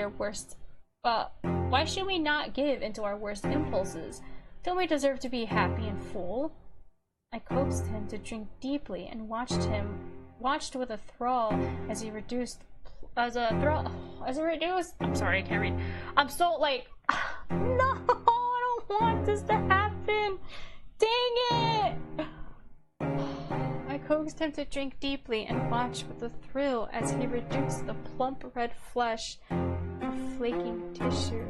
into our worst impulses? Don't we deserve to be happy and full? I coaxed him to drink deeply and watched with a thrall as he reduced. I'm sorry, I can't read. I'm so like, no, I don't want this to happen. Dang it! I coaxed him to drink deeply and watched with a thrill as he reduced the plump red flesh of flaking tissue.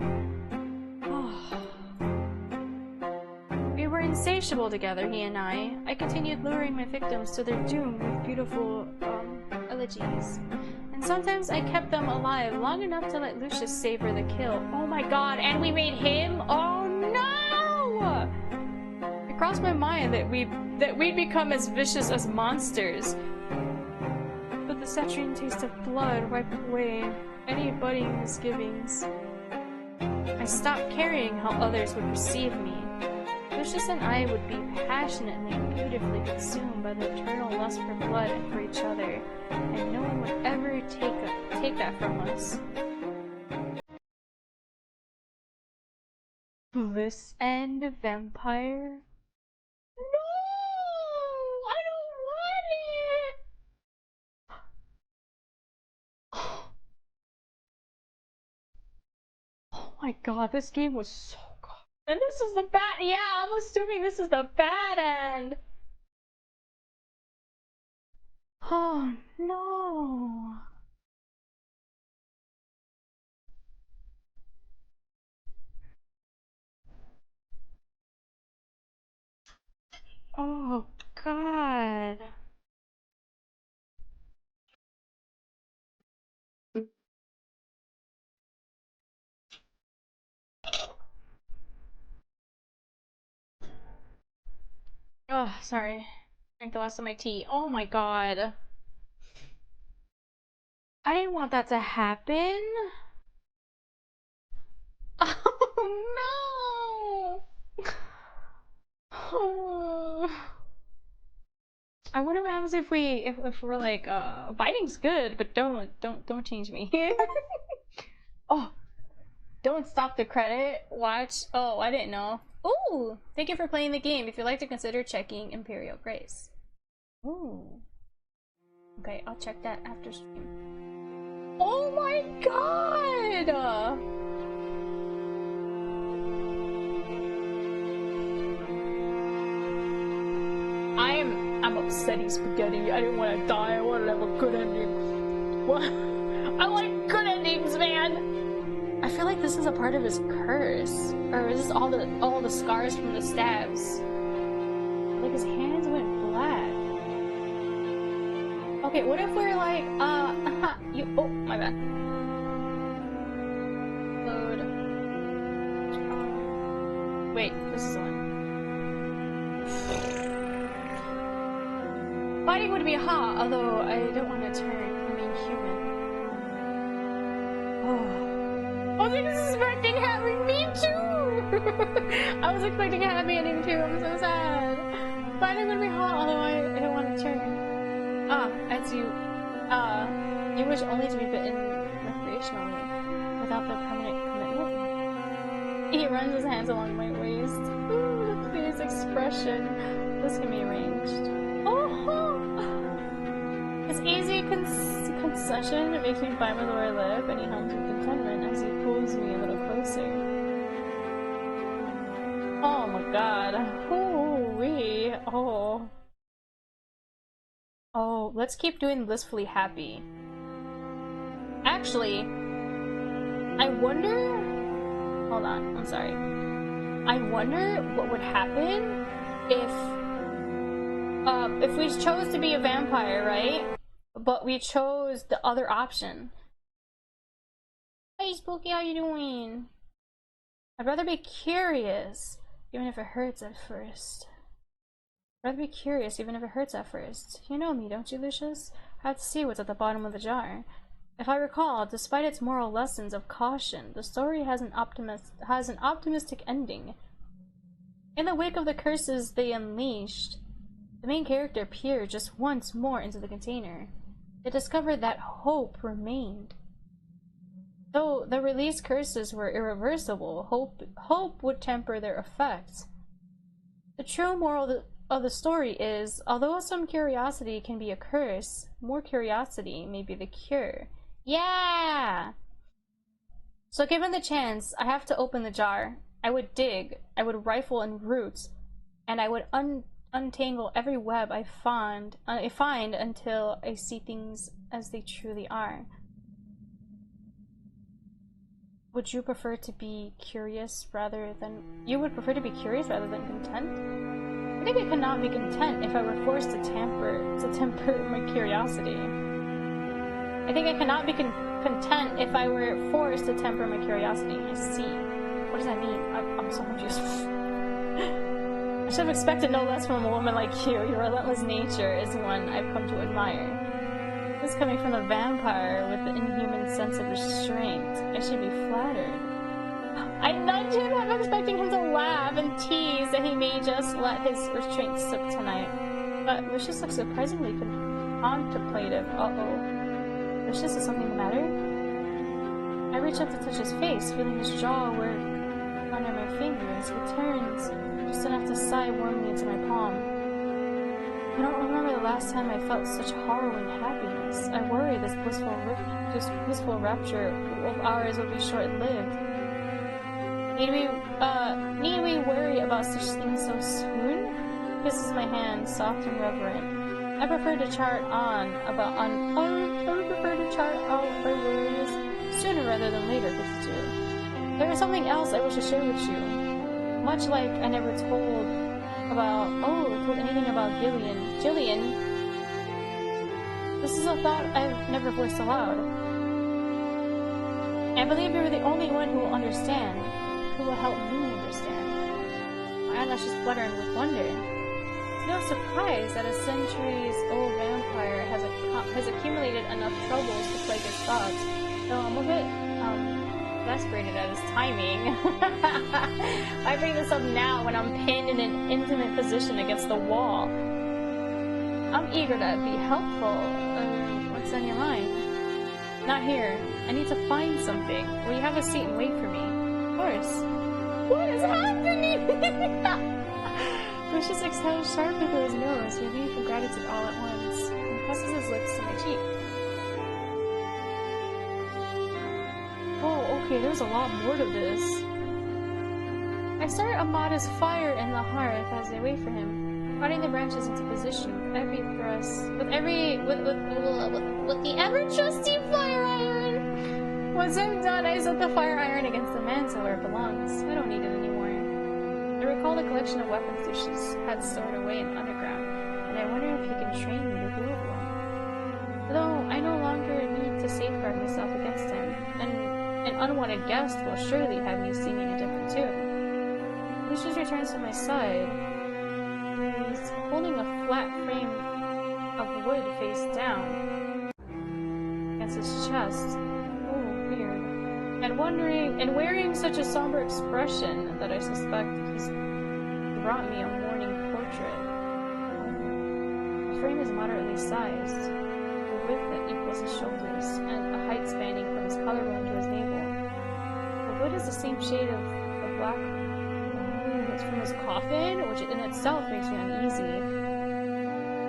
We were insatiable together, he and I. I continued luring my victims to their doom with beautiful elegies. And sometimes I kept them alive long enough to let Lucius savor the kill. Oh my god, and we made him? Oh no! It crossed my mind that we'd become as vicious as monsters. But the saturine taste of blood wiped away any budding misgivings. I stopped caring how others would perceive me. Lucius and I would be passionately and beautifully consumed by the eternal lust for blood and for each other, and no one would ever take that from us. Bliss and vampire? No! I don't want it! Oh my god, this game was so good. And this is the bad. Yeah, I'm assuming this is the bad end. Oh no. Oh god. Oh, sorry. Drank the last of my tea. Oh my god. I didn't want that to happen. Oh no. Oh. I wonder what happens if we're like, fighting's good, but don't change me. Oh, don't stop the credit. Watch. Oh, I didn't know. Ooh! Thank you for playing the game. If you'd like to consider checking Imperial Grace. Ooh. Okay, I'll check that after stream. Oh my god! I'm upsetting spaghetti. I didn't want to die. I wanted to have a good ending. What? I like good endings, man! I feel like this is a part of his curse. Or is this all the scars from the stabs? Like his hands went black. Okay, what if we're like, oh, my bad. Load. Wait, this is the one. Fighting would be hot, although I don't want to remain human. Oh. I was like, this is expecting happy. Me too! I was expecting a happy ending too. I'm so sad. Fighting would be hot, although I don't want to turn. As you wish only to be bitten recreationally, without the permanent commitment. He runs his hands along my waist. Ooh, the pleased expression. This can be arranged. Oh! His easy concession makes me bite my lower lip, and he hums with contentment as he pulls me a little closer. Oh my god. Ooh-wee. Oh. Oh, let's keep doing blissfully happy. Actually, I wonder... Hold on, I'm sorry. I wonder what would happen if we chose to be a vampire, right? But we chose the other option. Hey Spooky, how you doing? I'd rather be curious, even if it hurts at first. I'd rather be curious, even if it hurts at first. You know me, don't you, Lucius? I have to see what's at the bottom of the jar. If I recall, despite its moral lessons of caution, the story has an optimistic ending. In the wake of the curses they unleashed, the main character peered just once more into the container. They discovered that hope remained. Though the released curses were irreversible, hope would temper their effect. The true moral of the story is, although some curiosity can be a curse, more curiosity may be the cure. Yeah! So given the chance, I have to open the jar. I would dig, I would rifle in roots, and I would untangle every web I find until I see things as they truly are. Would you prefer to be curious rather than... You would prefer to be curious rather than content? I think I could not be content if I were forced to temper my curiosity. I think I cannot be content if I were forced to temper my curiosity. I see. What does that mean? I'm so confused. I should have expected no less from a woman like you. Your relentless nature is one I've come to admire. This coming from a vampire with the inhuman sense of restraint. I should be flattered. I nudge him, I'm expecting him to laugh and tease that he may just let his restraint slip tonight. But Lucius looks surprisingly contemplative. Uh-oh. Lucius, is something the matter? I reach up to touch his face, feeling his jaw work under my fingers. He turns, just enough to sigh warmly into my palm. I don't remember the last time I felt such harrowing happiness. I worry this blissful rapture of ours will be short-lived. Need we worry about such things so soon? He kisses my hand, soft and reverent. I prefer to chart out our worries sooner rather than later, 52. There is something else I wish to share with you. Much like I never told anything about Jillian. This is a thought I've never voiced aloud. I believe you're the only one who will understand, who will help me understand. My eyelashes fluttering with wonder. It's no surprise that a centuries-old vampire has accumulated enough troubles to plague his thoughts, though I'm a bit, exasperated at his timing. Why bring this up now when I'm pinned in an intimate position against the wall? I'm eager to be helpful. What's on your mind? Not here. I need to find something. Will you have a seat and wait for me? Of course. What is happening? Lucius exhales sharply through his nose, relief and gratitude all at once, and presses his lips to my cheek. Oh, okay, there's a lot more to this. I start a modest fire in the hearth as I wait for him, prodding the branches into position with every thrust, with the ever-trusty fire iron. Once I'm done, I set the fire iron against the mantle where it belongs. I don't need it anymore. I recall the collection of weapons Lucius had stored away in the underground, and I wonder if he can train me to wield one. Though I no longer need to safeguard myself against him, and an unwanted guest will surely have me singing a different tune. Lucius returns to my side. He's holding a flat frame of wood face down against his chest. Oh, weird. And wearing such a somber expression that I suspect he's brought me a mourning portrait. The frame is moderately sized, a width that equals his shoulders, and a height spanning from his collarbone to his navel. The wood is the same shade of the black from his coffin, which in itself makes me uneasy.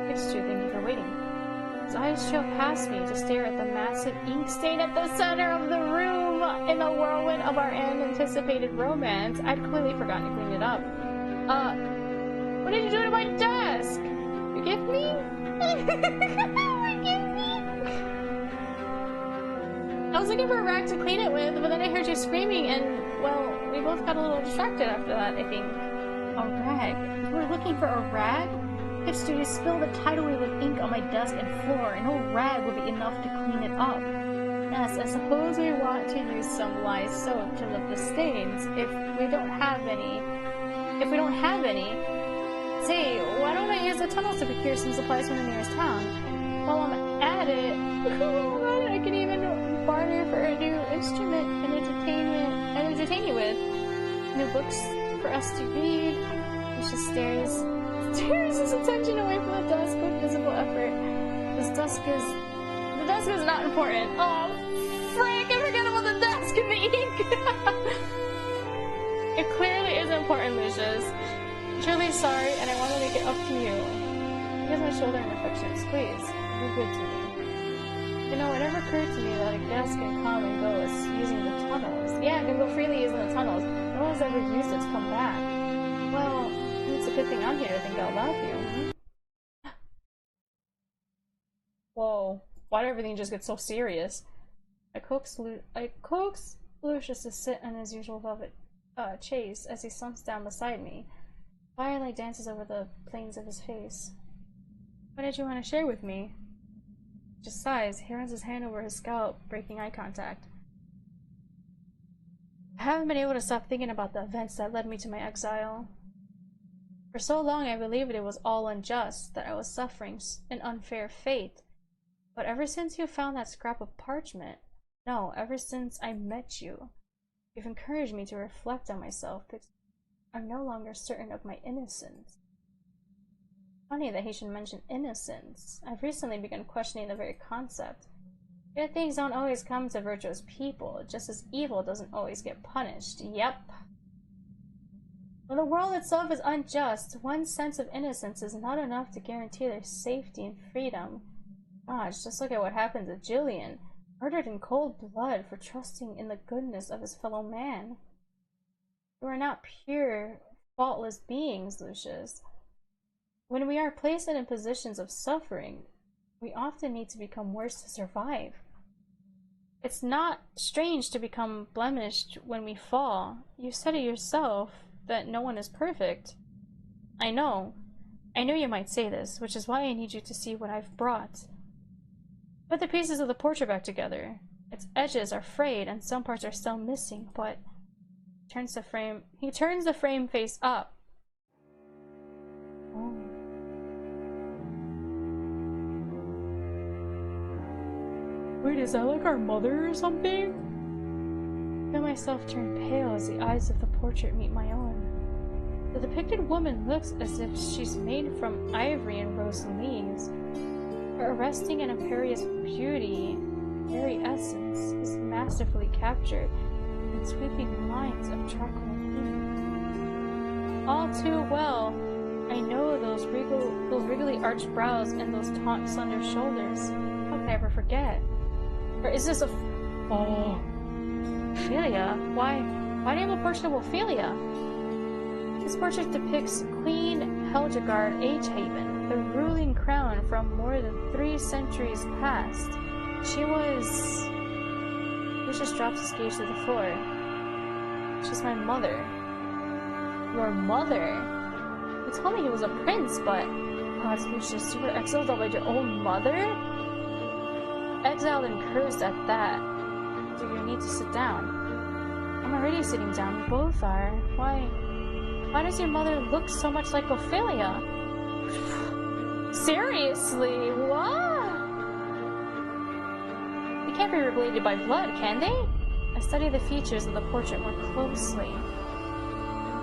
Thank you for waiting. His eyes trail past me to stare at the massive ink stain at the center of the room. In the whirlwind of our anticipated romance, I'd clearly forgotten to clean it up. What did you do to my desk? Forgive me? Forgive me? I was looking for a rag to clean it with, but then I heard you screaming and, well, we both got a little distracted after that, I think. A rag? You were looking for a rag? If you spilled a tidal wave of ink on my desk and floor, and no rag would be enough to clean it up. Yes, I suppose we want to use some lye soap to lift the stains. If we don't have any, say, why don't I use the tunnels to procure some supplies from the nearest town? While I'm at it, I can even barter for a new instrument and entertain you with. New books for us to read. Lucius stares his attention away from the desk with visible effort. The desk is not important. Oh, frick! I forgot about the desk and the ink. It clearly is important, Lucius. I'm truly sorry, and I want to make it up to you. He gives my shoulder an affectionate squeeze. Be good to me. You know, it never occurred to me that a guest can come and go as using the tunnels. Yeah, it can go freely using the tunnels. No one's ever used it to come back. Well, it's a good thing I'm here to think out loud for you. Whoa, why did everything just get so serious? I coax Lucius to sit on his usual velvet chaise as he slumps down beside me. Firelight dances over the planes of his face. What did you want to share with me? Just sighs. He runs his hand over his scalp, breaking eye contact. I haven't been able to stop thinking about the events that led me to my exile. For so long I believed it was all unjust, that I was suffering an unfair fate. But ever since you found that scrap of parchment, no, ever since I met you, you've encouraged me to reflect on myself because I'm no longer certain of my innocence. Funny that he should mention innocence. I've recently begun questioning the very concept. Good things don't always come to virtuous people, just as evil doesn't always get punished. Yep. When the world itself is unjust, one's sense of innocence is not enough to guarantee their safety and freedom. Gosh, just look at what happened to Jillian, murdered in cold blood for trusting in the goodness of his fellow man. We are not pure, faultless beings, Lucius. When we are placed in positions of suffering, we often need to become worse to survive. It's not strange to become blemished when we fall. You said it yourself, that no one is perfect. I know. I knew you might say this, which is why I need you to see what I've brought. Put the pieces of the portrait back together. Its edges are frayed and some parts are still missing, but he turns the frame face up. Oh. Wait, is that like our mother or something? I feel myself turn pale as the eyes of the portrait meet my own. The depicted woman looks as if she's made from ivory and rose leaves. Her arresting and imperious beauty, very essence, is masterfully captured in sweeping lines of charcoal ink. All too well. I know those regally arched brows and those taut, slender shoulders. How could I ever forget? Or is this oh, Ophelia? Why do you have a portrait of Ophelia? This portrait depicts Queen Hildegard Haven, the ruling crown from more than 3 centuries past. She was... Lucius drops his gaze to the floor. She's my mother. Your mother? You told me he was a prince, but... God, Lucius, you were exiled by your own mother? Exiled and cursed at that. Do you need to sit down? I'm already sitting down. We both are. Why does your mother look so much like Ophelia? Seriously? What? They can't be related by blood, can they? I study the features of the portrait more closely.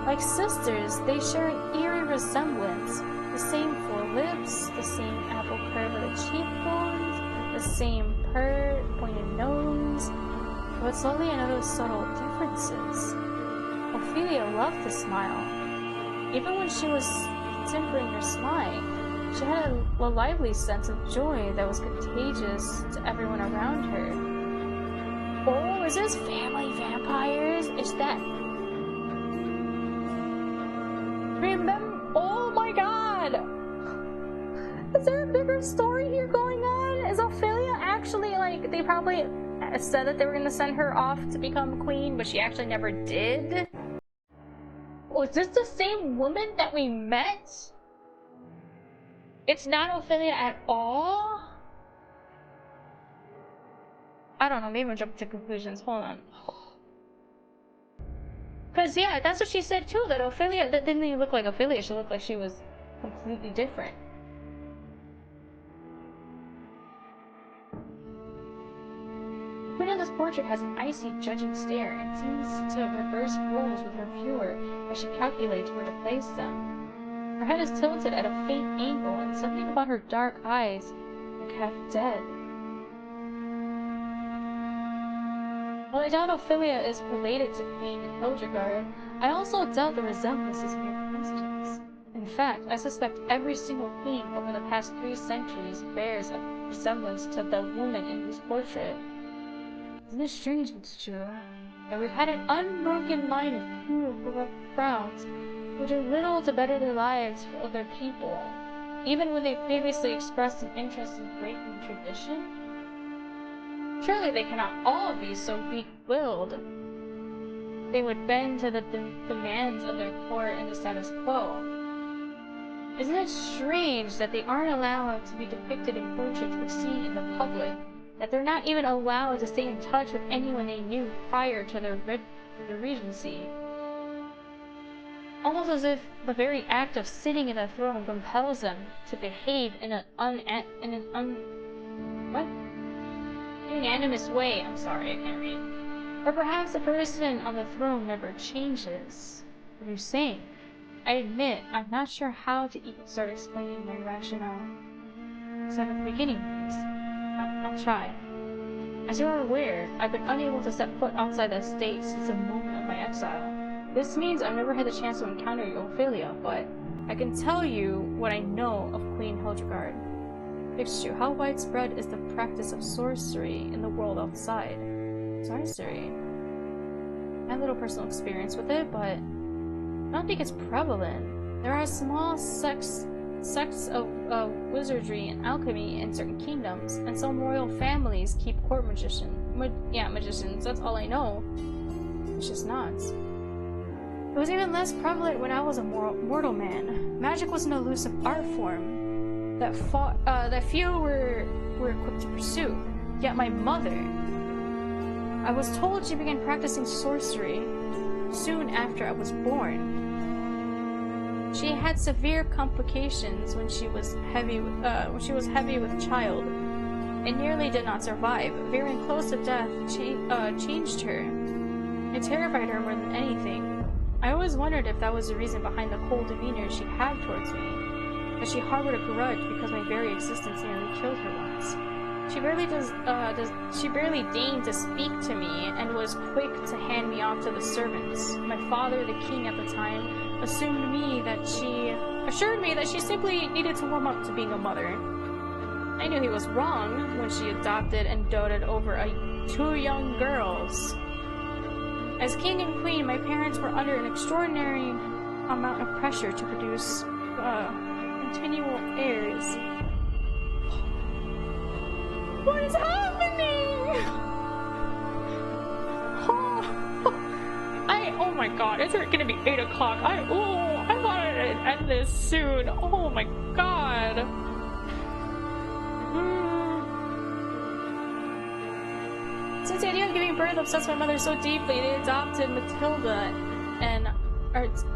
Like sisters, they share an eerie resemblance. The same full lips, the same apple curve of the cheekbones, the same pert, pointed nose, but slowly I noticed subtle differences. Ophelia loved to smile. Even when she was tempering her smile, she had a lively sense of joy that was contagious to everyone around her. Oh, is this family vampires? Is that... Remember... Oh my god! Is there a bigger story here going on? Is Ophelia actually, like, they probably said that they were gonna send her off to become queen, but she actually never did? Oh, is this the same woman that we met? It's not Ophelia at all? I don't know, maybe I'm jumping to conclusions. Hold on. Cause yeah, that's what she said too, that Ophelia, that didn't even look like Ophelia, she looked like she was completely different. The queen of this portrait has an icy, judging stare and seems to reverse roles with her viewer as she calculates where to place them. Her head is tilted at a faint angle, and something about her dark eyes look half dead. While I doubt Ophelia is related to Queen Hildegard, I also doubt the resemblance is mere coincidence. In fact, I suspect every single queen over the past 3 centuries bears a resemblance to the woman in this portrait. Isn't it strange, it's true? And we've had an unbroken line of corrupt crowns who do little to better their lives for other people, even when they previously expressed an interest in breaking tradition. Surely they cannot all be so weak-willed. They would bend to the demands of their court and the status quo. Isn't it strange that they aren't allowed to be depicted in portraits or seen in the public? That they're not even allowed to stay in touch with anyone they knew prior to their regency? Almost as if the very act of sitting in a throne compels them to behave in an unanimous way. I'm sorry, I can't read. Or perhaps the person on the throne never changes. What are you saying? I admit, I'm not sure how to even start explaining my rationale. Except at the beginning, please. I'll try. As you are aware, I've been unable to set foot outside the state since the moment of my exile. This means I've never had the chance to encounter your Ophelia, but I can tell you what I know of Queen Hildegard. It's true, how widespread is the practice of sorcery in the world outside? Sorcery? I have little personal experience with it, but I don't think it's prevalent. There are small sects of wizardry and alchemy in certain kingdoms, and some royal families keep court magicians, that's all I know. It's just not. It was even less prevalent when I was a mortal man. Magic was an elusive art form that few were equipped to pursue. Yet my mother, I was told she began practicing sorcery soon after I was born. She had severe complications when she was heavy with child, and nearly did not survive. Veering close to death changed her. It terrified her more than anything. I always wondered if that was the reason behind the cold demeanor she had towards me. That she harbored a grudge because my very existence nearly killed her once. She barely deigned to speak to me, and was quick to hand me off to the servants. My father, the king at the time, assured me that she simply needed to warm up to being a mother. I knew he was wrong when she adopted and doted over 2 young girls. As king and queen, my parents were under an extraordinary amount of pressure to produce continual heirs. What is happening? Oh my god, it's gonna be 8 o'clock. I wanted to end this soon. Oh my god. Since the idea of giving birth obsessed my mother so deeply, they adopted Matilda and Artemisia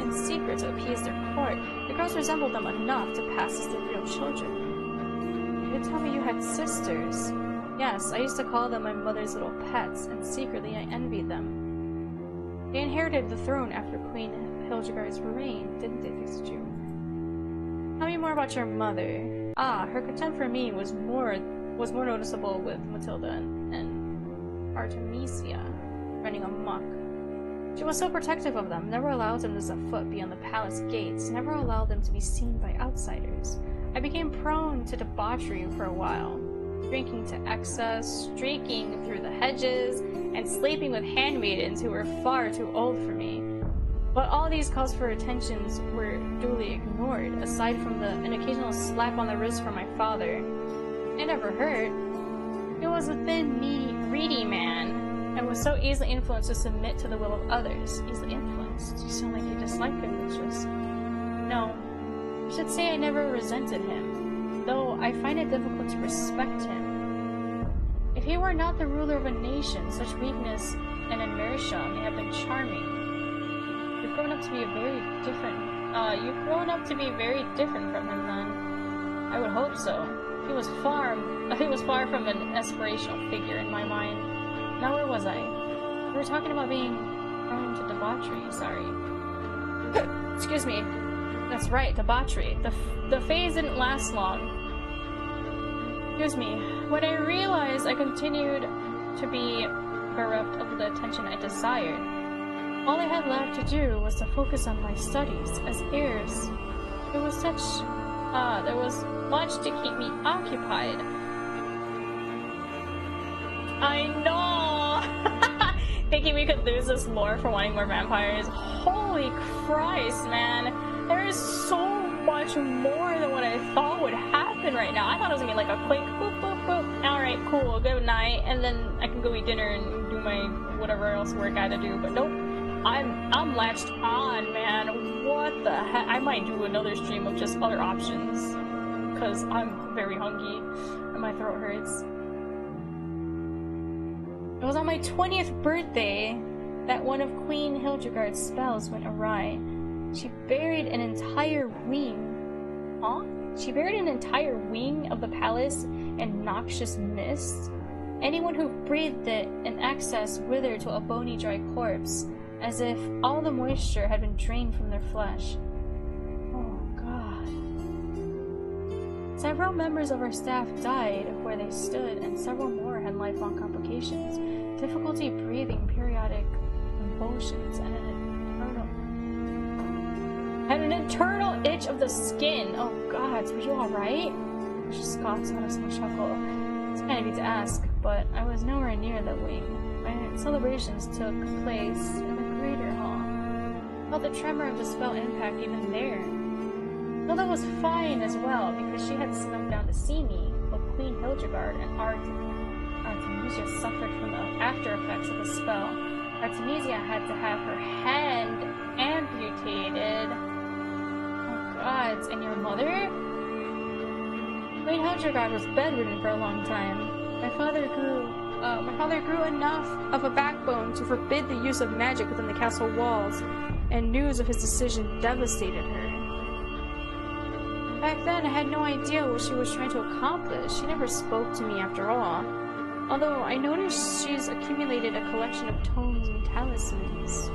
in secret to appease their court. The girls resembled them enough to pass as their real children. You tell me you had sisters. Yes, I used to call them my mother's little pets, and secretly I envied them. They inherited the throne after Queen Hildegard's reign, didn't they, Fixiju? Tell me more about your mother. Her contempt for me was more noticeable with Matilda and Artemisia running amok. She was so protective of them, never allowed them to set foot beyond the palace gates, never allowed them to be seen by outsiders. I became prone to debauchery for a while, drinking to excess, streaking through the hedges, and sleeping with handmaidens who were far too old for me. But all these calls for attentions were duly ignored, aside from an occasional slap on the wrist from my father. It never hurt. He was a thin, greedy man, and was so easily influenced to submit to the will of others. Easily influenced? You sound like you dislike him, Lucius. No. I should say I never resented him, though I find it difficult to respect him. If he were not the ruler of a nation, such weakness and inertia may have been charming. You've grown up to be very different from him then. I would hope so. He was far from an aspirational figure in my mind. Now where was I? We were talking about being prone to debauchery, sorry. Excuse me. That's right, debauchery. The phase didn't last long. Excuse me. When I realized I continued to be bereft of the attention I desired, all I had left to do was to focus on my studies. As heirs, there was much to keep me occupied. I know! Thinking we could lose this lore for wanting more vampires. Holy Christ, man. There is so much more than what I thought would happen right now. I thought it was gonna be like a quick boop, boop, boop. Alright, cool, good night. And then I can go eat dinner and do my whatever else work I had to do. But nope. I'm latched on, man. What the heck? I might do another stream of just other options. Because I'm very hungry and my throat hurts. It was on my 20th birthday that one of Queen Hildegard's spells went awry. She buried an entire wing. Huh? She buried an entire wing of the palace in noxious mist. Anyone who breathed it in excess withered to a bony, dry corpse, as if all the moisture had been drained from their flesh. Oh, God. Several members of our staff died where they stood, and several more had lifelong complications, difficulty breathing, periodic convulsions, and an internal itch of the skin. Oh, God, were you alright? She scoffed on a small chuckle. It's kind of easy to ask, but I was nowhere near the wing. My celebrations took place in the greater hall. I felt the tremor of the spell impact even there. Hilda was fine as well, because she had snuck down to see me, but Queen Hildegard and Artemisia suffered from the after effects of the spell. Artemisia had to have her hand amputated. Oh gods, and your mother? Queen Hildegard was bedridden for a long time. My father grew enough of a backbone to forbid the use of magic within the castle walls, and news of his decision devastated her. Back then, I had no idea what she was trying to accomplish. She never spoke to me after all. Although I noticed she's accumulated a collection of tomes and talismans.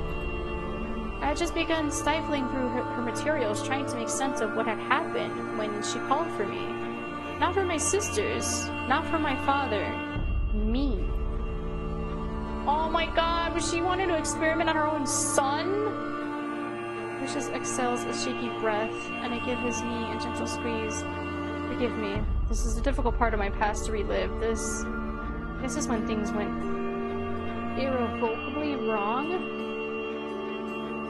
I had just begun stifling through her materials, trying to make sense of what had happened when she called for me. Not for my sisters, not for my father. Me. Oh my god, but she wanted to experiment on her own son? Lucius exhales a shaky breath, and I give his knee a gentle squeeze. Forgive me. This is a difficult part of my past to relive. This is when things went irrevocably wrong.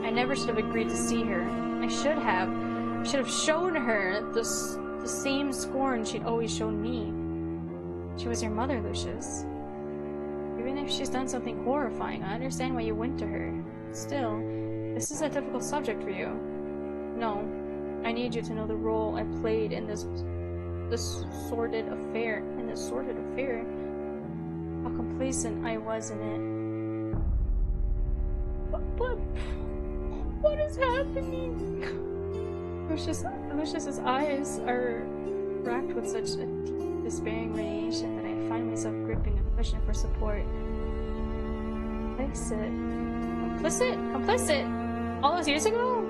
I never should have agreed to see her. I should have shown her the same scorn she'd always shown me. She was your mother, Lucius. Even if she's done something horrifying, I understand why you went to her. Still, this is a difficult subject for you. No, I need you to know the role I played in this sordid affair. How complacent I was in it. But what is happening? Lucius's eyes are racked with such a deep, despairing radiation that I find myself gripping a cushion for support. Complicit? All those years ago?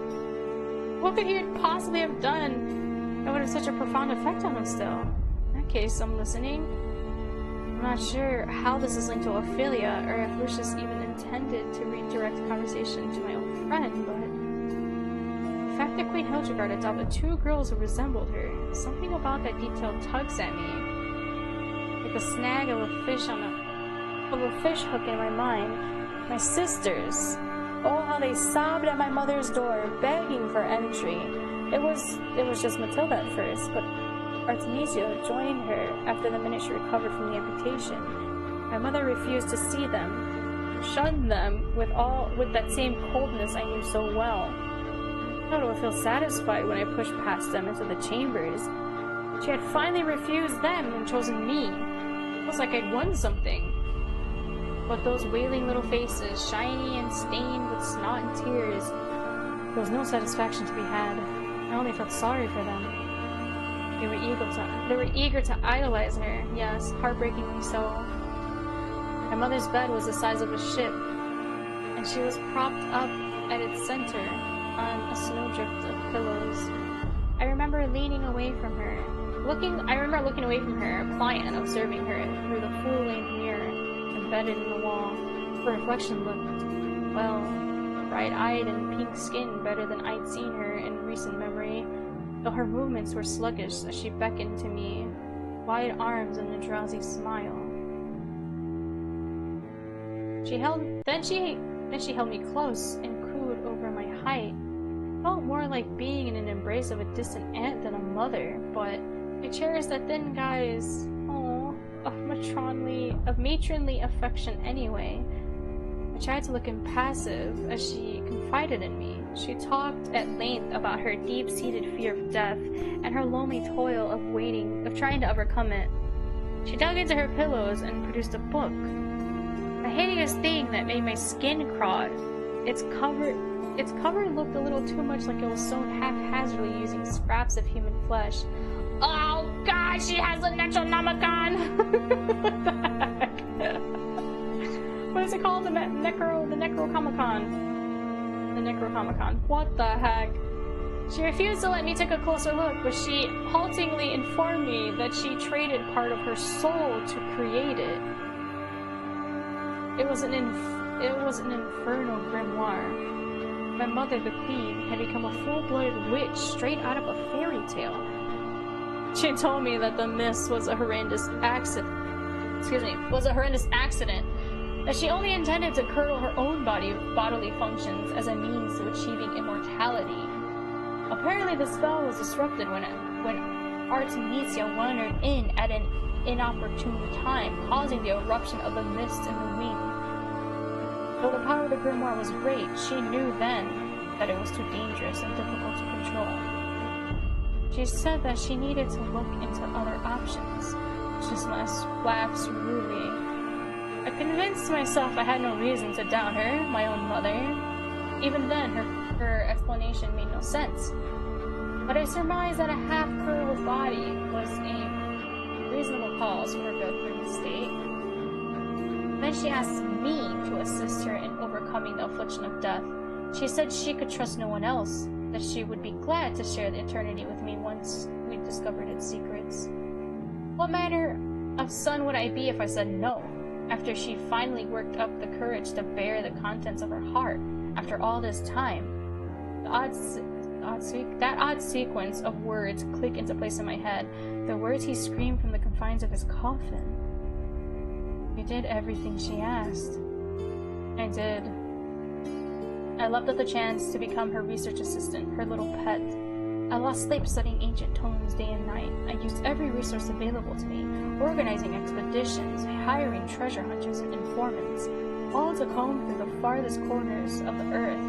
What could he possibly have done that would have such a profound effect on him still? In that case, I'm listening. I'm not sure how this is linked to Ophelia, or if Lucius even intended to redirect the conversation to my old friend, but the fact that Queen Hildegard adopted 2 girls who resembled her, something about that detail tugs at me, like the snag of a fish hook in my mind. My sisters. Oh, how they sobbed at my mother's door, begging for entry. It was just Matilda at first, but Artemisia joined her after the minute she recovered from the amputation. My mother refused to see them, shunned them with that same coldness I knew so well. I thought I would feel satisfied when I pushed past them into the chambers. She had finally refused them and chosen me. It was like I'd won something. But those wailing little faces, shiny and stained with snot and tears, there was no satisfaction to be had. I only felt sorry for them. They were eager to idolize her, yes, heartbreakingly so. My mother's bed was the size of a ship, and she was propped up at its center on a snowdrift of pillows. I remember looking away from her, pliant and observing her through the full-length mirror embedded in the wall. Her reflection looked, well, bright-eyed and pink-skinned, better than I'd seen her in recent memory, though her movements were sluggish as she beckoned to me, wide arms and a drowsy smile. Then she held me close and cooed over my height. It felt more like being in an embrace of a distant aunt than a mother, but I cherished that thin guy's of matronly affection anyway. I tried to look impassive as she confided in me. She talked at length about her deep-seated fear of death and her lonely toil of trying to overcome it. She dug into her pillows and produced a book. A hideous thing that made my skin crawl. Its cover looked a little too much like it was sewn haphazardly using scraps of human flesh. Oh god, she has a Necronomicon! What the heck? What is it called? The Necrocomicon. The Necrocomicon. What the heck? She refused to let me take a closer look, but she haltingly informed me that she traded part of her soul to create it. It was an infernal grimoire. My mother, the queen, had become a full-blooded witch straight out of a fairy tale. She told me that the mist was a horrendous accident. That she only intended to curdle her own bodily functions as a means to achieving immortality. Apparently the spell was disrupted when Artemisia wandered in at an inopportune time, causing the eruption of the mist in the wing. Though the power of the grimoire was great, she knew then that it was too dangerous and difficult to control. She said that she needed to look into other options. She laughed rudely. I convinced myself I had no reason to doubt her, my own mother. Even then, her explanation made no sense. But I surmised that a half-curled body was a reasonable cause for her bedridden state. Then she asked me to assist her in overcoming the affliction of death. She said she could trust no one else, that she would be glad to share the eternity with me once we discovered its secrets. What manner of son would I be if I said no? after she finally worked up the courage to bare the contents of her heart after all this time. That odd sequence of words click into place in my head. The words he screamed from the confines of his coffin. You did everything she asked. I did. I leapt at the chance to become her research assistant, her little pet. I lost sleep studying ancient tomes day and night. I used every resource available to me, organizing expeditions, hiring treasure hunters and informants, all to comb through the farthest corners of the earth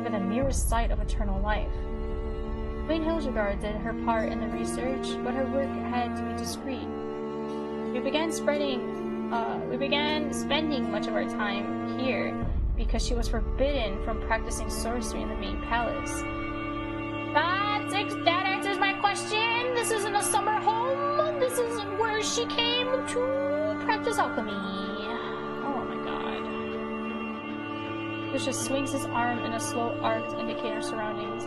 for the merest sight of eternal life. Queen Hildegard did her part in the research, but her work had to be discreet. We began spending much of our time here because she was forbidden from practicing sorcery in the main palace. That answers my question. This isn't a summer home. This is where she came to practice alchemy. Oh my god. Lucius swings his arm in a slow arc to indicate our surroundings.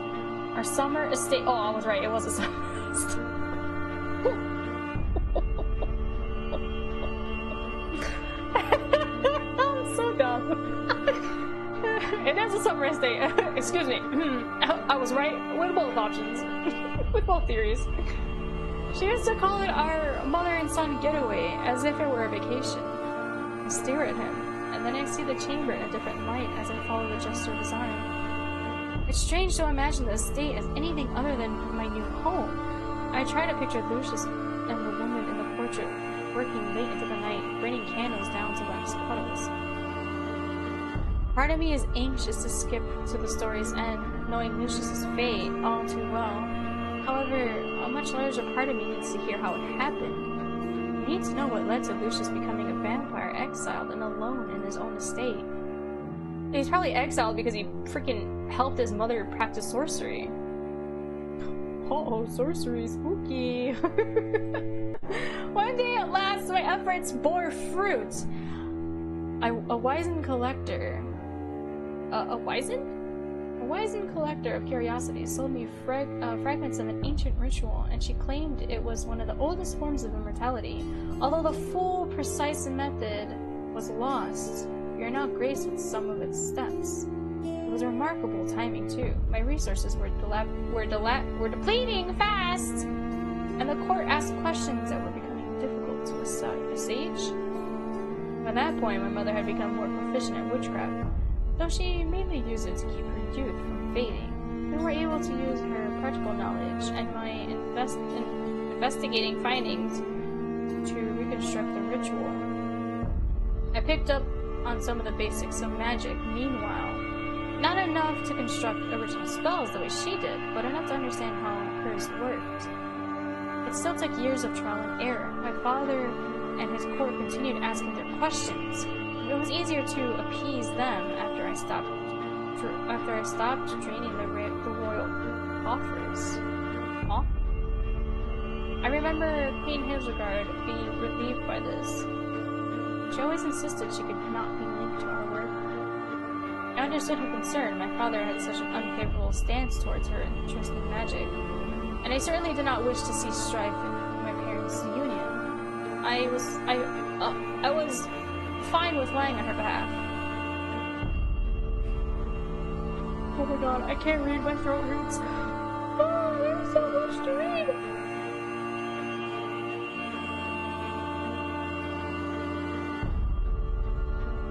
Our summer estate. Oh, I was right. It was a summer estate. I'm so dumb. It is a summer estate. Excuse me. I was right with both options. With both theories. She used to call it our mother and son getaway, as if it were a vacation. I stare at him, and then I see the chamber in a different light as I follow the gesture of his arm. It's strange to imagine the estate as anything other than my new home. I try to picture Lucius and the woman in the portrait working late into the night, bringing candles down to wax puddles. Part of me is anxious to skip to the story's end, knowing Lucius's fate all too well. However, a much larger part of me needs to hear how it happened. I need to know what led to Lucius becoming a vampire, exiled and alone in his own estate. He's probably exiled because he freaking helped his mother practice sorcery. Oh, sorcery, spooky. One day at last, my efforts bore fruit. A wizened collector. A wizened collector of curiosities sold me fragments of an ancient ritual, and she claimed it was one of the oldest forms of immortality. Although the full, precise method was lost, we are now graced with some of its steps. It was remarkable timing, too. My resources were depleting fast, and the court asked questions that were becoming difficult to assuage. By that point, my mother had become more proficient at witchcraft, though she mainly used it to keep her youth from fading. We were able to use her practical knowledge and my investigating findings to reconstruct the ritual. I picked up on some of the basics of magic, meanwhile. Not enough to construct original spells the way she did, but enough to understand how hers worked. It still took years of trial and error. My father and his court continued asking their questions. It was easier to appease them after I stopped draining the royal coffers. Huh? I remember Queen Hildegard being relieved by this. She always insisted she could not be linked to our work. I understood her concern. My father had such an unfavorable stance towards her interest in magic, and I certainly did not wish to see strife in my parents' union. I was fine with lying on her behalf. Oh my god, I can't read, my throat hurts. Oh, there's so much to read!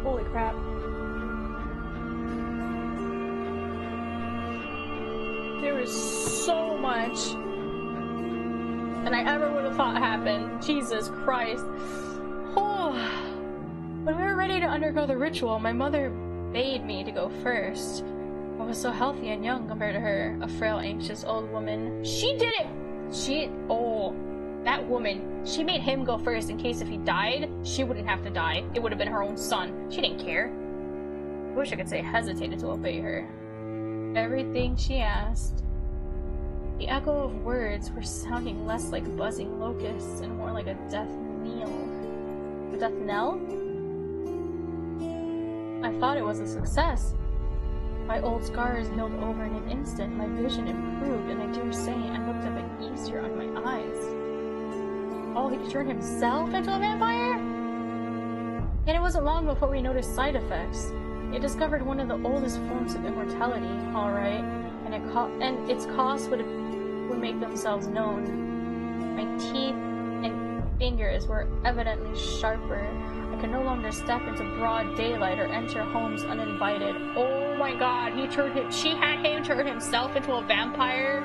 Holy crap. There is so much than I ever would have thought happened. Jesus Christ. Oh. When we were ready to undergo the ritual, my mother bade me to go first. I was so healthy and young compared to her, a frail, anxious old woman. She did it! That woman, she made him go first in case if he died, she wouldn't have to die. It would have been her own son. She didn't care. I wish I could say hesitated to obey her. Everything she asked. The echo of words were sounding less like buzzing locusts and more like a death knell. A death knell? I thought it was a success. My old scars healed over in an instant, my vision improved, and I dare say I looked a bit easier on my eyes. Oh, he could turn himself into a vampire? And it wasn't long before we noticed side effects. It discovered one of the oldest forms of immortality, alright, and its cost would make themselves known. My teeth and fingers were evidently sharper. I could no longer step into broad daylight or enter homes uninvited. Oh my god, she had him turn himself into a vampire?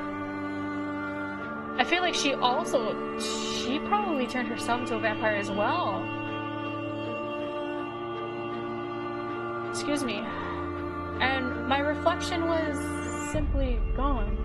I feel like she probably turned herself into a vampire as well. Excuse me. And my reflection was simply gone.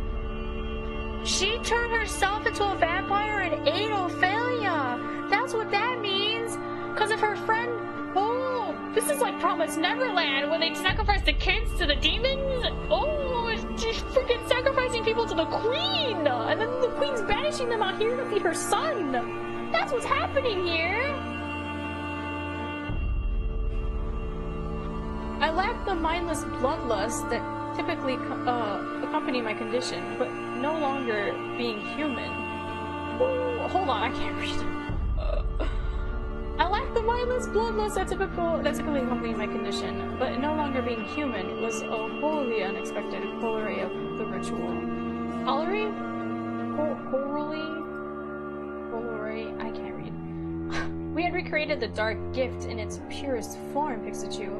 She turned herself into a vampire and ate Ophelia! That's what that means! Because of her friend... Oh! This is like Promised Neverland, when they sacrifice the kids to the demons! Oh! She's freaking sacrificing people to the queen! And then the queen's banishing them out here to feed her son! That's what's happening here! I lack the mindless bloodlust that typically accompany my condition, but no longer being human. Oh, hold on, I can't read. I lack the mindless bloodlust that typically accompanies my condition, but no longer being human was a wholly unexpected corollary of the ritual. Corollary? Corollary? I can't read. We had recreated the dark gift in its purest form, Pikachu.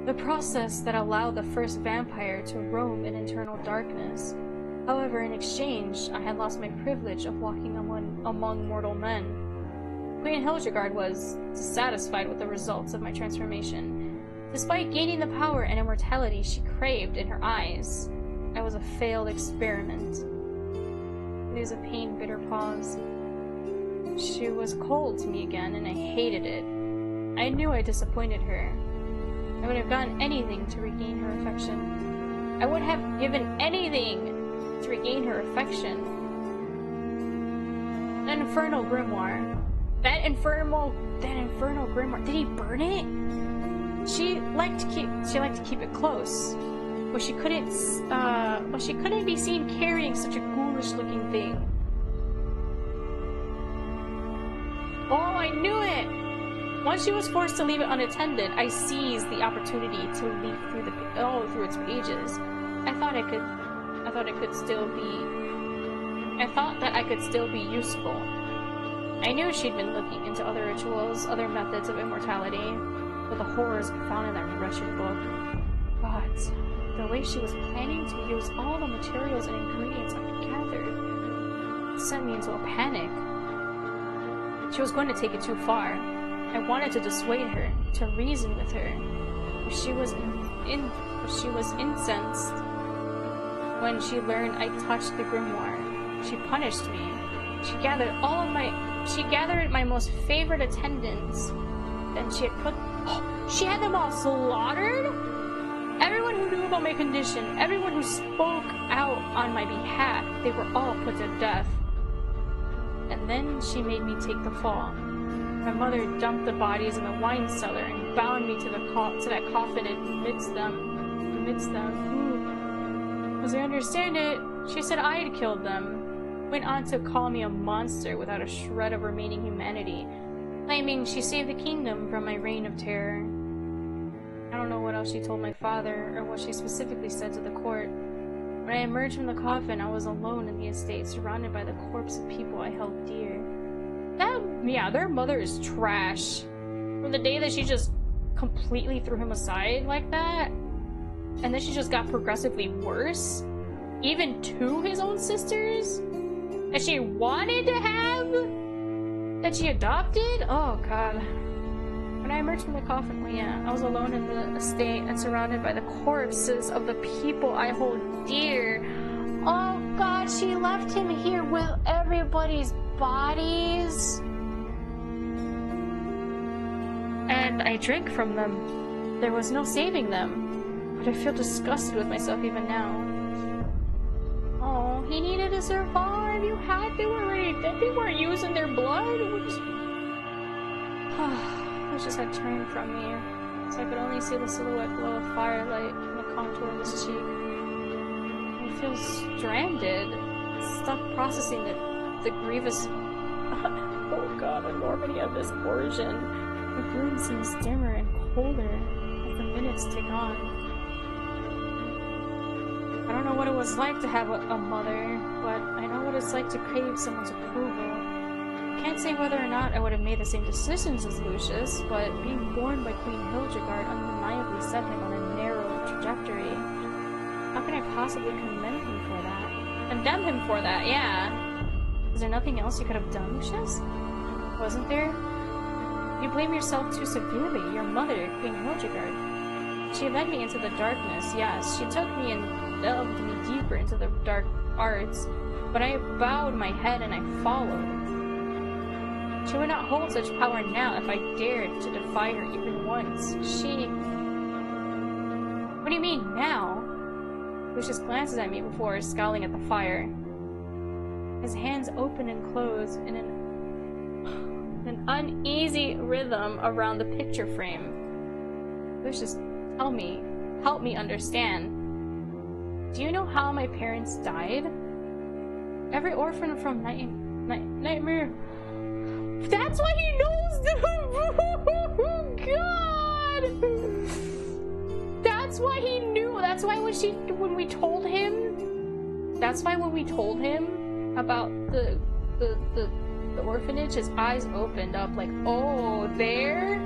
The process that allowed the first vampire to roam in eternal darkness. However, in exchange, I had lost my privilege of walking among mortal men. Queen Hildegard was dissatisfied with the results of my transformation. Despite gaining the power and immortality she craved in her eyes, I was a failed experiment. It was a pain-bitter pause. She was cold to me again, and I hated it. I knew I disappointed her. I would have done anything to regain her affection. I would have given anything to regain her affection. An infernal grimoire. That infernal grimoire. Did he burn it? She liked to keep it close, but she couldn't be seen carrying such a ghoulish-looking thing. Oh, I knew it! Once she was forced to leave it unattended, I seized the opportunity to leaf through its pages. I thought that I could still be useful. I knew she'd been looking into other rituals, other methods of immortality, but the horrors found in that wretched book. But the way she was planning to use all the materials and ingredients I've gathered sent me into a panic. She was going to take it too far. I wanted to dissuade her, to reason with her, but she was incensed when she learned I touched the grimoire. She punished me. She gathered my most favorite attendants. Then she had them all slaughtered? Everyone who knew about my condition, everyone who spoke out on my behalf, they were all put to death. And then she made me take the fall. My mother dumped the bodies in the wine cellar and bound me to that coffin amidst them. As I understand it, she said I had killed them. Went on to call me a monster without a shred of remaining humanity, claiming she saved the kingdom from my reign of terror. I don't know what else she told my father, or what she specifically said to the court. When I emerged from the coffin, I was alone in the estate, surrounded by the corpses of people I held dear. Their mother is trash. From the day that she just completely threw him aside like that, and then she just got progressively worse, even to his own sisters, that she wanted to have, that she adopted? Oh god. When I emerged from the coffin, I was alone in the estate and surrounded by the corpses of the people I hold dear. Oh god, she left him here with everybody's bodies. And I drank from them. There was no saving them. But I feel disgusted with myself even now. Oh, he needed to survive. They were already dead. They weren't using their blood. It just had turned from me, so I could only see the silhouette glow of firelight in the contour of his cheek. I feel stranded, stuck processing the grievous oh god, enormity of this origin. The room seems dimmer and colder as the minutes tick on. I don't know what it was like to have a mother, but I know what it's like to crave someone's approval. I can't say whether or not I would have made the same decisions as Lucius, but being born by Queen Hildegard undeniably set him on a narrow trajectory. How can I possibly condemn him for that? Condemn him for that, yeah. Is there nothing else you could have done, Lucius? Wasn't there? You blame yourself too severely. Your mother, Queen Hildegard. She led me into the darkness, yes. She took me and delved me deeper into the dark arts, but I bowed my head and I followed. She would not hold such power now if I dared to defy her even once. She... What do you mean, now? Lucius glances at me before scowling at the fire. His hands open and close in an uneasy rhythm around the picture frame. Lucius, tell me. Help me understand. Do you know how my parents died? Every orphan from Nightmare... That's why he knows the... Oh, God! That's why he knew. That's why when we told him... That's why when we told him about the orphanage, his eyes opened up like, oh, there?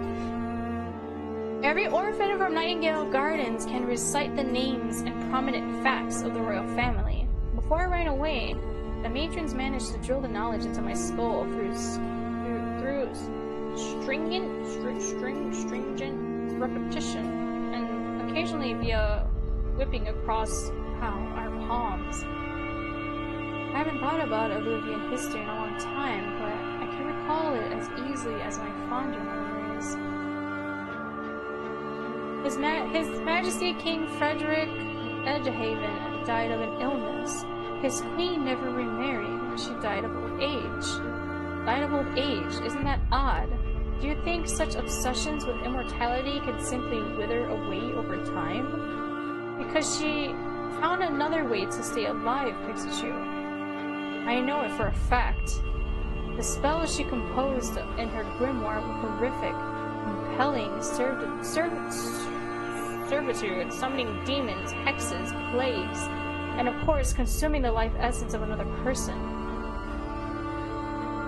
Every orphan from Nightingale Gardens can recite the names and prominent facts of the royal family. Before I ran away, the matrons managed to drill the knowledge into my skull through stringent repetition, and occasionally via whipping across our palms. I haven't thought about Illuvian history in a long time, but I can recall it as easily as my fonder memories. His Majesty King Frederick Edgehaven died of an illness. His queen never remarried. She died of old age. Isn't that odd? Do you think such obsessions with immortality can simply wither away over time? Because she found another way to stay alive, Pixachu. I know it for a fact. The spells she composed in her grimoire were horrific, compelling servitude, summoning demons, hexes, plagues, and of course consuming the life essence of another person.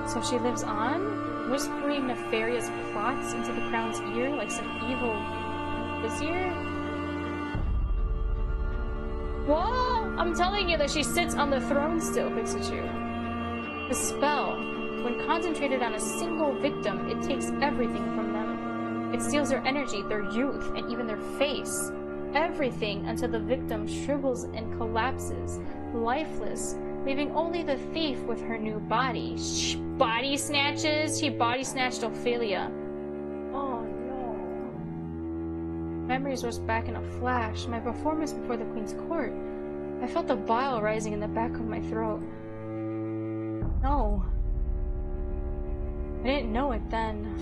So she lives on, whispering nefarious plots into the crown's ear like some evil vizier? Well, I'm telling you that she sits on the throne still, Pixachu. The spell, when concentrated on a single victim, it takes everything from them. It steals their energy, their youth, and even their face. Everything until the victim shrivels and collapses, lifeless, leaving only the thief with her new body. Body snatches? She body snatched Ophelia. Oh no. Memories rushed back in a flash. My performance before the Queen's court. I felt the bile rising in the back of my throat. No. I didn't know it then.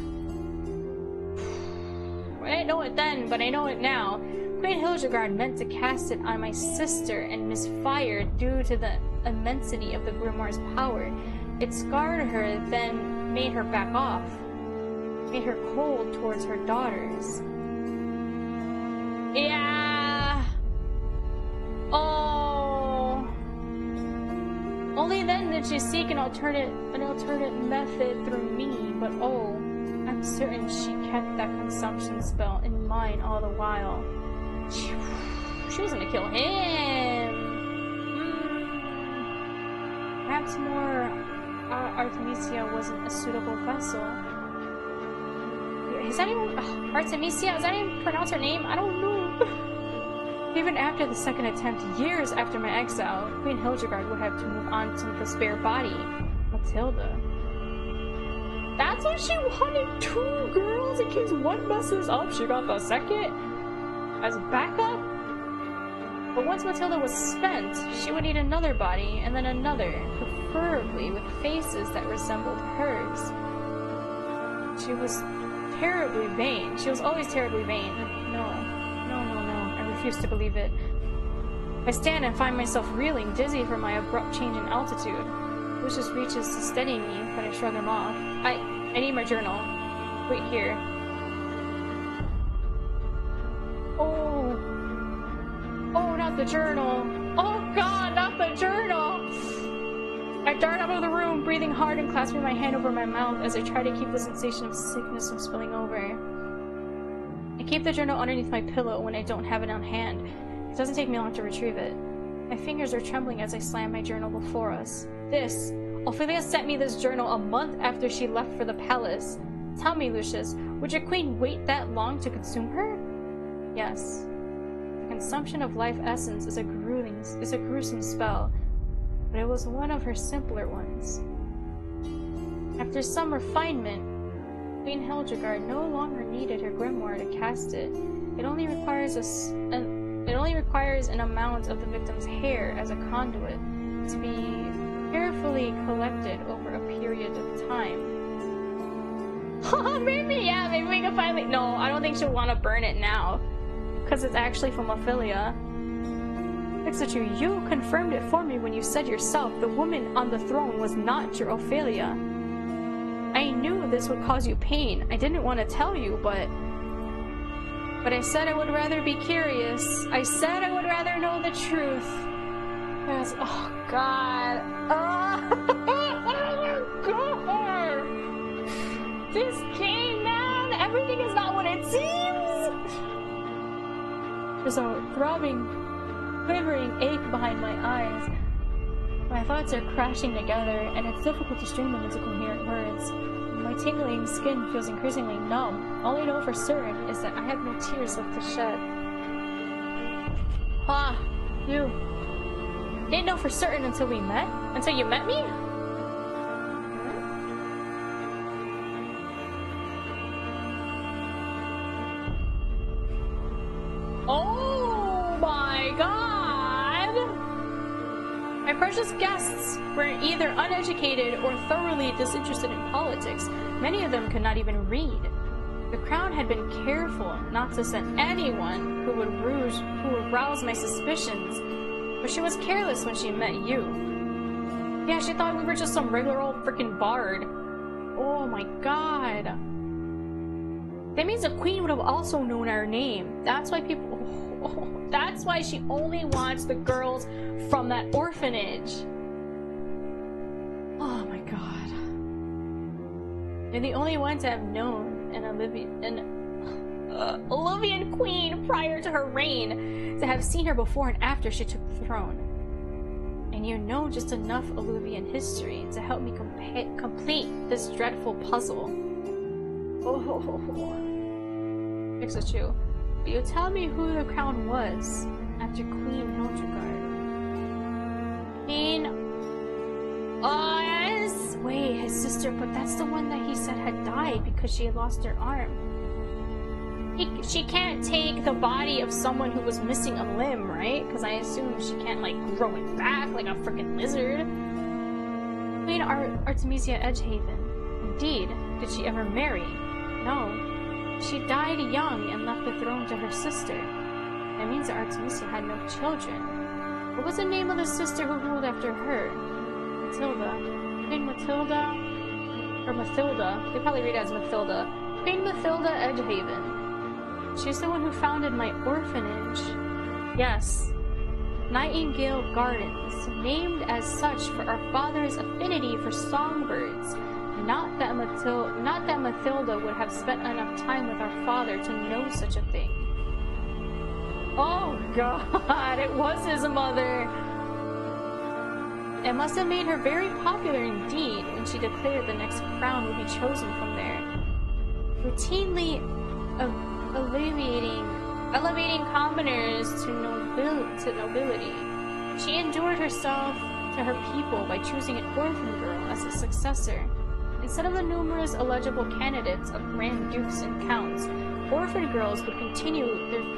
I didn't know it then, but I know it now. Queen Hildegard meant to cast it on my sister and misfired due to the immensity of the grimoire's power. It scarred her, then made her back off. Made her cold towards her daughters. Yeah. Oh. Only then did she seek an alternate method through me, but oh, I'm certain she kept that consumption spell in mind all the while. She was gonna kill him. Perhaps more Artemisia wasn't a suitable vessel. Is that even Artemisia? Is that even pronounce her name? I don't know. Even after the second attempt, years after my exile, Queen Hildegard would have to move on to the spare body, Matilda. That's what she wanted, 2 girls in case one messes up. She got the second as a backup. But once Matilda was spent, she would need another body, and then another, preferably with faces that resembled hers. She was terribly vain. She was always terribly vain. No. I refuse to believe it. I stand and find myself reeling, dizzy from my abrupt change in altitude. Lucius reaches to steady me, but I shrug him off. I need my journal. Wait here. journal. Oh god, not the journal! I dart out of the room, breathing hard and clasping my hand over my mouth as I try to keep the sensation of sickness from spilling over. I keep the journal underneath my pillow when I don't have it on hand. It doesn't take me long to retrieve it. My fingers are trembling as I slam my journal before us. Ophelia sent me this journal a month after she left for the palace. Tell me, Lucius, would your queen wait that long to consume her? Yes. The consumption of life essence is a gruesome spell, but it was one of her simpler ones. After some refinement, Queen Hildegard no longer needed her grimoire to cast it. It only requires an amount of the victim's hair as a conduit to be carefully collected over a period of time. Maybe we can finally— No, I don't think she'll want to burn it now, because it's actually from Ophelia. Exeter, you confirmed it for me when you said yourself the woman on the throne was not your Ophelia. I knew this would cause you pain. I didn't want to tell you, but I said I would rather be curious. I said I would rather know the truth. Yes. Oh god. Oh god. This game, man. Everything is not what it seems. There's a throbbing, quivering ache behind my eyes. My thoughts are crashing together, and it's difficult to string them into coherent words. My tingling skin feels increasingly numb. All I know for certain is that I have no tears left to shed. You didn't know for certain until we met? Until you met me? Oh my god! My precious guests were either uneducated or thoroughly disinterested in politics. Many of them could not even read. The crown had been careful not to send anyone who would rouse my suspicions, but she was careless when she met you. Yeah, she thought we were just some regular old freaking bard. Oh my god. That means the queen would have also known our name. That's why people... that's why she only wants the girls from that orphanage. Oh my god. They're the only ones to have known an Olympian queen prior to her reign, to have seen her before and after she took the throne. And you know just enough Olympian history to help me complete this dreadful puzzle. Ixachu, will you tell me who the crown was after Queen Hildegard? Oh yes! Wait, his sister, but that's the one that he said had died because she had lost her arm. She can't take the body of someone who was missing a limb, right? Because I assume she can't, like, grow it back like a freaking lizard. Queen Artemisia Edgehaven. Indeed. Did she ever marry? No. She died young and left the throne to her sister. That means that Artemisia had no children. What was the name of the sister who ruled after her? Matilda. Queen Matilda? Or Mathilda. They probably read it as Mathilda. Queen Mathilda Edgehaven. She's the one who founded my orphanage. Yes. Nightingale Gardens, named as such for our father's affinity for songbirds. Not that Mathilda would have spent enough time with our father to know such a thing. Oh god, it was his mother! It must have made her very popular indeed when she declared the next crown would be chosen from there. Routinely elevating commoners to nobility. She endured herself to her people by choosing an orphan girl as a successor. Instead of the numerous eligible candidates of grand dukes and counts, orphan girls would continue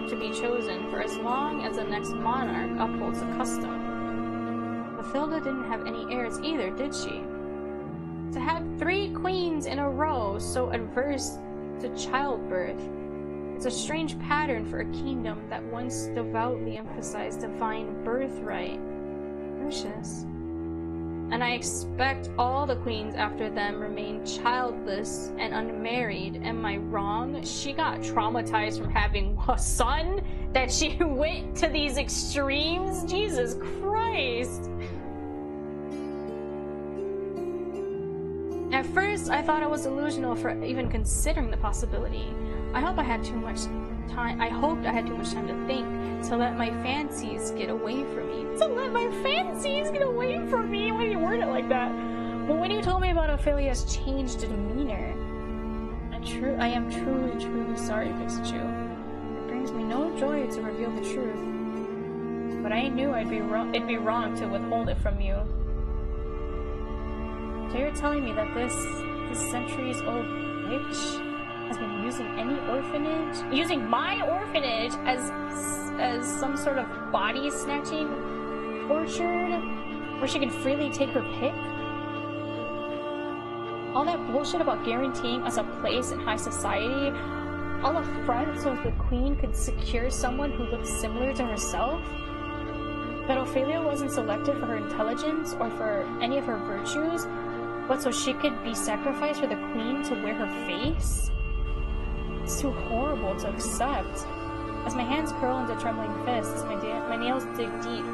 to be chosen for as long as the next monarch upholds the custom. Mathilda didn't have any heirs either, did she? To have 3 queens in a row so adverse to childbirth, it's a strange pattern for a kingdom that once devoutly emphasized divine birthright. Lucius. and I expect all the queens after them remain childless and unmarried. Am I wrong? She got traumatized from having a son that she went to these extremes? Jesus Christ. At first, I thought I was delusional for even considering the possibility. I hoped I had too much time to think, to let my fancies get away from me. To let my fancies get away from me? Why do you word it like that? Well, when you told me about Ophelia's changed demeanor, I am truly, truly sorry, Pikachu. It brings me no joy to reveal the truth. But I knew it'd be wrong to withhold it from you. So you're telling me that this centuries-old witch has been using my orphanage as some sort of body snatching orchard where she can freely take her pick? All that bullshit about guaranteeing us a place in high society, all a front so the queen could secure someone who looked similar to herself? That Ophelia wasn't selected for her intelligence or for any of her virtues, but so she could be sacrificed for the queen to wear her face? It's too horrible to accept. As my hands curl into trembling fists, my nails dig deep,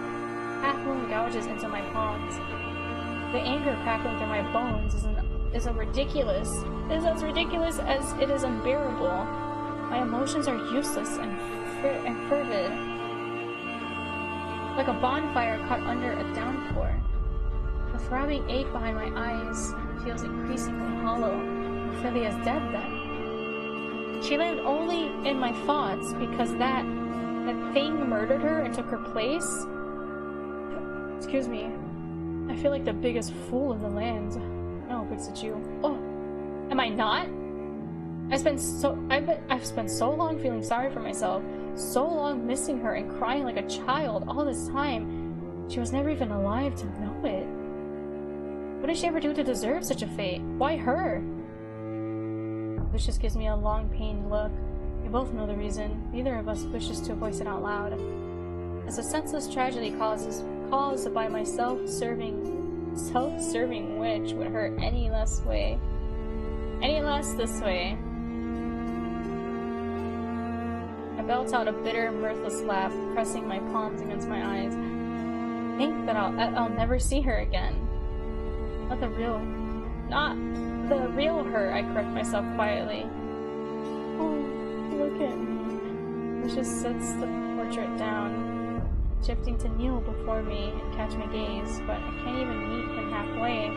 half-moon gouges into my palms. The anger crackling through my bones is as ridiculous as it is unbearable. My emotions are useless and fervid, like a bonfire caught under a downpour. The throbbing ache behind my eyes feels increasingly hollow. Ophelia's dead then. She lived only in my thoughts because that thing murdered her and took her place. Excuse me. I feel like the biggest fool in the land. No, Pikachu. Oh, am I not? I've spent so long feeling sorry for myself, so long missing her and crying like a child all this time. She was never even alive to know it. What did she ever do to deserve such a fate? Why her? Lucius gives me a long, pained look. We both know the reason. Neither of us wishes to voice it out loud. As a senseless tragedy caused by my self-serving witch would hurt any less this way. I belt out a bitter, mirthless laugh, pressing my palms against my eyes. Think that I'll never see her again. Not the real her, I correct myself quietly. Oh, look at me. Lucius sets the portrait down, shifting to kneel before me and catch my gaze, but I can't even meet him halfway.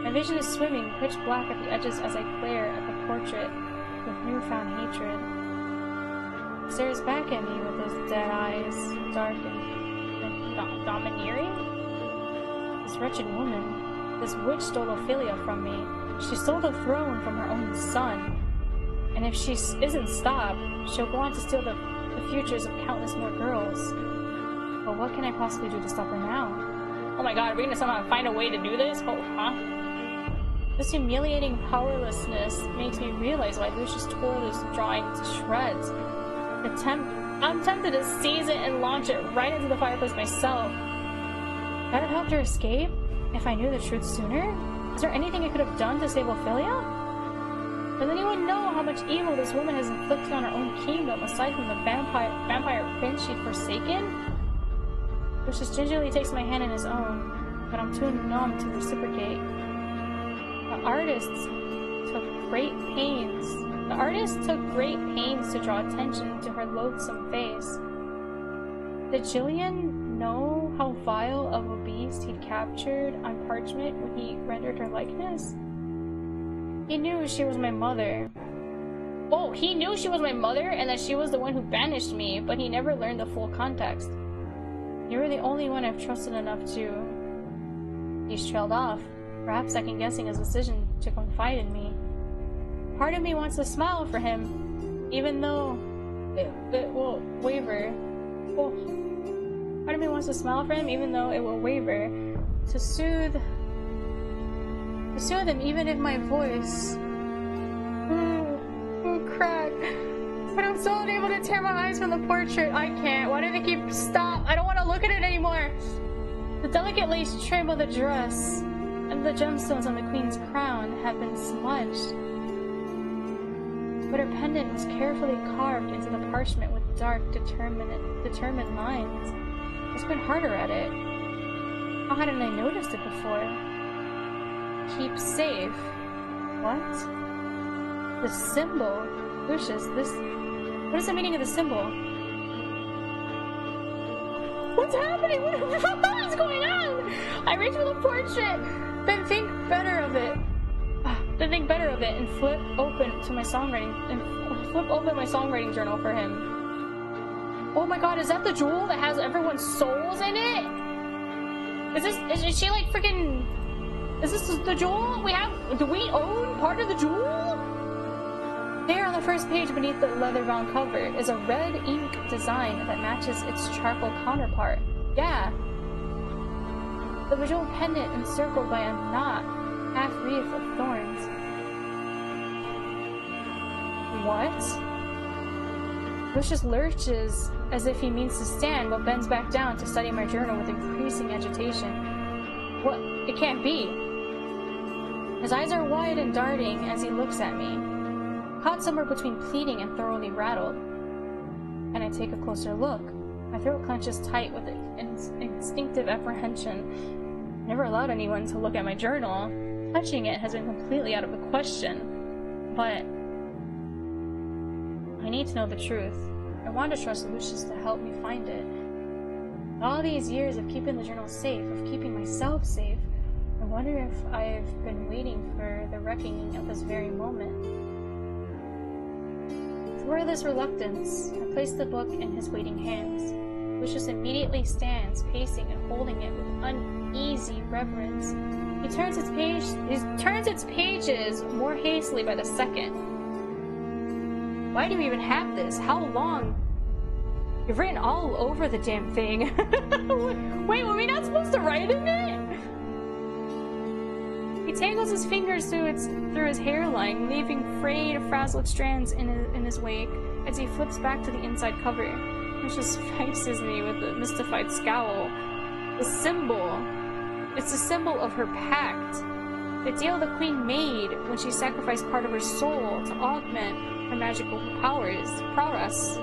My vision is swimming, pitch black at the edges as I glare at the portrait with newfound hatred. He stares back at me with those dead eyes, dark and domineering. This wretched woman. This witch stole Ophelia from me. She stole the throne from her own son. And if she isn't stopped, she'll go on to steal the futures of countless more girls. But what can I possibly do to stop her now? Oh my god, are we gonna somehow find a way to do this? Oh, huh? This humiliating powerlessness makes me realize why Lucius tore this drawing to shreds. I'm tempted to seize it and launch it right into the fireplace myself. That have helped her escape? If I knew the truth sooner? Is there anything I could have done to save Ophelia? Does anyone know how much evil this woman has inflicted on her own kingdom, aside from the vampire prince she'd forsaken? Lucius gingerly takes my hand in his own, but I'm too numb to reciprocate. The artist took great pains to draw attention to her loathsome face. Did Jillian know how vile of a beast he'd captured on parchment when he rendered her likeness? He knew she was my mother. Oh, he knew she was my mother and that she was the one who banished me, but he never learned the full context. You were the only one I've trusted enough to... He's trailed off, perhaps second-guessing his decision to confide in me. Part of me wants to smile for him, even though it will waver. Oh. Part of me wants to smile for him, even though it will waver. To soothe him, even if my voice will crack. But I'm still unable to tear my eyes from the portrait. I can't. Why do they keep stop? I don't want to look at it anymore. The delicate lace trim of the dress and the gemstones on the queen's crown have been smudged. But her pendant was carefully carved into the parchment with dark, determined lines. I spent harder at it. How hadn't I noticed it before? Keep safe. What? The symbol. Lucius, this... What is the meaning of the symbol? What's happening? What is going on? I reach for the portrait, then think better of it. And flip open my songwriting journal for him. Oh my god, is that the jewel that has everyone's souls in it? Is she like freaking... Is this the jewel we have? Do we own part of the jewel? There on the first page beneath the leather-bound cover is a red ink design that matches its charcoal counterpart. Yeah. The visual pendant encircled by a knot, half-wreath of thorns. What? Lucius lurches as if he means to stand, but bends back down to study my journal with increasing agitation. What? It can't be. His eyes are wide and darting as he looks at me, caught somewhere between pleading and thoroughly rattled. And I take a closer look. My throat clenches tight with instinctive apprehension. I never allowed anyone to look at my journal. Touching it has been completely out of the question. But I need to know the truth. I want to trust Lucius to help me find it. All these years of keeping the journal safe, of keeping myself safe, I wonder if I've been waiting for the reckoning at this very moment. Through this reluctance, I place the book in his waiting hands. Lucius immediately stands, pacing and holding it with uneasy reverence. He turns its pages more hastily by the second. Why do you even have this? How long? You've written all over the damn thing. Wait, were we not supposed to write in it? He tangles his fingers through his hairline, leaving frayed, frazzled strands in his wake as he flips back to the inside cover. Lucius faces me with a mystified scowl. The symbol. It's the symbol of her pact. The deal the queen made when she sacrificed part of her soul to augment her magical prowess.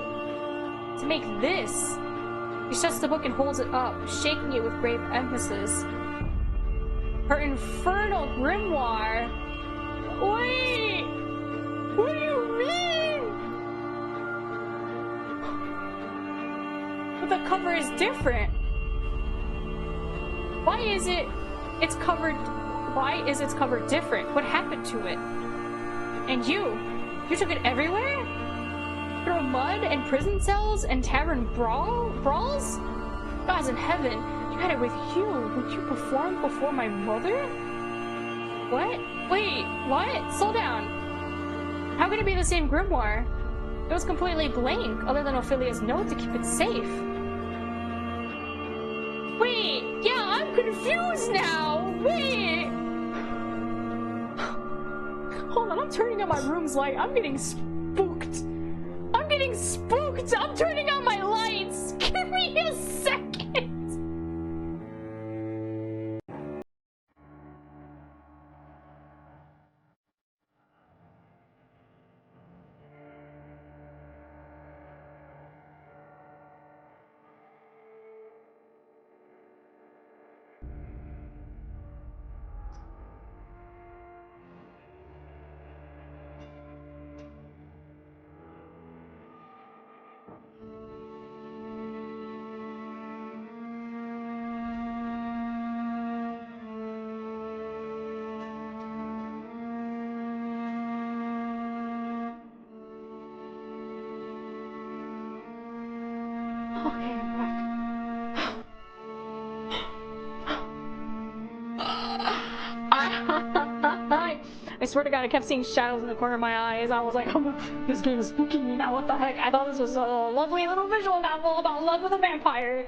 To make this. He shuts the book and holds it up, shaking it with grave emphasis. Her infernal grimoire. Wait! What do you mean? But the cover is different. Why is its cover different? What happened to it? And you took it everywhere? Through mud and prison cells and tavern brawls? Gods in heaven, you had it with you. Would you perform before my mother? What? Wait, what? Slow down. How could it be the same grimoire? It was completely blank, other than Ophelia's note to keep it safe. Wait, yeah, I'm confused now. Wait. Hold on, I'm turning on my room's light. I'm getting spooked. I'm turning on my lights. Give me a second. Okay, I'm back. I swear to God, I kept seeing shadows in the corner of my eyes. I was like, oh, this game is spooking me now. What the heck? I thought this was a lovely little visual novel about love with a vampire.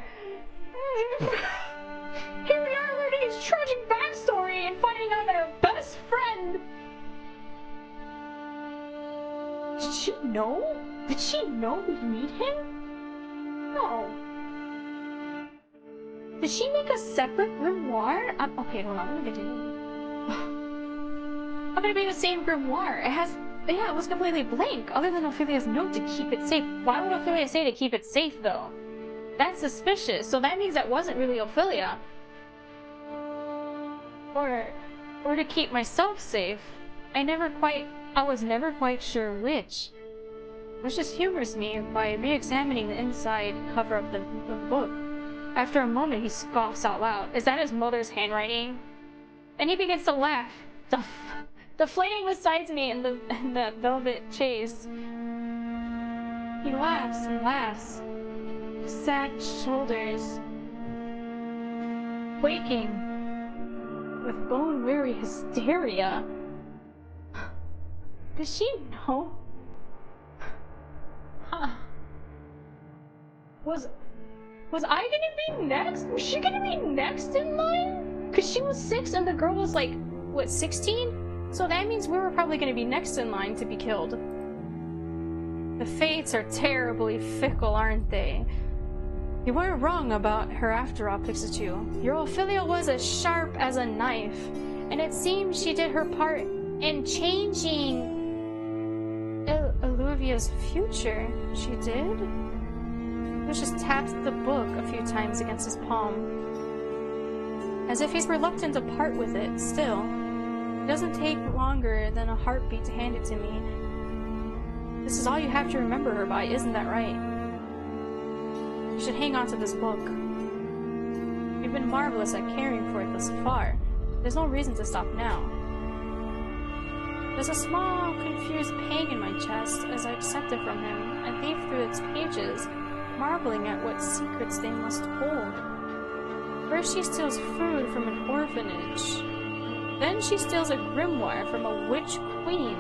Here we are learning his tragic backstory and finding out that her best friend... Did she know? Did she know we'd meet him? No. Did she make a separate grimoire? Okay, hold on, let me continue. How could it be the same grimoire? It has... Yeah, it was completely blank, other than Ophelia's note to keep it safe. Why would Ophelia say to keep it safe, though? That's suspicious, so that means that wasn't really Ophelia. Or to keep myself safe. I was never quite sure which. Which just humors me by re-examining the inside cover of the book. After a moment, he scoffs out loud. Is that his mother's handwriting? Then he begins to laugh. Deflating beside me in the velvet chaise. He laughs and laughs. Sad shoulders. Quaking. With bone-weary hysteria. Does she know? Huh. Was I gonna be next? Was she gonna be next in line? Cause she was 6 and the girl was like, what, 16? So that means we were probably gonna be next in line to be killed. The fates are terribly fickle, aren't they? You weren't wrong about her after all, Pixachu. Your Ophelia was as sharp as a knife, and it seems she did her part in changing Illuvia's future. She did? Lucius taps the book a few times against his palm, as if he's reluctant to part with it. Still, it doesn't take longer than a heartbeat to hand it to me. This is all you have to remember her by, isn't that right? You should hang on to this book. You've been marvelous at caring for it thus far. There's no reason to stop now. There's a small, confused pang in my chest as I accept it from him and leaf through its pages, marveling at what secrets they must hold. First she steals food from an orphanage. Then she steals a grimoire from a witch queen.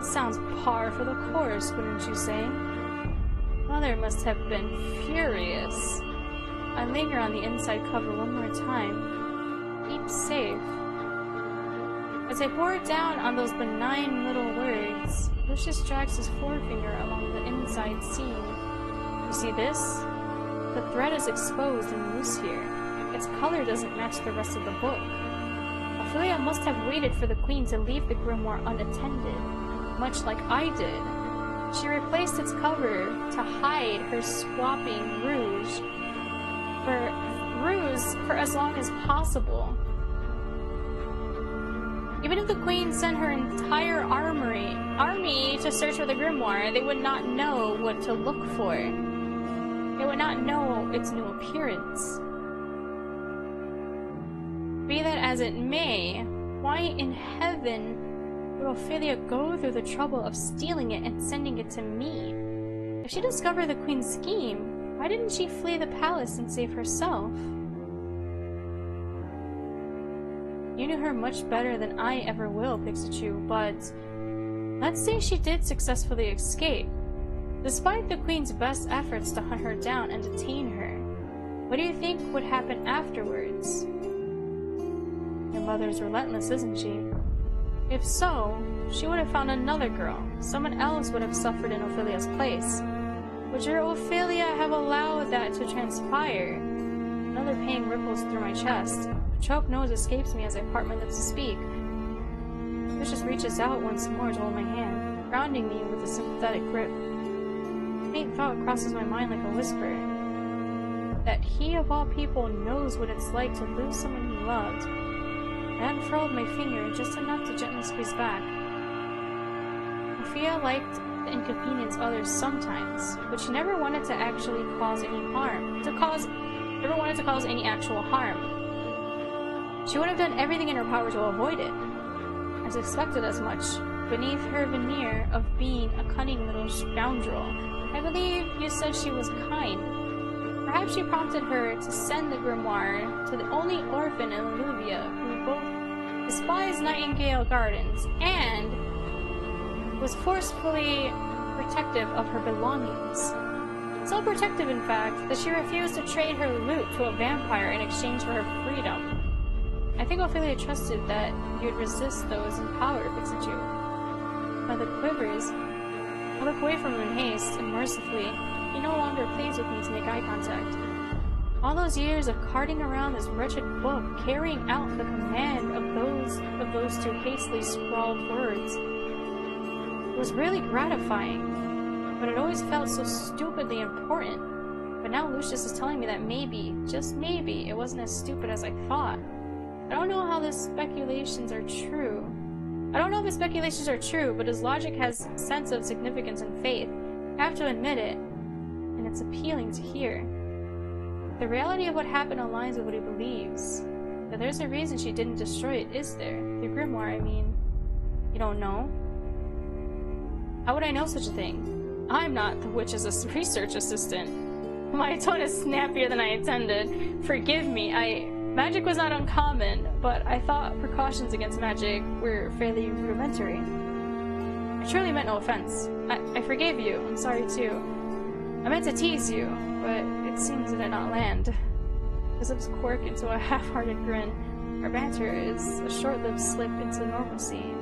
Sounds par for the course, wouldn't you say? Mother must have been furious. I linger on the inside cover one more time. Keep safe. As I bore down on those benign little words, Lucius drags his forefinger along the inside seam. You see this? The thread is exposed and loose here. Its color doesn't match the rest of the book. Ophelia must have waited for the queen to leave the grimoire unattended, much like I did. She replaced its cover to hide her swapping rouge for as long as possible. Even if the queen sent her entire army to search for the grimoire, they would not know what to look for. They would not know its new appearance. Be that as it may, why in heaven would Ophelia go through the trouble of stealing it and sending it to me? If she discovered the queen's scheme, why didn't she flee the palace and save herself? You knew her much better than I ever will, Pixachu, but let's say she did successfully escape. Despite the queen's best efforts to hunt her down and detain her, what do you think would happen afterwards? Your mother's relentless, isn't she? If so, she would have found another girl. Someone else would have suffered in Ophelia's place. Would your Ophelia have allowed that to transpire? Another pang ripples through my chest. A choked nose escapes me as I part my lips to speak. Lucius reaches out once more to hold my hand, grounding me with a sympathetic grip. A faint thought crosses my mind like a whisper. That he of all people knows what it's like to lose someone he loved. I unfurled my finger just enough to gently squeeze back. Ophelia liked to inconvenience others sometimes, but she never wanted to actually cause any harm. Never wanted to cause any actual harm. She would have done everything in her power to avoid it. I suspected as much. Beneath her veneer of being a cunning little scoundrel, I believe you said she was kind. Perhaps she prompted her to send the grimoire to the only orphan in Illuvia who both despised Nightingale Gardens and was forcefully protective of her belongings. So protective, in fact, that she refused to trade her loot to a vampire in exchange for her freedom. I think Ophelia trusted that you'd resist those in power, Pixachu. By the quivers, I look away from him in haste, and mercifully, he no longer pleads with me to make eye contact. All those years of carting around this wretched book, carrying out the command of those two hastily scrawled words, it was really gratifying, but it always felt so stupidly important. But now Lucius is telling me that maybe, just maybe, it wasn't as stupid as I thought. I don't know how his speculations are true. I don't know if his speculations are true, but his logic has sense of significance and faith. I have to admit it, and it's appealing to hear. The reality of what happened aligns with what he believes. But there's a reason she didn't destroy it, is there? The grimoire, I mean. You don't know? How would I know such a thing? I'm not the witch's research assistant. My tone is snappier than I intended. Forgive me, magic was not uncommon, but I thought precautions against magic were fairly rudimentary. I truly meant no offense. I forgave you. I'm sorry too. I meant to tease you, but it seems it did not land. His lips quirk into a half-hearted grin. Our banter is a short-lived slip into normalcy.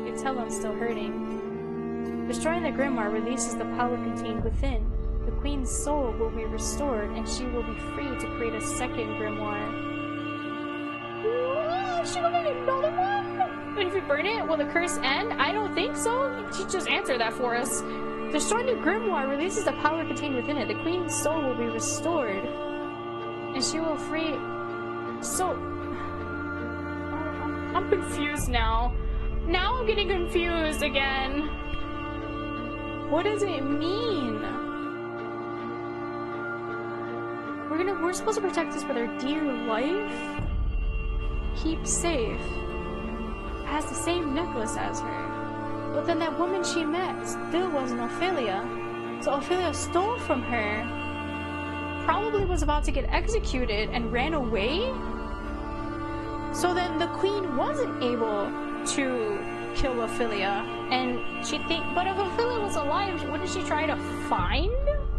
You tell I'm still hurting. Destroying the grimoire releases the power contained within. The queen's soul will be restored, and she will be free to create a second grimoire. What? She will make another one? And if we burn it, will the curse end? I don't think so. She just answered that for us. Destroying the grimoire releases the power contained within it. The queen's soul will be restored, and she will free. So, I'm confused now. Now I'm getting confused again. What does it mean? We're supposed to protect this for their dear life? Keep safe. Has the same necklace as her. But then that woman she met still wasn't Ophelia. So Ophelia stole from her. Probably was about to get executed and ran away? So then the queen wasn't able to kill Ophelia. And but if Ophelia was alive, wouldn't she try to find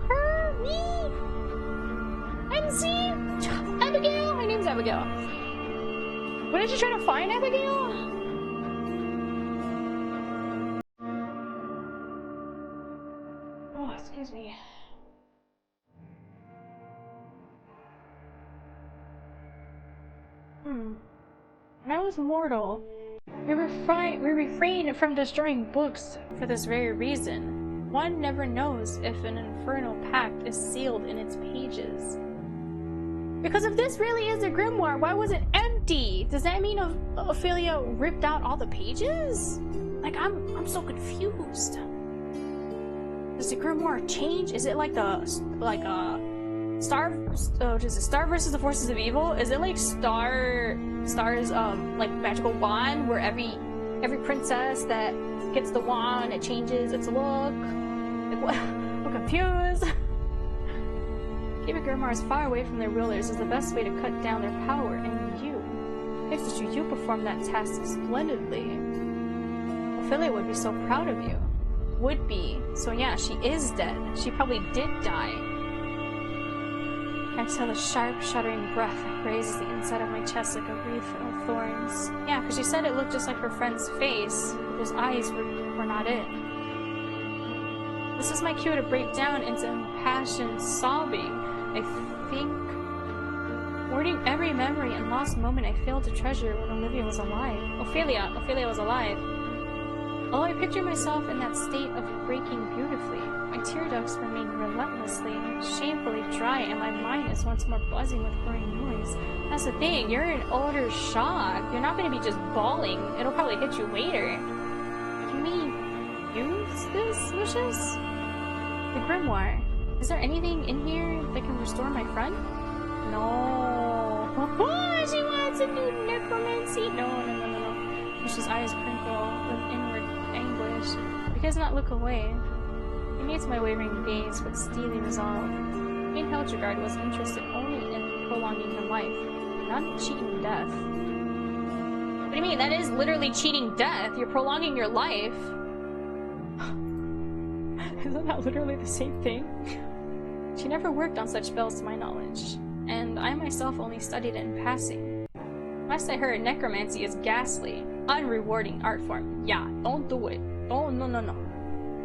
her? Me? MC? Abigail? Her name's Abigail. Wouldn't she try to find Abigail? Oh, excuse me. When I was mortal, we refrained from destroying books for this very reason. One never knows if an infernal pact is sealed in its pages. Because if this really is the grimoire, why was it empty? Does that mean Ophelia ripped out all the pages? Like, I'm so confused. Does the grimoire change? Is it like Star versus the Forces of Evil? Is it like Star's like magical wand where every princess that gets the wand, it changes its look? Like, what? I'm confused. Keeping grimoires far away from their rulers is the best way to cut down their power, and you perform that task splendidly. Ophelia would be so proud of you. Would be. So yeah, she is dead. She probably did die. I feel a sharp, shuddering breath that grazes the inside of my chest like a wreath of thorns. Yeah, because she said it looked just like her friend's face, but those eyes were not it. This is my cue to break down into impassioned sobbing. I think, warding every memory and lost moment I failed to treasure when Olivia was alive. Ophelia was alive. Although I picture myself in that state of breaking beautifully, my tear ducts remain relentlessly, shamefully dry, and my mind is once more buzzing with growing noise. That's the thing, you're in utter shock. You're not going to be just bawling. It'll probably hit you later. Can we use this, Lucius? The grimoire. Is there anything in here that can restore my friend? No. Oh, she wants to do necromancy. No. Lucius' eyes crinkle with inward anguish. He does not look away. He meets my wavering gaze with steely resolve. Queen Hildegard was interested only in prolonging her life, not in cheating death. What do you mean? That is literally cheating death. You're prolonging your life. Isn't that literally the same thing? She never worked on such spells to my knowledge, and I myself only studied it in passing. Last I heard, necromancy is ghastly, unrewarding art form. Yeah, don't do it. Oh, no.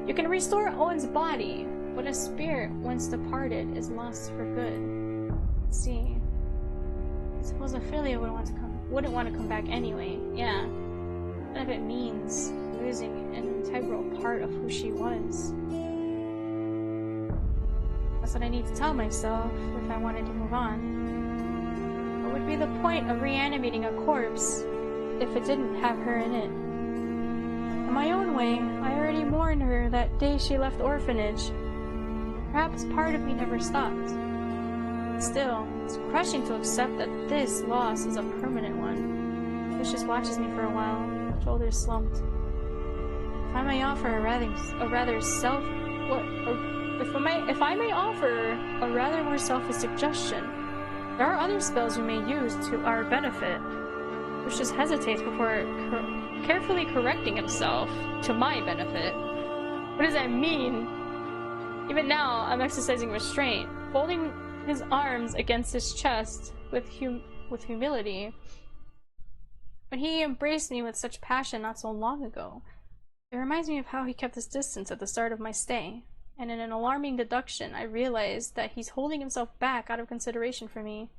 You can restore Owen's body, but a spirit once departed is lost for good. Let's see. I suppose Ophelia wouldn't want to come back anyway. Yeah. What if it means losing an integral part of who she was? That's what I need to tell myself if I wanted to move on. What would be the point of reanimating a corpse if it didn't have her in it? In my own way, I already mourned her that day she left orphanage. Perhaps part of me never stopped. Still, it's crushing to accept that this loss is a permanent one. Lucius watches me for a while, shoulders slumped. If I may offer a rather more selfish suggestion, there are other spells you may use to our benefit. Lucius hesitates before carefully correcting himself. To my benefit. What does that mean? Even now, I'm exercising restraint, folding his arms against his chest with humility. When he embraced me with such passion not so long ago, it reminds me of how he kept his distance at the start of my stay, and in an alarming deduction, I realized that he's holding himself back out of consideration for me.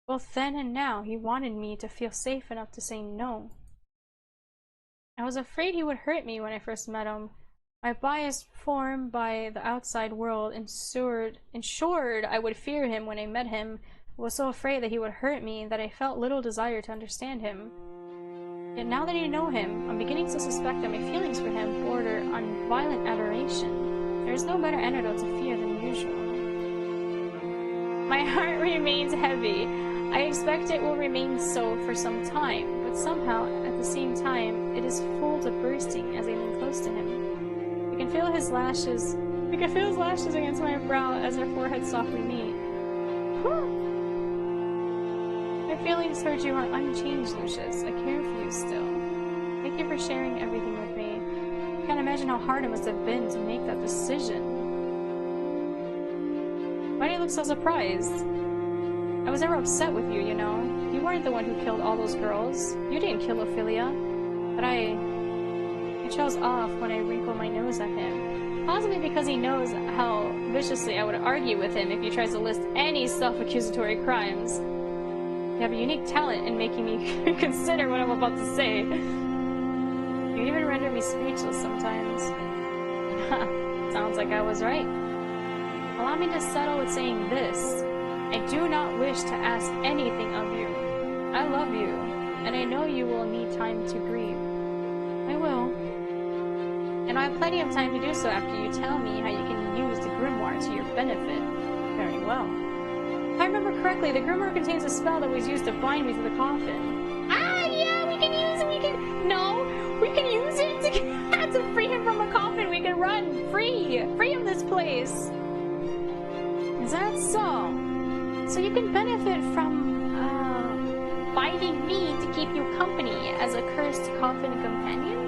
Both then and now, he wanted me to feel safe enough to say no. I was afraid he would hurt me when I first met him. My bias formed by the outside world ensured I would fear him when I met him. I was so afraid that he would hurt me that I felt little desire to understand him. Yet now that I know him, I'm beginning to suspect that my feelings for him border on violent adoration. There is no better antidote to fear than usual. My heart remains heavy. I expect it will remain so for some time, but somehow, at the same time, it is full to bursting as I lean close to him. I can feel his lashes against my brow as our foreheads softly meet. My feelings towards you are unchanged, Lucius. I care for you still. Thank you for sharing everything with me. I can't imagine how hard it must have been to make that decision. Why do you look so surprised? I was never upset with you, you know. You weren't the one who killed all those girls. You didn't kill Ophelia. But I chose off when I wrinkled my nose at him. Possibly because he knows how viciously I would argue with him if he tries to list any self-accusatory crimes. You have a unique talent in making me consider what I'm about to say. You even render me speechless sometimes. Sounds like I was right. Allow me to settle with saying this. I do not wish to ask anything of you. I love you, and I know you will need time to grieve. I will. And I have plenty of time to do so after you tell me how you can use the grimoire to your benefit. Very well. If I remember correctly, the grimoire contains a spell that was used to bind me to the coffin. Ah, yeah, we can use it, we can use it to free him from the coffin. We can run free of this place. Is that so? So you can benefit from, binding me to keep you company as a cursed coffin companion?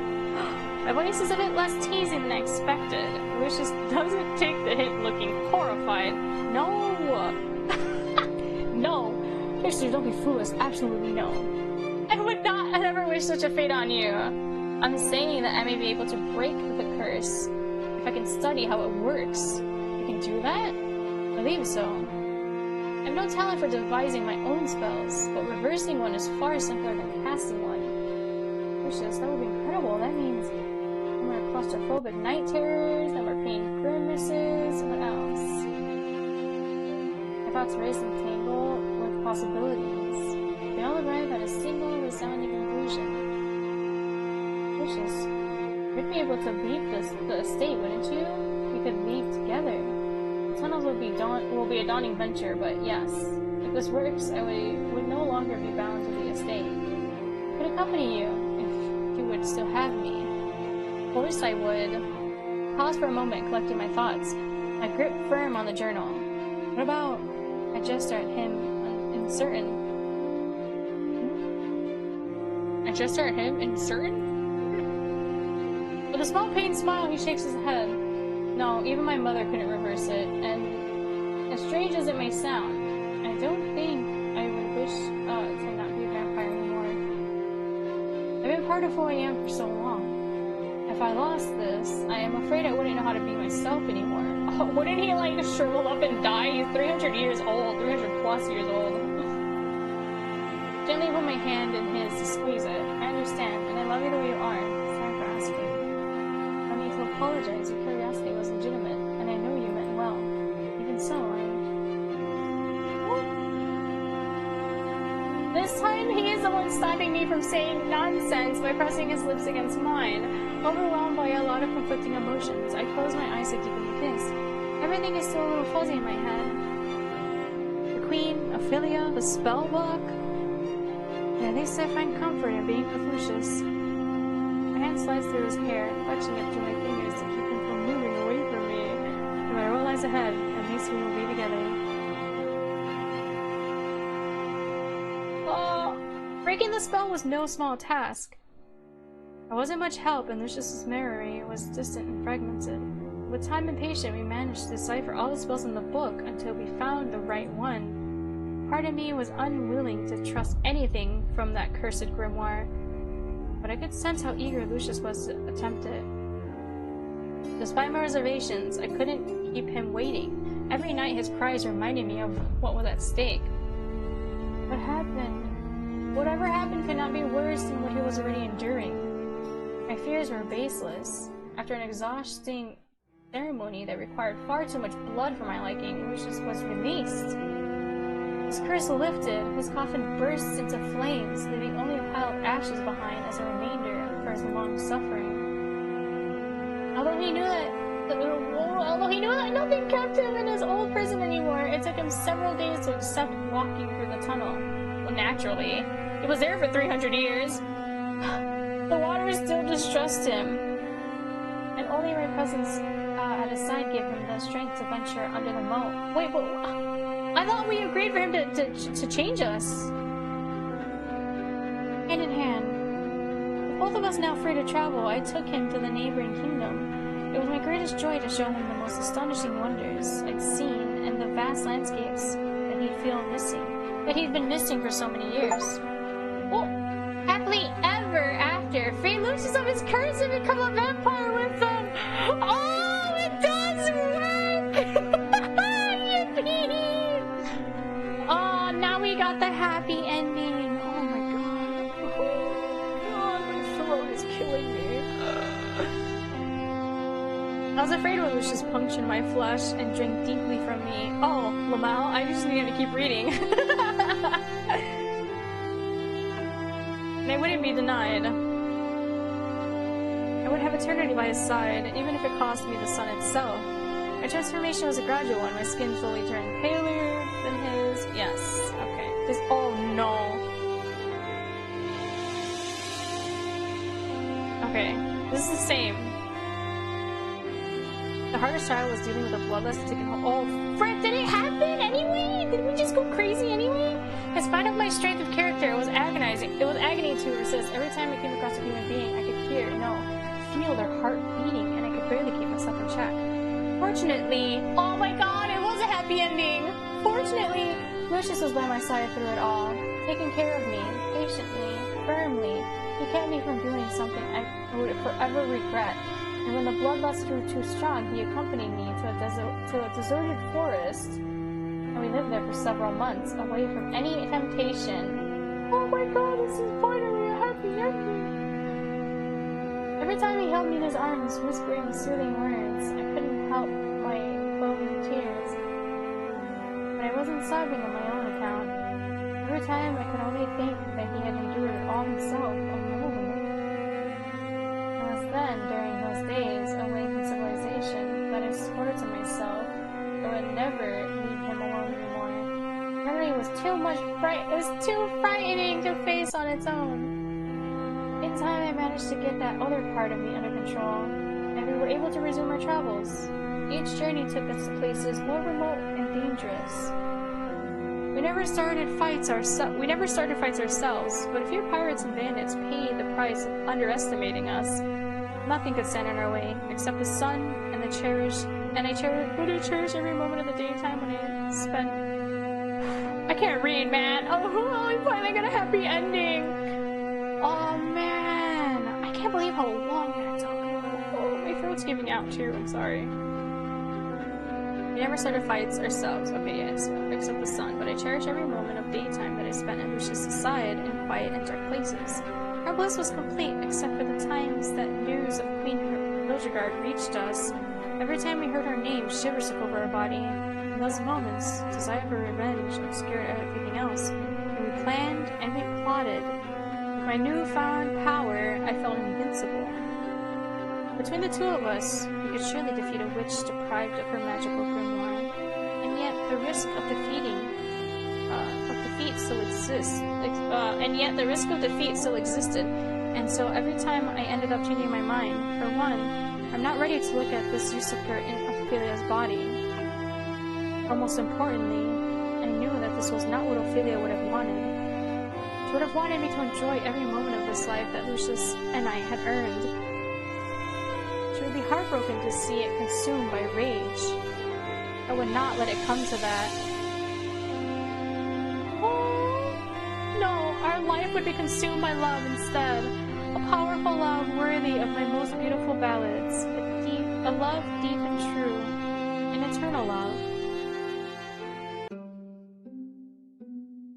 My voice is a bit less teasing than I expected. Lucius doesn't take the hint looking horrified. No! No! Mister, don't be foolish. Absolutely no. I would not ever wish such a fate on you. I'm saying that I may be able to break the curse if I can study how it works. You can do that? I believe so. I have no talent for devising my own spells, but reversing one is far simpler than casting one. Lucius, that would be incredible. That means more claustrophobic night terrors, no more pain grimaces, what else? My thoughts race and tangle with possibilities. They all arrive at a single resounding conclusion. Lucius, you'd be able to leave the estate, wouldn't you? We could leave together. The tunnels will be a daunting venture, but yes, if this works, I would no longer be bound to the estate. I could accompany you, if you would still have me. Of course I would. Pause for a moment, collecting my thoughts. I grip firm on the journal. What about... I gesture at him, uncertain. I gesture at him, uncertain? With a small pained smile, he shakes his head. No, even my mother couldn't reverse it, and as strange as it may sound, I don't think I would wish to not be a vampire anymore. I've been part of who I am for so long. If I lost this, I am afraid I wouldn't know how to be myself anymore. Wouldn't he like shrivel up and die? He's 300 years old, 300 plus years old. Gently put my hand in his to squeeze it. I understand, and I love you the way you are. Sorry for asking. No need to apologize. Your curiosity was legitimate, and I know you meant well. Even so, This time, he is the one stopping me from saying nonsense by pressing his lips against mine. Overwhelmed by a lot of conflicting emotions, I close my eyes to deepen the kiss. Everything is still a little fuzzy in my head. The Queen, Ophelia, the spell book. At least I find comfort in being with Lucius. My hand slides through his hair, clutching it through my fingers to keep him from moving away from me. No matter what lies ahead, at least we will be together. Oh, breaking the spell was no small task. I wasn't much help, and Lucius's memory was distant and fragmented. With time and patience, we managed to decipher all the spells in the book until we found the right one. Part of me was unwilling to trust anything from that cursed grimoire, but I could sense how eager Lucius was to attempt it. Despite my reservations, I couldn't keep him waiting. Every night his cries reminded me of what was at stake. What happened? Whatever happened could not be worse than what he was already enduring. My fears were baseless. After an exhausting ceremony that required far too much blood for my liking, Lucius was released. His curse lifted, his coffin burst into flames, leaving only a pile of ashes behind as a remainder for his long suffering. Although he knew that nothing kept him in his old prison anymore, it took him several days to accept walking through the tunnel. Well, naturally. He was there for 300 years. The water still distressed him, and only my presence at his side gave him the strength to venture under the moat. Wait, but I thought we agreed for him to change us. Hand in hand, with both of us now free to travel, I took him to the neighboring kingdom. It was my greatest joy to show him the most astonishing wonders I'd seen and the vast landscapes that he'd been missing for so many years. Well, happily ever after, free Lucius of his curse and become a vampire with them. Oh, it does work! Yippee! Oh, now we got the happy ending. Oh my god. Oh, my throat is killing me. I was afraid when Lucius punctured my flesh and drank deeply from me. Oh, Lamal, I just needed to keep reading. And I wouldn't be denied. I would have eternity by his side, even if it cost me the sun itself. My transformation was a gradual one. My skin slowly turned paler than his. Yes, okay. Just, oh no. Okay, this is the same. The hardest trial was dealing with a bloodlust taken hold. Oh, frick, did it happen anyway? Did we just go crazy anyway? In spite of my strength of character, it was agonizing. It was agony to resist. Every time I came across a human being, I could hear, no, feel their heart beating, and I could barely keep myself in check. Fortunately, oh my god, it was a happy ending! Fortunately, Lucius was by my side through it all, taking care of me, patiently, firmly. He kept me from doing something I would forever regret. And when the bloodlust grew too strong, he accompanied me to a deserted forest, and we lived there for several months, away from any temptation. Oh my god, this is finally a happy ending! Every time he held me in his arms, whispering soothing words, I couldn't help my flowing tears. But I wasn't sobbing on my own account. Every time, I could only think that he had endured it all himself, alone. It was then, during those days, away from civilization, that I swore to myself I would never leave him alone anymore. Memory was too frightening to face on its own. In time, I managed to get that other part of me under control, and we were able to resume our travels. Each journey took us to places more remote and dangerous. We never started fights ourselves, but a few pirates and bandits paid the price of underestimating us. Nothing could stand in our way, except the sun and I cherish every moment of the daytime when I spent. I can't read, man. Oh, we finally got a happy ending. Oh man, I can't believe how long that took. Oh, my throat's giving out too. I'm sorry. We never started fights ourselves, okay, yes, except the sun, but I cherish every moment of daytime that I spent at Lucius' side in quiet and dark places. Our bliss was complete, except for the times that news of Queen Hildegard reached us. Every time we heard our name, shivers took over our body. In those moments, desire for revenge obscured everything else. And we planned and we plotted. With my newfound power, I felt invincible. Between the two of us, we could surely defeat a witch deprived of her magical grimoire. And yet, the risk of defeat still exists. And so every time I ended up changing my mind, for one, I'm not ready to look at this usurper in Ophelia's body. Or most importantly, I knew that this was not what Ophelia would have wanted. She would have wanted me to enjoy every moment of this life that Lucius and I had earned. She would be heartbroken to see it consumed by rage. I would not let it come to that. Oh, no, our life would be consumed by love instead. A powerful love worthy of my most beautiful ballads. A love deep and true. An eternal love.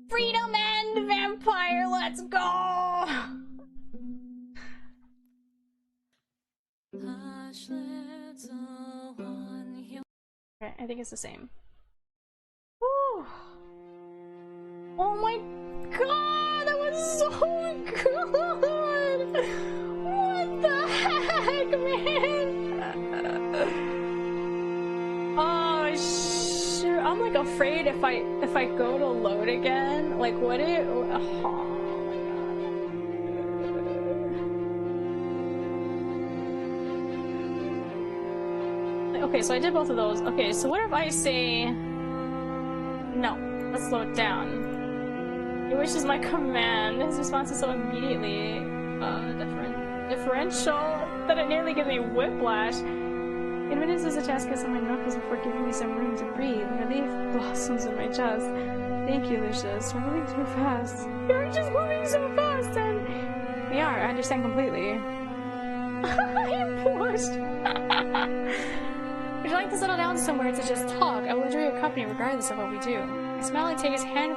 Freedom and vampire, let's go! Okay, I think it's the same. Woo. Oh my god, that was so good! What the heck, man? Oh shoot, I'm like afraid if I go to load again, like what it? Oh. Okay, so I did both of those. Okay, so what if I say no? Let's slow it down. Your wish is my command. His response is so immediately differential that it nearly gives me whiplash. Convenience is a chest kiss on my knuckles before giving me some room to breathe. Relief blossoms in my chest. Thank you, Lucius. We're moving too fast. You're just moving so fast, and we are. I understand completely. I pushed. Would you like to settle down somewhere to just talk? I will enjoy your company regardless of what we do. I smile and take his hand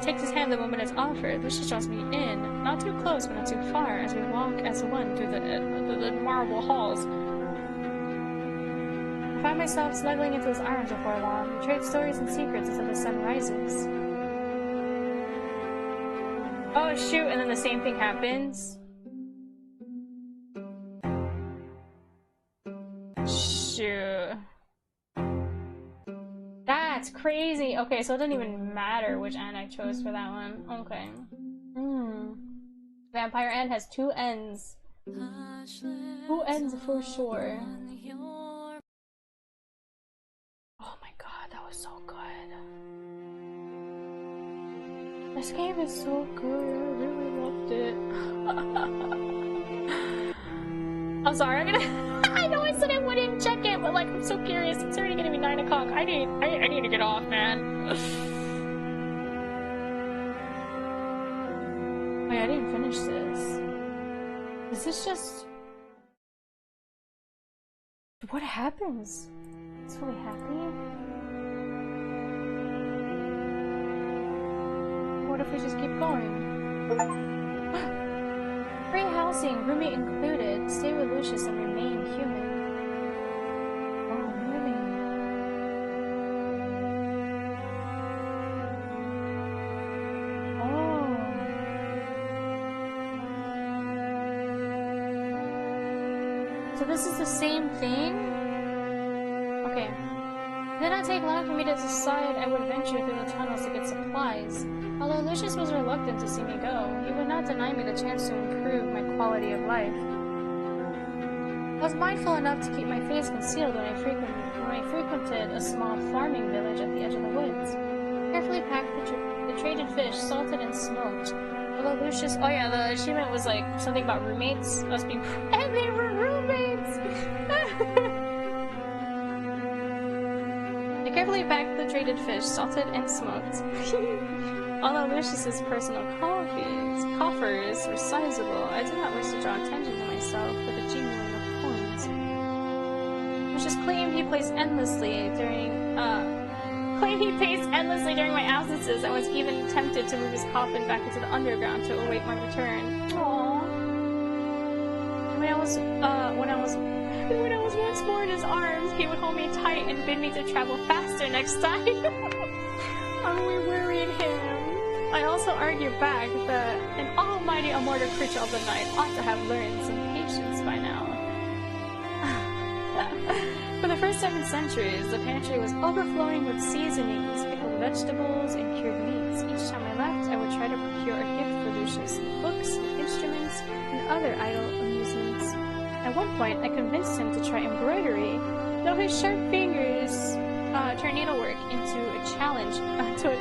takes his hand the moment it's offered. Lucius draws me in, not too close but not too far, as we walk as one through the marble halls. I find myself snuggling into his arms before long. We trade stories and secrets until the sun rises. Oh shoot, and then the same thing happens. Shoot. That's crazy. Okay, so it doesn't even matter which end I chose for that one. Okay. Vampire End has two ends. Two ends for sure. Oh my god, that was so good. This game is so good. I really loved it. I'm sorry, I'm gonna I know I said I wouldn't check it, but like I'm so curious. It's already gonna be 9 o'clock. I need to get off, man. Wait, I didn't finish this. Is this just what happens? It's really happy? What if we just keep going? Free housing, roommate included. Stay with Lucius and remain human. Oh, really? Oh. So this is the same thing? Okay. It did not take long for me to decide I would venture through the tunnels to get supplies. Although Lucius was reluctant to see me go, he would not deny me the chance to improve my quality of life. I was mindful enough to keep my face concealed when I frequented a small farming village at the edge of the woods. Carefully packed the traded fish, salted and smoked. Although Lucius, oh yeah, the achievement was like something about roommates. Must be, and they were roommates! I carefully packed the traded fish, salted and smoked. Although Lucius's personal coffers were sizable, I did not wish to draw attention to myself with a jingling of coins. Lucius claimed he plays endlessly during my absences. I was even tempted to move his coffin back into the underground to await my return. Aww. When I was once more in his arms, he would hold me tight and bid me to travel faster next time. Oh, we worried him. I also argued back that an almighty immortal creature of the night ought to have learned some patience by now. For the first 7 centuries, the pantry was overflowing with seasonings, pickled vegetables, and cured meats. Each time I left, I would try to procure a gift for Lucius, books, instruments, and other idle amusements. At one point, I convinced him to try embroidery, though his sharp fingers turned needlework into a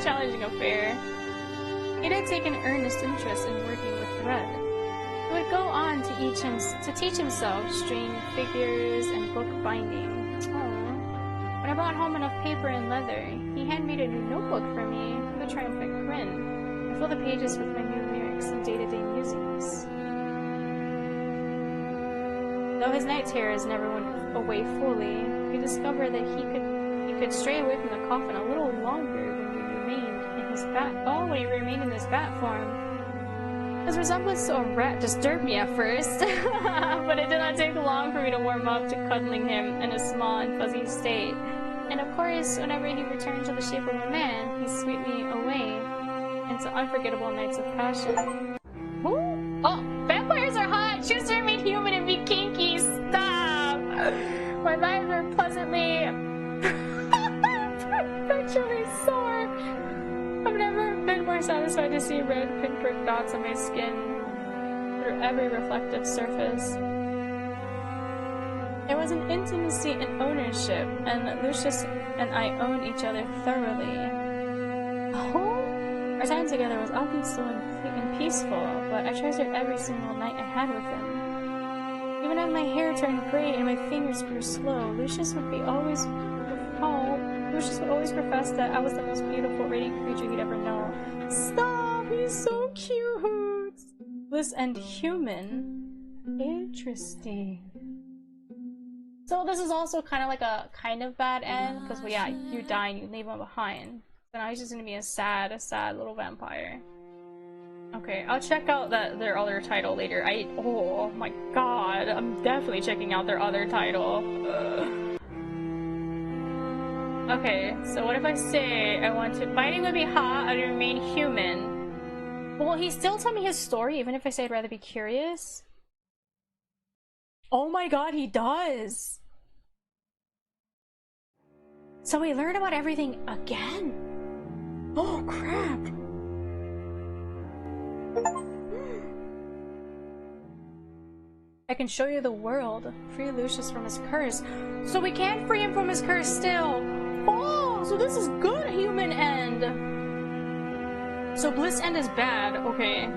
challenging affair. He did take an earnest interest in working with thread. He would go on to teach himself string figures and book binding. Aww. When I brought home enough paper and leather, he handmade a new notebook for me with a triumphant grin. I filled the pages with my new lyrics and day-to-day musings. Though his night terrors never went away fully, we discovered that he could stray away from the coffin a little longer when he remained in his bat form. His resemblance to a rat disturbed me at first, but it did not take long for me to warm up to cuddling him in a small and fuzzy state. And of course, whenever he returned to the shape of a man, he swept me away into unforgettable nights of passion. Ooh. Oh, vampires are hot! Choose to remain human and be kinky! Stop! My thighs were pleasantly perpetually sore. I've never been more satisfied to see red pinprick dots on my skin through every reflective surface. There was an intimacy and ownership, and Lucius and I owned each other thoroughly. Our time together was often slow and peaceful, but I treasured every single night I had with him. Even as my hair turned gray and my fingers grew slow, Lucius would always profess that I was the most beautiful, radiant creature he'd ever known. Stop! He's so cute! Bliss and human. Interesting. So this is also kind of like a kind of bad end, because well, yeah, you die and you leave him behind. So now he's just gonna be a sad little vampire. Okay, I'll check out their other title later. Oh my god, I'm definitely checking out their other title. Ugh. Okay, so what if I say I want to— fighting would be hot, I'd remain human. Will he still tell me his story even if I say I'd rather be curious? Oh my god, he does! So we learn about everything again? Oh crap! I can show you the world. Free Lucius from his curse. So we can't free him from his curse still! Oh! So this is good human end! So bliss end is bad. Okay.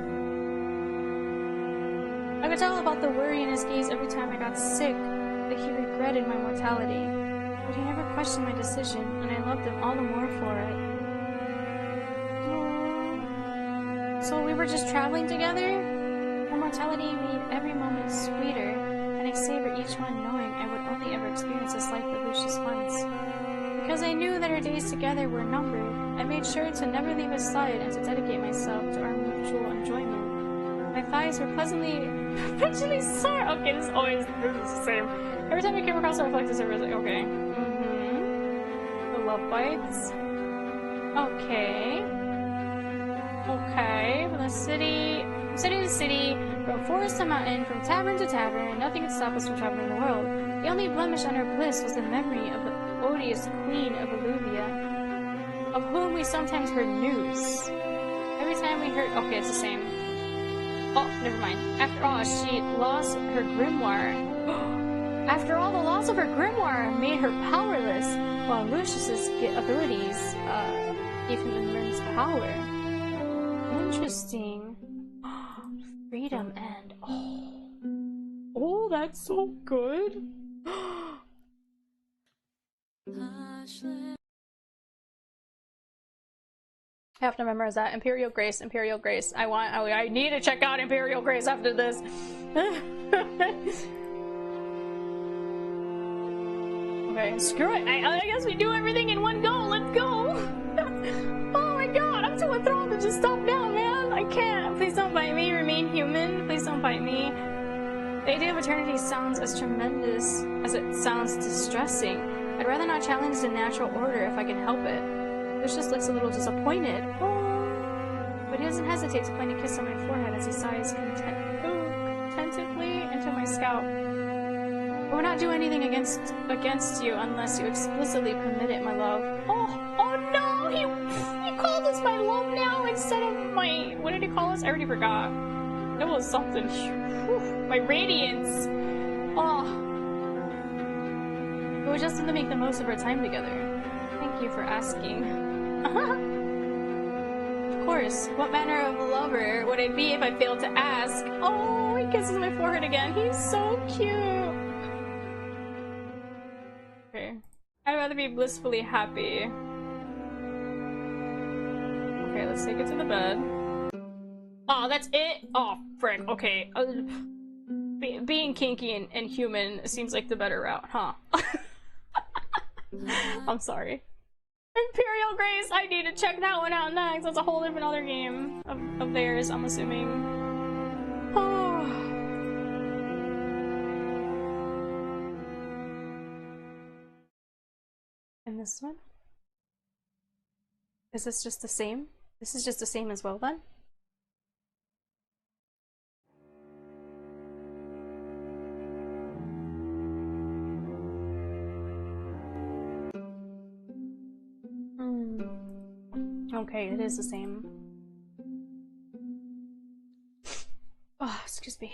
I could tell about the worry in his gaze every time I got sick, that he regretted my mortality. But he never questioned my decision, and I loved him all the more for it. Oh. So we were just traveling together? My mortality made every moment sweeter, and I savored each one knowing I would only ever experience this life with Lucius once. Because I knew that our days together were numbered, I made sure to never leave his side and to dedicate myself to our mutual enjoyment. My thighs were perpetually sore. Okay, this is the same. Every time I came across a reflective surface, like, okay. The love bites. Okay. Okay. From city to city, from forest to mountain, from tavern to tavern, nothing could stop us from traveling the world. The only blemish on our bliss was the memory of the odious queen of Illuvia, of whom we sometimes heard news. Every time we heard— okay, it's the same. Oh, never mind. After all, she lost her grimoire. After all, the loss of her grimoire made her powerless, while Lucius's abilities gave him immense power. Interesting. Freedom and— oh, that's so good. I have to memorize that. Imperial Grace, Imperial Grace. I need to check out Imperial Grace after this. Okay, screw it. I guess we do everything in one go. Let's go. Oh my god, I'm too enthralled to just stop now, man. I can't. Please don't bite me. Remain human. Please don't bite me. The idea of eternity sounds as tremendous as it sounds distressing. I'd rather not challenge the natural order if I can help it. Lucius looks a little disappointed. Oh. But he doesn't hesitate to plant a kiss on my forehead as he sighs contentively into my scalp. I would not do anything against you unless you explicitly permit it, my love. Oh no! He called us my love now instead of my... What did he call us? I already forgot. It was something. Whew, my radiance. Oh. It was just to make the most of our time together. Thank you for asking. Of course. What manner of lover would I be if I failed to ask? Oh, he kisses my forehead again. He's so cute. Okay. I'd rather be blissfully happy. Okay, let's take it to the bed. Oh, that's it? Oh, frick. Okay. Being kinky and human seems like the better route, huh? I'm sorry. Imperial Grace! I need to check that one out next. That's a whole different other game of theirs, I'm assuming. Oh. And this one? Is this just the same? This is just the same as well then? Okay, it is the same. Oh, excuse me.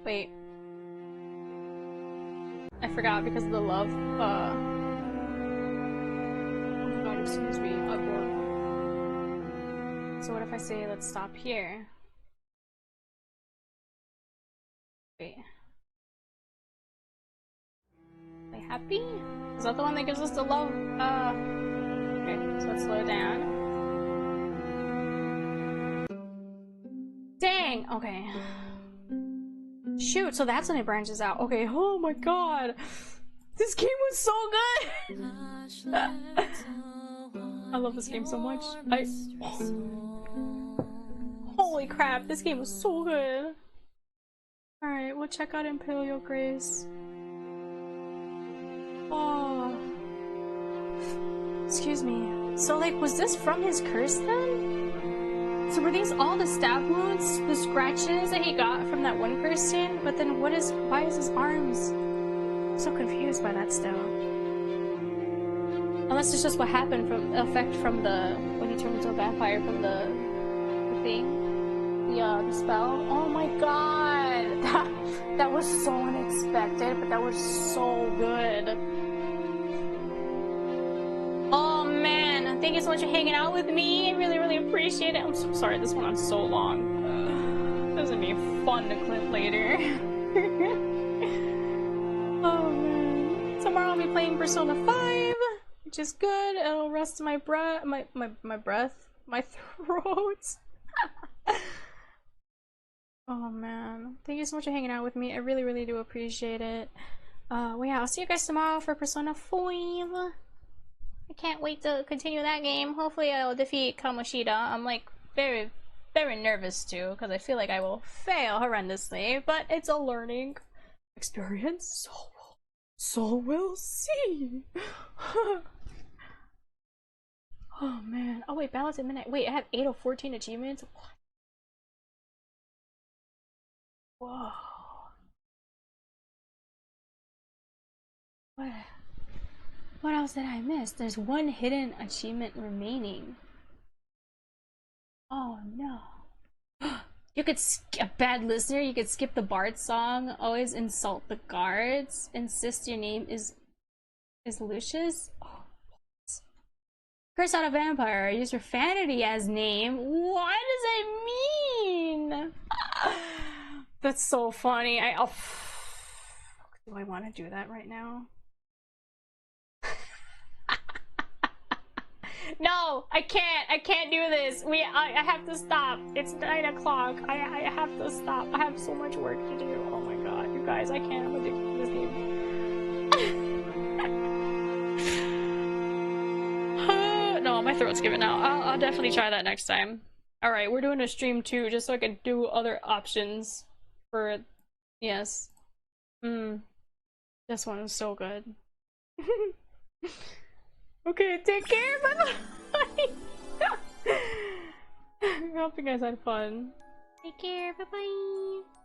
Wait. I forgot because of the love. Oh god, excuse me. So what if I say let's stop here? Wait. Are they happy? Is that the one that gives us the love? Okay, so let's slow down. Dang! Okay. Shoot, so that's when it branches out. Okay, oh my god! This game was so good! I love this game so much. Holy crap, this game was so good! Alright, we'll check out Imperial Grace. Oh. Excuse me. So, like, was this from his curse then? So were these all the stab wounds, the scratches that he got from that one person? But then why is his arms? I'm so confused by that still. Unless it's just what happened from effect from the when he turned into a vampire from the thing. The spell. Oh my god! That was so unexpected, but that was so good. Oh man, thank you so much for hanging out with me. I really, really appreciate it. I'm so sorry this went on so long. This is gonna be fun to clip later. Oh man. Tomorrow I'll be playing Persona 5, which is good. It'll rest my breath, my throat. Oh man, thank you so much for hanging out with me. I really, really do appreciate it. Well, yeah, I'll see you guys tomorrow for Persona 5. I can't wait to continue that game. Hopefully I'll defeat Kamoshida. I'm like very, very nervous too, because I feel like I will fail horrendously, but it's a learning experience, so we'll see. Oh man. Oh wait, Ballads at Midnight. Wait, I have 8 of 14 achievements? What? Whoa. What else did I miss? There's one hidden achievement remaining. Oh no. You could a bad listener, you could skip the Bard song, always insult the guards, insist your name is Lucius? Oh, curse out a vampire, use profanity as name. What does that mean? That's so funny. Do I want to do that right now? No, I can't do this. I have to stop. It's 9 o'clock. I have to stop. I have so much work to do. Oh my god, you guys, I can't. I'm addicted to this game. My throat's giving out. I'll definitely try that next time. Alright, we're doing a stream too, just so I can do other options for... Yes. This one is so good. Okay, take care, bye-bye! I hope you guys had fun. Take care, bye-bye!